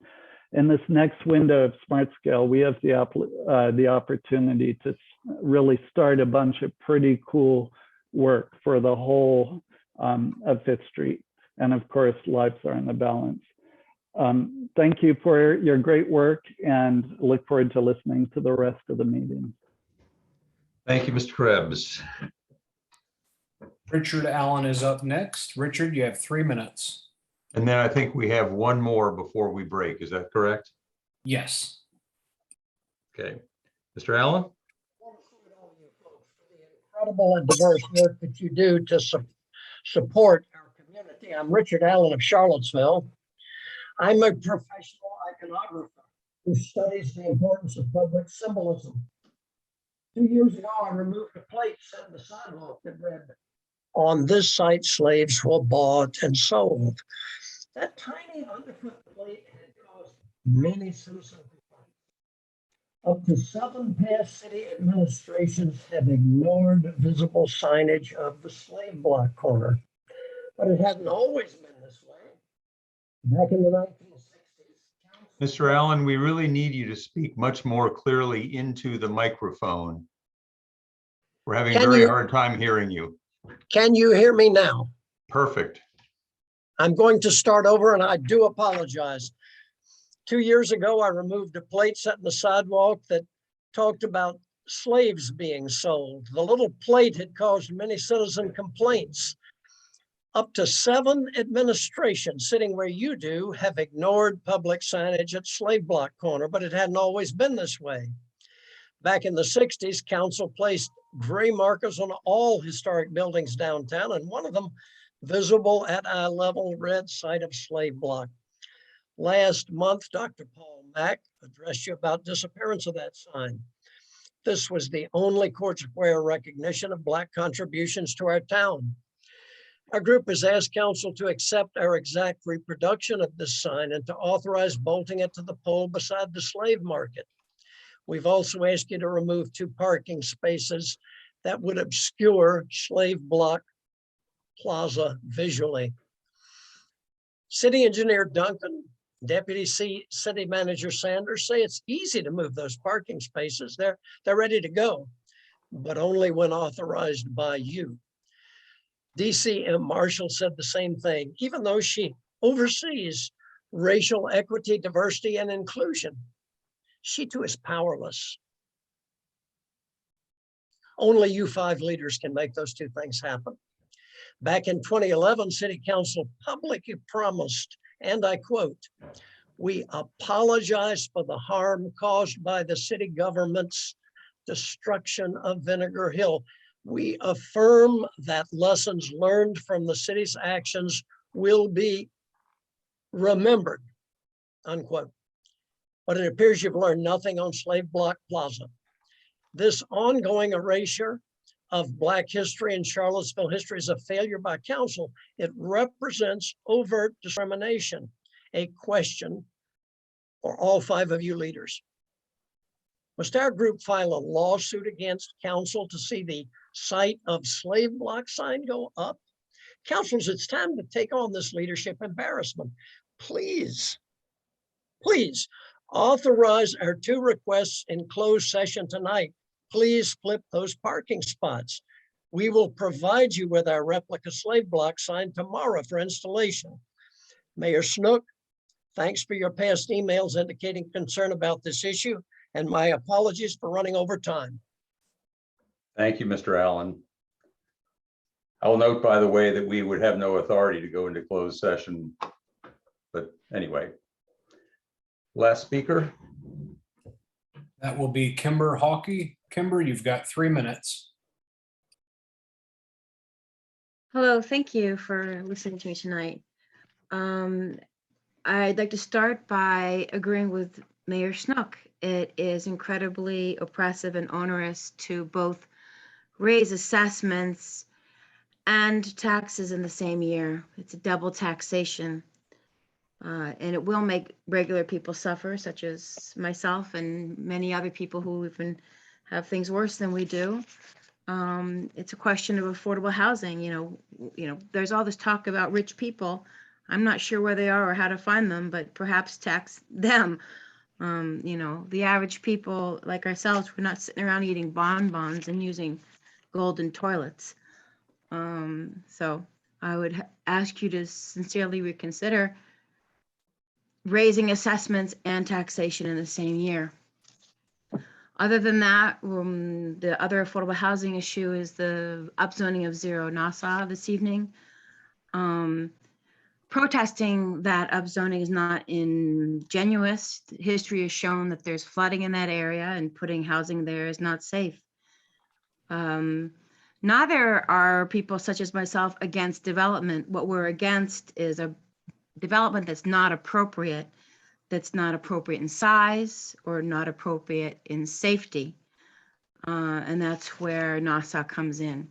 In this next window of Smart Scale, we have the opportunity to really start a bunch of pretty cool work for the whole of Fifth Street. And of course, lives are in the balance. Thank you for your great work and look forward to listening to the rest of the meeting. Thank you, Mr. Krebs. Richard Allen is up next. Richard, you have 3 minutes. And then I think we have one more before we break. Is that correct? Yes. Okay. Mr. Allen? Incredible and diverse work that you do to support our community. I'm Richard Allen of Charlottesville. I'm a professional iconographer who studies the importance of public symbolism. 2 years ago, I removed a plate set in the sidewalk that read, "On this site, slaves were bought and sold." That tiny underfoot plate had caused many citizen complaints. Up to 7 past city administrations have ignored visible signage of the slave block corner, but it hasn't always been this way. Back in the 1960s. Mr. Allen, we really need you to speak much more clearly into the microphone. We're having a very hard time hearing you. Can you hear me now? Perfect. I'm going to start over and I do apologize. 2 years ago, I removed a plate set in the sidewalk that talked about slaves being sold. The little plate had caused many citizen complaints. Up to 7 administrations sitting where you do have ignored public signage at Slave Block Corner, but it hadn't always been this way. Back in the 60s, council placed gray markers on all historic buildings downtown, and one of them visible at eye level read site of Slave Block. Last month, Dr. Paul Mack addressed you about disappearance of that sign. This was the only court square recognition of Black contributions to our town. Our group has asked council to accept our exact reproduction of this sign and to authorize bolting it to the pole beside the slave market. We've also asked you to remove 2 parking spaces that would obscure Slave Block Plaza visually. City Engineer Duncan, Deputy City Manager Sanders say it's easy to move those parking spaces. They're ready to go, but only when authorized by you. DCM Marshall said the same thing, even though she oversees racial equity, diversity, and inclusion. She too is powerless. Only you 5 leaders can make those 2 things happen. Back in 2011, City Council publicly promised, and I quote, "We apologize for the harm caused by the city government's destruction of Vinegar Hill. We affirm that lessons learned from the city's actions will be remembered," unquote. But it appears you've learned nothing on Slave Block Plaza. This ongoing erasure of Black history and Charlottesville history is a failure by council. It represents overt discrimination, a question for all 5 of you leaders. Must our group file a lawsuit against council to see the site of Slave Block sign go up? Councilors, it's time to take on this leadership embarrassment. Please, please authorize our 2 requests in closed session tonight. Please flip those parking spots. We will provide you with our replica Slave Block sign tomorrow for installation. Mayor Snook, Thanks for your past emails indicating concern about this issue, and my apologies for running over time. Thank you, Mr. Allen. I will note, by the way, that we would have no authority to go into closed session. But anyway, last speaker. That will be Kimber Hawkey. Kimber, you've got 3 minutes. Hello, thank you for listening to me tonight. I'd like to start by agreeing with Mayor Snook. It is incredibly oppressive and onerous to both raise assessments and taxes in the same year. It's a double taxation. And it will make regular people suffer, such as myself and many other people who even have things worse than we do. It's a question of affordable housing. You know, there's all this talk about rich people. I'm not sure where they are or how to find them, but perhaps tax them. You know, the average people like ourselves, we're not sitting around eating bonbons and using golden toilets. So I would ask you to sincerely reconsider raising assessments and taxation in the same year. Other than that, the other affordable housing issue is the upzoning of Zero Nassau this evening. Protesting that upzoning is not ingenuous. History has shown that there's flooding in that area and putting housing there is not safe. Neither are people such as myself against development. What we're against is a development that's not appropriate in size or not appropriate in safety. And that's where Nassau comes in.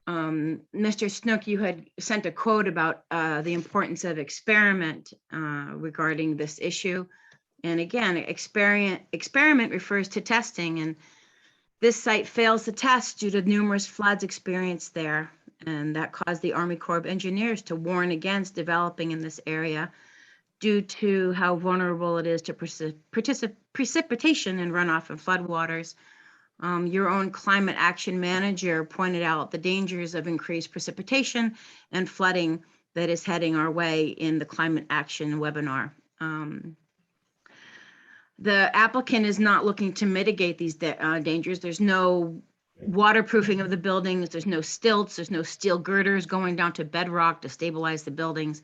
Mr. Snook, you had sent a quote about the importance of experiment regarding this issue. And again, experiment refers to testing, and this site fails the test due to numerous floods experienced there. And that caused the Army Corps of Engineers to warn against developing in this area due to how vulnerable it is to precipitation and runoff and floodwaters. Your own climate action manager pointed out the dangers of increased precipitation and flooding that is heading our way in the climate action webinar. The applicant is not looking to mitigate these dangers. There's no waterproofing of the buildings. There's no stilts. There's no steel girders going down to bedrock to stabilize the buildings.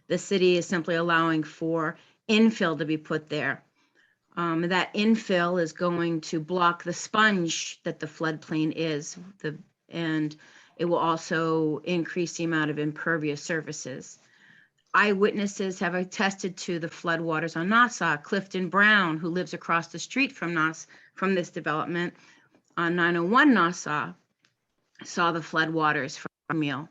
The city is simply allowing for infill to be put there. That infill is going to block the sponge that the floodplain is, and it will also increase the amount of impervious surfaces. Eyewitnesses have attested to the floodwaters on Nassau. Clifton Brown, who lives across the street from this development on 901 Nassau, saw the floodwaters from Meal.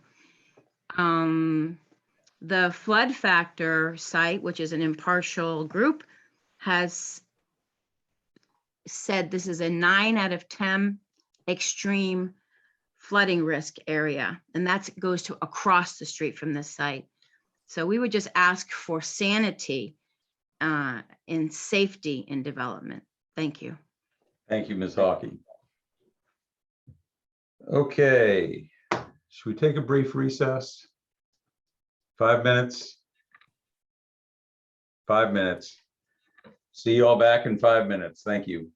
The Flood Factor site, which is an impartial group, has said this is a 9 out of 10 extreme flooding risk area, and that goes to across the street from this site. So we would just ask for sanity and safety in development. Thank you. Thank you, Ms. Hawkey. Okay, should we take a brief recess? 5 minutes? 5 minutes. See you all back in 5 minutes. Thank you.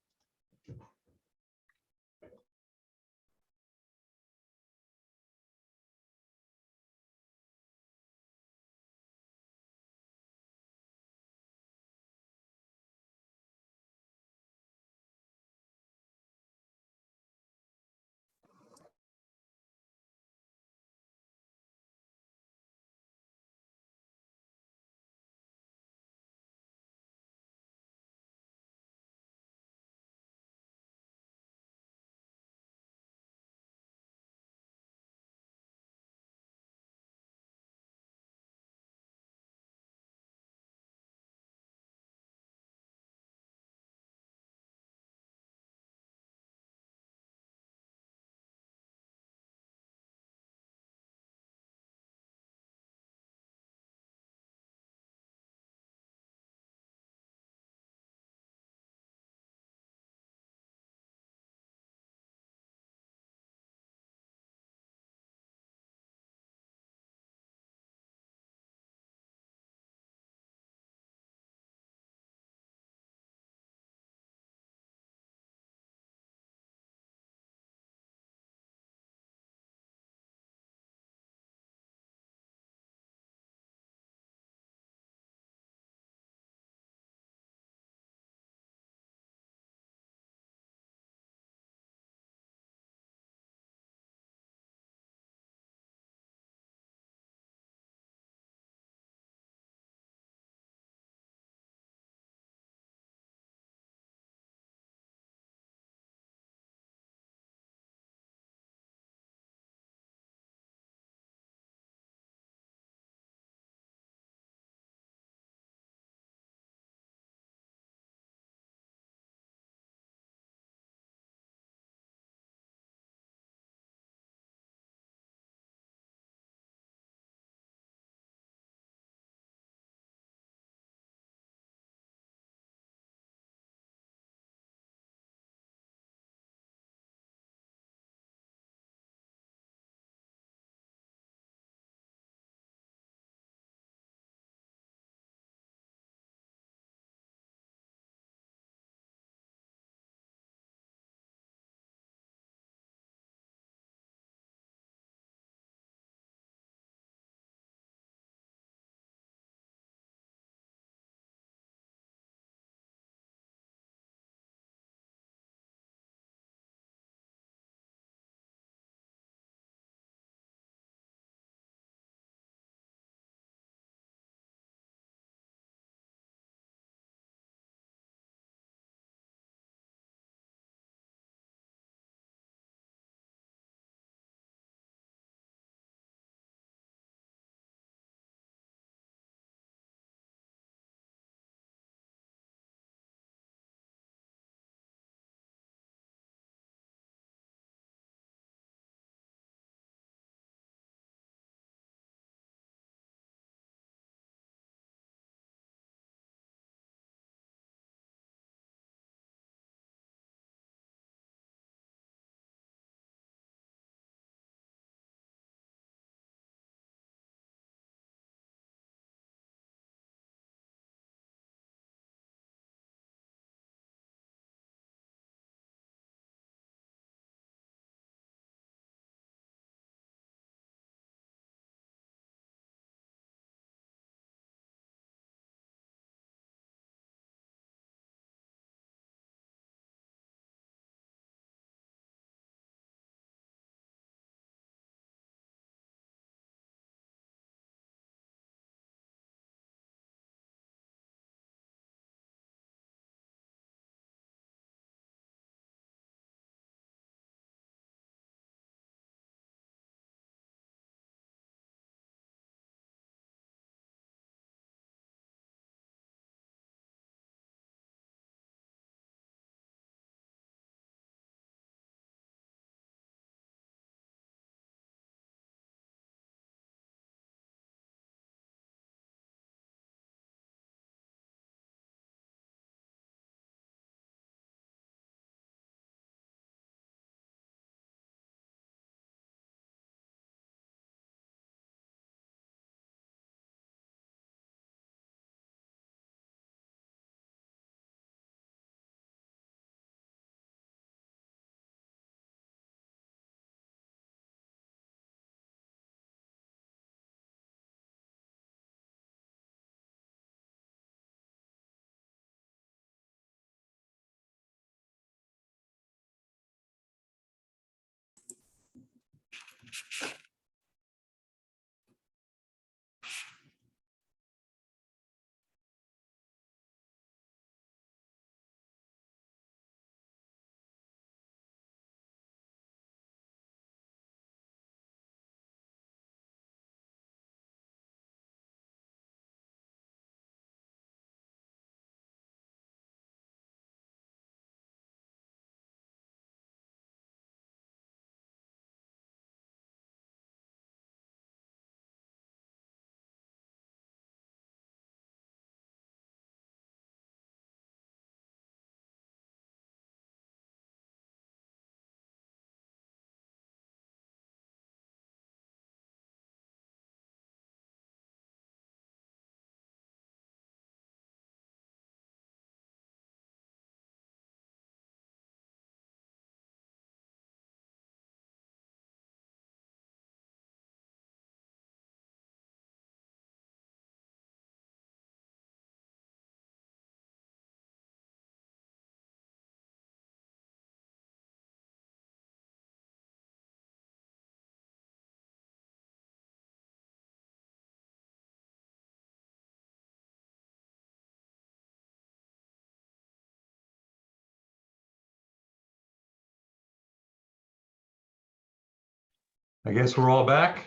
I guess we're all back.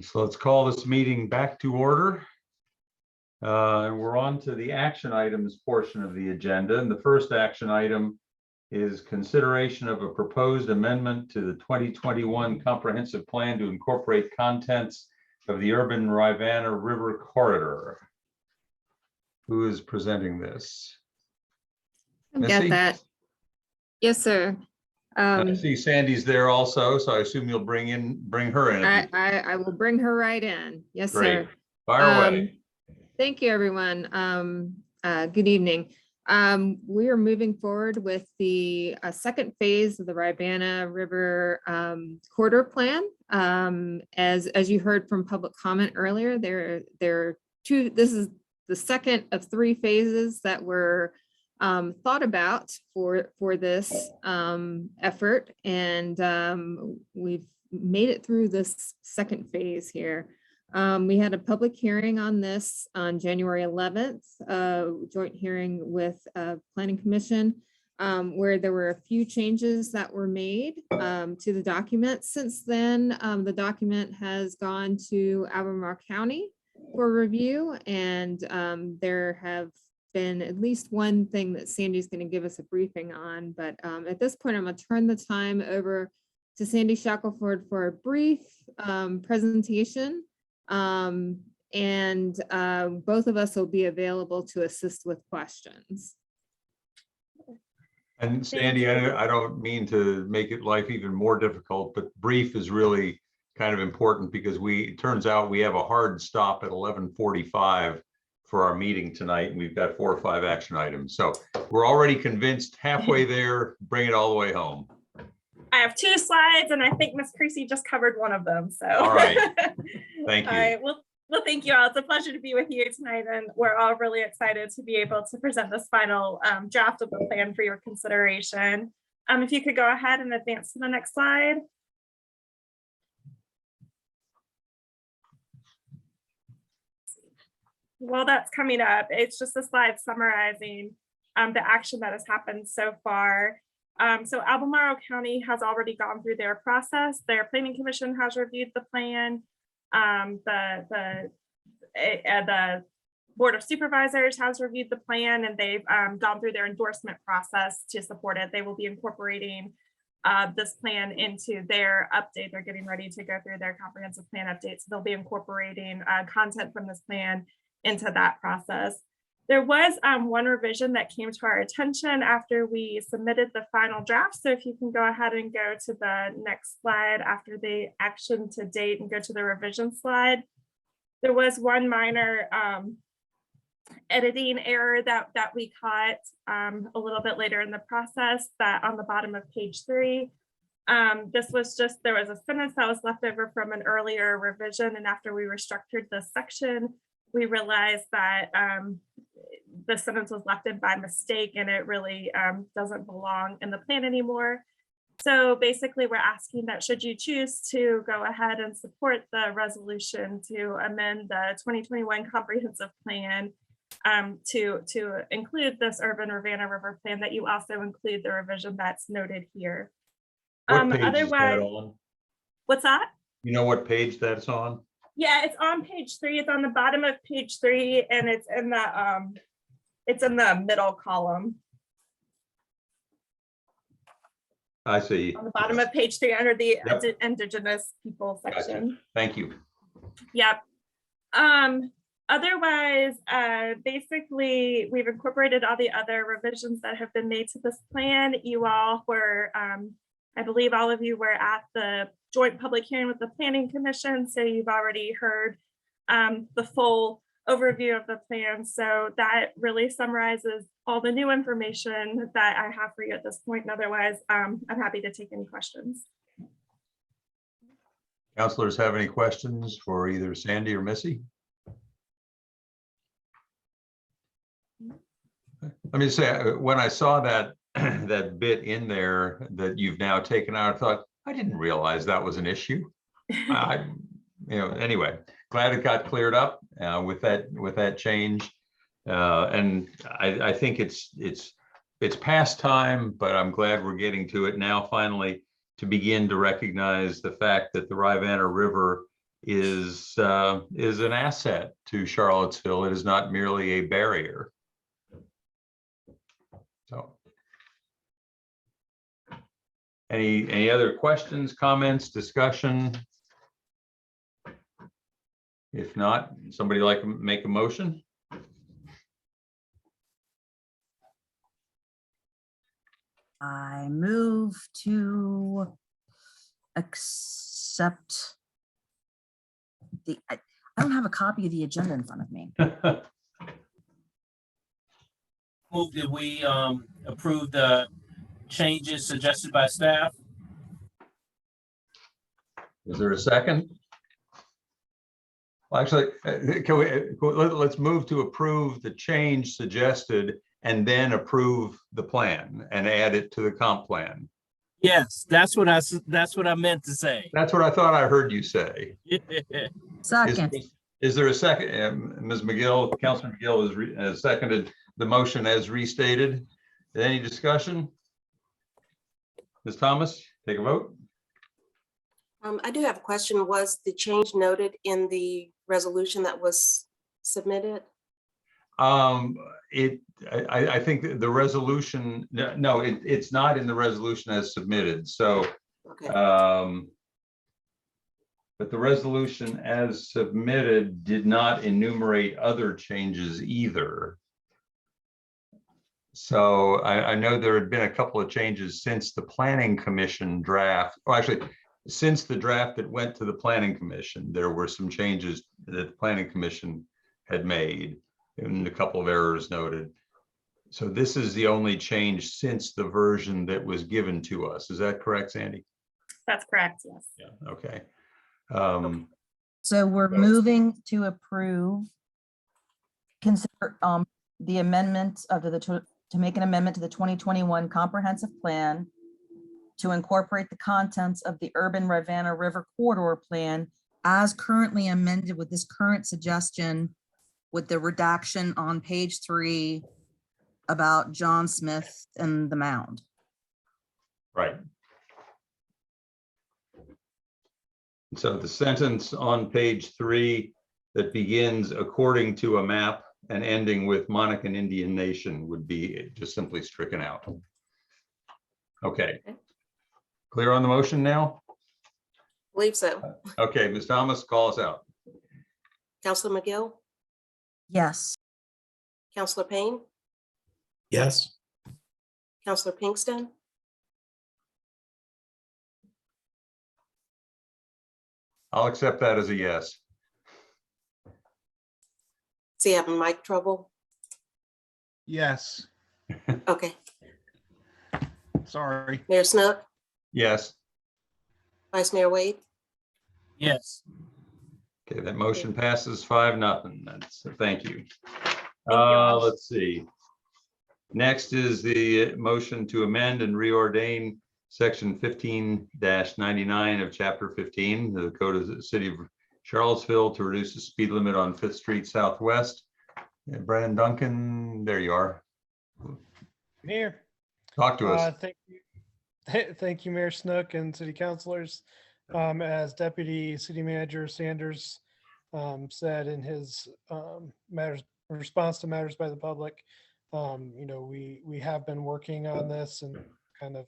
So let's call this meeting back to order. And we're on to the action items portion of the agenda. And the first action item is consideration of a proposed amendment to the 2021 comprehensive plan to incorporate contents of the urban Rivanna River corridor. Who is presenting this? I've got Missy? that. Yes, sir. I see Sandy's there also, so I assume you'll bring her in. I will bring her right in. Yes, Great. sir. Fire away. Thank you, everyone. Good evening. We are moving forward with the second phase of the Rivanna River corridor plan. As you heard from public comment earlier, there are two. This is the second of three phases that were thought about for this effort, and we've made it through this second phase here. We had a public hearing on this on January 11th, joint hearing with Planning Commission, where there were a few changes that were made to the document. Since then, the document has gone to Albemarle County for review, and there have been at least one thing that Sandy's going to give us a briefing on. But at this point, I'm going to turn the time over to Sandy Shackelford for a brief presentation. And both of us will be available to assist with questions. And Sandy, I don't mean to make it life even more difficult, but brief is really kind of important because it turns out we have a hard stop at 11:45 for our meeting tonight, and we've got 4 or 5 action items. So we're already convinced halfway there, bring it all the way home. I have 2 slides, and I think Ms. Creasy just covered one of them. So all right, thank you. All right, well, thank you all. It's a pleasure to be with you tonight, and we're all really excited to be able to present this final draft of the plan for your consideration. If you could go ahead and advance to the next slide. While that's coming up, it's just a slide summarizing the action that has happened so far. So Albemarle County has already gone through their process. Their Planning Commission has reviewed the plan. The Board of Supervisors has reviewed the plan, and they've gone through their endorsement process to support it. They will be incorporating this plan into their update. They're getting ready to go through their comprehensive plan update. So they'll be incorporating content from this plan into that process. There was one revision that came to our attention after we submitted the final draft. So if you can go ahead and go to the next slide after the action to date and go to the revision slide. There was one minor editing error that we caught a little bit later in the process, that on the bottom of page 3. This was just, there was a sentence that was left over from an earlier revision, and after we restructured this section, we realized that the sentence was left in by mistake and it really doesn't belong in the plan anymore. So basically, we're asking that should you choose to go ahead and support the resolution to amend the 2021 comprehensive plan to include this urban Ravenna River plan, that you also include the revision that's noted here. What page is that Otherwise, on? what's that? You know what page that's on? Yeah, it's on page 3. It's on the bottom of page 3, and it's in the middle column. I see. On the bottom of page 3 under the Yep. Indigenous people Gotcha. section. Thank you. Yep. Otherwise, basically, we've incorporated all the other revisions that have been made to this plan. You all were, I believe all of you were at the joint public hearing with the Planning Commission, so you've already heard the full overview of the plan. So that really summarizes all the new information that I have for you at this point. And otherwise, I'm happy to take any questions. Counselors have any questions for either Sandy or Missy? Let me say, when I saw that that bit in there that you've now taken out, I thought, I didn't realize that was an issue. Anyway, glad it got cleared up with that change. And I think it's past time, but I'm glad we're getting to it now finally, to begin to recognize the fact that the Rivanna River is an asset to Charlottesville. It is not merely a barrier. So, any other questions, comments, discussion? If not, somebody like to make a motion? I move to accept I don't have a copy of the agenda in front of me. Move that we approve the changes suggested by staff. Is there a second? Well, actually, let's move to approve the change suggested and then approve the plan and add it to the comp plan. Yes, that's what I meant to say. That's what I thought I heard you say. Second. Is there a second? Ms. McGill, Councilor McGill has seconded the motion as restated. Any discussion? Ms. Thomas, take a vote. I do have a question. Was the change noted in the resolution that was submitted? I think the resolution, no, it's not in the resolution as submitted. So, okay. But the resolution as submitted did not enumerate other changes either. So I know there had been a couple of changes since the Planning Commission draft, or actually, since the draft that went to the Planning Commission, there were some changes that the Planning Commission had made and a couple of errors noted. So this is the only change since the version that was given to us. Is that correct, Sandy? That's correct, yes. Yeah, okay. So we're moving to approve, consider the amendment of to make an amendment to the 2021 comprehensive plan to incorporate the contents of the urban Rivanna River corridor plan as currently amended with this current suggestion with the redaction on page 3 about John Smith and the mound. Right. So the sentence on page 3 that begins according to a map and ending with Monacan Indian Nation would be just simply stricken out. Okay. Clear on the motion now? Believe so. Okay, Ms. Thomas, call us out. Councilor McGill, Yes. Councilor Payne, Yes. Councilor Pinkston, I'll accept that as a yes. is he having mic trouble? Yes, Okay. sorry. Mayor Snook, Yes. Vice Mayor Wade, Yes. Okay, that motion passes 5-0. Thank you. Let's see. Next is the motion to amend and reordain section 15-99 of chapter 15 of the Code of the City of Charlottesville to reduce the speed limit on Fifth Street Southwest. Brandon Duncan, there you are. Here. Talk to us. Thank you. Thank you, Mayor Snook and city councilors. As Deputy City Manager Sanders said in his response to matters by the public, you know, we have been working on this and kind of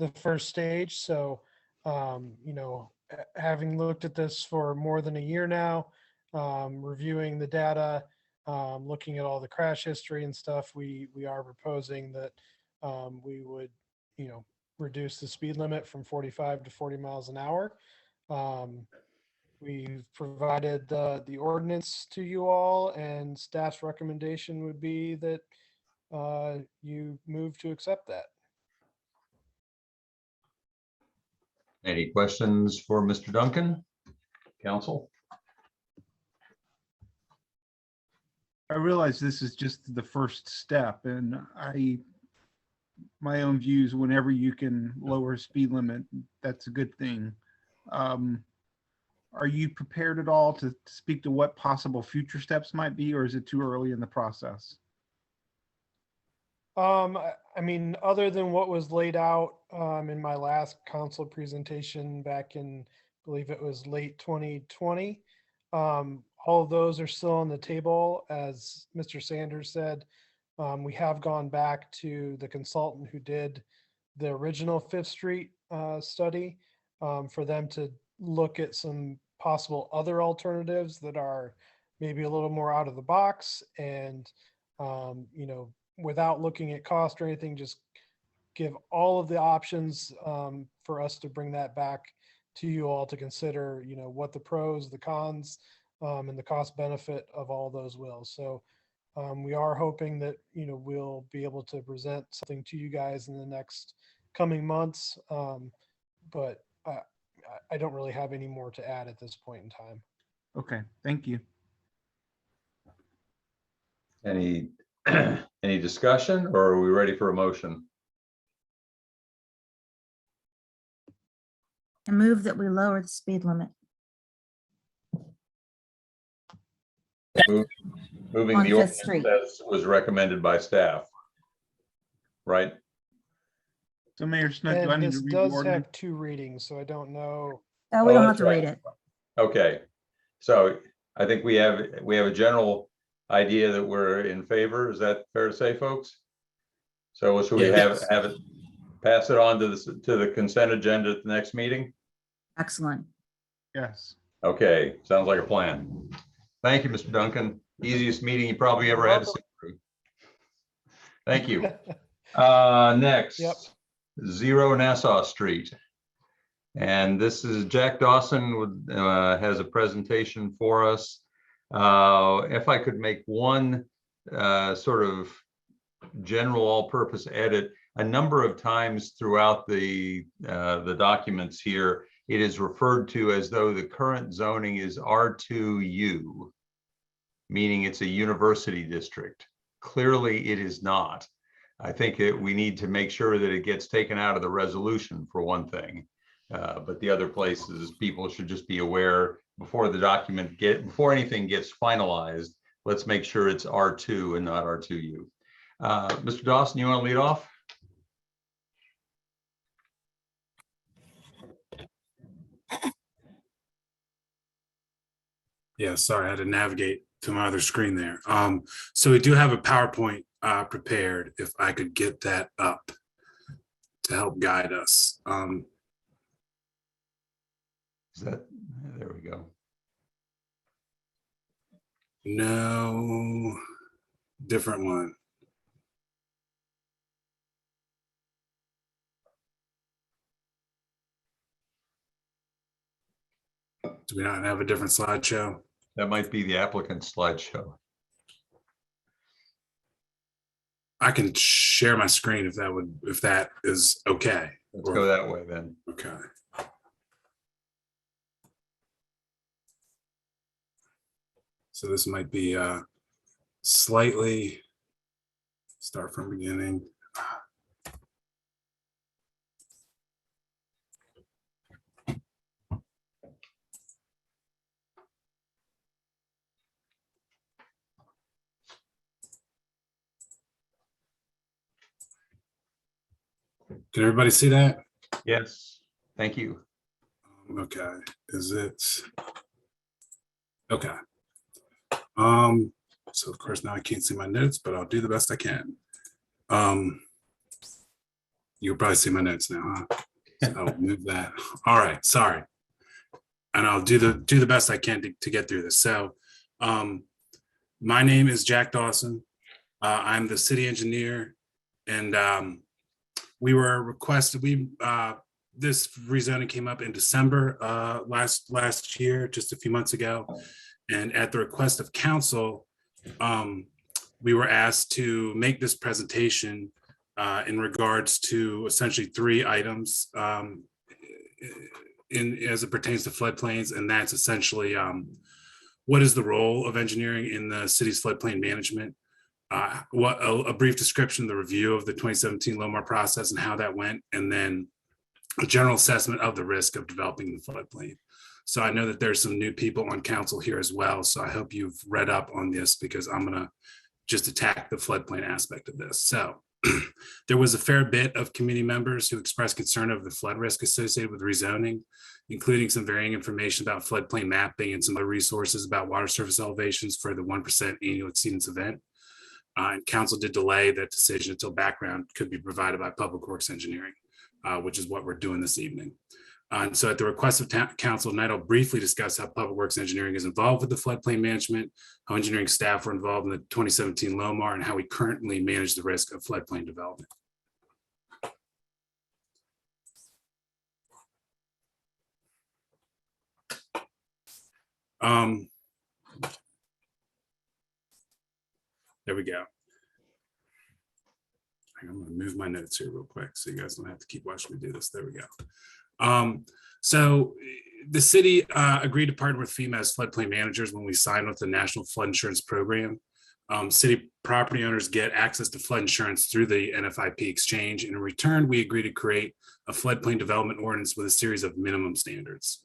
the first stage. So, you know, having looked at this for more than a year now, reviewing the data, looking at all the crash history and stuff, we are proposing that we would, you know, reduce the speed limit from 45 to 40 miles an hour. We've provided the ordinance to you all, and staff's recommendation would be that you move to accept that. Any questions for Mr. Duncan? Council? I realize this is just the first step, and my own views, whenever you can lower speed limit, that's a good thing. Are you prepared at all to speak to what possible future steps might be, or is it too early in the process? I mean, other than what was laid out in my last council presentation back in, I believe it was late 2020, all of those are still on the table. As Mr. Sanders said, we have gone back to the consultant who did the original Fifth Street study for them to look at some possible other alternatives that are maybe a little more out of the box, and you know, without looking at cost or anything, just give all of the options for us to bring that back to you all to consider, you know, what the pros, the cons, and the cost benefit of all those will. So we are hoping that, you know, we'll be able to present something to you guys in the next coming months. But I don't really have any more to add at this point in time. Okay, thank you. Any any discussion, or are we ready for a motion? I move that we lower the speed limit. Moving On the Fifth ordinance Street. as was recommended by staff, right? So Mayor Snook, do I And need this to read the does ordinance? have 2 readings, so I don't know. Oh, we don't have that's to right. read it. Okay, so I think we have a general idea that we're in favor. Is that fair to say, folks? So should we have it, pass it on to the consent agenda at the next meeting? Excellent. Yes. Okay, sounds like a plan. Thank you, Mr. Duncan. Easiest meeting you probably ever had to sit through. Thank you. Next, Yep. 0 Nassau Street. And this is Jack Dawson has a presentation for us. If I could make one sort of general all-purpose edit, a number of times throughout the documents here, it is referred to as though the current zoning is R2U, meaning it's a university district. Clearly, it is not. I think we need to make sure that it gets taken out of the resolution, for one thing. But the other places, people should just be aware before the document before anything gets finalized, let's make sure it's R2 and not R2U. Mr. Dawson, you want to lead off? Yeah, sorry, I had to navigate to my other screen there. So we do have a PowerPoint prepared, if I could get that up to help guide us. Is that, there we go. No, different one. Do we not have a different slideshow? That might be the applicant's slideshow. I can share my screen if that is okay. Let's go that way then. Okay. So this might be slightly start from beginning. Can everybody see that? Yes, thank you. Okay, is it? Okay. So of course now I can't see my notes, but I'll do the best I can. You'll probably see my notes now, huh? So I'll move that. All right, sorry. And I'll do the best I can to get through this. So my name is Jack Dawson. I'm the city engineer, and we were requested, this rezoning came up in December last year, just a few months ago. And at the request of council, we were asked to make this presentation in regards to essentially 3 items as it pertains to floodplains. And that's essentially what is the role of engineering in the city's floodplain management? What a brief description of the review of the 2017 LOMAR process and how that went, and then a general assessment of the risk of developing the floodplain. So I know that there's some new people on council here as well. So I hope you've read up on this, because I'm gonna just attack the floodplain aspect of this. So there was a fair bit of community members who expressed concern over the flood risk associated with rezoning, including some varying information about floodplain mapping and some other resources about water surface elevations for the 1% annual exceedance event. And council did delay that decision until background could be provided by Public Works Engineering, which is what we're doing this evening. And so at the request of council tonight, I'll briefly discuss how Public Works Engineering is involved with the floodplain management, how engineering staff were involved in the 2017 LOMAR, and how we currently manage the risk of floodplain development. There we go. I'm gonna move my notes here real quick so you guys don't have to keep watching me do this. There we go. So the city agreed to partner with FEMA as floodplain managers when we signed with the National Flood Insurance Program. City property owners get access to flood insurance through the NFIP exchange. And in return, we agreed to create a floodplain development ordinance with a series of minimum standards.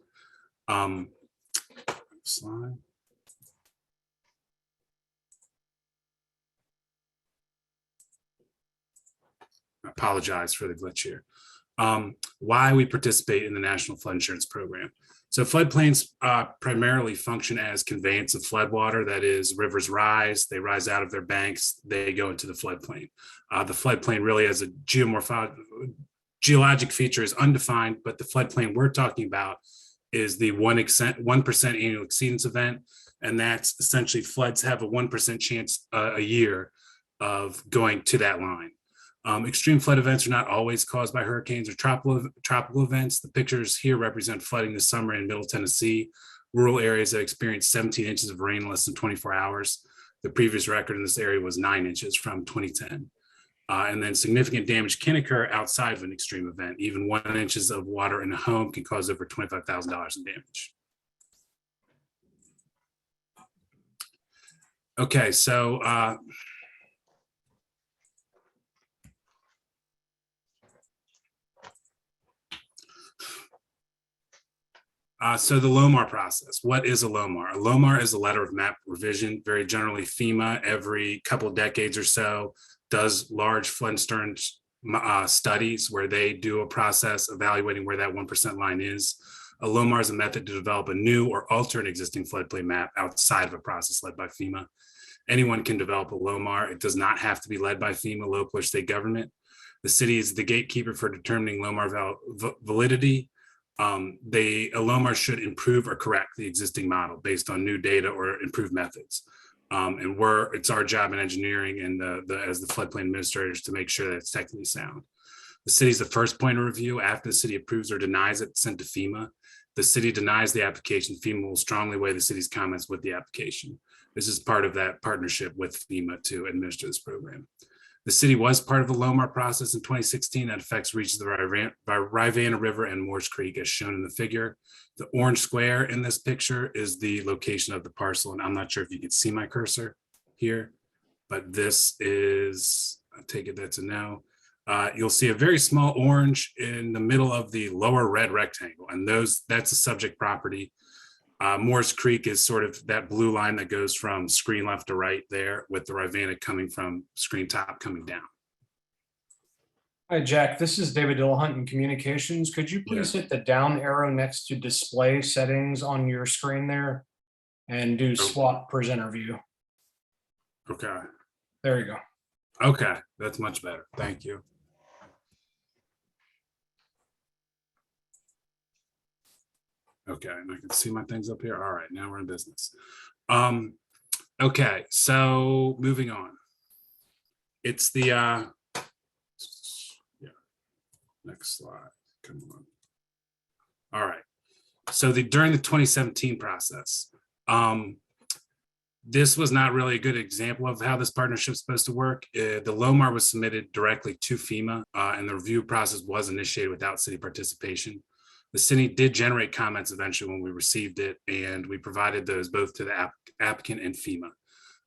Slide. I apologize for the glitch here. Why we participate in the National Flood Insurance Program. So floodplains primarily function as conveyance of floodwater. That is, rivers rise, they rise out of their banks, they go into the floodplain. The floodplain really as a geologic feature is undefined, but the floodplain we're talking about is the 1% annual exceedance event. And that's essentially floods have a 1% chance a year of going to that line. Extreme flood events are not always caused by hurricanes or tropical events. The pictures here represent flooding this summer in Middle Tennessee, rural areas that experienced 17 inches of rain in less than 24 hours. The previous record in this area was 9 inches from 2010. And then significant damage can occur outside of an extreme event. Even 1 inch of water in a home can cause over $25,000 in damage. Okay, so so the LOMAR process, what is a LOMAR? A LOMAR is a letter of map revision. Very generally, FEMA every couple of decades or so does large flood insurance studies where they do a process evaluating where that 1% line is. A LOMAR is a method to develop a new or alter an existing floodplain map outside of a process led by FEMA. Anyone can develop a LOMAR. It does not have to be led by FEMA, local or state government. The city is the gatekeeper for determining LOMAR validity. A LOMAR should improve or correct the existing model based on new data or improved methods. And it's our job in engineering and as the floodplain administrators to make sure that it's technically sound. The city is the first point of review. After the city approves or denies it, sent to FEMA. The city denies the application. FEMA will strongly weigh the city's comments with the application. This is part of that partnership with FEMA to administer this program. The city was part of the LOMAR process in 2016 that affects reaches of the Rivanna River and Moores Creek as shown in the figure. The orange square in this picture is the location of the parcel. And I'm not sure if you can see my cursor here. but this is, I take it that's a no. You'll see a very small orange in the middle of the lower red rectangle, and that's a subject property. Morris Creek is sort of that blue line that goes from screen left to right there, with the Rivanna coming from screen top coming down. Hi, Jack. This is David Dillahunt in Communications. Could you please hit the down arrow next to display settings on your screen there and do swap presenter view? Okay. There you go. Okay, that's much better. Thank you. Okay, and I can see my things up here. All right, now we're in business. Okay, so moving on. It's the yeah. Next slide. Come on. All right. So during the 2017 process, this was not really a good example of how this partnership is supposed to work. The LOMAR was submitted directly to FEMA, and the review process was initiated without city participation. The city did generate comments eventually when we received it, and we provided those both to the applicant and FEMA.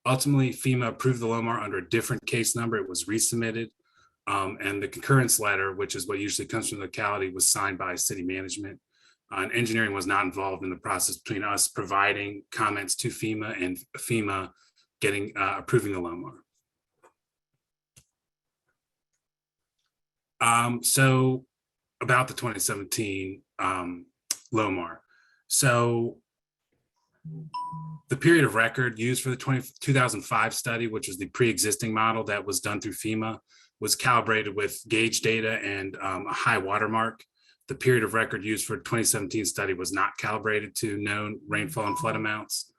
Ultimately, FEMA approved the LOMAR under a different case number. It was resubmitted, and the concurrence letter, which is what usually comes from the locality, was signed by city management. And engineering was not involved in the process between us providing comments to FEMA and FEMA getting approving the LOMAR. So about the 2017 LOMAR. So the period of record used for the 2005 study, which was the pre-existing model that was done through FEMA, was calibrated with gauge data and a high watermark. The period of record used for 2017 study was not calibrated to known rainfall and flood amounts.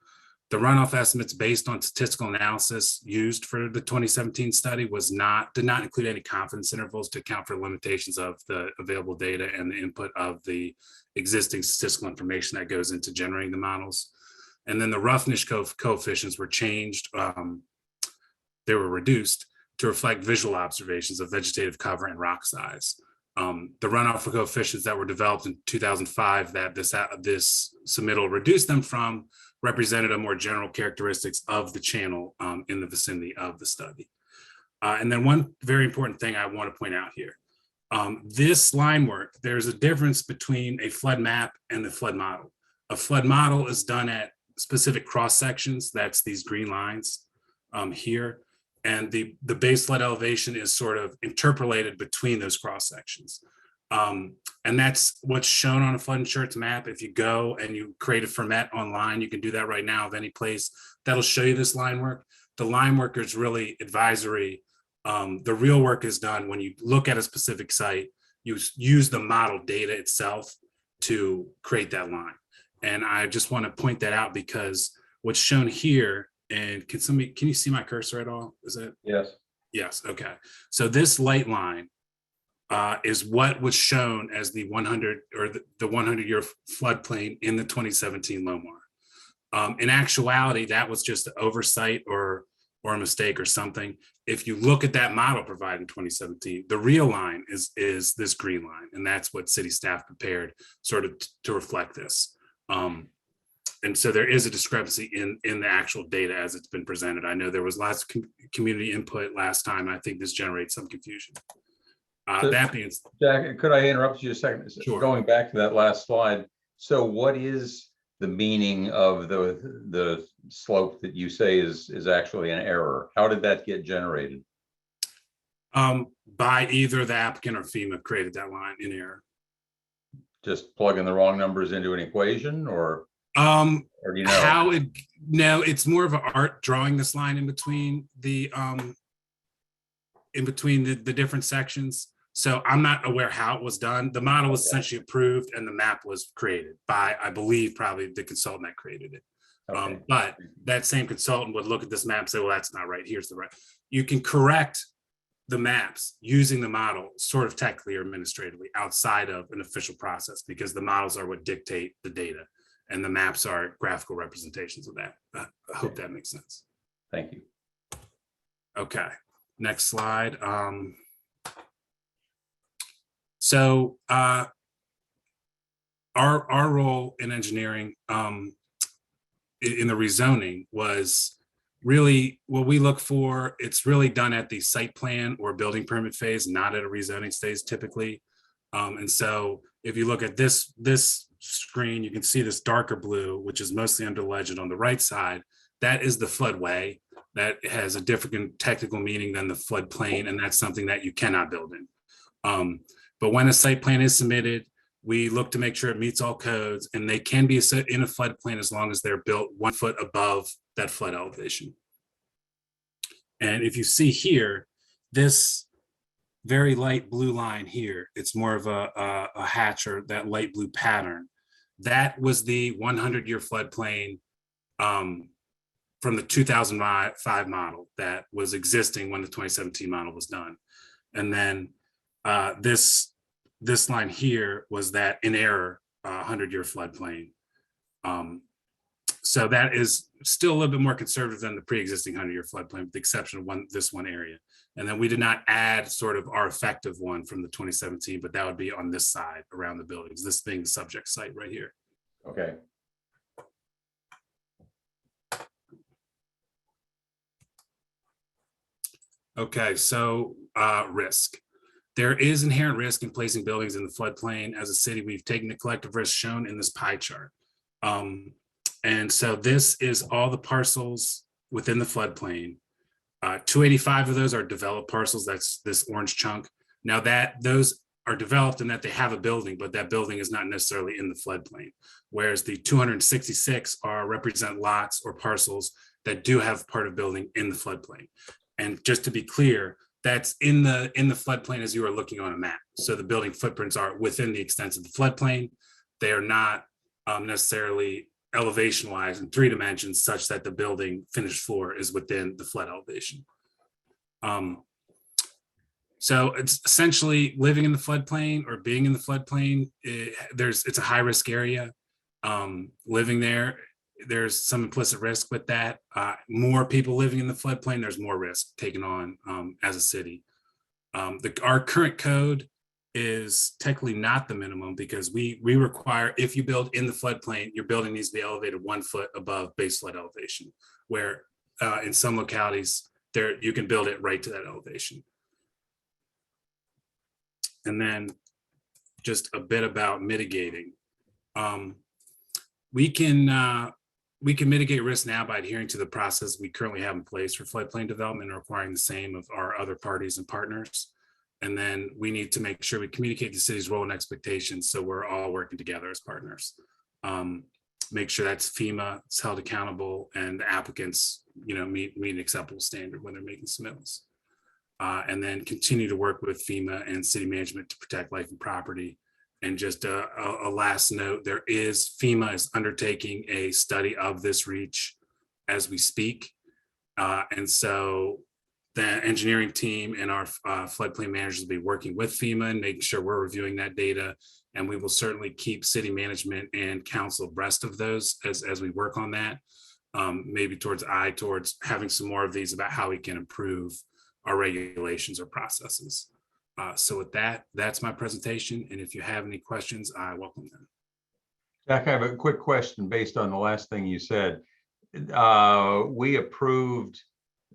The runoff estimates based on statistical analysis used for the 2017 study did not include any confidence intervals to account for limitations of the available data and the input of the existing statistical information that goes into generating the models. And then the roughness coefficients were changed. They were reduced to reflect visual observations of vegetative cover and rock size. The runoff coefficients that were developed in 2005 that this submittal reduced them from represented a more general characteristics of the channel in the vicinity of the study. And then one very important thing I want to point out here. This line work, there's a difference between a flood map and the flood model. A flood model is done at specific cross sections. That's these green lines here. And the base flood elevation is sort of interpolated between those cross sections. And that's what's shown on a flood insurance map. If you go and you create a format online, you can do that right now of any place. That'll show you this line work. The line work is really advisory. The real work is done when you look at a specific site, you use the model data itself to create that line. And I just want to point that out because what's shown here, and can you see my cursor at all? Is it? Yes. Yes, okay. So this light line is what was shown as the 100 or the 100-year floodplain in the 2017 LOMAR. In actuality, that was just an oversight or a mistake or something. If you look at that model provided in 2017, the real line is this green line, and that's what city staff prepared sort of to reflect this. And so there is a discrepancy in the actual data as it's been presented. I know there was lots of community input last time. I think this generates some confusion. That being said, Jack, could I interrupt you a second? Sure. Going back to that last slide. So what is the meaning of the slope that you say is actually an error? How did that get generated? By either the applicant or FEMA created that line in error. Just plugging the wrong numbers into an equation, or do you know? No, it's more of an art drawing this line in between the different sections. So I'm not aware how it was done. The model was essentially approved and the map was created by, I believe, probably the consultant that created it. Okay. But that same consultant would look at this map and say, well, that's not right. Here's the right. You can correct the maps using the model sort of technically or administratively outside of an official process, because the models are what dictate the data and the maps are graphical representations of that. I hope that makes sense. Thank you. Okay, next slide. So our role in engineering in the rezoning was Really, what we look for, it's really done at the site plan or building permit phase, not at a rezoning stage typically. And so if you look at this screen, you can see this darker blue, which is mostly under legend on the right side. That is the floodway. That has a different technical meaning than the floodplain, and that's something that you cannot build in. But when a site plan is submitted, we look to make sure it meets all codes, and they can be in a floodplain as long as they're built 1 foot above that flood elevation. And if you see here, this very light blue line here, it's more of a hatch or that light blue pattern. That was the 100-year floodplain from the 2005 model that was existing when the 2017 model was done. And then this line here was that in error 100-year floodplain. So that is still a little bit more conservative than the pre-existing 100-year floodplain, with the exception of this one area. And then we did not add sort of our effective one from the 2017, but that would be on this side around the buildings, this being the subject site right here. Okay. Okay, so risk. There is inherent risk in placing buildings in the floodplain. As a city, we've taken the collective risk shown in this pie chart. And so this is all the parcels within the floodplain. 285 of those are developed parcels. That's this orange chunk. Now those are developed in that they have a building, but that building is not necessarily in the floodplain. Whereas the 266 represent lots or parcels that do have part of building in the floodplain. And just to be clear, that's in the floodplain as you are looking on a map. So the building footprints are within the extent of the floodplain. They are not necessarily elevation wise in 3 dimensions such that the building finished floor is within the flood elevation. So it's essentially living in the floodplain or being in the floodplain. It's a high risk area. Living there, there's some implicit risk with that. More people living in the floodplain, there's more risk taken on as a city. Our current code is technically not the minimum because we require, if you build in the floodplain, your building needs to be elevated 1 foot above base flood elevation, where in some localities there you can build it right to that elevation. And then just a bit about mitigating. We can mitigate risk now by adhering to the process we currently have in place for floodplain development and requiring the same of our other parties and partners. And then we need to make sure we communicate the city's role and expectations so we're all working together as partners. Make sure that's FEMA is held accountable and the applicants, meet an acceptable standard when they're making submittals. And then continue to work with FEMA and city management to protect life and property. And just a last note, FEMA is undertaking a study of this reach as we speak. And so the engineering team and our floodplain managers will be working with FEMA and making sure we're reviewing that data. And we will certainly keep city management and council abreast of those as we work on that. Maybe towards having some more of these about how we can improve our regulations or processes. So with that, that's my presentation. And if you have any questions, I welcome them. Jack, I have a quick question based on the last thing you said. We approved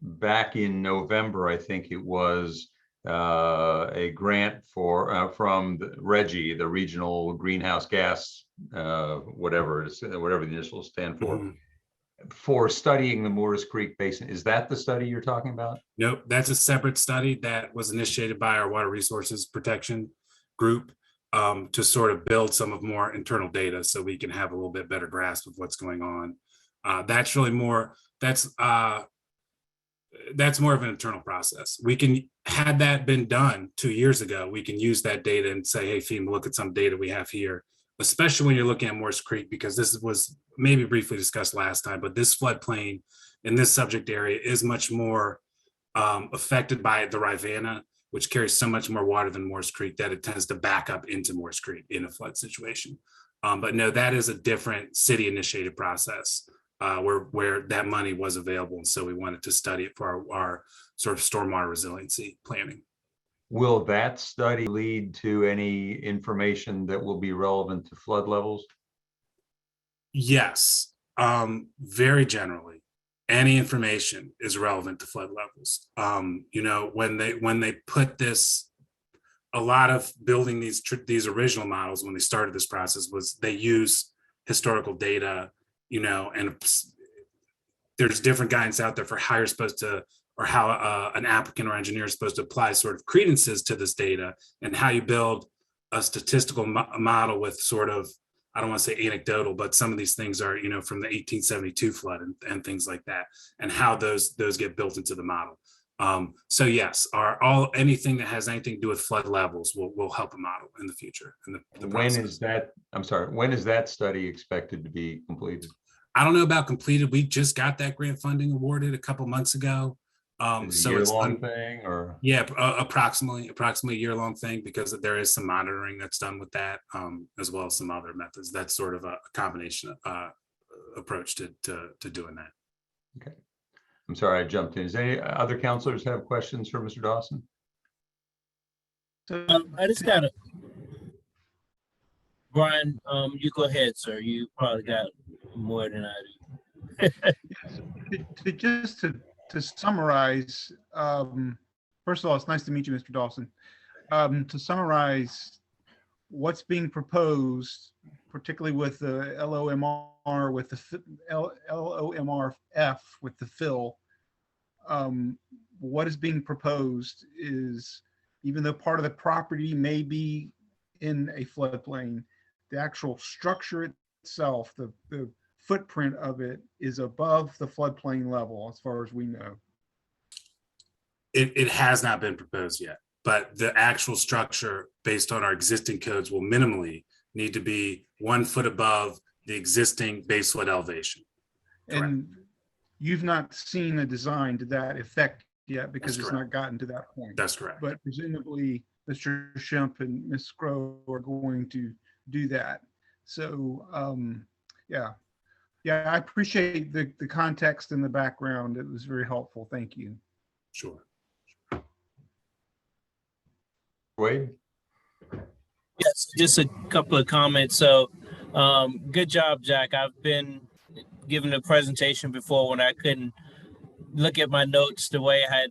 back in November, I think it was, a grant from the RGGI, the Regional Greenhouse Gas, whatever the initials stand for, for studying the Moores Creek Basin. Is that the study you're talking about? Nope, that's a separate study that was initiated by our Water Resources Protection Group to sort of build some of more internal data so we can have a little bit better grasp of what's going on. That's really more, that's more of an internal process. We can, had that been done 2 years ago, we can use that data and say, hey, FEMA, look at some data we have here, especially when you're looking at Moores Creek, because this was maybe briefly discussed last time, but this floodplain in this subject area is much more affected by the Rivanna, which carries so much more water than Moores Creek that it tends to back up into Moores Creek in a flood situation. But no, that is a different city initiated process where that money was available. And so we wanted to study it for our sort of stormwater resiliency planning. Will that study lead to any information that will be relevant to flood levels? Yes, very generally. any information is relevant to flood levels. You know, when they put this, a lot of building these original models when they started this process was they use historical data, you know, and there's different guidance out there for how you're supposed to, or how an applicant or engineer is supposed to apply sort of credences to this data, and how you build a statistical model with sort of, I don't want to say anecdotal, but some of these things are, you know, from the 1872 flood and things like that, and how those get built into the model. So yes, anything that has anything to do with flood levels will help a model in the future. In the When process. is that, I'm sorry, when is that study expected to be completed? I don't know about completed. We just got that grant funding awarded a couple months ago. Is it a So it's year-long thing, or? Yeah, approximately a year-long thing, because there is some monitoring that's done with that, as well as some other methods. That's sort of a combination approach to doing that. Okay. I'm sorry, I jumped in. Does any other counselors have questions for Mr. Dawson? I just got a, Brian, you go ahead, sir. You probably got more than I do. To summarize, first of all, it's nice to meet you, Mr. Dawson. To summarize what's being proposed, particularly with the LOMR, with the LOMRF, with the fill, what is being proposed is, even though part of the property may be in a floodplain, the actual structure itself, the footprint of it is above the floodplain level, as far as we know. It has not been proposed yet, but the actual structure based on our existing codes will minimally need to be 1 foot above the existing base flood elevation. And you've not seen a design to that effect yet, because That's it's correct. not gotten to that point. That's correct. But presumably Mr. Shemp and Ms. Grove are going to do that. So yeah, I appreciate the context and the background. It was very helpful. Thank you. Sure. Wade? Yes, just a couple of comments. So, good job, Jack. I've been giving a presentation before when I couldn't look at my notes the way I had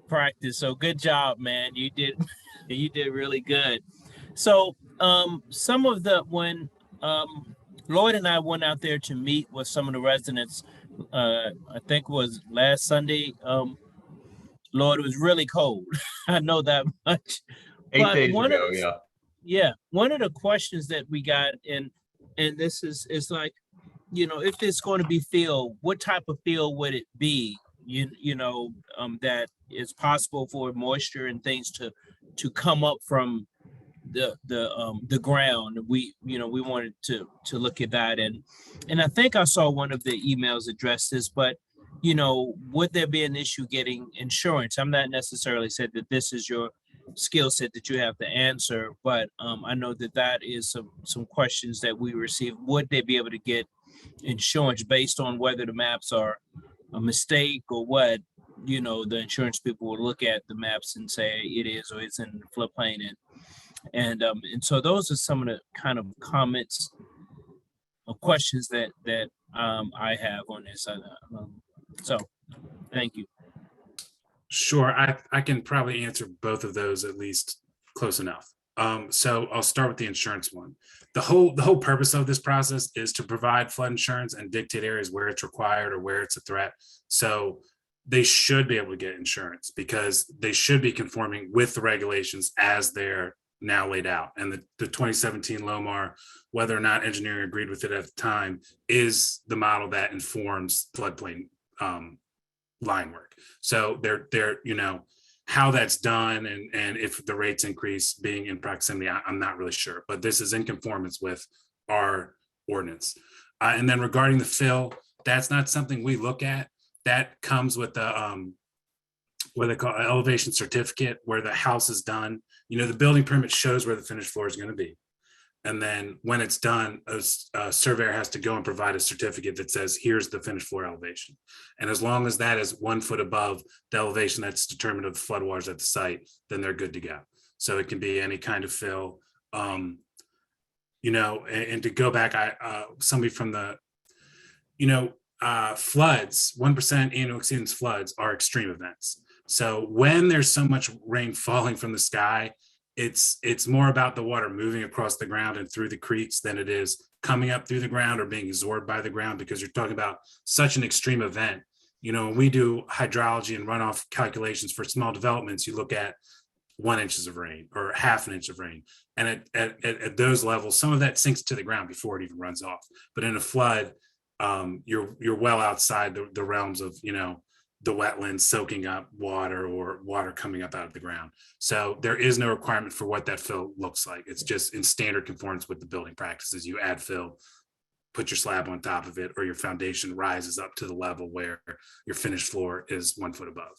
practiced. So good job, man. You did really good. So, when Lloyd and I went out there to meet with some of the residents, I think it was last Sunday. Lloyd, it was really cold. I know that much. 8 days ago, yeah. Yeah, one of the questions that we got, and this is like, you know, if it's going to be fill, what type of fill would it be? That it's possible for moisture and things to come up from the ground. We wanted to look at that, and I think I saw one of the emails address this, but would there be an issue getting insurance? I'm not necessarily said that this is your skill set that you have to answer, but I know that is some questions that we received. Would they be able to get insurance based on whether the maps are a mistake or what? The insurance people will look at the maps and say it is or it's in the floodplain, and so those are some of the kind of comments or questions that I have on this. So thank you. Sure, I can probably answer both of those at least close enough. So I'll start with the insurance one. The whole purpose of this process is to provide flood insurance and dictate areas where it's required or where it's a threat. So they should be able to get insurance because they should be conforming with the regulations as they're now laid out. And the 2017 LOMAR, whether or not engineering agreed with it at the time, is the model that informs floodplain line work. So they're how that's done and if the rates increase being in proximity, I'm not really sure, but this is in conformance with our ordinance. And then regarding the fill, that's not something we look at. That comes with the what they call an elevation certificate, where the house is done. The building permit shows where the finished floor is going to be. And then when it's done, a surveyor has to go and provide a certificate that says, here's the finished floor elevation. And as long as that is 1 foot above the elevation that's determined of the floodwaters at the site, then they're good to go. So it can be any kind of fill. And to go back, somebody from the, floods, 1% annual exceedance floods are extreme events. So when there's so much rain falling from the sky, it's more about the water moving across the ground and through the creeks than it is coming up through the ground or being absorbed by the ground, because you're talking about such an extreme event. You know, when we do hydrology and runoff calculations for small developments, you look at 1 inch of rain or half an inch of rain. And at those levels, some of that sinks to the ground before it even runs off. But in a flood, you're well outside the realms of, you know, the wetlands soaking up water or water coming up out of the ground. So there is no requirement for what that fill looks like. It's just in standard conformance with the building practices. You add fill, put your slab on top of it, or your foundation rises up to the level where your finished floor is 1 foot above.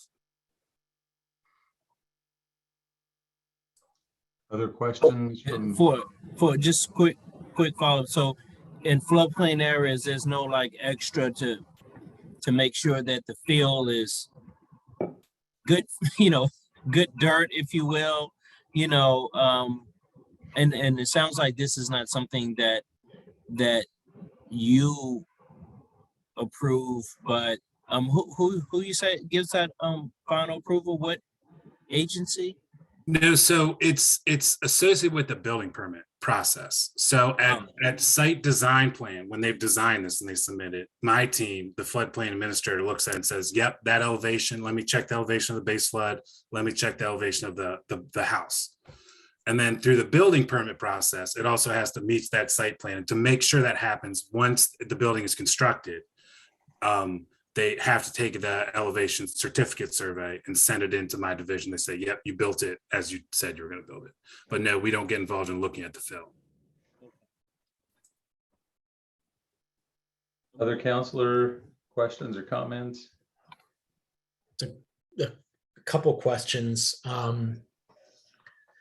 Other questions from? For just quick follow. So in floodplain areas, there's no like extra to make sure that the fill is good, you know, good dirt, if you will, you know, and it sounds like this is not something that you approve, but who you say gives that final approval? What agency? No, so it's associated with the building permit process. So at site design plan, when they've designed this and they submit it, my team, the floodplain administrator, looks at it and says, yep, that elevation, let me check the elevation of the base flood, let me check the elevation of the house. And then through the building permit process, it also has to meet that site plan. And to make sure that happens once the building is constructed, they have to take the elevation certificate survey and send it into my division. They say, yep, you built it as you said you were going to build it. But no, we don't get involved in looking at the fill. Other counselor questions or comments? A couple questions.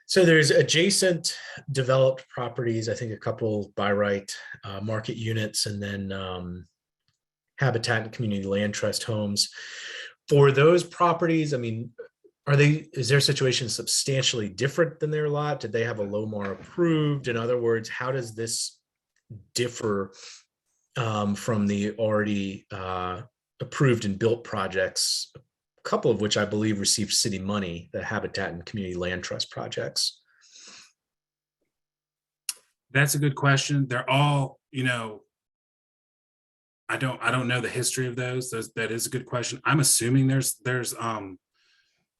So there's adjacent developed properties, I think a couple by right market units, and then Habitat and Community Land Trust homes. For those properties, I mean, is their situation substantially different than their lot? Did they have a LOMAR approved? In other words, how does this differ from the already approved and built projects, a couple of which I believe received city money, the Habitat and Community Land Trust projects? That's a good question. They're all, you know, I don't know the history of those. That is a good question. I'm assuming there's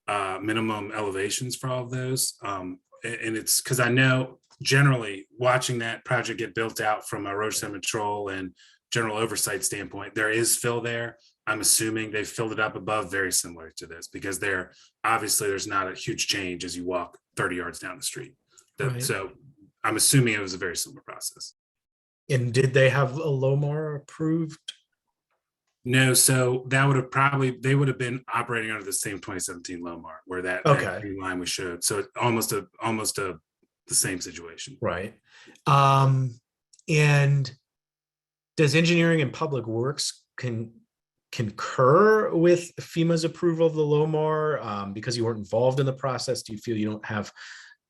minimum elevations for all of those. And it's because I know generally watching that project get built out from a erosion control and general oversight standpoint, there is fill there. I'm assuming they filled it up above, very similar to this, because obviously there's not a huge change as you walk 30 yards down the street. Right. So I'm assuming it was a very similar process. And did they have a LOMAR approved? No, so that they would have been operating under the same 2017 LOMAR where that green line we showed. So it almost the same situation. Right. And does Engineering and Public Works concur with FEMA's approval of the LOMAR? Because you weren't involved in the process, do you feel you don't have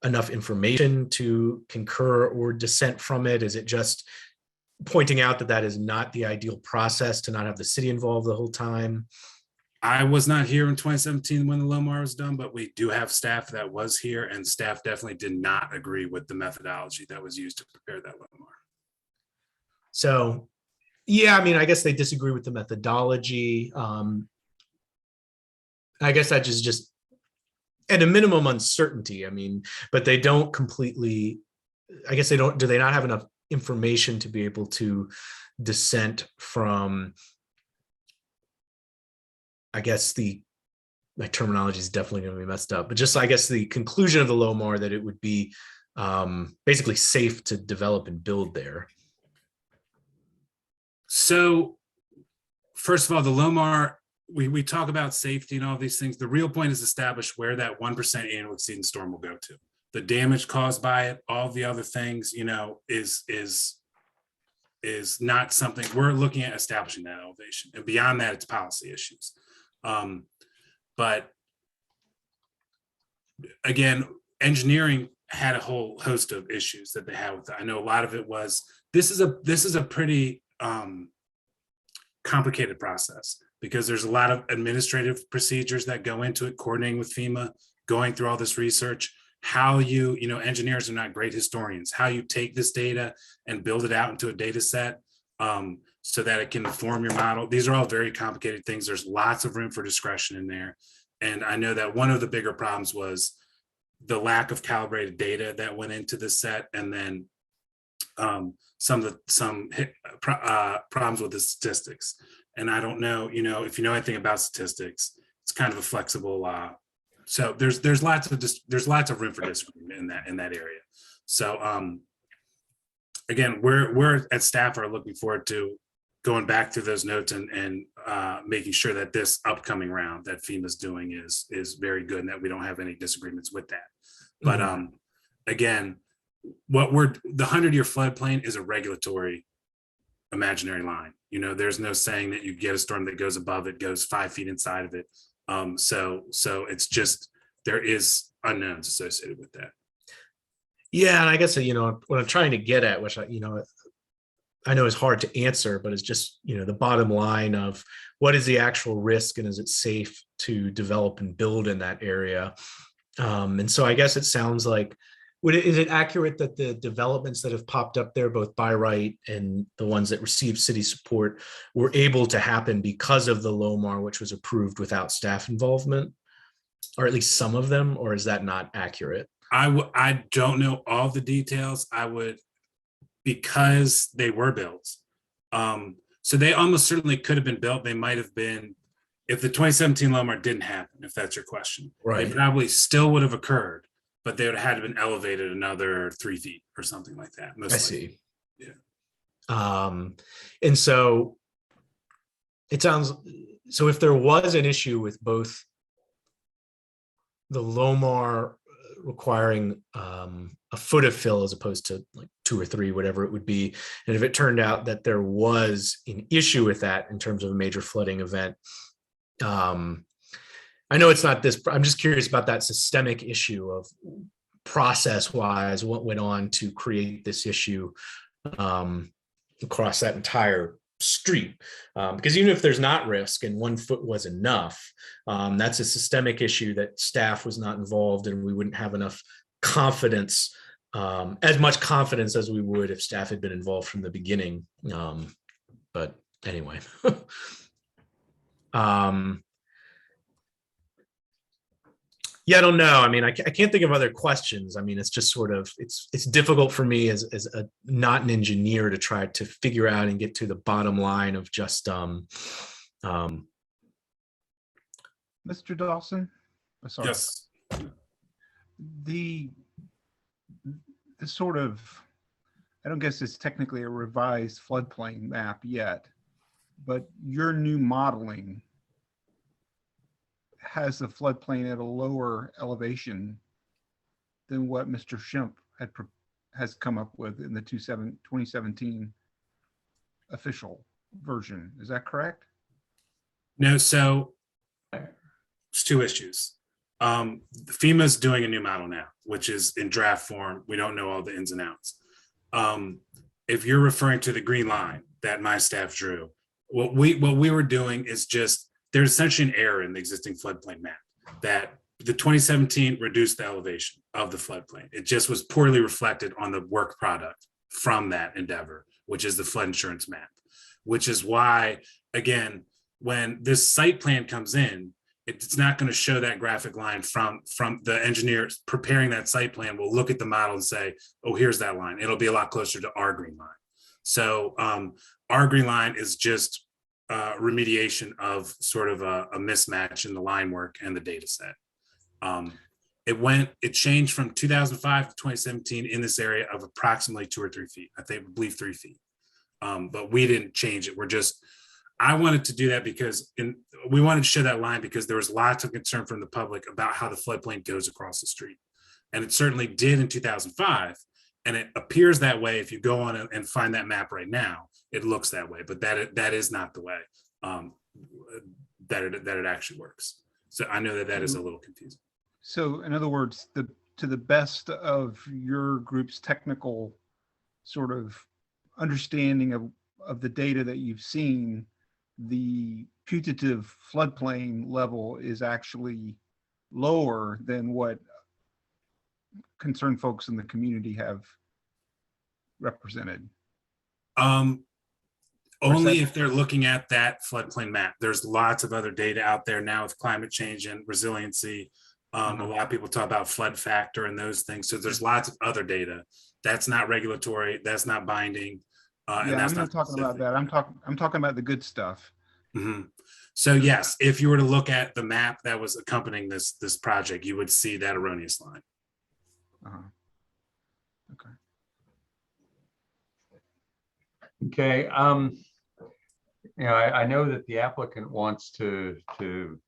enough information to concur or dissent from it? Is it just pointing out that is not the ideal process to not have the city involved the whole time? I was not here in 2017 when the LOMAR was done, but we do have staff that was here, and staff definitely did not agree with the methodology that was used to prepare that LOMAR. So, yeah, I mean, I guess they disagree with the methodology. I guess that is just at a minimum uncertainty. I mean, but they don't completely, I guess do they not have enough information to be able to dissent from, I guess my terminology is definitely going to be messed up, but just, I guess, the conclusion of the LOMAR that it would be basically safe to develop and build there. So first of all, the LOMAR, we talk about safety and all these things. The real point is establish where that 1% annual exceeding storm will go to. The damage caused by it, all the other things, you know, is not something we're looking at establishing that elevation. And beyond that, it's policy issues. But again, engineering had a whole host of issues that they had with it. I know a lot of it was, this is a pretty complicated process because there's a lot of administrative procedures that go into it, coordinating with FEMA, going through all this research, how you know, engineers are not great historians, how you take this data and build it out into a data set so that it can inform your model. These are all very complicated things. There's lots of room for discretion in there. And I know that one of the bigger problems was the lack of calibrated data that went into the set, and then some problems with the statistics. And I don't know, you know, if you know anything about statistics, it's kind of a flexible. So there's lots of room for disagreement in that area. So again, we're at staff are looking forward to going back through those notes and making sure that this upcoming round that FEMA's doing is very good and that we don't have any disagreements with that. But again, the 100-year floodplain is a regulatory imaginary line. You know, there's no saying that you get a storm that goes above it, goes 5 feet inside of it. So it's just, there is unknowns associated with that. Yeah, and I guess, you know, what I'm trying to get at, which I know is hard to answer, but it's just, you know, the bottom line of what is the actual risk and is it safe to develop and build in that area? And so I guess it sounds like, is it accurate that the developments that have popped up there, both by right and the ones that received city support, were able to happen because of the LOMAR, which was approved without staff involvement, or at least some of them, or is that not accurate? I don't know all the details. Because they were built. So they almost certainly could have been built. They might have been, if the 2017 LOMAR didn't happen, if that's your question, right, they probably still would have occurred, but they would have had to been elevated another 3 feet or something like that. I see. Yeah. And so it sounds, so if there was an issue with both the LOMAR requiring a foot of fill as opposed to like 2 or 3, whatever it would be, and if it turned out that there was an issue with that in terms of a major flooding event, I know it's not this, I'm just curious about that systemic issue of process wise, what went on to create this issue across that entire street, because even if there's not risk and 1 foot was enough, that's a systemic issue that staff was not involved, and we wouldn't have enough confidence, as much confidence as we would if staff had been involved from the beginning. But anyway, yeah, I don't know. I mean, I can't think of other questions. I mean, it's just sort of, it's difficult for me as a not an engineer to try to figure out and get to the bottom line of just Mr. Dawson? Oh, sorry. Yes. The sort of, I don't guess it's technically a revised floodplain map yet, but your new modeling has the floodplain at a lower elevation than what Mr. Schimpf has come up with in the 2017 official version. Is that correct? No, so there's 2 issues. FEMA's doing a new model now, which is in draft form. We don't know all the ins and outs. If you're referring to the green line that my staff drew, what we were doing is just, there's essentially an error in the existing floodplain map that the 2017 reduced the elevation of the floodplain. It just was poorly reflected on the work product from that endeavor, which is the flood insurance map, which is why, again, when this site plan comes in, it's not going to show that graphic line from the engineers preparing that site plan. Will look at the model and say, oh, here's that line. It'll be a lot closer to our green line. So our green line is just remediation of sort of a mismatch in the line work and the data set. It changed from 2005 to 2017 in this area of approximately 2 or 3 feet. I believe 3 feet. But we didn't change it. I wanted to do that because we wanted to show that line because there was lots of concern from the public about how the floodplain goes across the street. And it certainly did in 2005. And it appears that way if you go on and find that map right now. It looks that way, but that is not the way that it actually works. So I know that is a little confusing. So in other words, to the best of your group's technical sort of understanding of the data that you've seen, the putative floodplain level is actually lower than what concerned folks in the community have represented. Only if they're looking at that floodplain map. There's lots of other data out there now with climate change and resiliency. A lot of people talk about flood factor and those things. So there's lots of other data. That's not regulatory. That's not binding. And Yeah, that's I'm not talking about that. I'm talking about the good stuff. So yes, if you were to look at the map that was accompanying this project, you would see that erroneous line. Okay, you know, I know that the applicant wants to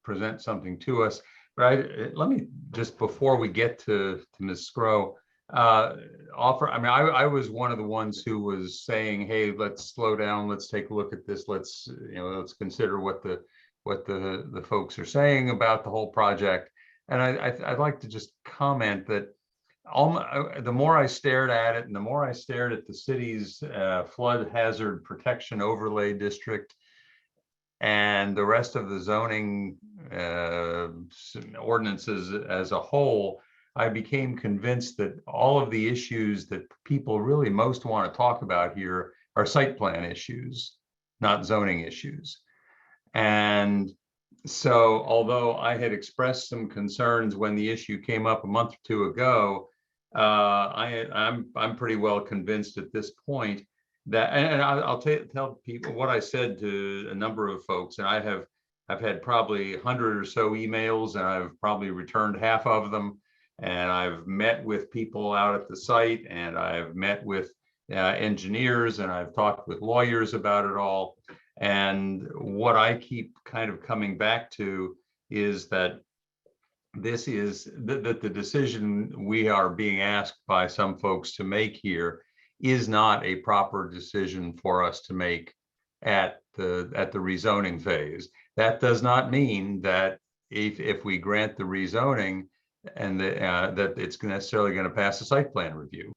present something to us, but let me just, before we get to Ms. Scrow, offer, I mean, I was one of the ones who was saying, hey, let's slow down, let's take a look at this, let's, you know, let's consider what the folks are saying about the whole project. And I'd like to just comment that the more I stared at it and the more I stared at the city's flood hazard protection overlay district and the rest of the zoning ordinances as a whole, I became convinced that all of the issues that people really most want to talk about here are site plan issues, not zoning issues. And so although I had expressed some concerns when the issue came up a month or two ago, I'm pretty well convinced at this point that, and I'll tell people what I said to a number of folks, and I've had probably 100 or so emails, and I've probably returned half of them, and I've met with people out at the site, and I've met with engineers, and I've talked with lawyers about it all. And what I keep kind of coming back to is that this is that the decision we are being asked by some folks to make here is not a proper decision for us to make at the rezoning phase. That does not mean that if we grant the rezoning and that it's necessarily going to pass a site plan review.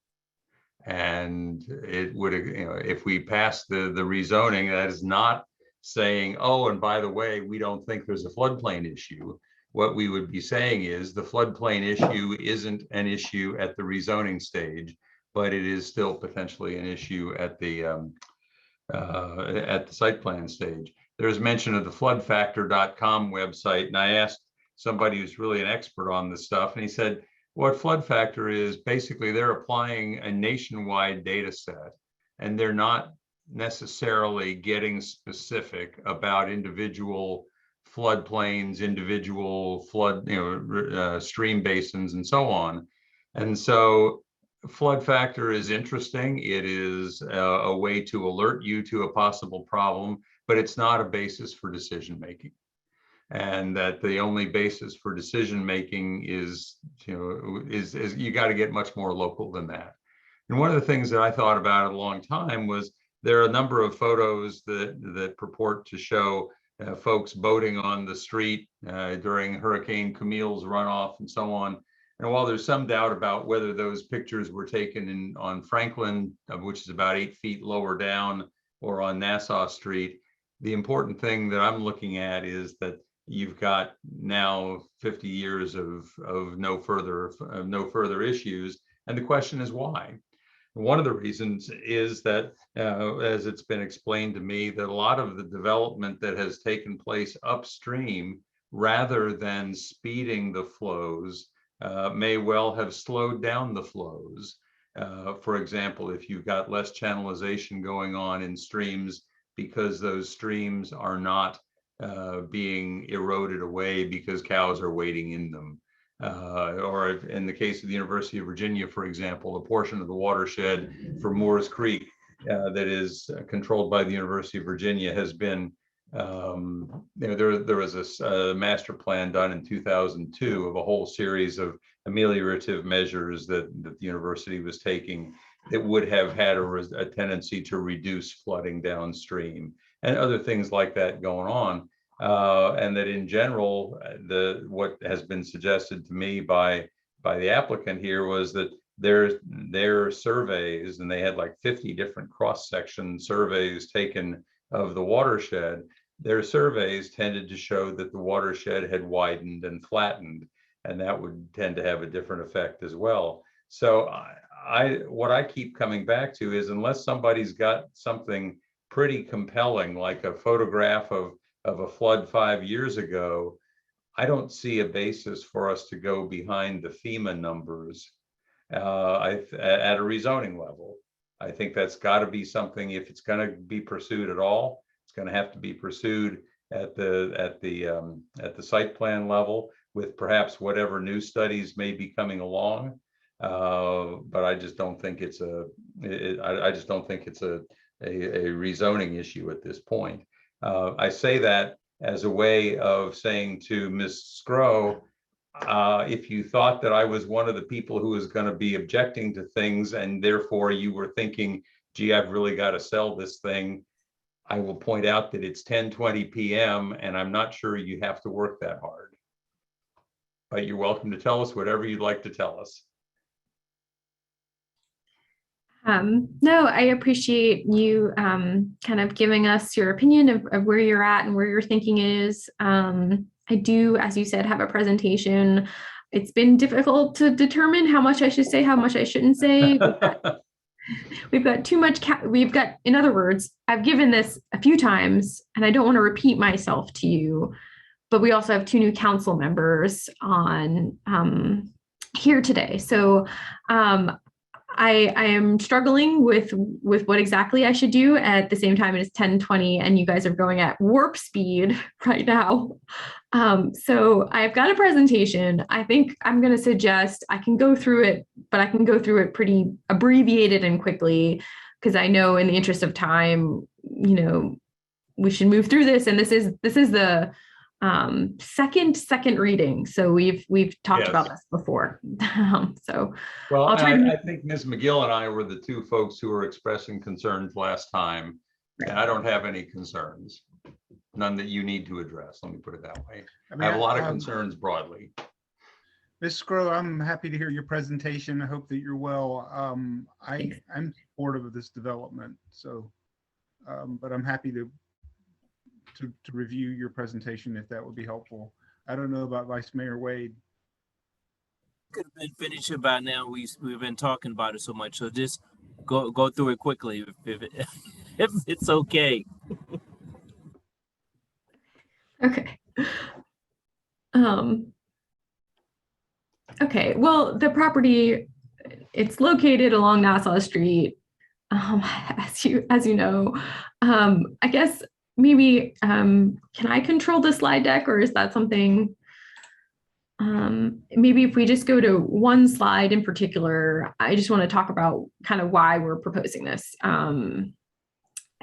And it would, you know, if we pass the rezoning, that is not saying, oh, and by the way, we don't think there's a floodplain issue. What we would be saying is the floodplain issue isn't an issue at the rezoning stage, but it is still potentially an issue at the site plan stage. There's mention of the floodfactor.com website, and I asked somebody who's really an expert on this stuff, and he said, what flood factor is, basically they're applying a nationwide data set, and they're not necessarily getting specific about individual floodplains, individual flood, stream basins, and so on. And so flood factor is interesting. It is a way to alert you to a possible problem, but it's not a basis for decision making. And that the only basis for decision making is you got to get much more local than that. And one of the things that I thought about a long time was there are a number of photos that purport to show folks boating on the street during Hurricane Camille's runoff and so on. And while there's some doubt about whether those pictures were taken on Franklin, which is about 8 feet lower down, or on Nassau Street, the important thing that I'm looking at is that you've got now 50 years of no further issues. And the question is why? One of the reasons is that, as it's been explained to me, that a lot of the development that has taken place upstream, rather than speeding the flows, may well have slowed down the flows. For example, if you've got less channelization going on in streams because those streams are not being eroded away because cows are wading in them. Or in the case of the University of Virginia, for example, a portion of the watershed for Moores Creek that is controlled by the University of Virginia has been, there was a master plan done in 2002 of a whole series of ameliorative measures that the university was taking that would have had a tendency to reduce flooding downstream and other things like that going on. And that in general, what has been suggested to me by the applicant here was that their surveys, and they had like 50 different cross-section surveys taken of the watershed, their surveys tended to show that the watershed had widened and flattened, and that would tend to have a different effect as well. So what I keep coming back to is, unless somebody's got something pretty compelling, like a photograph of a flood 5 years ago, I don't see a basis for us to go behind the FEMA numbers at a rezoning level. I think that's got to be something, if it's going to be pursued at all, it's going to have to be pursued at the site plan level, with perhaps whatever new studies may be coming along. But I just don't think it's a rezoning issue at this point. I say that as a way of saying to Ms. Scrow, if you thought that I was one of the people who was going to be objecting to things, and therefore you were thinking, gee, I've really got to sell this thing, I will point out that it's 10:20 p.m. and I'm not sure you have to work that hard. But you're welcome to tell us whatever you'd like to tell us. No, I appreciate you kind of giving us your opinion of where you're at and where your thinking is. I do, as you said, have a presentation. It's been difficult to determine how much I should say, how much I shouldn't say. We've got too much, in other words, I've given this a few times and I don't want to repeat myself to you, but we also have 2 new council members on here today. So I am struggling with what exactly I should do. At the same time, it is 10:20 and you guys are going at warp speed right now. So I've got a presentation. I think I'm going to suggest I can go through it, but I can go through it pretty abbreviated and quickly, because I know in the interest of time, we should move through this. And this is the second reading. So we've talked about this before. So well, I'll try I think Ms. McGill and I were the 2 folks who were expressing concerns last time, and I don't have any concerns, none that you need to address. Let me put it that way. I have a lot of concerns broadly. Ms. Scrow, I'm happy to hear your presentation. I hope that you're well. I'm supportive of this development, so, but I'm happy to review your presentation if that would be helpul. I don't know about Vice Mayor Wade. Could have been finished by now. We've been talking about it so much, so just go through it quickly if it's okay. Okay. Okay, well, the property, it's located along Nassau Street. As you know, I guess maybe, can I control the slide deck, or is that something? Maybe if we just go to one slide in particular, I just want to talk about kind of why we're proposing this.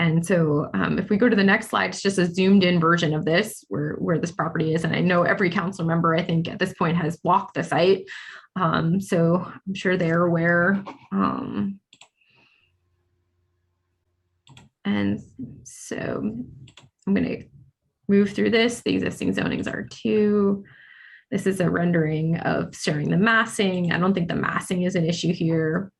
And so if we go to the next slide, it's just a zoomed in version of this, where this property is. And I know every council member, I think at this point, has walked the site. So I'm sure they're aware. And so I'm going to move through this. The existing zonings are 2. This is a rendering of showing the massing. I don't think the massing is an issue here.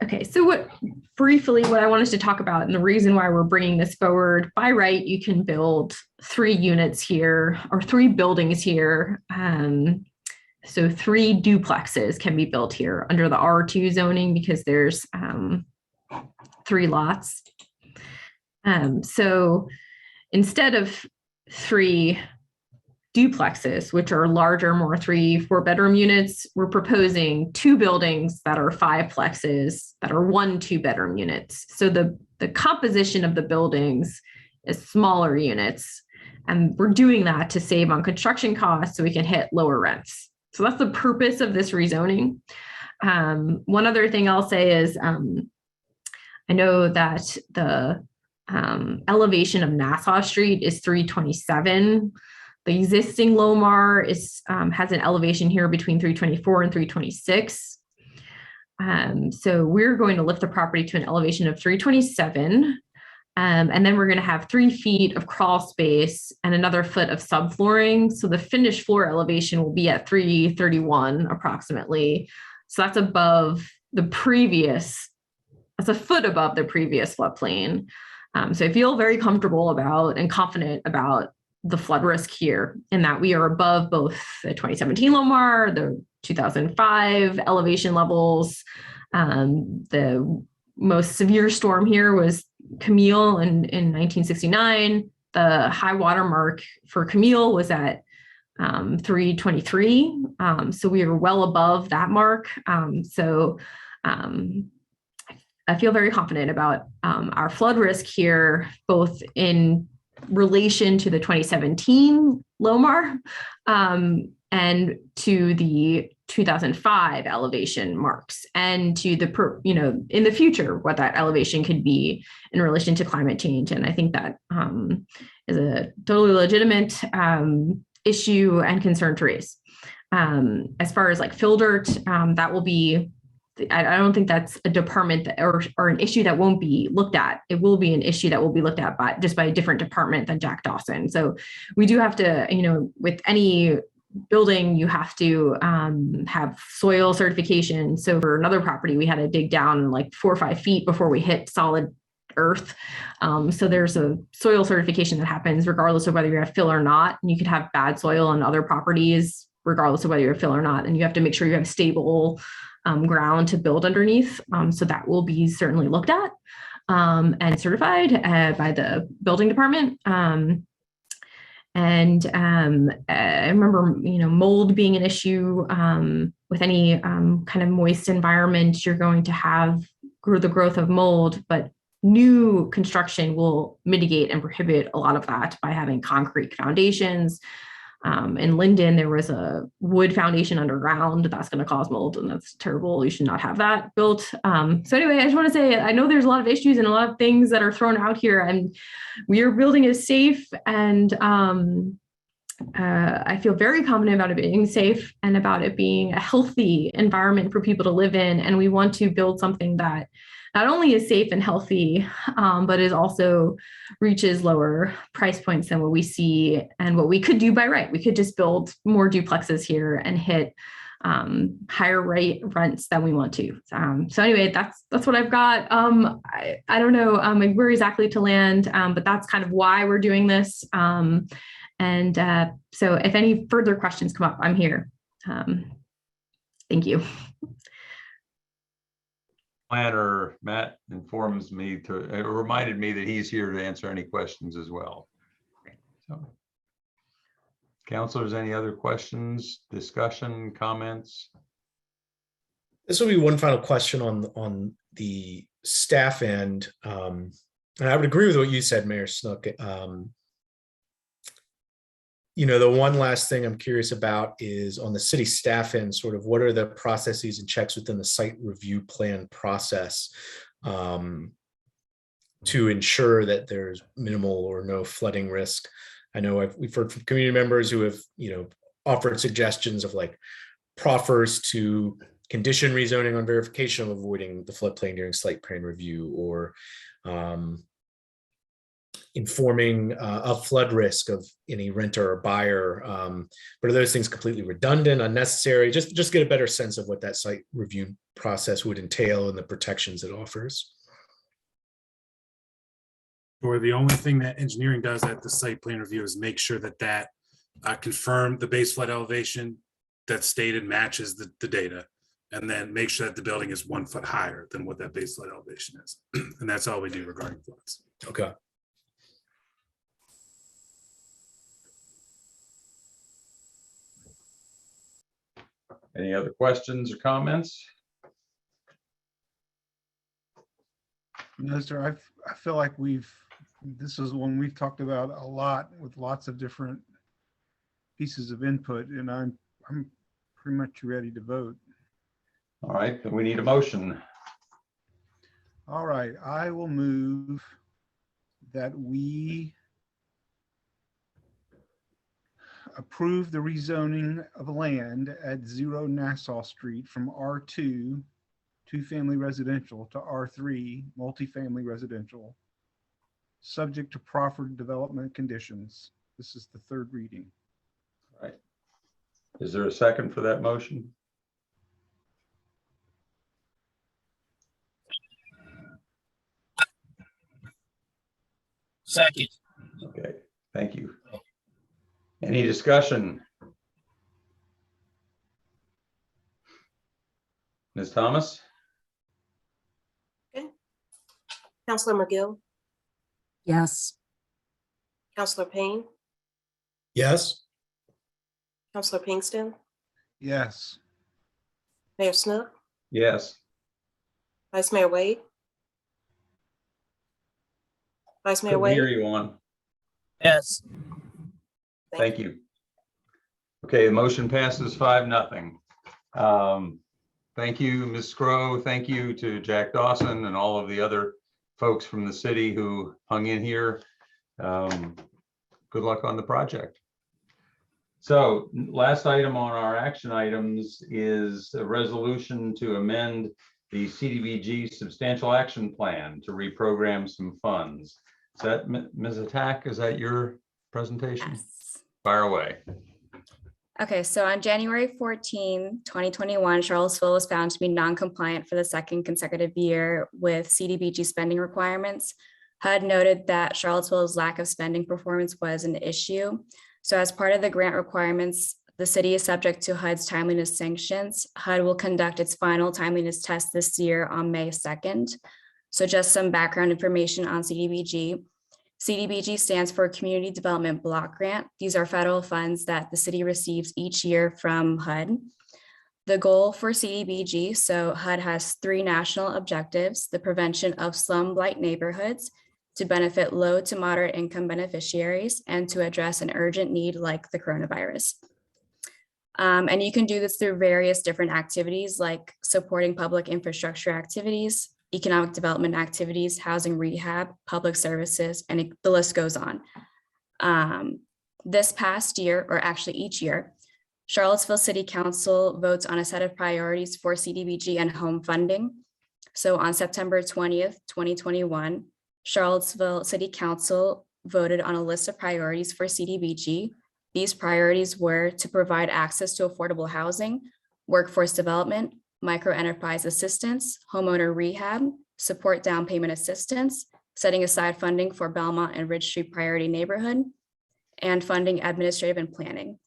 Okay, so briefly what I wanted to talk about, and the reason why we're bringing this forward, by right, you can build 3 units here, or 3 buildings here. So 3 duplexes can be built here under the R2 zoning, because there's 3 lots. So instead of 3 duplexes, which are larger, more 3-4 bedroom units, we're proposing 2 buildings that are 5 plexes that are 1 2-bedroom units. So the composition of the buildings is smaller units, and we're doing that to save on construction costs so we can hit lower rents. So that's the purpose of this rezoning. One other thing I'll say is, I know that the elevation of Nassau Street is 327. The existing Lomar has an elevation here between 324 and 326. So we're going to lift the property to an elevation of 327. And then we're going to have 3 feet of crawl space and another foot of subflooring. So the finished floor elevation will be at 331 approximately. So that's above the previous, that's a foot above the previous floodplain. So I feel very comfortable about and confident about the flood risk here, in that we are above both the 2017 Lomar, the 2005 elevation levels. The most severe storm here was Camille in 1969. The high water mark for Camille was at 323. So we were well above that mark. I feel very confident about our flood risk here, both in relation to the 2017 Lomar and to the 2005 elevation marks, and to the, in the future, what that elevation could be in relation to climate change. And I think that is a totally legitimate issue and concern to raise. As far as like fill dirt, that will be, I don't think that's a department that, or an issue that won't be looked at. It will be an issue that will be looked at by a different department than Jack Dawson. So we do have to, with any building, you have to have soil certification. So for another property, we had to dig down like 4 or 5 feet before we hit solid earth. So there's a soil certification that happens regardless of whether you have fill or not. And you could have bad soil on other properties regardless of whether you have fill or not. And you have to make sure you have stable ground to build underneath. So that will be certainly looked at and certified by the building department. I remember, mold being an issue with any kind of moist environment. You're going to have the growth of mold, but new construction will mitigate and prohibit a lot of that by having concrete foundations. In Linden, there was a wood foundation underground that's going to cause mold, and that's terrible. You should not have that built. So anyway, I just want to say, I know there's a lot of issues and a lot of things that are thrown out here, and your building is safe. And I feel very confident about it being safe and about it being a healthy environment for people to live in. And we want to build something that not only is safe and healthy, but is also reaches lower price points than what we see and what we could do by right. We could just build more duplexes here and hit higher rents than we want to. So anyway, that's what I've got. I don't know where exactly to land, but that's kind of why we're doing this. So if any further questions come up, I'm here. Thank you. Planner Matt informs me reminded me that he's here to answer any questions as well. So, councilors, any other questions, discussion, comments? This will be one final question on the staff end. And I would agree with what you said, Mayor Snook. The one last thing I'm curious about is on the city staff end, sort of what are the processes and checks within the site review plan process to ensure that there's minimal or no flooding risk. I know we've heard from community members who have, offered suggestions of like proffers to condition rezoning on verification of avoiding the floodplain during site plan review, or informing a flood risk of any renter or buyer. But are those things completely redundant, unnecessary? Just get a better sense of what that site review process would entail and the protections it offers. Or the only thing that engineering does at the site plan review is make sure that confirm the base flood elevation that's stated matches the data, and then make sure that the building is 1 foot higher than what that base flood elevation is. And that's all we do regarding floods. Okay. Any other questions or comments? No, sir. I feel like this is one we've talked about a lot with lots of different pieces of input, and I'm pretty much ready to vote. All right, then we need a motion. All right, I will move that we approve the rezoning of land at 0 Nassau Street from R2, 2-family residential, to R3, multifamily residential, subject to proffered development conditions. This is the third reading. All right. Is there a second for that motion? Second. Okay, thank you. Any discussion? Ms. Thomas? Counselor McGill, Yes. Counselor Payne, Yes. Counselor Pinkston, Yes. Mayor Snook, Yes. Vice Mayor Wade. Vice Mayor Couldn't hear Wade. you on. Yes. Thank you. Okay, the motion passes 5-0. Thank you, Ms. Scrow. Thank you to Jack Dawson and all of the other folks from the city who hung in here. Good luck on the project. So last item on our action items is a resolution to amend the CDBG substantial action plan to reprogram some funds. Is that Ms. Attack? Is that your presentation? Yes. Fire away. Okay, so on January 14, 2021, Charlottesville was found to be non-compliant for the second consecutive year with CDBG spending requirements. HUD noted that Charlottesville's lack of spending performance was an issue. So as part of the grant requirements, the city is subject to HUD's timeliness sanctions. HUD will conduct its final timeliness test this year on May 2nd. So just some background information on CDBG. CDBG stands for Community Development Block Grant. These are federal funds that the city receives each year from HUD. The goal for CDBG, so HUD has 3 national objectives: the prevention of slum blight neighborhoods, to benefit low to moderate income beneficiaries, and to address an urgent need like the coronavirus. And you can do this through various different activities like supporting public infrastructure activities, economic development activities, housing rehab, public services, and the list goes on. This past year, or actually each year, Charlottesville City Council votes on a set of priorities for CDBG and home funding. So on September 20th, 2021, Charlottesville City Council voted on a list of priorities for CDBG. These priorities were to provide access to affordable housing, workforce development, microenterprise assistance, homeowner rehab, support down payment assistance, setting aside funding for Belmont and Ridge Street Priority Neighborhood, and funding administrative and planning.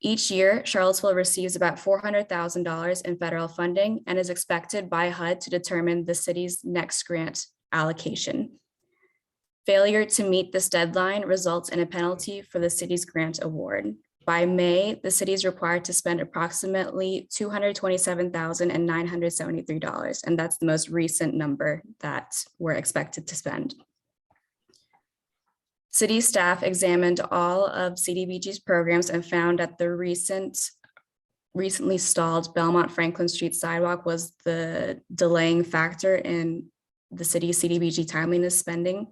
Each year, Charlottesville receives about $400,000 in federal funding and is expected by HUD to determine the city's next grant allocation. Failure to meet this deadline results in a penalty for the city's grant award. By May, the city is required to spend approximately $227,973, and that's the most recent number that we're expected to spend. City staff examined all of CDBG's programs and found that the recently stalled Belmont Franklin Street sidewalk was the delaying factor in the city's CDBG timeliness spending.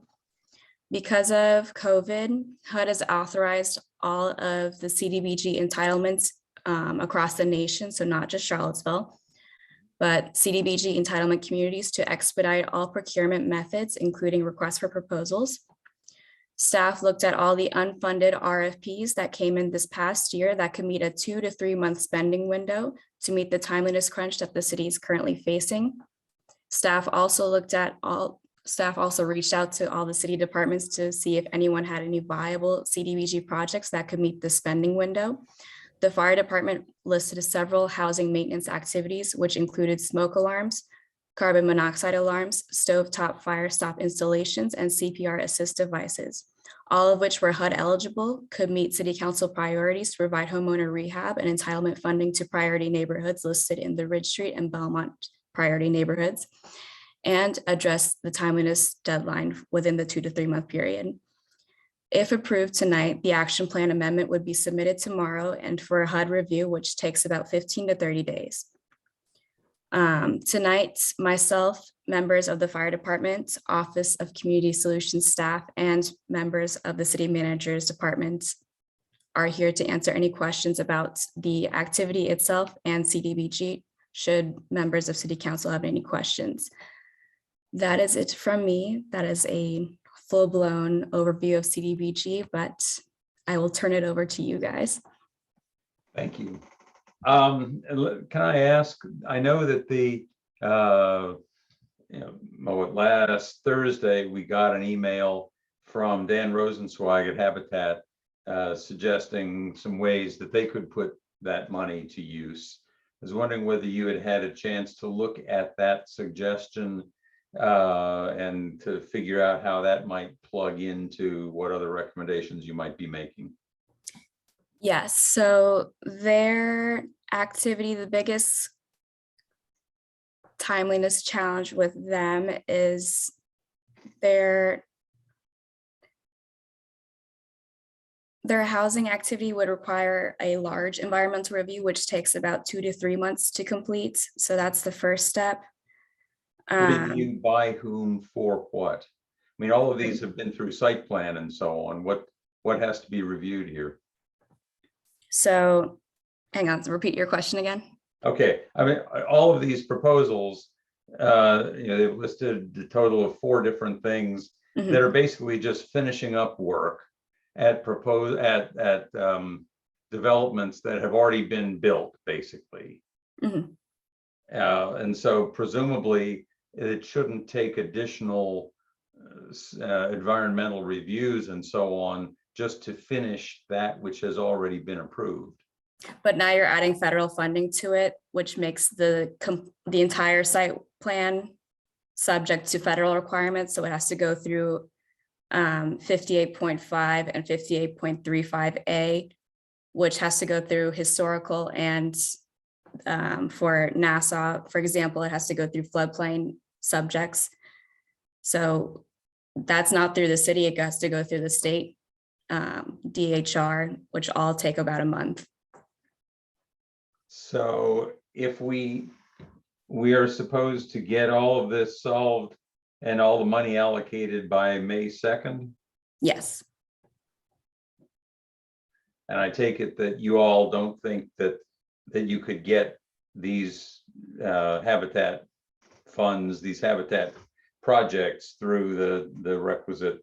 Because of COVID, HUD has authorized all of the CDBG entitlements across the nation, so not just Charlottesville, but CDBG entitlement communities to expedite all procurement methods, including requests for proposals. Staff looked at all the unfunded RFPs that came in this past year that could meet a 2 to 3 month spending window to meet the timeliness crunch that the city is currently facing. Staff also reached out to all the city departments to see if anyone had any viable CDBG projects that could meet the spending window. The fire department listed several housing maintenance activities, which included smoke alarms, carbon monoxide alarms, stovetop fire stop installations, and CPR assist devices, all of which were HUD eligible, could meet city council priorities to provide homeowner rehab and entitlement funding to priority neighborhoods listed in the Ridge Street and Belmont priority neighborhoods, and address the timeliness deadline within the 2 to 3 month period. If approved tonight, the action plan amendment would be submitted tomorrow and for a HUD review, which takes about 15 to 30 days. Tonight, myself, members of the fire department, Office of Community Solutions staff, and members of the city manager's department are here to answer any questions about the activity itself and CDBG, should members of city council have any questions. That is it from me. That is a full-blown overview of CDBG, but I will turn it over to you guys. Thank you. Can I ask, I know that last Thursday, we got an email from Dan Rosenzweig at Habitat suggesting some ways that they could put that money to use. I was wondering whether you had had a chance to look at that suggestion and to figure out how that might plug into what other recommendations you might be making. Yes, so their activity, the biggest timeliness challenge with them is their housing activity would require a large environmental review, which takes about 2 to 3 months to complete. So that's the first step. Review by whom for what? I mean, all of these have been through site plan and so on. What has to be reviewed here? So hang on, repeat your question again. Okay, I mean, all of these proposals, they've listed a total of 4 different things that are basically just finishing up work at developments that have already been built, basically. And so presumably it shouldn't take additional environmental reviews and so on just to finish that which has already been approved. But now you're adding federal funding to it, which makes the entire site plan subject to federal requirements. So it has to go through 58.5 and 58.35A, which has to go through historical, and for Nassau, for example, it has to go through floodplain subjects. So that's not through the city, it has to go through the state DHR, which all take about a month. So if we are supposed to get all of this solved and all the money allocated by May 2nd? Yes. And I take it that you all don't think that you could get these habitat funds, these habitat projects through the requisite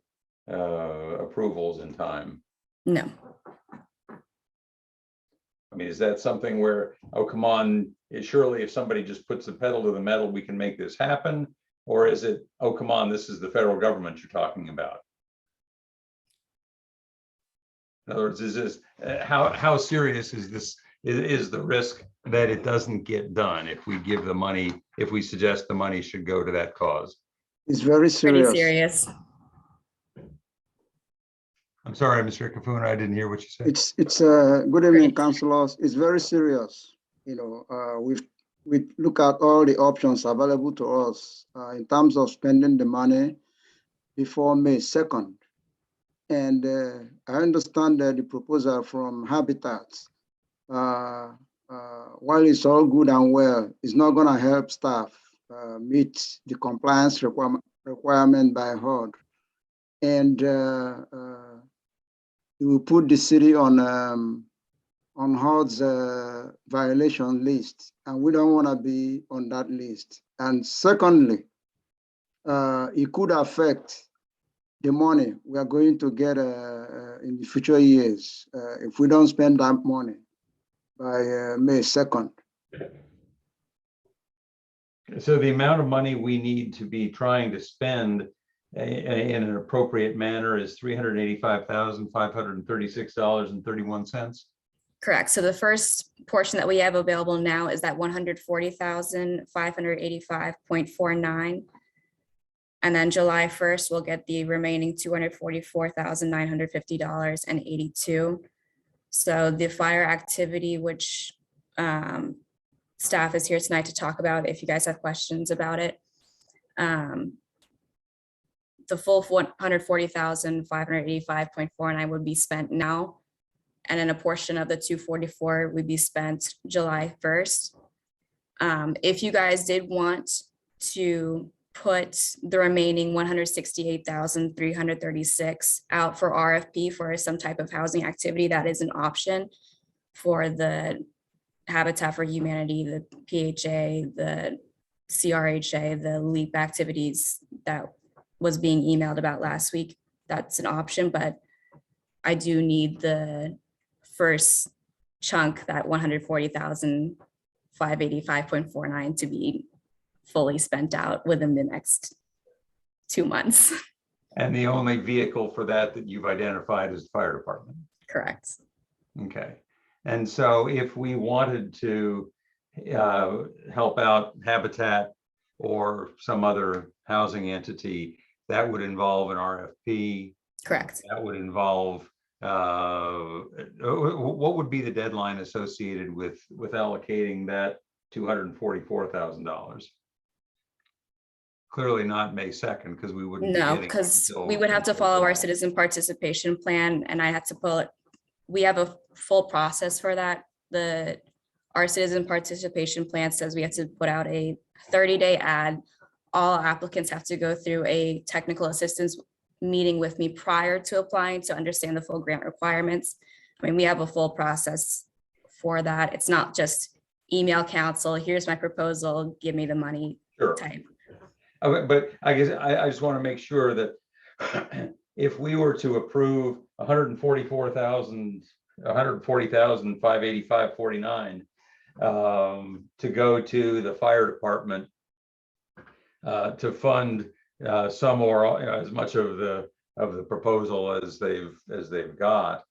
approvals in time? No. I mean, is that something where, oh, come on, surely if somebody just puts the pedal to the metal, we can make this happen? Or is it, oh, come on, this is the federal government you're talking about? In other words, is this, how serious is this, is the risk that it doesn't get done if we give the money, if we suggest the money should go to that cause? It's very serious. Pretty serious. I'm sorry, Mr. Kafuna, I didn't hear what you said. It's good evening, councilors. It's very serious. You know, we look at all the options available to us in terms of spending the money before May 2nd. And I understand that the proposal from Habitat, while it's all good and well, it's not going to help staff meet the compliance requirement by HUD. And it will put the city on HUD's violation list, and we don't want to be on that list. And secondly, it could affect the money we are going to get in the future years if we don't spend that money by May 2nd. So the amount of money we need to be trying to spend in an appropriate manner is $385,536.31. Correct. So the first portion that we have available now is that $140,585.49. And then July 1st, we'll get the remaining $244,950.82. So the fire activity, which staff is here tonight to talk about, if you guys have questions about it. The full $140,585.49 would be spent now. And then a portion of the 244 would be spent July 1st. If you guys did want to put the remaining 168,336 out for RFP for some type of housing activity, that is an option for the Habitat for Humanity, the PHA, the CRHA, the LEAP activities that was being emailed about last week. That's an option, but I do need the first chunk, that 140,585.49, to be fully spent out within the next 2 months. And the only vehicle for that you've identified is the fire department. Correct. Okay. And so if we wanted to help out Habitat or some other housing entity, that would involve an RFP. Correct. That would involve, what would be the deadline associated with allocating that $244,000? Clearly not May 2nd, because we wouldn't. be No, getting it because until- we would have to until follow our July. citizen participation plan, and I had to pull it. We have a full process for that. Our citizen participation plan says we have to put out a 30-day ad. All applicants have to go through a technical assistance meeting with me prior to applying to understand the full grant requirements. I mean, we have a full process for that. It's not just email council, here's my proposal, give me the money Sure. type. Okay, but I guess I just want to make sure that if we were to approve 140,585.49 to go to the fire department to fund some or as much of the proposal as they've got,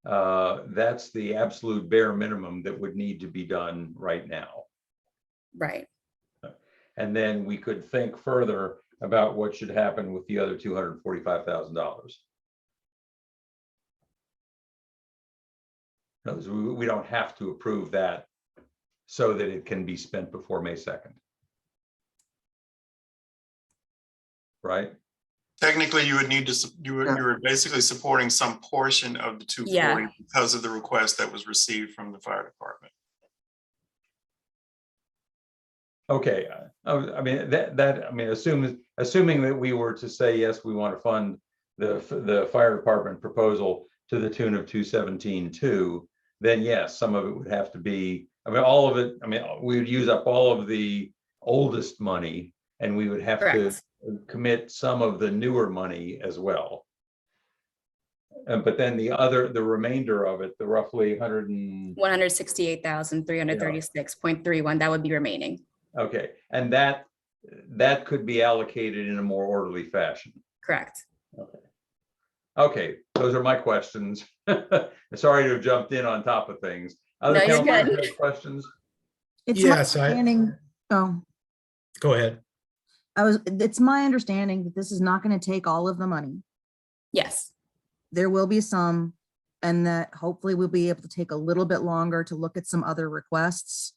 that's the absolute bare minimum that would need to be done right now. Right. And then we could think further about what should happen with the other $245,000. In other words, we don't have to approve that so that it can be spent before May 2nd. Right? Technically, you would need to, you were basically supporting some portion of the 240 because of the request that was received from the fire department. Okay, I mean, assuming that we were to say, yes, we want to fund the fire department proposal to the tune of 217.2, then yes, some of it would have to be, I mean, all of it, I mean, we would use up all of the oldest money and we would have to commit some of the newer money as well. But then the remainder of it, the roughly 168,336.31, that would be remaining. Okay, and that could be allocated in a more orderly fashion. Correct. Okay, those are my questions. Sorry to have jumped in on top of things. Other No, you're councilors good. have questions? It's Yes, my I- understanding, oh, Go ahead. it's my understanding that this is not going to take all of the money. Yes. There will be some, and that hopefully we'll be able to take a little bit longer to look at some other requests.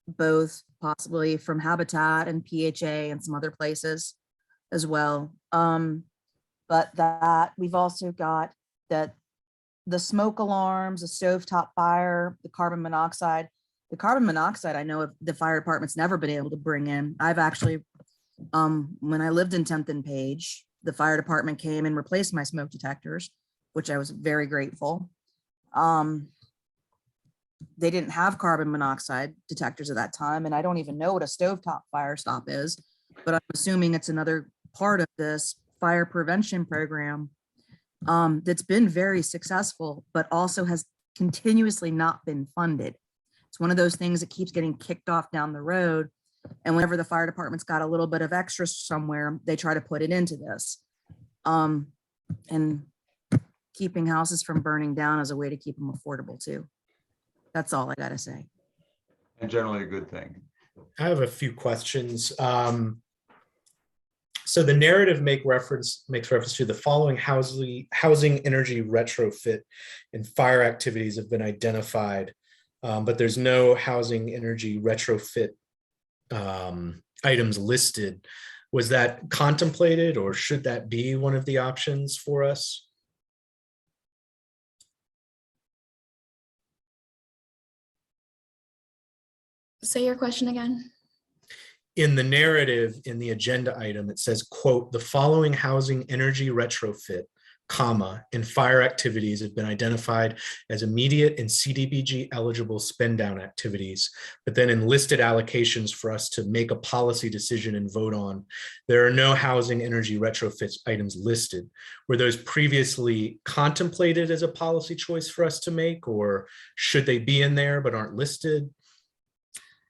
Both possibly from Habitat and PHA and some other places as well. But that we've also got that the smoke alarms, the stovetop fire, the carbon monoxide. The carbon monoxide, I know the fire department's never been able to bring in. I've actually, when I lived in 10th and Page, the fire department came and replaced my smoke detectors, which I was very grateful. They didn't have carbon monoxide detectors at that time, and I don't even know what a stovetop fire stop is, but I'm assuming it's another part of this fire prevention program that's been very successful, but also has continuously not been funded. It's one of those things that keeps getting kicked off down the road. And whenever the fire department's got a little bit of extra somewhere, they try to put it into this. And keeping houses from burning down is a way to keep them affordable too. That's all I gotta say. And generally a good thing. I have a few questions. So the narrative makes reference to the following housing energy retrofit and fire activities have been identified, but there's no housing energy retrofit items listed. Was that contemplated, or should that be one of the options for us? Say your question again. In the narrative, in the agenda item, it says, quote, the following housing energy retrofit, comma, and fire activities have been identified as immediate and CDBG eligible spend down activities, but then in listed allocations for us to make a policy decision and vote on, there are no housing energy retrofits items listed. Were those previously contemplated as a policy choice for us to make, or should they be in there but aren't listed?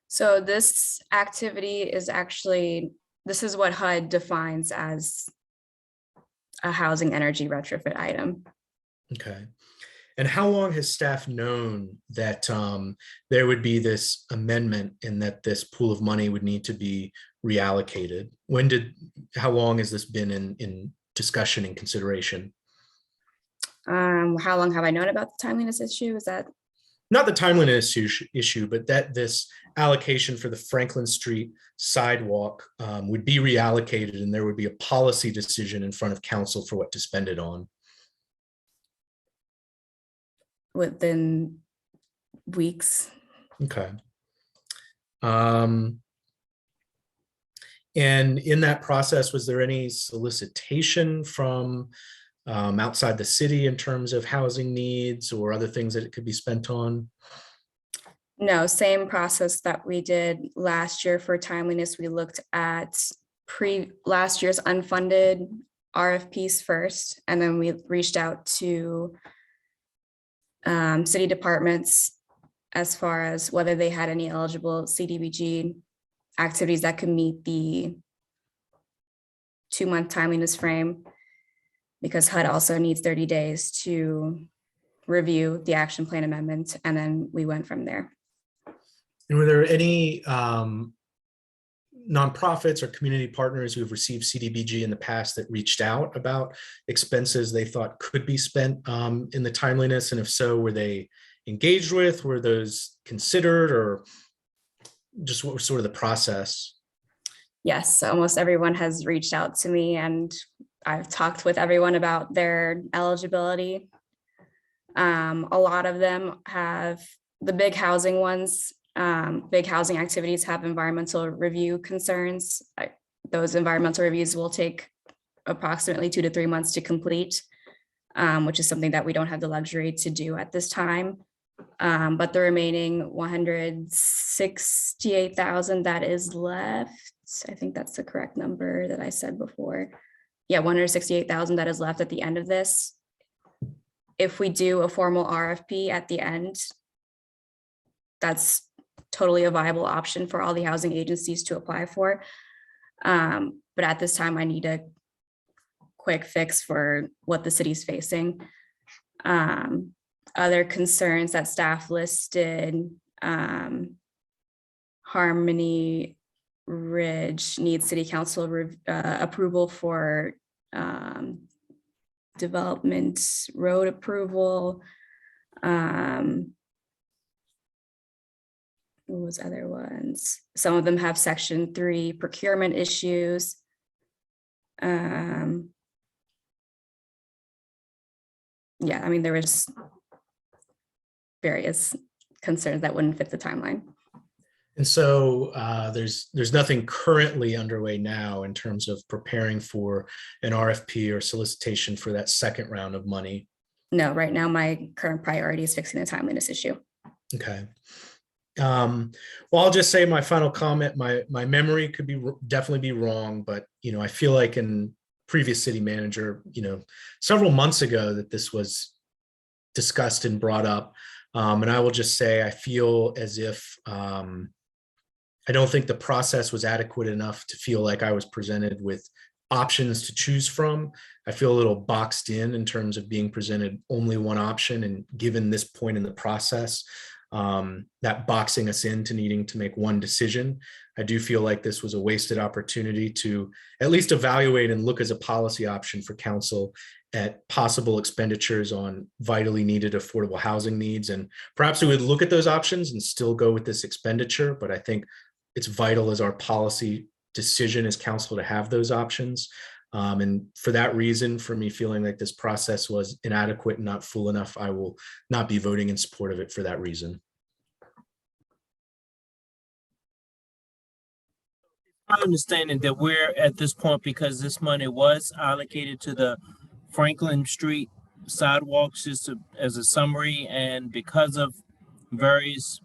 So this activity is actually, this is what HUD defines as a housing energy retrofit item. Okay. And how long has staff known that there would be this amendment and that this pool of money would need to be reallocated? How long has this been in discussion and consideration? How long have I known about the timeliness issue? Is that? Not the timeliness issue, but that this allocation for the Franklin Street sidewalk would be reallocated and there would be a policy decision in front of council for what to spend it on. Within weeks. Okay. And in that process, was there any solicitation from outside the city in terms of housing needs or other things that it could be spent on? No, same process that we did last year for timeliness. We looked at last year's unfunded RFPs first, and then we reached out to city departments as far as whether they had any eligible CDBG activities that could meet the 2-month timeliness frame, because HUD also needs 30 days to review the action plan amendment, and then we went from there. And were there any nonprofits or community partners who have received CDBG in the past that reached out about expenses they thought could be spent in the timeliness? And if so, were they engaged with? Were those considered, or just what was sort of the process? Yes, almost everyone has reached out to me, and I've talked with everyone about their eligibility. A lot of them have the big housing ones. Big housing activities have environmental review concerns. Those environmental reviews will take approximately 2 to 3 months to complete, which is something that we don't have the luxury to do at this time. But the remaining 168,000 that is left, I think that's the correct number that I said before. Yeah, 168,000 that is left at the end of this. If we do a formal RFP at the end, that's totally a viable option for all the housing agencies to apply for. But at this time, I need a quick fix for what the city's facing. Other concerns that staff listed, Harmony Ridge needs city council approval for development road approval. What was other ones? Some of them have Section 3 procurement issues. Yeah, I mean, there was various concerns that wouldn't fit the timeline. And so there's nothing currently underway now in terms of preparing for an RFP or solicitation for that second round of money. No, right now my current priority is fixing the timeliness issue. Okay. Well, I'll just say my final comment, my memory could be definitely be wrong, but I feel like in previous city manager, several months ago that this was discussed and brought up. And I will just say, I feel as if I don't think the process was adequate enough to feel like I was presented with options to choose from. I feel a little boxed in terms of being presented only one option, and given this point in the process, that boxing us into needing to make one decision. I do feel like this was a wasted opportunity to at least evaluate and look as a policy option for council at possible expenditures on vitally needed affordable housing needs. And perhaps we would look at those options and still go with this expenditure, but I think it's vital as our policy decision as council to have those options. And for that reason, for me feeling like this process was inadequate and not full enough, I will not be voting in support of it for that reason. My understanding that we're at this point, because this money was allocated to the Franklin Street sidewalks, just as a summary, and because of various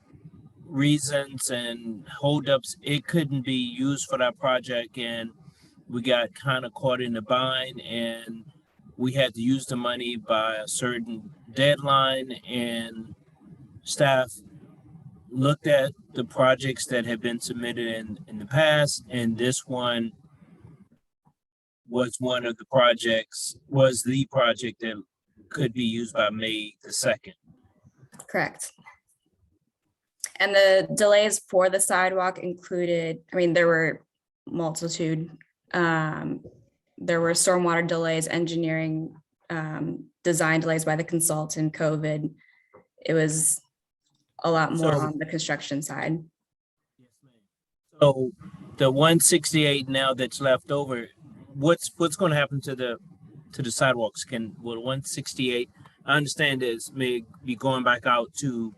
reasons and holdups, it couldn't be used for that project, and we got kind of caught in the bind, and we had to use the money by a certain deadline, and staff looked at the projects that had been submitted in the past, and this one was one of the projects, was the project that could be used by May the 2nd. Correct. And the delays for the sidewalk included, I mean, there were multitude. There were stormwater delays, engineering, design delays by the consultant, COVID. It was a lot more So- on the construction side. So the 168 now that's left over, what's going to happen to the sidewalks? Will 168? I understand this may be going back out to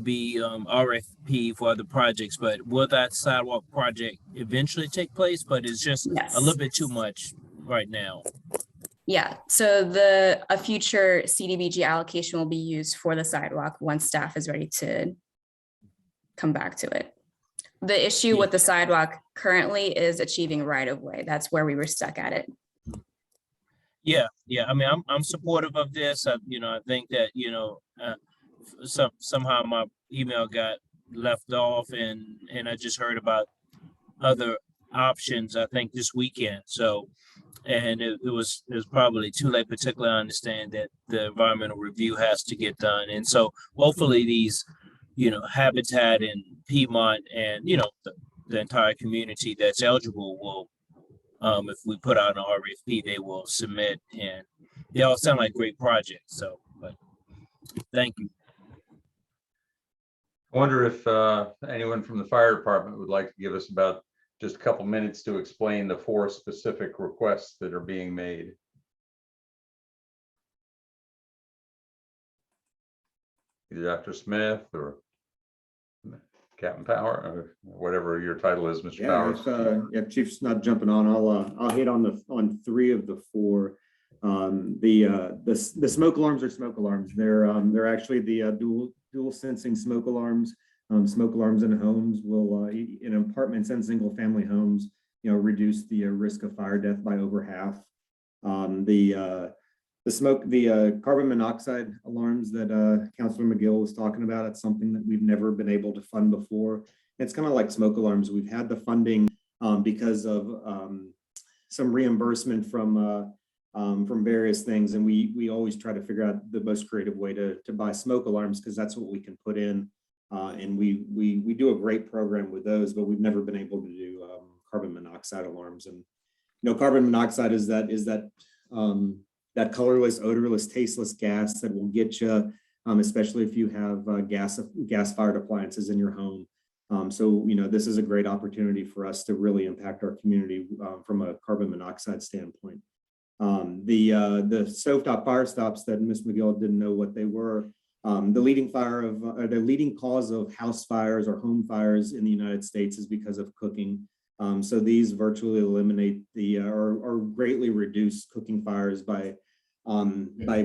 be RFP for other projects, but will that sidewalk project eventually take place? But it's just a little bit too much right now. Yeah, so a future CDBG allocation will be used for the sidewalk once staff is ready to come back to it. The issue with the sidewalk currently is achieving right of way. That's where we were stuck at it. Yeah. I mean, I'm supportive of this. I think that somehow my email got left off, and I just heard about other options, I think, this weekend. So, and it was probably too late, particularly I understand that the environmental review has to get done. And so hopefully these, Habitat and Piedmont and, the entire community that's eligible will, if we put out an RFP, they will submit, and they all sound like great projects. So, but thank you. I wonder if anyone from the fire department would like to give us about just a couple minutes to explain the 4 specific requests that are being made. Either Dr. Smith or Captain Power, or whatever your title is, Mr. Powers. If Chief's not jumping on, I'll hit on 3 of the 4. The smoke alarms are smoke alarms. They're actually the dual sensing smoke alarms. Smoke alarms in homes will, in apartments and single family homes, reduce the risk of fire death by over half. The carbon monoxide alarms that Councilor McGill was talking about, it's something that we've never been able to fund before. It's kind of like smoke alarms. We've had the funding because of some reimbursement from various things, and we always try to figure out the most creative way to buy smoke alarms, because that's what we can put in. And we do a great program with those, but we've never been able to do carbon monoxide alarms. And carbon monoxide is that colorless, odorless, tasteless gas that will get you, especially if you have gas-fired appliances in your home. So this is a great opportunity for us to really impact our community from a carbon monoxide standpoint. The stovetop fire stops that Ms. McGill didn't know what they were. The leading cause of house fires or home fires in the United States is because of cooking. So these virtually eliminate or greatly reduce cooking fires by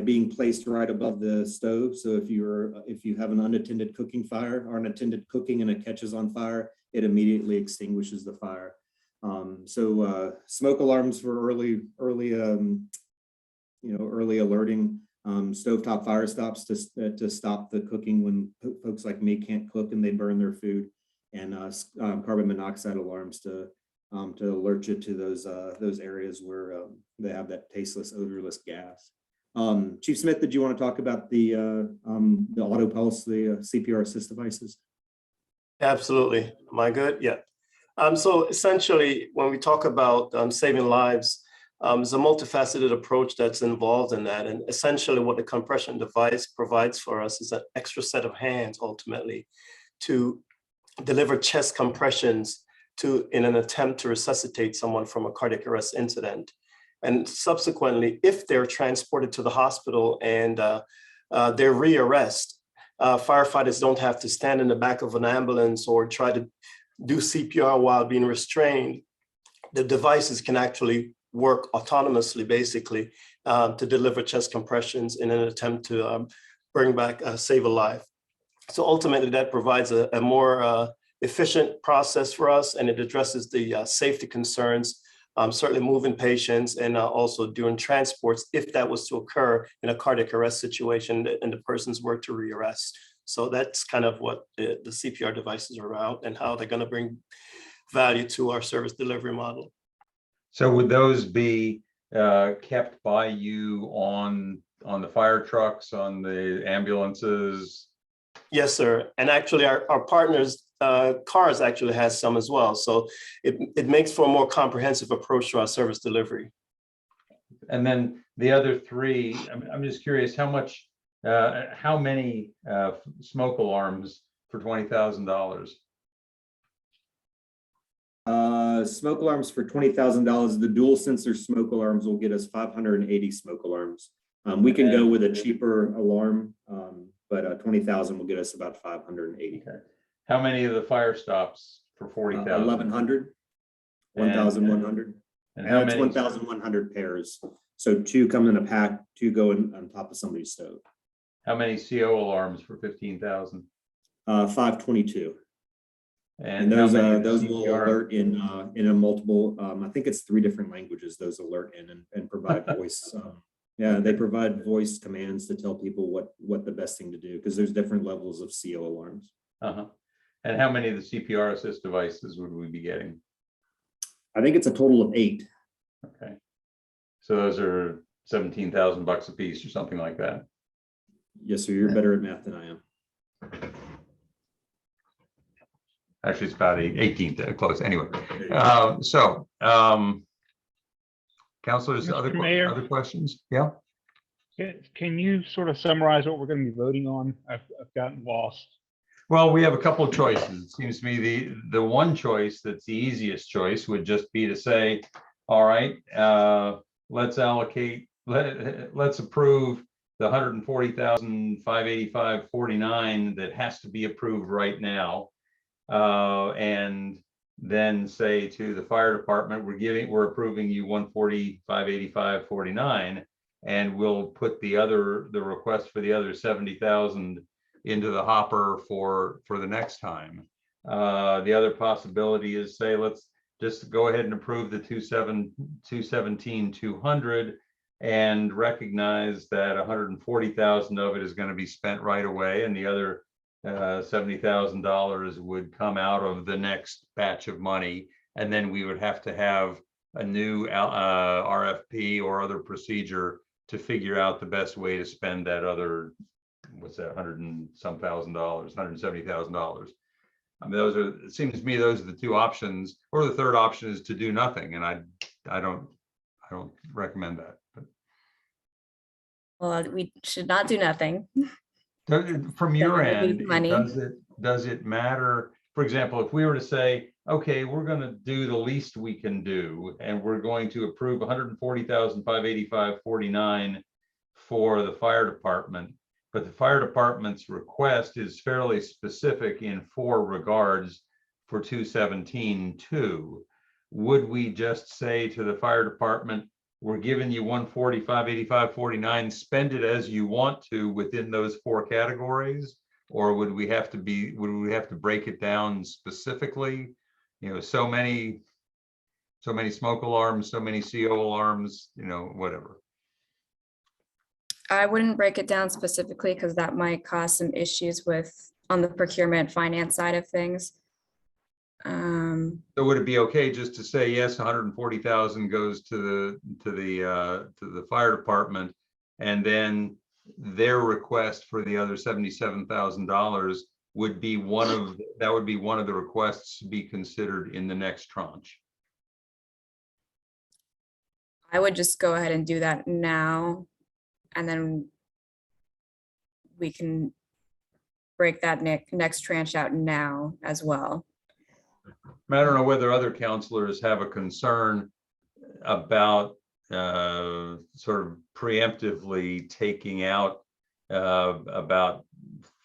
being placed right above the stove. So if you have an unattended cooking fire or unattended cooking and it catches on fire, it immediately extinguishes the fire. So smoke alarms for early alerting. Stovetop fire stops to stop the cooking when folks like me can't cook and they burn their food, and carbon monoxide alarms to alert you to those areas where they have that tasteless, odorless gas. Chief Smith, did you want to talk about the auto pulse, the CPR assist devices? Absolutely. Am I good? Yeah. So essentially, when we talk about saving lives, there's a multifaceted approach that's involved in that. And essentially what the compression device provides for us is an extra set of hands, ultimately, to deliver chest compressions in an attempt to resuscitate someone from a cardiac arrest incident. And subsequently, if they're transported to the hospital and they're rearrested, firefighters don't have to stand in the back of an ambulance or try to do CPR while being restrained. The devices can actually work autonomously, basically, to deliver chest compressions in an attempt to save a life. So ultimately, that provides a more efficient process for us, and it addresses the safety concerns, certainly moving patients and also doing transports if that was to occur in a cardiac arrest situation and the persons were to rearrest. So that's kind of what the CPR devices are about and how they're going to bring value to our service delivery model. So would those be kept by you on the fire trucks, on the ambulances? Yes, sir. And actually our partners, Cars actually has some as well. So it makes for a more comprehensive approach to our service delivery. And then the other three, I'm just curious, how many smoke alarms for $20,000? Smoke alarms for $20,000. The dual sensor smoke alarms will get us 580 smoke alarms. We can go with a cheaper alarm, but 20,000 will get us about 580. Okay. How many of the fire stops for 40,000? 1,100, 1,100. And And it's 1,100 pairs. So 2 come in a pack, 2 go on top of somebody's stove. How many CO alarms for 15,000? 522. And how those many those will CPR? alert in a multiple. I think it's 3 different languages. Those alert in and provide voice. Yeah, they provide voice commands to tell people what the best thing to do, because there's different levels of CO alarms. Uh-huh. And how many of the CPR assist devices would we be getting? I think it's a total of 8. Okay. So those are $17,000 a piece or something like that. Yes, sir. You're better at math than I am. Actually, it's about 18, close anyway. Councilors, Mr. other questions? Yeah. Can you sort of summarize what we're going to be voting on? I've gotten lost. Well, we have a couple of choices. It seems to me the one choice that's the easiest choice would just be to say, all right, let's allocate, let's approve the 140,585.49 that has to be approved right now. And then say to the fire department, we're approving you 140,585.49, and we'll put the request for the other 70,000 into the hopper for the next time. The other possibility is say, let's just go ahead and approve the 217,200 and recognize that 140,000 of it is going to be spent right away, and the other $70,000 would come out of the next batch of money, and then we would have to have a new RFP or other procedure to figure out the best way to spend that other, what's that, $170,000. I mean, it seems to me those are the two options. Or the third option is to do nothing, and I don't recommend that. But. Well, we should not do nothing. From your Then we lose end, money. does it matter? For example, if we were to say, okay, we're going to do the least we can do, and we're going to approve 140,585.49 for the fire department, but the fire department's request is fairly specific in 4 regards for 217.2. Would we just say to the fire department, we're giving you 140,585.49, spend it as you want to within those 4 categories? Or would we have to break it down specifically? You know, so many smoke alarms, so many CO alarms, you know, whatever. I wouldn't break it down specifically because that might cause some issues on the procurement finance side of things. So would it be okay just to say, yes, 140,000 goes to the fire department, and then their request for the other $77,000 would be one of the requests to be considered in the next tranche? I would just go ahead and do that now, and then we can break that next tranche out now as well. I don't know whether other counselors have a concern about sort of preemptively taking out about,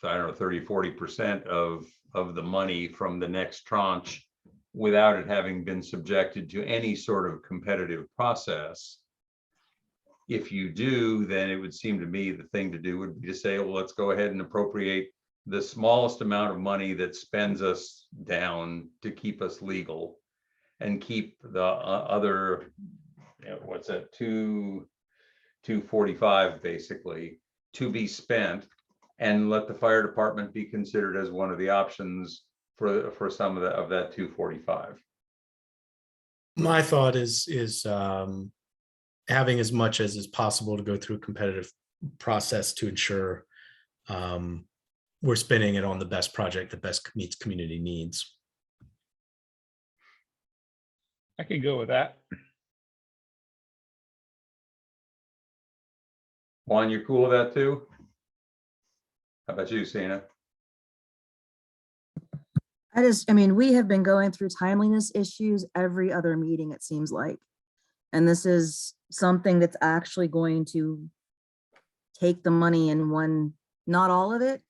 I don't know, 30-40% of the money from the next tranche without it having been subjected to any sort of competitive process. If you do, then it would seem to me the thing to do would be to say, well, let's go ahead and appropriate the smallest amount of money that spends us down to keep us legal, and keep the other, you know, what's that, 245 basically to be spent, and let the fire department be considered as one of the options for some of that 245. My thought is having as much as is possible to go through a competitive process to ensure we're spending it on the best project that best meets community needs. I can go with that. Juan, you cool with that too? How about you, Sina? I mean, we have been going through timeliness issues every other meeting, it seems like. And this is something that's actually going to take the money in one, not all of it,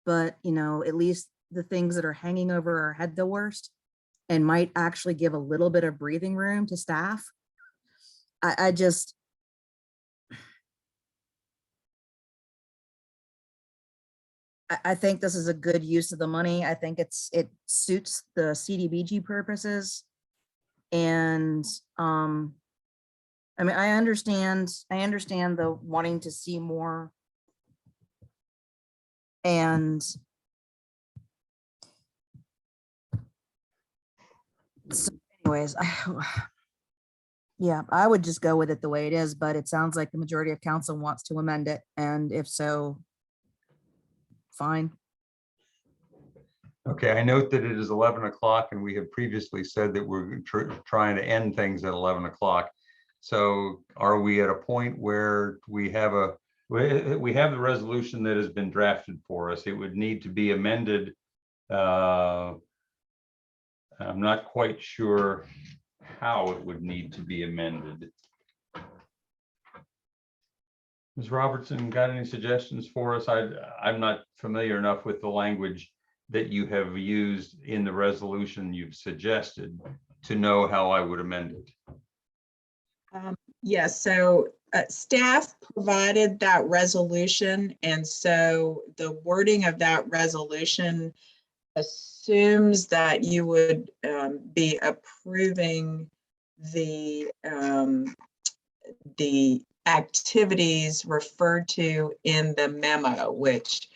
but at least the things that are hanging over our head the worst, and might actually give a little bit of breathing room to staff. I think this is a good use of the money. I think it suits the CDBG purposes. And I mean, I understand the wanting to see more. And so anyways, yeah, I would just go with it the way it is, but it sounds like the majority of council wants to amend it. And if so, fine. Okay, I note that it is 11 o'clock and we have previously said that we're trying to end things at 11 o'clock. So are we at a point where we have the resolution that has been drafted for us? It would need to be amended. I'm not quite sure how it would need to be amended. Ms. Robertson, got any suggestions for us? I'm not familiar enough with the language that you have used in the resolution you've suggested to know how I would amend it. Yes, so staff provided that resolution, and so the wording of that resolution assumes that you would be approving the activities referred to in the memo, which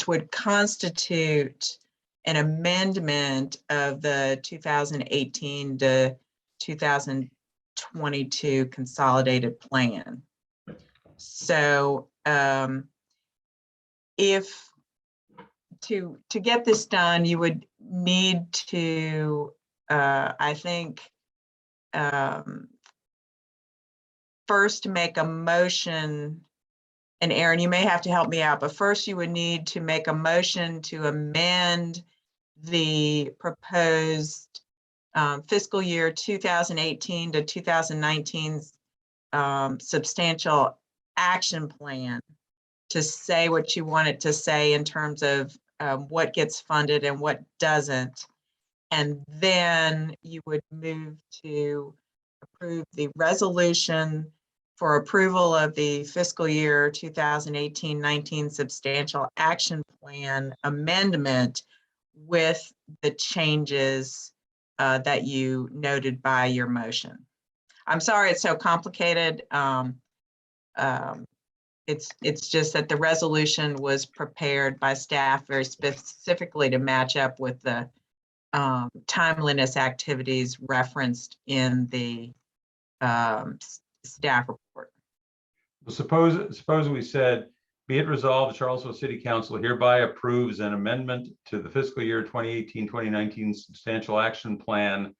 would constitute an amendment of the 2018 to 2022 consolidated plan. So if to get this done, you would need to, I think, first make a motion, and Aaron, you may have to help me out, but first you would need to make a motion to amend the proposed fiscal year 2018 to 2019 substantial action plan to say what you want it to say in terms of what gets funded and what doesn't. And then you would move to approve the resolution for approval of the fiscal year 2018-19 substantial action plan amendment with the changes that you noted by your motion. I'm sorry it's so complicated. It's just that the resolution was prepared by staff very specifically to match up with the timeliness activities referenced in the staff report. Well, suppose we said, be it resolved, the Charlottesville City Council hereby approves an amendment to the fiscal year 2018-2019 substantial action plan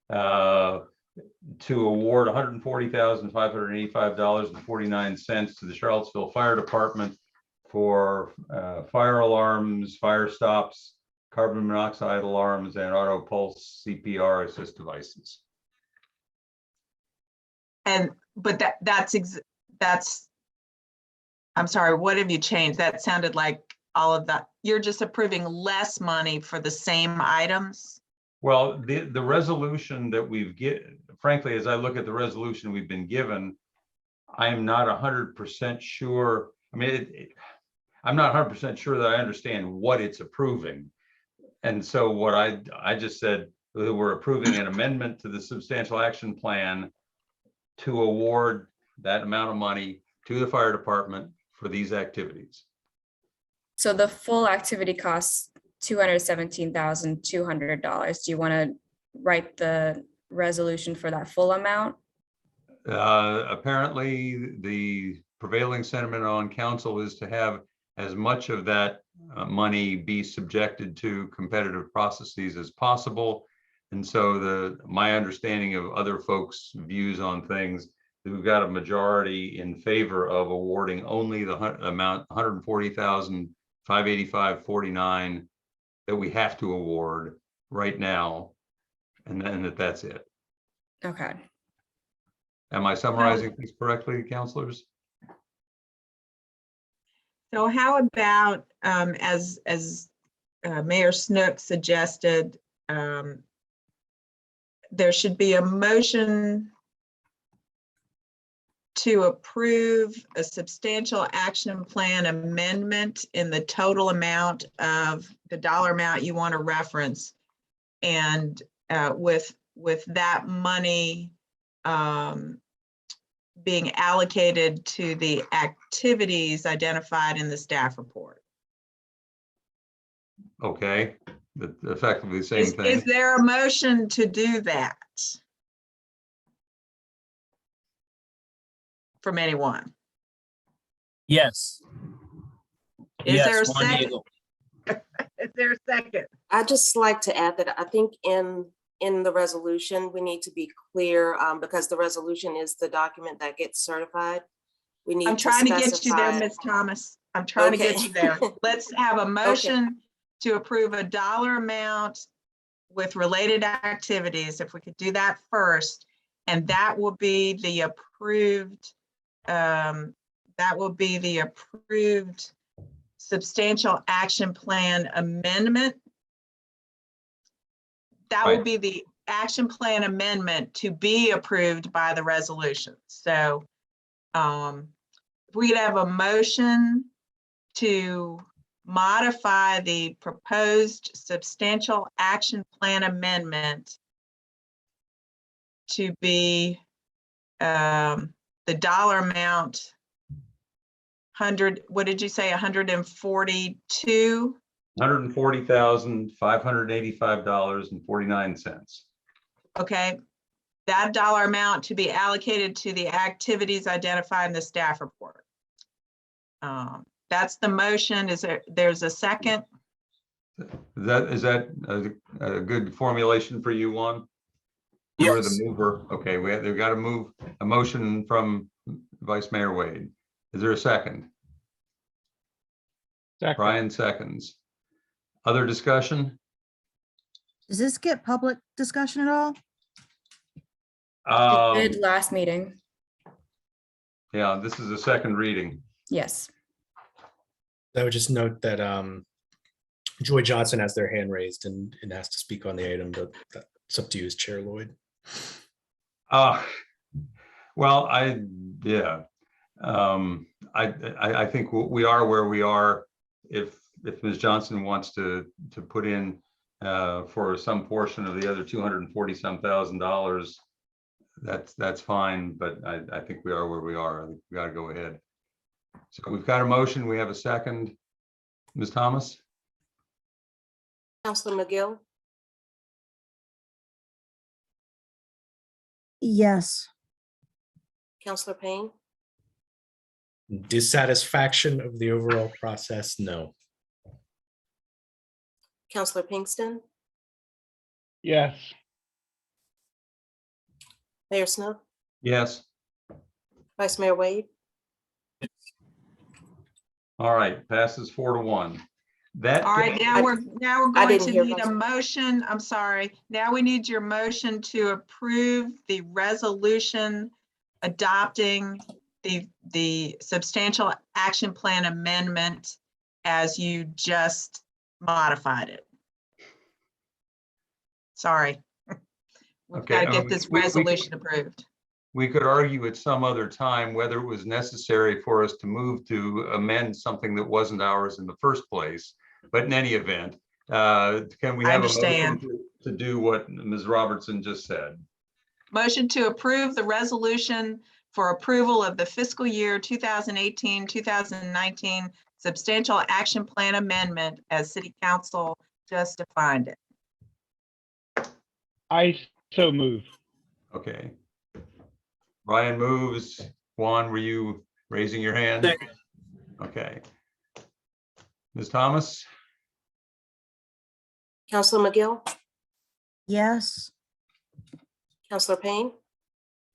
to award $140,585.49 to the Charlottesville Fire Department for fire alarms, fire stops, carbon monoxide alarms, and auto pulse CPR assist devices. But that's, I'm sorry, what have you changed? That sounded like all of that. You're just approving less money for the same items? Well, the resolution that we've frankly, as I look at the resolution we've been given, I'm not 100% sure. I mean, I'm not 100% sure that I understand what it's approving. And so what I just said, we're approving an amendment to the substantial action plan to award that amount of money to the fire department for these activities. So the full activity costs $217,200. Do you want to write the resolution for that full amount? Apparently, the prevailing sentiment on council is to have as much of that money be subjected to competitive processes as possible. And so my understanding of other folks' views on things, we've got a majority in favor of awarding only the amount 140,585.49 that we have to award right now, and then that's it. Okay. Am I summarizing things correctly, councilors? So how about, as Mayor Snook suggested, there should be a motion to approve a substantial action plan amendment in the total amount of the dollar amount you want to reference. And with that money being allocated to the activities identified in the staff report. Okay, effectively the same thing. Is there a motion to do that? From anyone? Yes. Is there a Yes, Juan second? Diego. Is there a second? I'd just like to add that I think in the resolution, we need to be clear because the resolution is the document that gets certified. We need I'm trying to get you there, Ms. Thomas. I'm trying to get you there. Let's have a motion to approve a dollar amount with related activities, if we could do that first, and that will be the approved, substantial action plan amendment. That will be the action plan amendment to be approved by the resolution. So if we could have a motion to modify the proposed substantial action plan amendment to be the dollar amount 100, what did you say, 142? $140,585.49. Okay, that dollar amount to be allocated to the activities identified in the staff report. That's the motion. There's a second? Is that a good formulation for you, Juan? You were the mover. Okay, they've got to move a motion from Vice Mayor Wade. Is there a second? Brian seconds. Other discussion? Does this get public discussion at all? It did last meeting. Yeah, this is a second reading. Yes. I would just note that Joy Johnson has their hand raised and has to speak on the item, but that's up to you as Chair Lloyd. Well, I think we are where we are. If Ms. Johnson wants to put in for some portion of the other $240,000, that's fine. But I think we are where we are. I think we got to go ahead. So we've got a motion. We have a second. Ms. Thomas? Councilor McGill, Yes. Councilor Payne, Dissatisfaction of the overall process? No. Councilor Pinkston, Yes. Mayor Snook, Yes. Vice Mayor Wade. All right, passes 4-1. That. All right, now we're I going didn't to hear need a Vice- motion. I'm sorry. Now we need your motion to approve the resolution adopting the substantial action plan amendment as you just modified it. Sorry. We've got to get this resolution approved. We could argue at some other time whether it was necessary for us to move to amend something that wasn't ours in the first place. But in any event, can we have a motion to do what Ms. Robertson just said? Motion to approve the resolution for approval of the fiscal year 2018-2019 substantial action plan amendment as City Council just to find it. I so move. Okay. Ryan moves. Juan, were you raising your hand? Second. Okay. Ms. Thomas? Counselor McGill, Yes. Counselor Payne,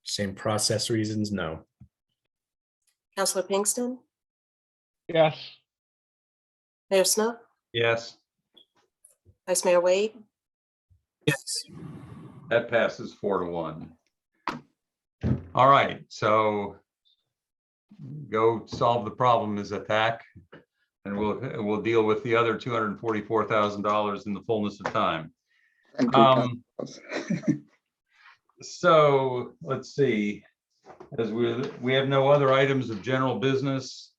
Same process reasons, no. Counselor Pinkston, Yes. Mayor Snook, Yes, Vice Mayor Wade, Yes. that passes 4-1. All right, so go solve the problem, Ms. Attack, and we'll deal with the other $244,000 in the fullness of time. Thank you, Councilors. So let's see, as we have no other items of general business.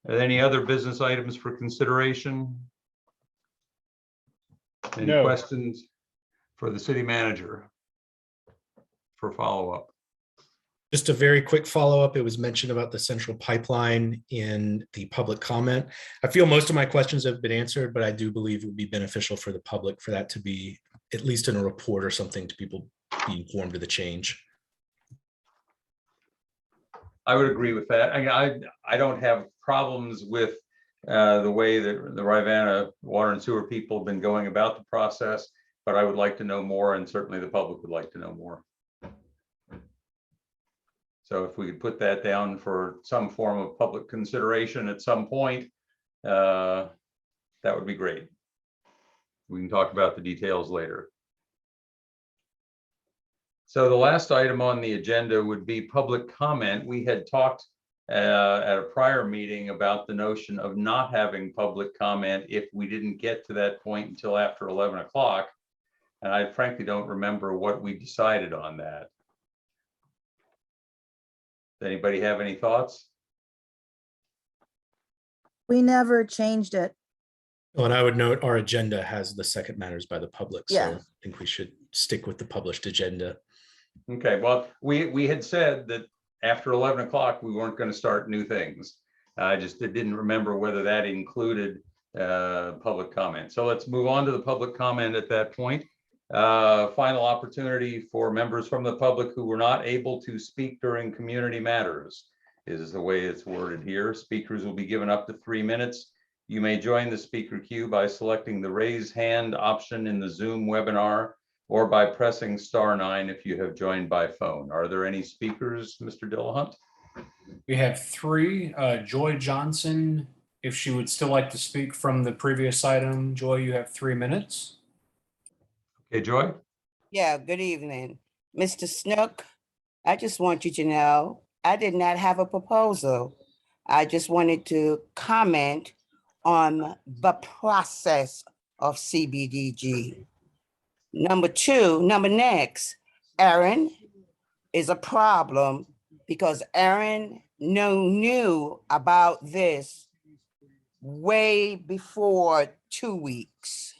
Are there any other business items for consideration? Any No. questions for the city manager for follow-up? Just a very quick follow-up. It was mentioned about the central pipeline in the public comment. I feel most of my questions have been answered, but I do believe it would be beneficial for the public for that to be at least in a report or something to people be informed of the change. I would agree with that. I don't have problems with the way that the Rivanna water and sewer people have been going about the process, but I would like to know more, and certainly the public would like to know more. So if we could put that down for some form of public consideration at some point, that would be great. We can talk about the details later. So the last item on the agenda would be public comment. We had talked at a prior meeting about the notion of not having public comment if we didn't get to that point until after 11 o'clock. And I frankly don't remember what we decided on that. Does anybody have any thoughts? We never changed it. Well, and I would note our agenda has the second matters by the public. So Yeah. I think we should stick with the published agenda. Okay, well, we had said that after 11 o'clock, we weren't going to start new things. I just didn't remember whether that included public comment. So let's move on to the public comment at that point. Final opportunity for members from the public who were not able to speak during community matters is the way it's worded here. Speakers will be given up to 3 minutes. You may join the speaker queue by selecting the raise hand option in the Zoom webinar or by pressing *9 if you have joined by phone. Are there any speakers, Mr. Dillahunt? We have 3. Joy Johnson, if she would still like to speak from the previous item. Joy, you have 3 minutes. Okay, Joy? Yeah, good evening. Mr. Snook, I just want you to know, I did not have a proposal. I just wanted to comment on the process of CBDG. Number next, Aaron is a problem because Aaron knew about this way before 2 weeks.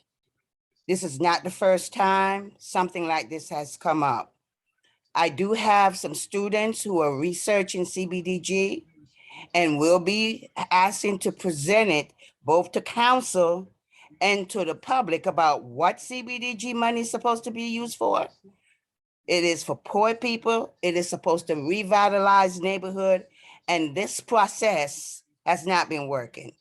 This is not the first time something like this has come up. I do have some students who are researching CBDG and will be asking to present it both to council and to the public about what CBDG money is supposed to be used for. It is for poor people. It is supposed to revitalize neighborhood, and this process has not been working.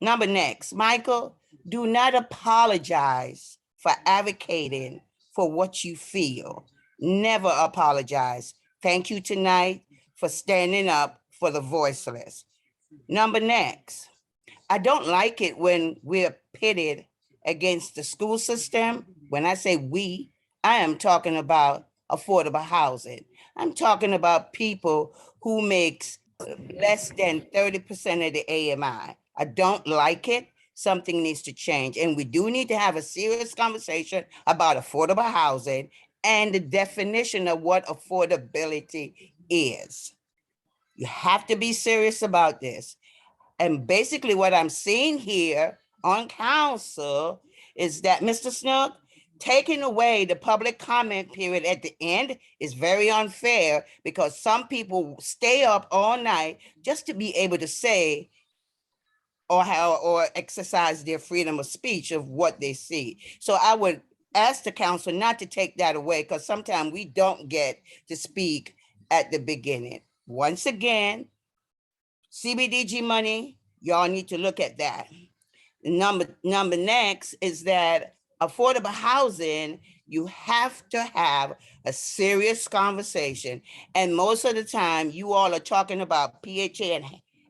Number next, Michael, do not apologize for advocating for what you feel. Never apologize. Thank you tonight for standing up for the voiceless. Number next, I don't like it when we're pitted against the school system. When I say we, I am talking about affordable housing. I'm talking about people who makes less than 30% of the AMI. I don't like it. Something needs to change. And we do need to have a serious conversation about affordable housing and the definition of what affordability is. You have to be serious about this. And basically what I'm seeing here on council is that, Mr. Snook, taking away the public comment period at the end is very unfair because some people stay up all night just to be able to say or exercise their freedom of speech of what they see. So I would ask the council not to take that away, because sometimes we don't get to speak at the beginning. Once again, CBDG money, y'all need to look at that. Number next is that affordable housing, you have to have a serious conversation. And most of the time, you all are talking about PHA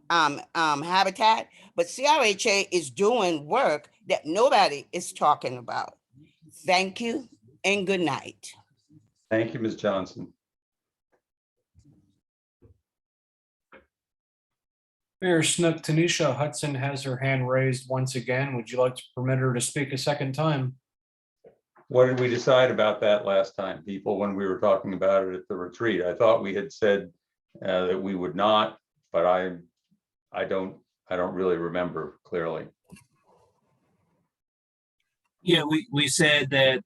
and Habitat, but CRHA is doing work that nobody is talking about. Thank you and good night. Thank you, Ms. Johnson. Mayor Snook, Tanisha Hudson has her hand raised once again. Would you like to permit her to speak a second time? What did we decide about that last time, people, when we were talking about it at the retreat? I thought we had said that we would not, but I don't really remember clearly. Yeah, we said that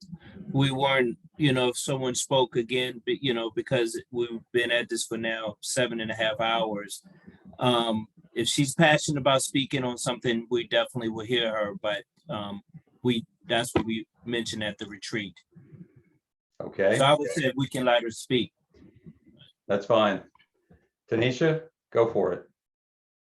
we weren't, if someone spoke again, but because we've been at this for now 7.5 hours. If she's passionate about speaking on something, we definitely will hear her, but that's what we mentioned at the retreat. Okay. So I would say we can let her speak. That's fine. Tanisha, go for it.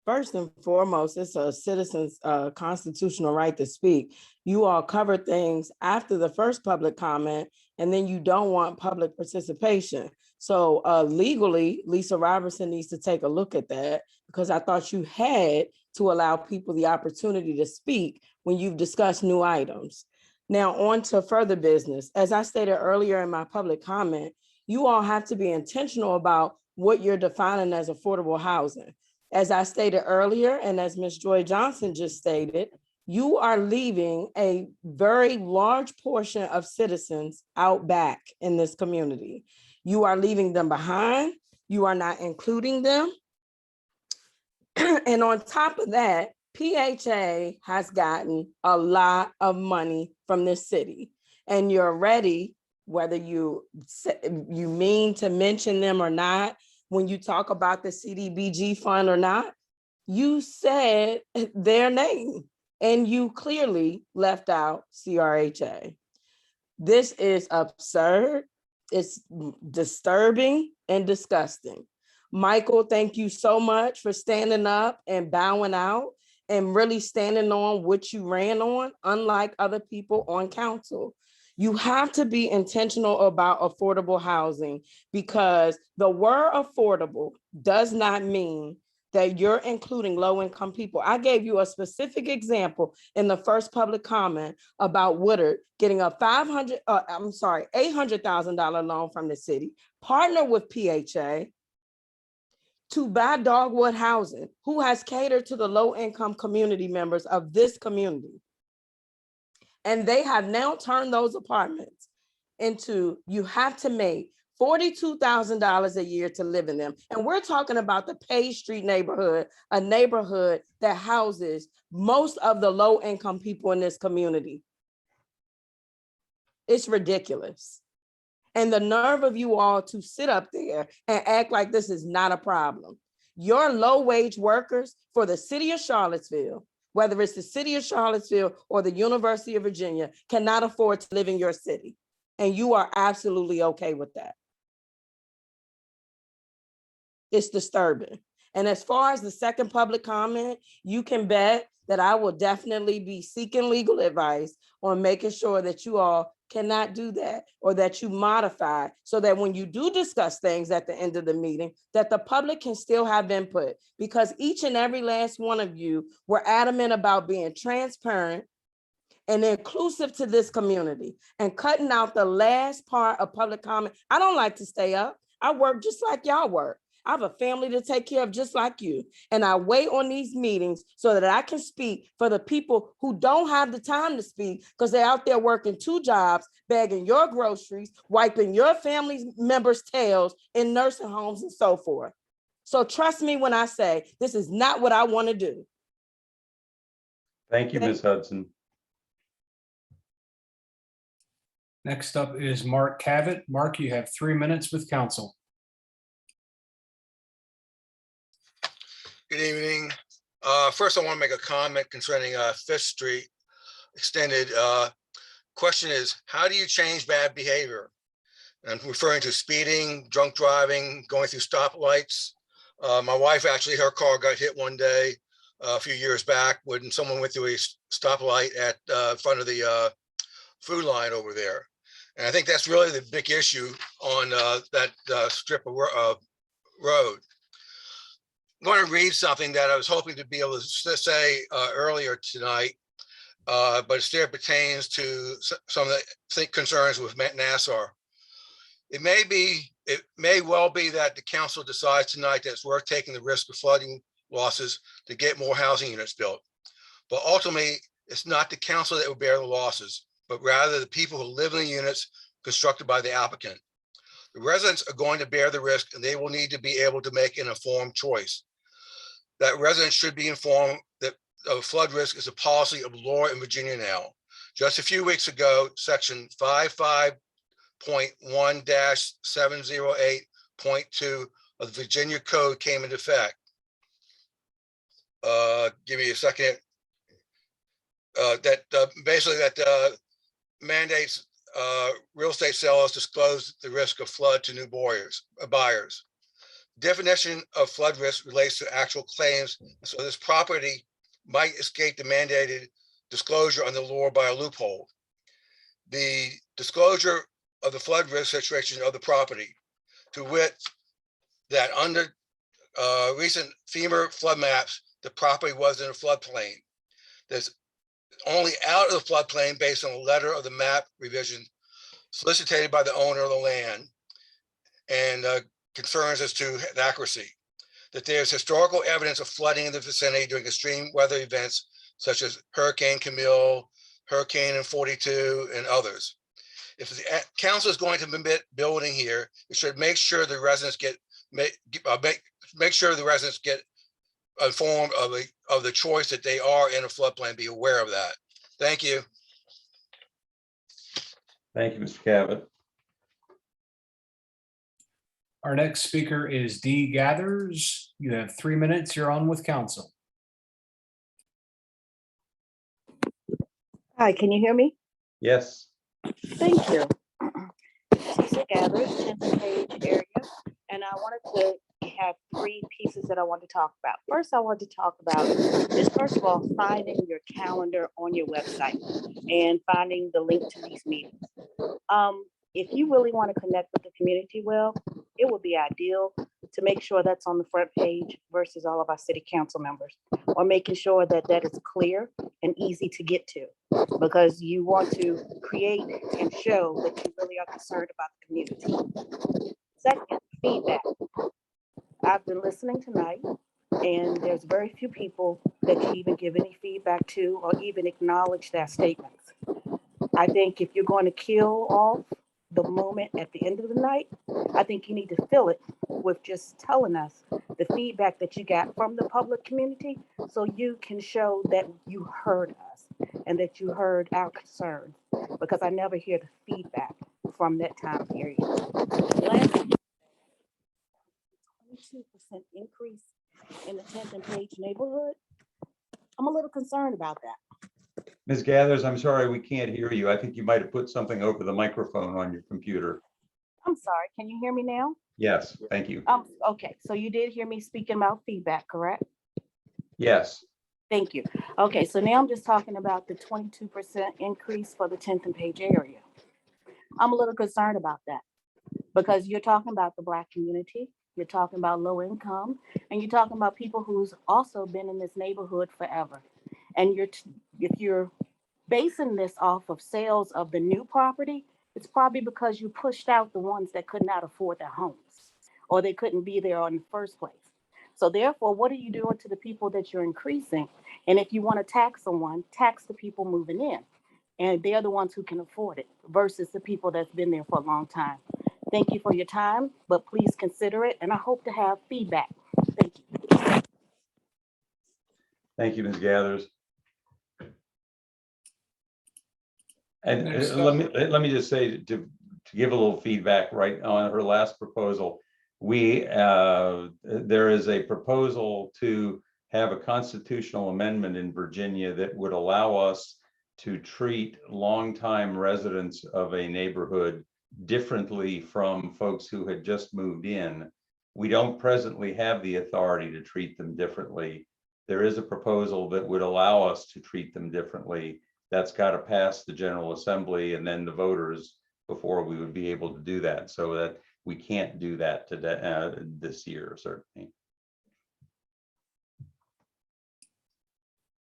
First and foremost, it's a citizen's constitutional right to speak. You all cover things after the first public comment, and then you don't want public participation. So legally, Lisa Robertson needs to take a look at that, because I thought you had to allow people the opportunity to speak when you've discussed new items. Now on to further business. As I stated earlier in my public comment, you all have to be intentional about what you're defining as affordable housing. As I stated earlier, and as Ms. Joy Johnson just stated, you are leaving a very large portion of citizens out back in this community. You are leaving them behind. You are not including them. And on top of that, PHA has gotten a lot of money from this city. And you're ready, whether you mean to mention them or not, when you talk about the CDBG fund or not, you said their name and you clearly left out CRHA. This is absurd. It's disturbing and disgusting. Michael, thank you so much for standing up and bowing out and really standing on what you ran on, unlike other people on council. You have to be intentional about affordable housing, because the word affordable does not mean that you're including low-income people. I gave you a specific example in the first public comment about Woodard getting a $800,000 loan from the city, partner with PHA to buy Dogwood Housing, who has catered to the low-income community members of this community. And they have now turned those apartments into, you have to make $42,000 a year to live in them. And we're talking about the Page Street neighborhood, a neighborhood that houses most of the low-income people in this community. It's ridiculous. And the nerve of you all to sit up there and act like this is not a problem. Your low-wage workers for the city of Charlottesville, whether it's the city of Charlottesville or the University of Virginia, cannot afford to live in your city. And you are absolutely okay with that. It's disturbing. And as far as the second public comment, you can bet that I will definitely be seeking legal advice on making sure that you all cannot do that, or that you modify, so that when you do discuss things at the end of the meeting, that the public can still have input, because each and every last one of you were adamant about being transparent and inclusive to this community and cutting out the last part of public comment. I don't like to stay up. I work just like y'all work. I have a family to take care of just like you. And I wait on these meetings so that I can speak for the people who don't have the time to speak, because they're out there working 2 jobs, bagging your groceries, wiping your family members' tails in nursing homes and so forth. So trust me when I say this is not what I want to do. Thank you, Ms. Hudson. Next up is Mark Cavett. Mark, you have 3 minutes with council. Good evening. First, I want to make a comment concerning Fifth Street extended. Question is, how do you change bad behavior? And I'm referring to speeding, drunk driving, going through stoplights. My wife, actually, her car got hit one day a few years back when someone went through a stoplight at front of the food line over there. And I think that's really the big issue on that strip of road. I'm going to read something that I was hoping to be able to say earlier tonight, but it still pertains to some of the concerns with Nassau. It may well be that the council decides tonight that it's worth taking the risk of flooding losses to get more housing units built. But ultimately, it's not the council that will bear the losses, but rather the people who live in the units constructed by the applicant. The residents are going to bear the risk, and they will need to be able to make an informed choice. That residents should be informed that flood risk is a policy of law in Virginia now. Just a few weeks ago, section 55.1-708.2 of the Virginia Code came into effect. Give me a second. Basically that mandates real estate sellers disclose the risk of flood to new buyers. Definition of flood risk relates to actual claims, so this property might escape the mandated disclosure under law by a loophole. The disclosure of the flood risk situation of the property, to wit, that under recent FEMA flood maps, the property was in a floodplain. There's only out of the floodplain based on a letter of the map revision solicited by the owner of the land, and concerns as to the accuracy. That there's historical evidence of flooding in the vicinity during extreme weather events such as Hurricane Camille, Hurricane in 42, and others. If the council is going to permit building here, it should make sure the residents get make sure the residents get informed of the choice that they are in a floodplain. Be aware of that. Thank you. Thank you, Mr. Cabot. Our next speaker is Dee Gathers. You have 3 minutes. You're on with council. Hi, can you hear me? Yes. Thank you. Lisa Gathers, 10th page area, and I wanted to have 3 pieces that I want to talk about. First, I want to talk about is, first of all, finding your calendar on your website and finding the link to these meetings. If you really want to connect with the community well, it would be ideal to make sure that's on the front page versus all of our city council members, or making sure that that is clear and easy to get to, because you want to create and show that you really are concerned about the community. Second, feedback. I've been listening tonight, and there's very few people that you even give any feedback to or even acknowledge their statements. I think if you're going to kill off the moment at the end of the night, I think you need to fill it with just telling us the feedback that you got from the public community, so you can show that you heard us and that you heard our concerns, because I never hear the feedback from that time period. Last, 22% increase in the 10th and Page neighborhood. I'm a little concerned about that. Ms. Gathers, I'm sorry, we can't hear you. I think you might have put something over the microphone on your computer. I'm sorry, can you hear me now? Yes, thank you. Okay, so you did hear me speaking about feedback, correct? Yes. Thank you. Okay, so now I'm just talking about the 22% increase for the 10th and Page area. I'm a little concerned about that, because you're talking about the Black community, you're talking about low income, and you're talking about people who's also been in this neighborhood forever. And if you're basing this off of sales of the new property, it's probably because you pushed out the ones that could not afford their homes, or they couldn't be there in the first place. So therefore, what are you doing to the people that you're increasing? And if you want to tax someone, tax the people moving in, and they're the ones who can afford it versus the people that's been there for a long time. Thank you for your time, but please consider it, and I hope to have feedback. Thank you. Thank you, Ms. Gathers. And Next let me just say, to give a little feedback right on her last proposal, there is a proposal to have a constitutional amendment in Virginia that would allow us to treat longtime residents of a neighborhood differently from folks who had just moved in. We don't presently have the authority to treat them differently. There is a proposal that would allow us to treat them differently. That's got to pass the General Assembly and then the voters before we would be able to do that. So that we can't do that today, this year, certainly.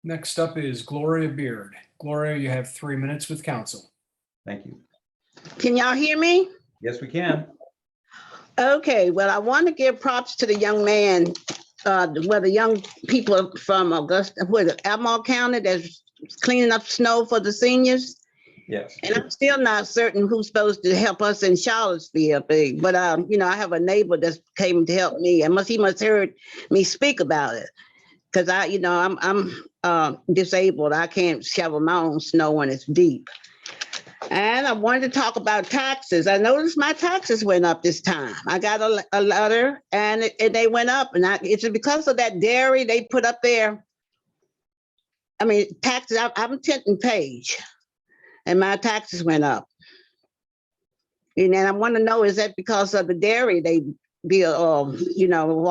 Next up is Gloria Beard. Gloria, you have 3 minutes with council. Thank you. Can y'all hear me? Yes, we can. Okay, well, I want to give props to the young man, where the young people from Augusta, Albemarle County that's cleaning up snow for the seniors. Yes. And I'm still not certain who's supposed to help us in Charlottesville, but I have a neighbor that came to help me, and he must heard me speak about it. Because I'm disabled. I can't shovel my own snow when it's deep. And I wanted to talk about taxes. I noticed my taxes went up this time. I got a letter and they went up, and it's because of that dairy they put up there. I mean, taxes, I'm Tenton Page, and my taxes went up. And I want to know, is that because of the dairy they build, all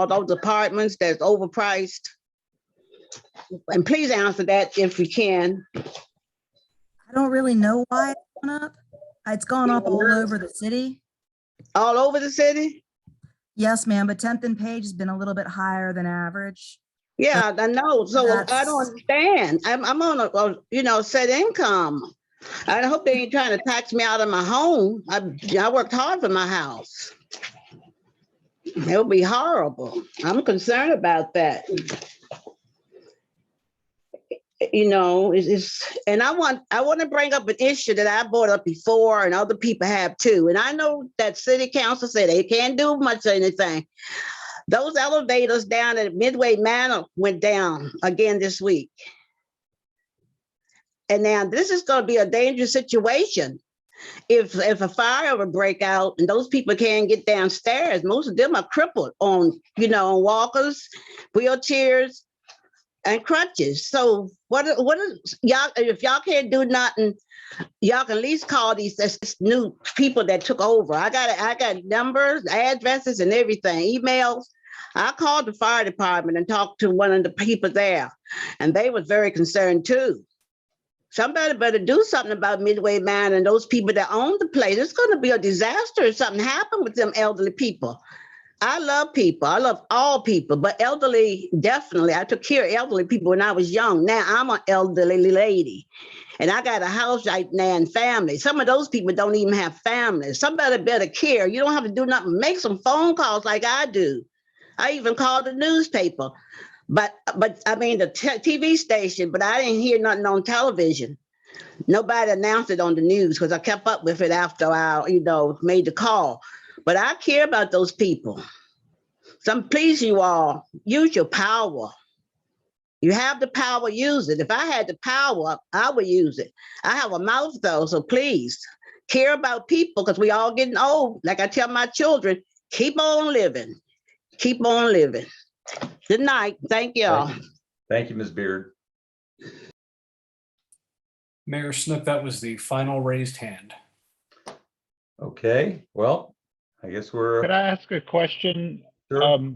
those apartments that's overpriced? And please answer that if you can. I don't really know why it's gone up. It's gone up all over the city. All over the city? Yes, ma'am, but 10th and Page has been a little bit higher than average. Yeah, I know. So I don't understand. I'm on a set income. I hope they ain't trying to tax me out of my home. I worked hard for my house. It'll be horrible. I'm concerned about that. And I want to bring up an issue that I brought up before and other people have too. And I know that city council said they can't do much of anything. Those elevators down at Midway Manor went down again this week. And now this is going to be a dangerous situation. If a fire would break out and those people can't get downstairs, most of them are crippled on walkers, wheelchairs, and crutches. So what is y'all, if y'all can't do nothing, y'all can at least call these new people that took over. I got numbers, addresses, and everything, emails. I called the fire department and talked to one of the people there, and they was very concerned too. Somebody better do something about Midway Manor and those people that own the place. It's going to be a disaster if something happened with them elderly people. I love people. I love all people, but elderly, definitely. I took care of elderly people when I was young. Now I'm an elderly lady, and I got a house right now and family. Some of those people don't even have families. Somebody better care. You don't have to do nothing. Make some phone calls like I do. I even called the newspaper, but I mean the TV station, but I didn't hear nothing on television. Nobody announced it on the news because I kept up with it after I, made the call. But I care about those people. Please, you all, use your power. You have the power, use it. If I had the power, I would use it. I have a mouth though, so please care about people because we all getting old. Like I tell my children, keep on living. Keep on living. Good night. Thank y'all. Thank you, Ms. Beard. Mayor Snook, that was the final raised hand. Okay, well, I guess we're. Could I ask a question? Sure.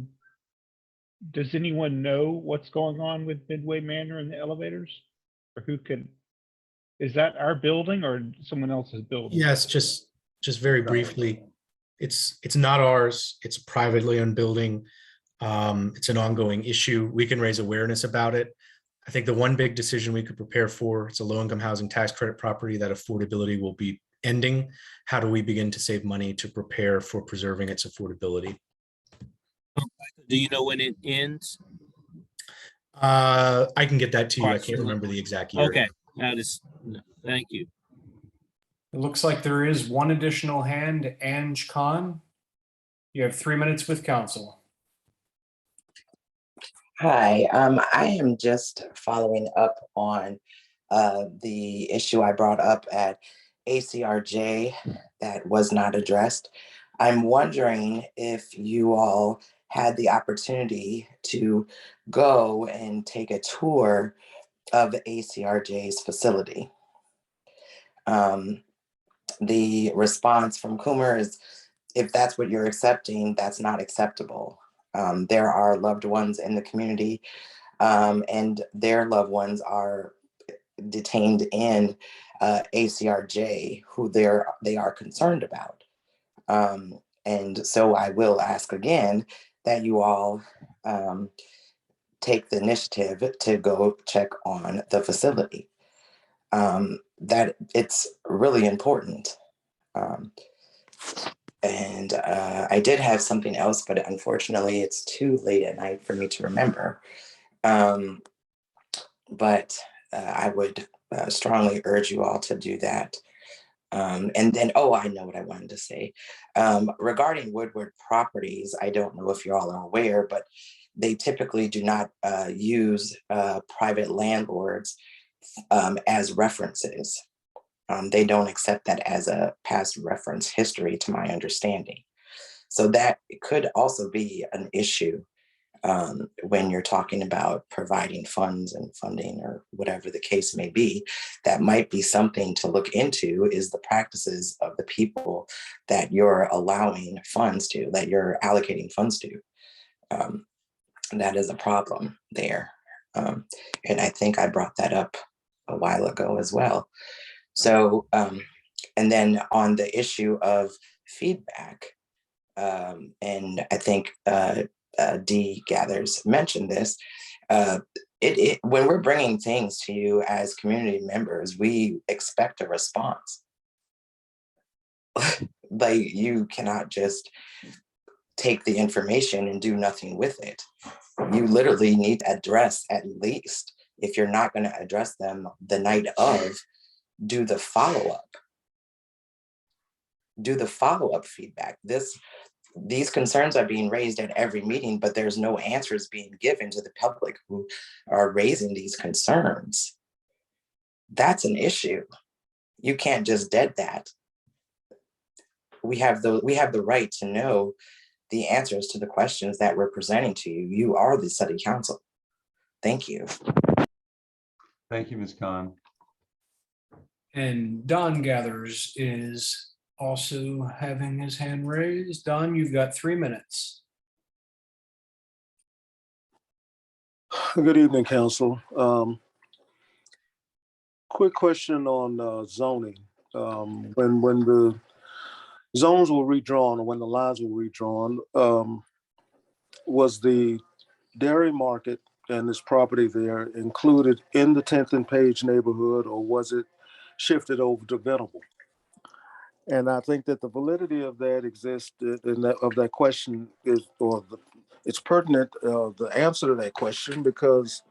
Does anyone know what's going on with Midway Manor and the elevators? Or is that our building or someone else's building? Yes, just very briefly, it's not ours. It's a privately owned building. It's an ongoing issue. We can raise awareness about it. I think the one big decision we could prepare for, it's a low-income housing tax credit property that affordability will be ending. How do we begin to save money to prepare for preserving its affordability? Do you know when it ends? I can get that to you. I can't remember the exact year. Okay, thank you. It looks like there is one additional hand, Ange Khan. You have 3 minutes with council. Hi, I am just following up on the issue I brought up at ACRJ that was not addressed. I'm wondering if you all had the opportunity to go and take a tour of ACRJ's facility. The response from Coomer is, if that's what you're accepting, that's not acceptable. There are loved ones in the community, and their loved ones are detained in ACRJ who they are concerned about. And so I will ask again that you all take the initiative to go check on the facility. That it's really important. And I did have something else, but unfortunately it's too late at night for me to remember. But I would strongly urge you all to do that. And then, oh, I know what I wanted to say. Regarding Woodward Properties, I don't know if you all are aware, but they typically do not use private landlords as references. They don't accept that as a past reference history, to my understanding. So that could also be an issue when you're talking about providing funds and funding or whatever the case may be. That might be something to look into, is the practices of the people that you're allowing funds to, that you're allocating funds to. That is a problem there. And I think I brought that up a while ago as well. So, and then on the issue of feedback, and I think Dee Gathers mentioned this, when we're bringing things to you as community members, we expect a response. Like, you cannot just take the information and do nothing with it. You literally need to address, at least, if you're not going to address them the night of, do the follow-up. Do the follow-up feedback. These concerns are being raised at every meeting, but there's no answers being given to the public who are raising these concerns. That's an issue. You can't just dead that. We have the right to know the answers to the questions that we're presenting to you. You are the city council. Thank you. Thank you, Ms. Khan. And Don Gathers is also having his hand raised. Don, you've got 3 minutes. Good evening, council. Quick question on zoning. When the zones were redrawn, or when the lines were redrawn, was the dairy market and this property there included in the 10th and Page neighborhood, or was it shifted over to Venable? And I think that the validity of that exists, of that question is, it's pertinent, the answer to that question, because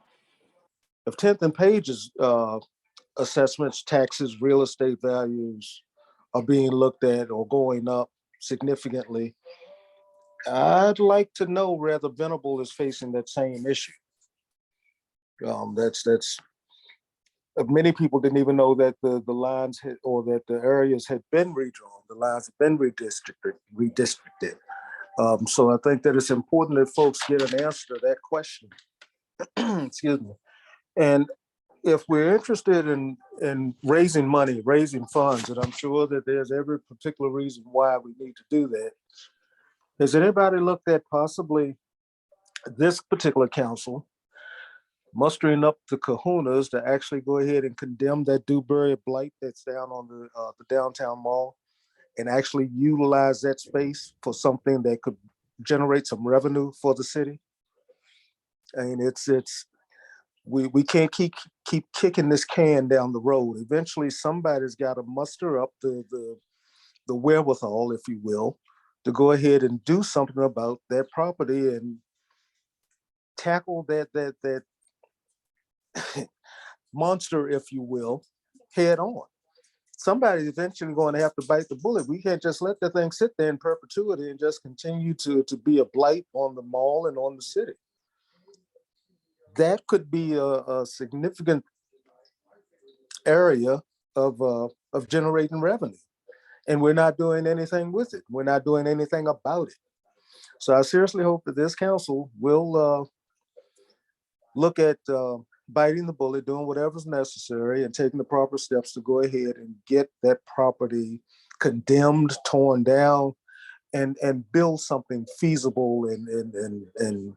if 10th and Page's assessments, taxes, real estate values are being looked at or going up significantly, I'd like to know whether Venable is facing that same issue. Many people didn't even know that the lines or that the areas had been redrawn. The lines have been redistricted. So I think that it's important that folks get an answer to that question. Excuse me. And if we're interested in raising money, raising funds, and I'm sure that there's every particular reason why we need to do that, has anybody looked at possibly this particular council mustering up the kahunas to actually go ahead and condemn that Dewberry blight that's down on the downtown mall, and actually utilize that space for something that could generate some revenue for the city? I mean, we can't keep kicking this can down the road. Eventually, somebody's got to muster up the wherewithal, if you will, to go ahead and do something about that property and tackle that monster, if you will, head on. Somebody's eventually going to have to bite the bullet. We can't just let the thing sit there in perpetuity and just continue to be a blight on the mall and on the city. That could be a significant area of generating revenue, and we're not doing anything with it. We're not doing anything about it. So I seriously hope that this council will look at biting the bullet, doing whatever's necessary, and taking the proper steps to go ahead and get that property condemned, torn down, and build something feasible and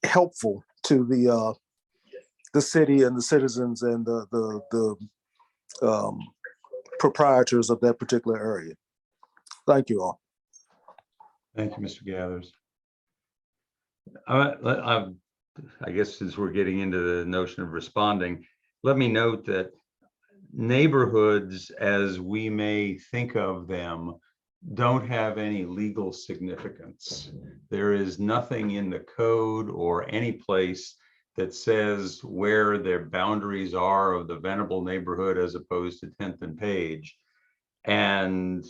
helpful to the city and the citizens and the proprietors of that particular area. Thank you all. Thank you, Mr. Gathers. I guess since we're getting into the notion of responding, let me note that neighborhoods, as we may think of them, don't have any legal significance. There is nothing in the code or any place that says where their boundaries are of the Venable neighborhood as opposed to 10th and Page. And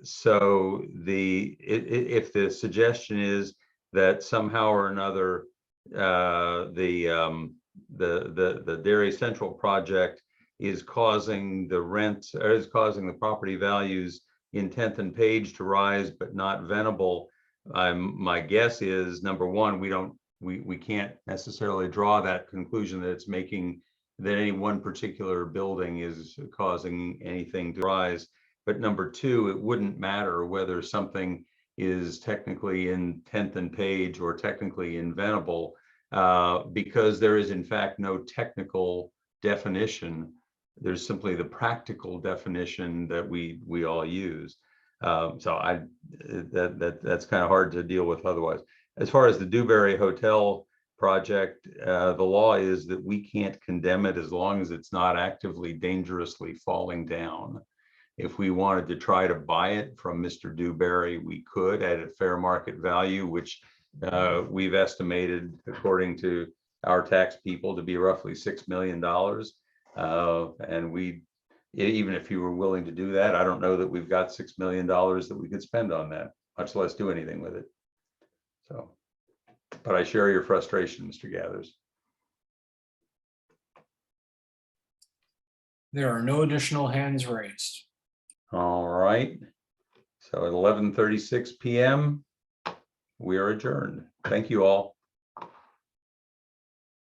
so if the suggestion is that somehow or another the Dairy Central project is causing the rent, or is causing the property values in 10th and Page to rise, but not Venable, my guess is, number one, we can't necessarily draw that conclusion that it's making that any one particular building is causing anything to rise. But number two, it wouldn't matter whether something is technically in 10th and Page or technically in Venable, because there is in fact no technical definition. There's simply the practical definition that we all use. So that's kind of hard to deal with otherwise. As far as the Dewberry Hotel project, the law is that we can't condemn it as long as it's not actively dangerously falling down. If we wanted to try to buy it from Mr. Dewberry, we could at a fair market value, which we've estimated, according to our tax people, to be roughly $6 million. And even if you were willing to do that, I don't know that we've got $6 million that we could spend on that, much less do anything with it. So, but I share your frustration, Mr. Gathers. There are no additional hands raised. All right. So at 11:36 p.m., we are adjourned. Thank you all.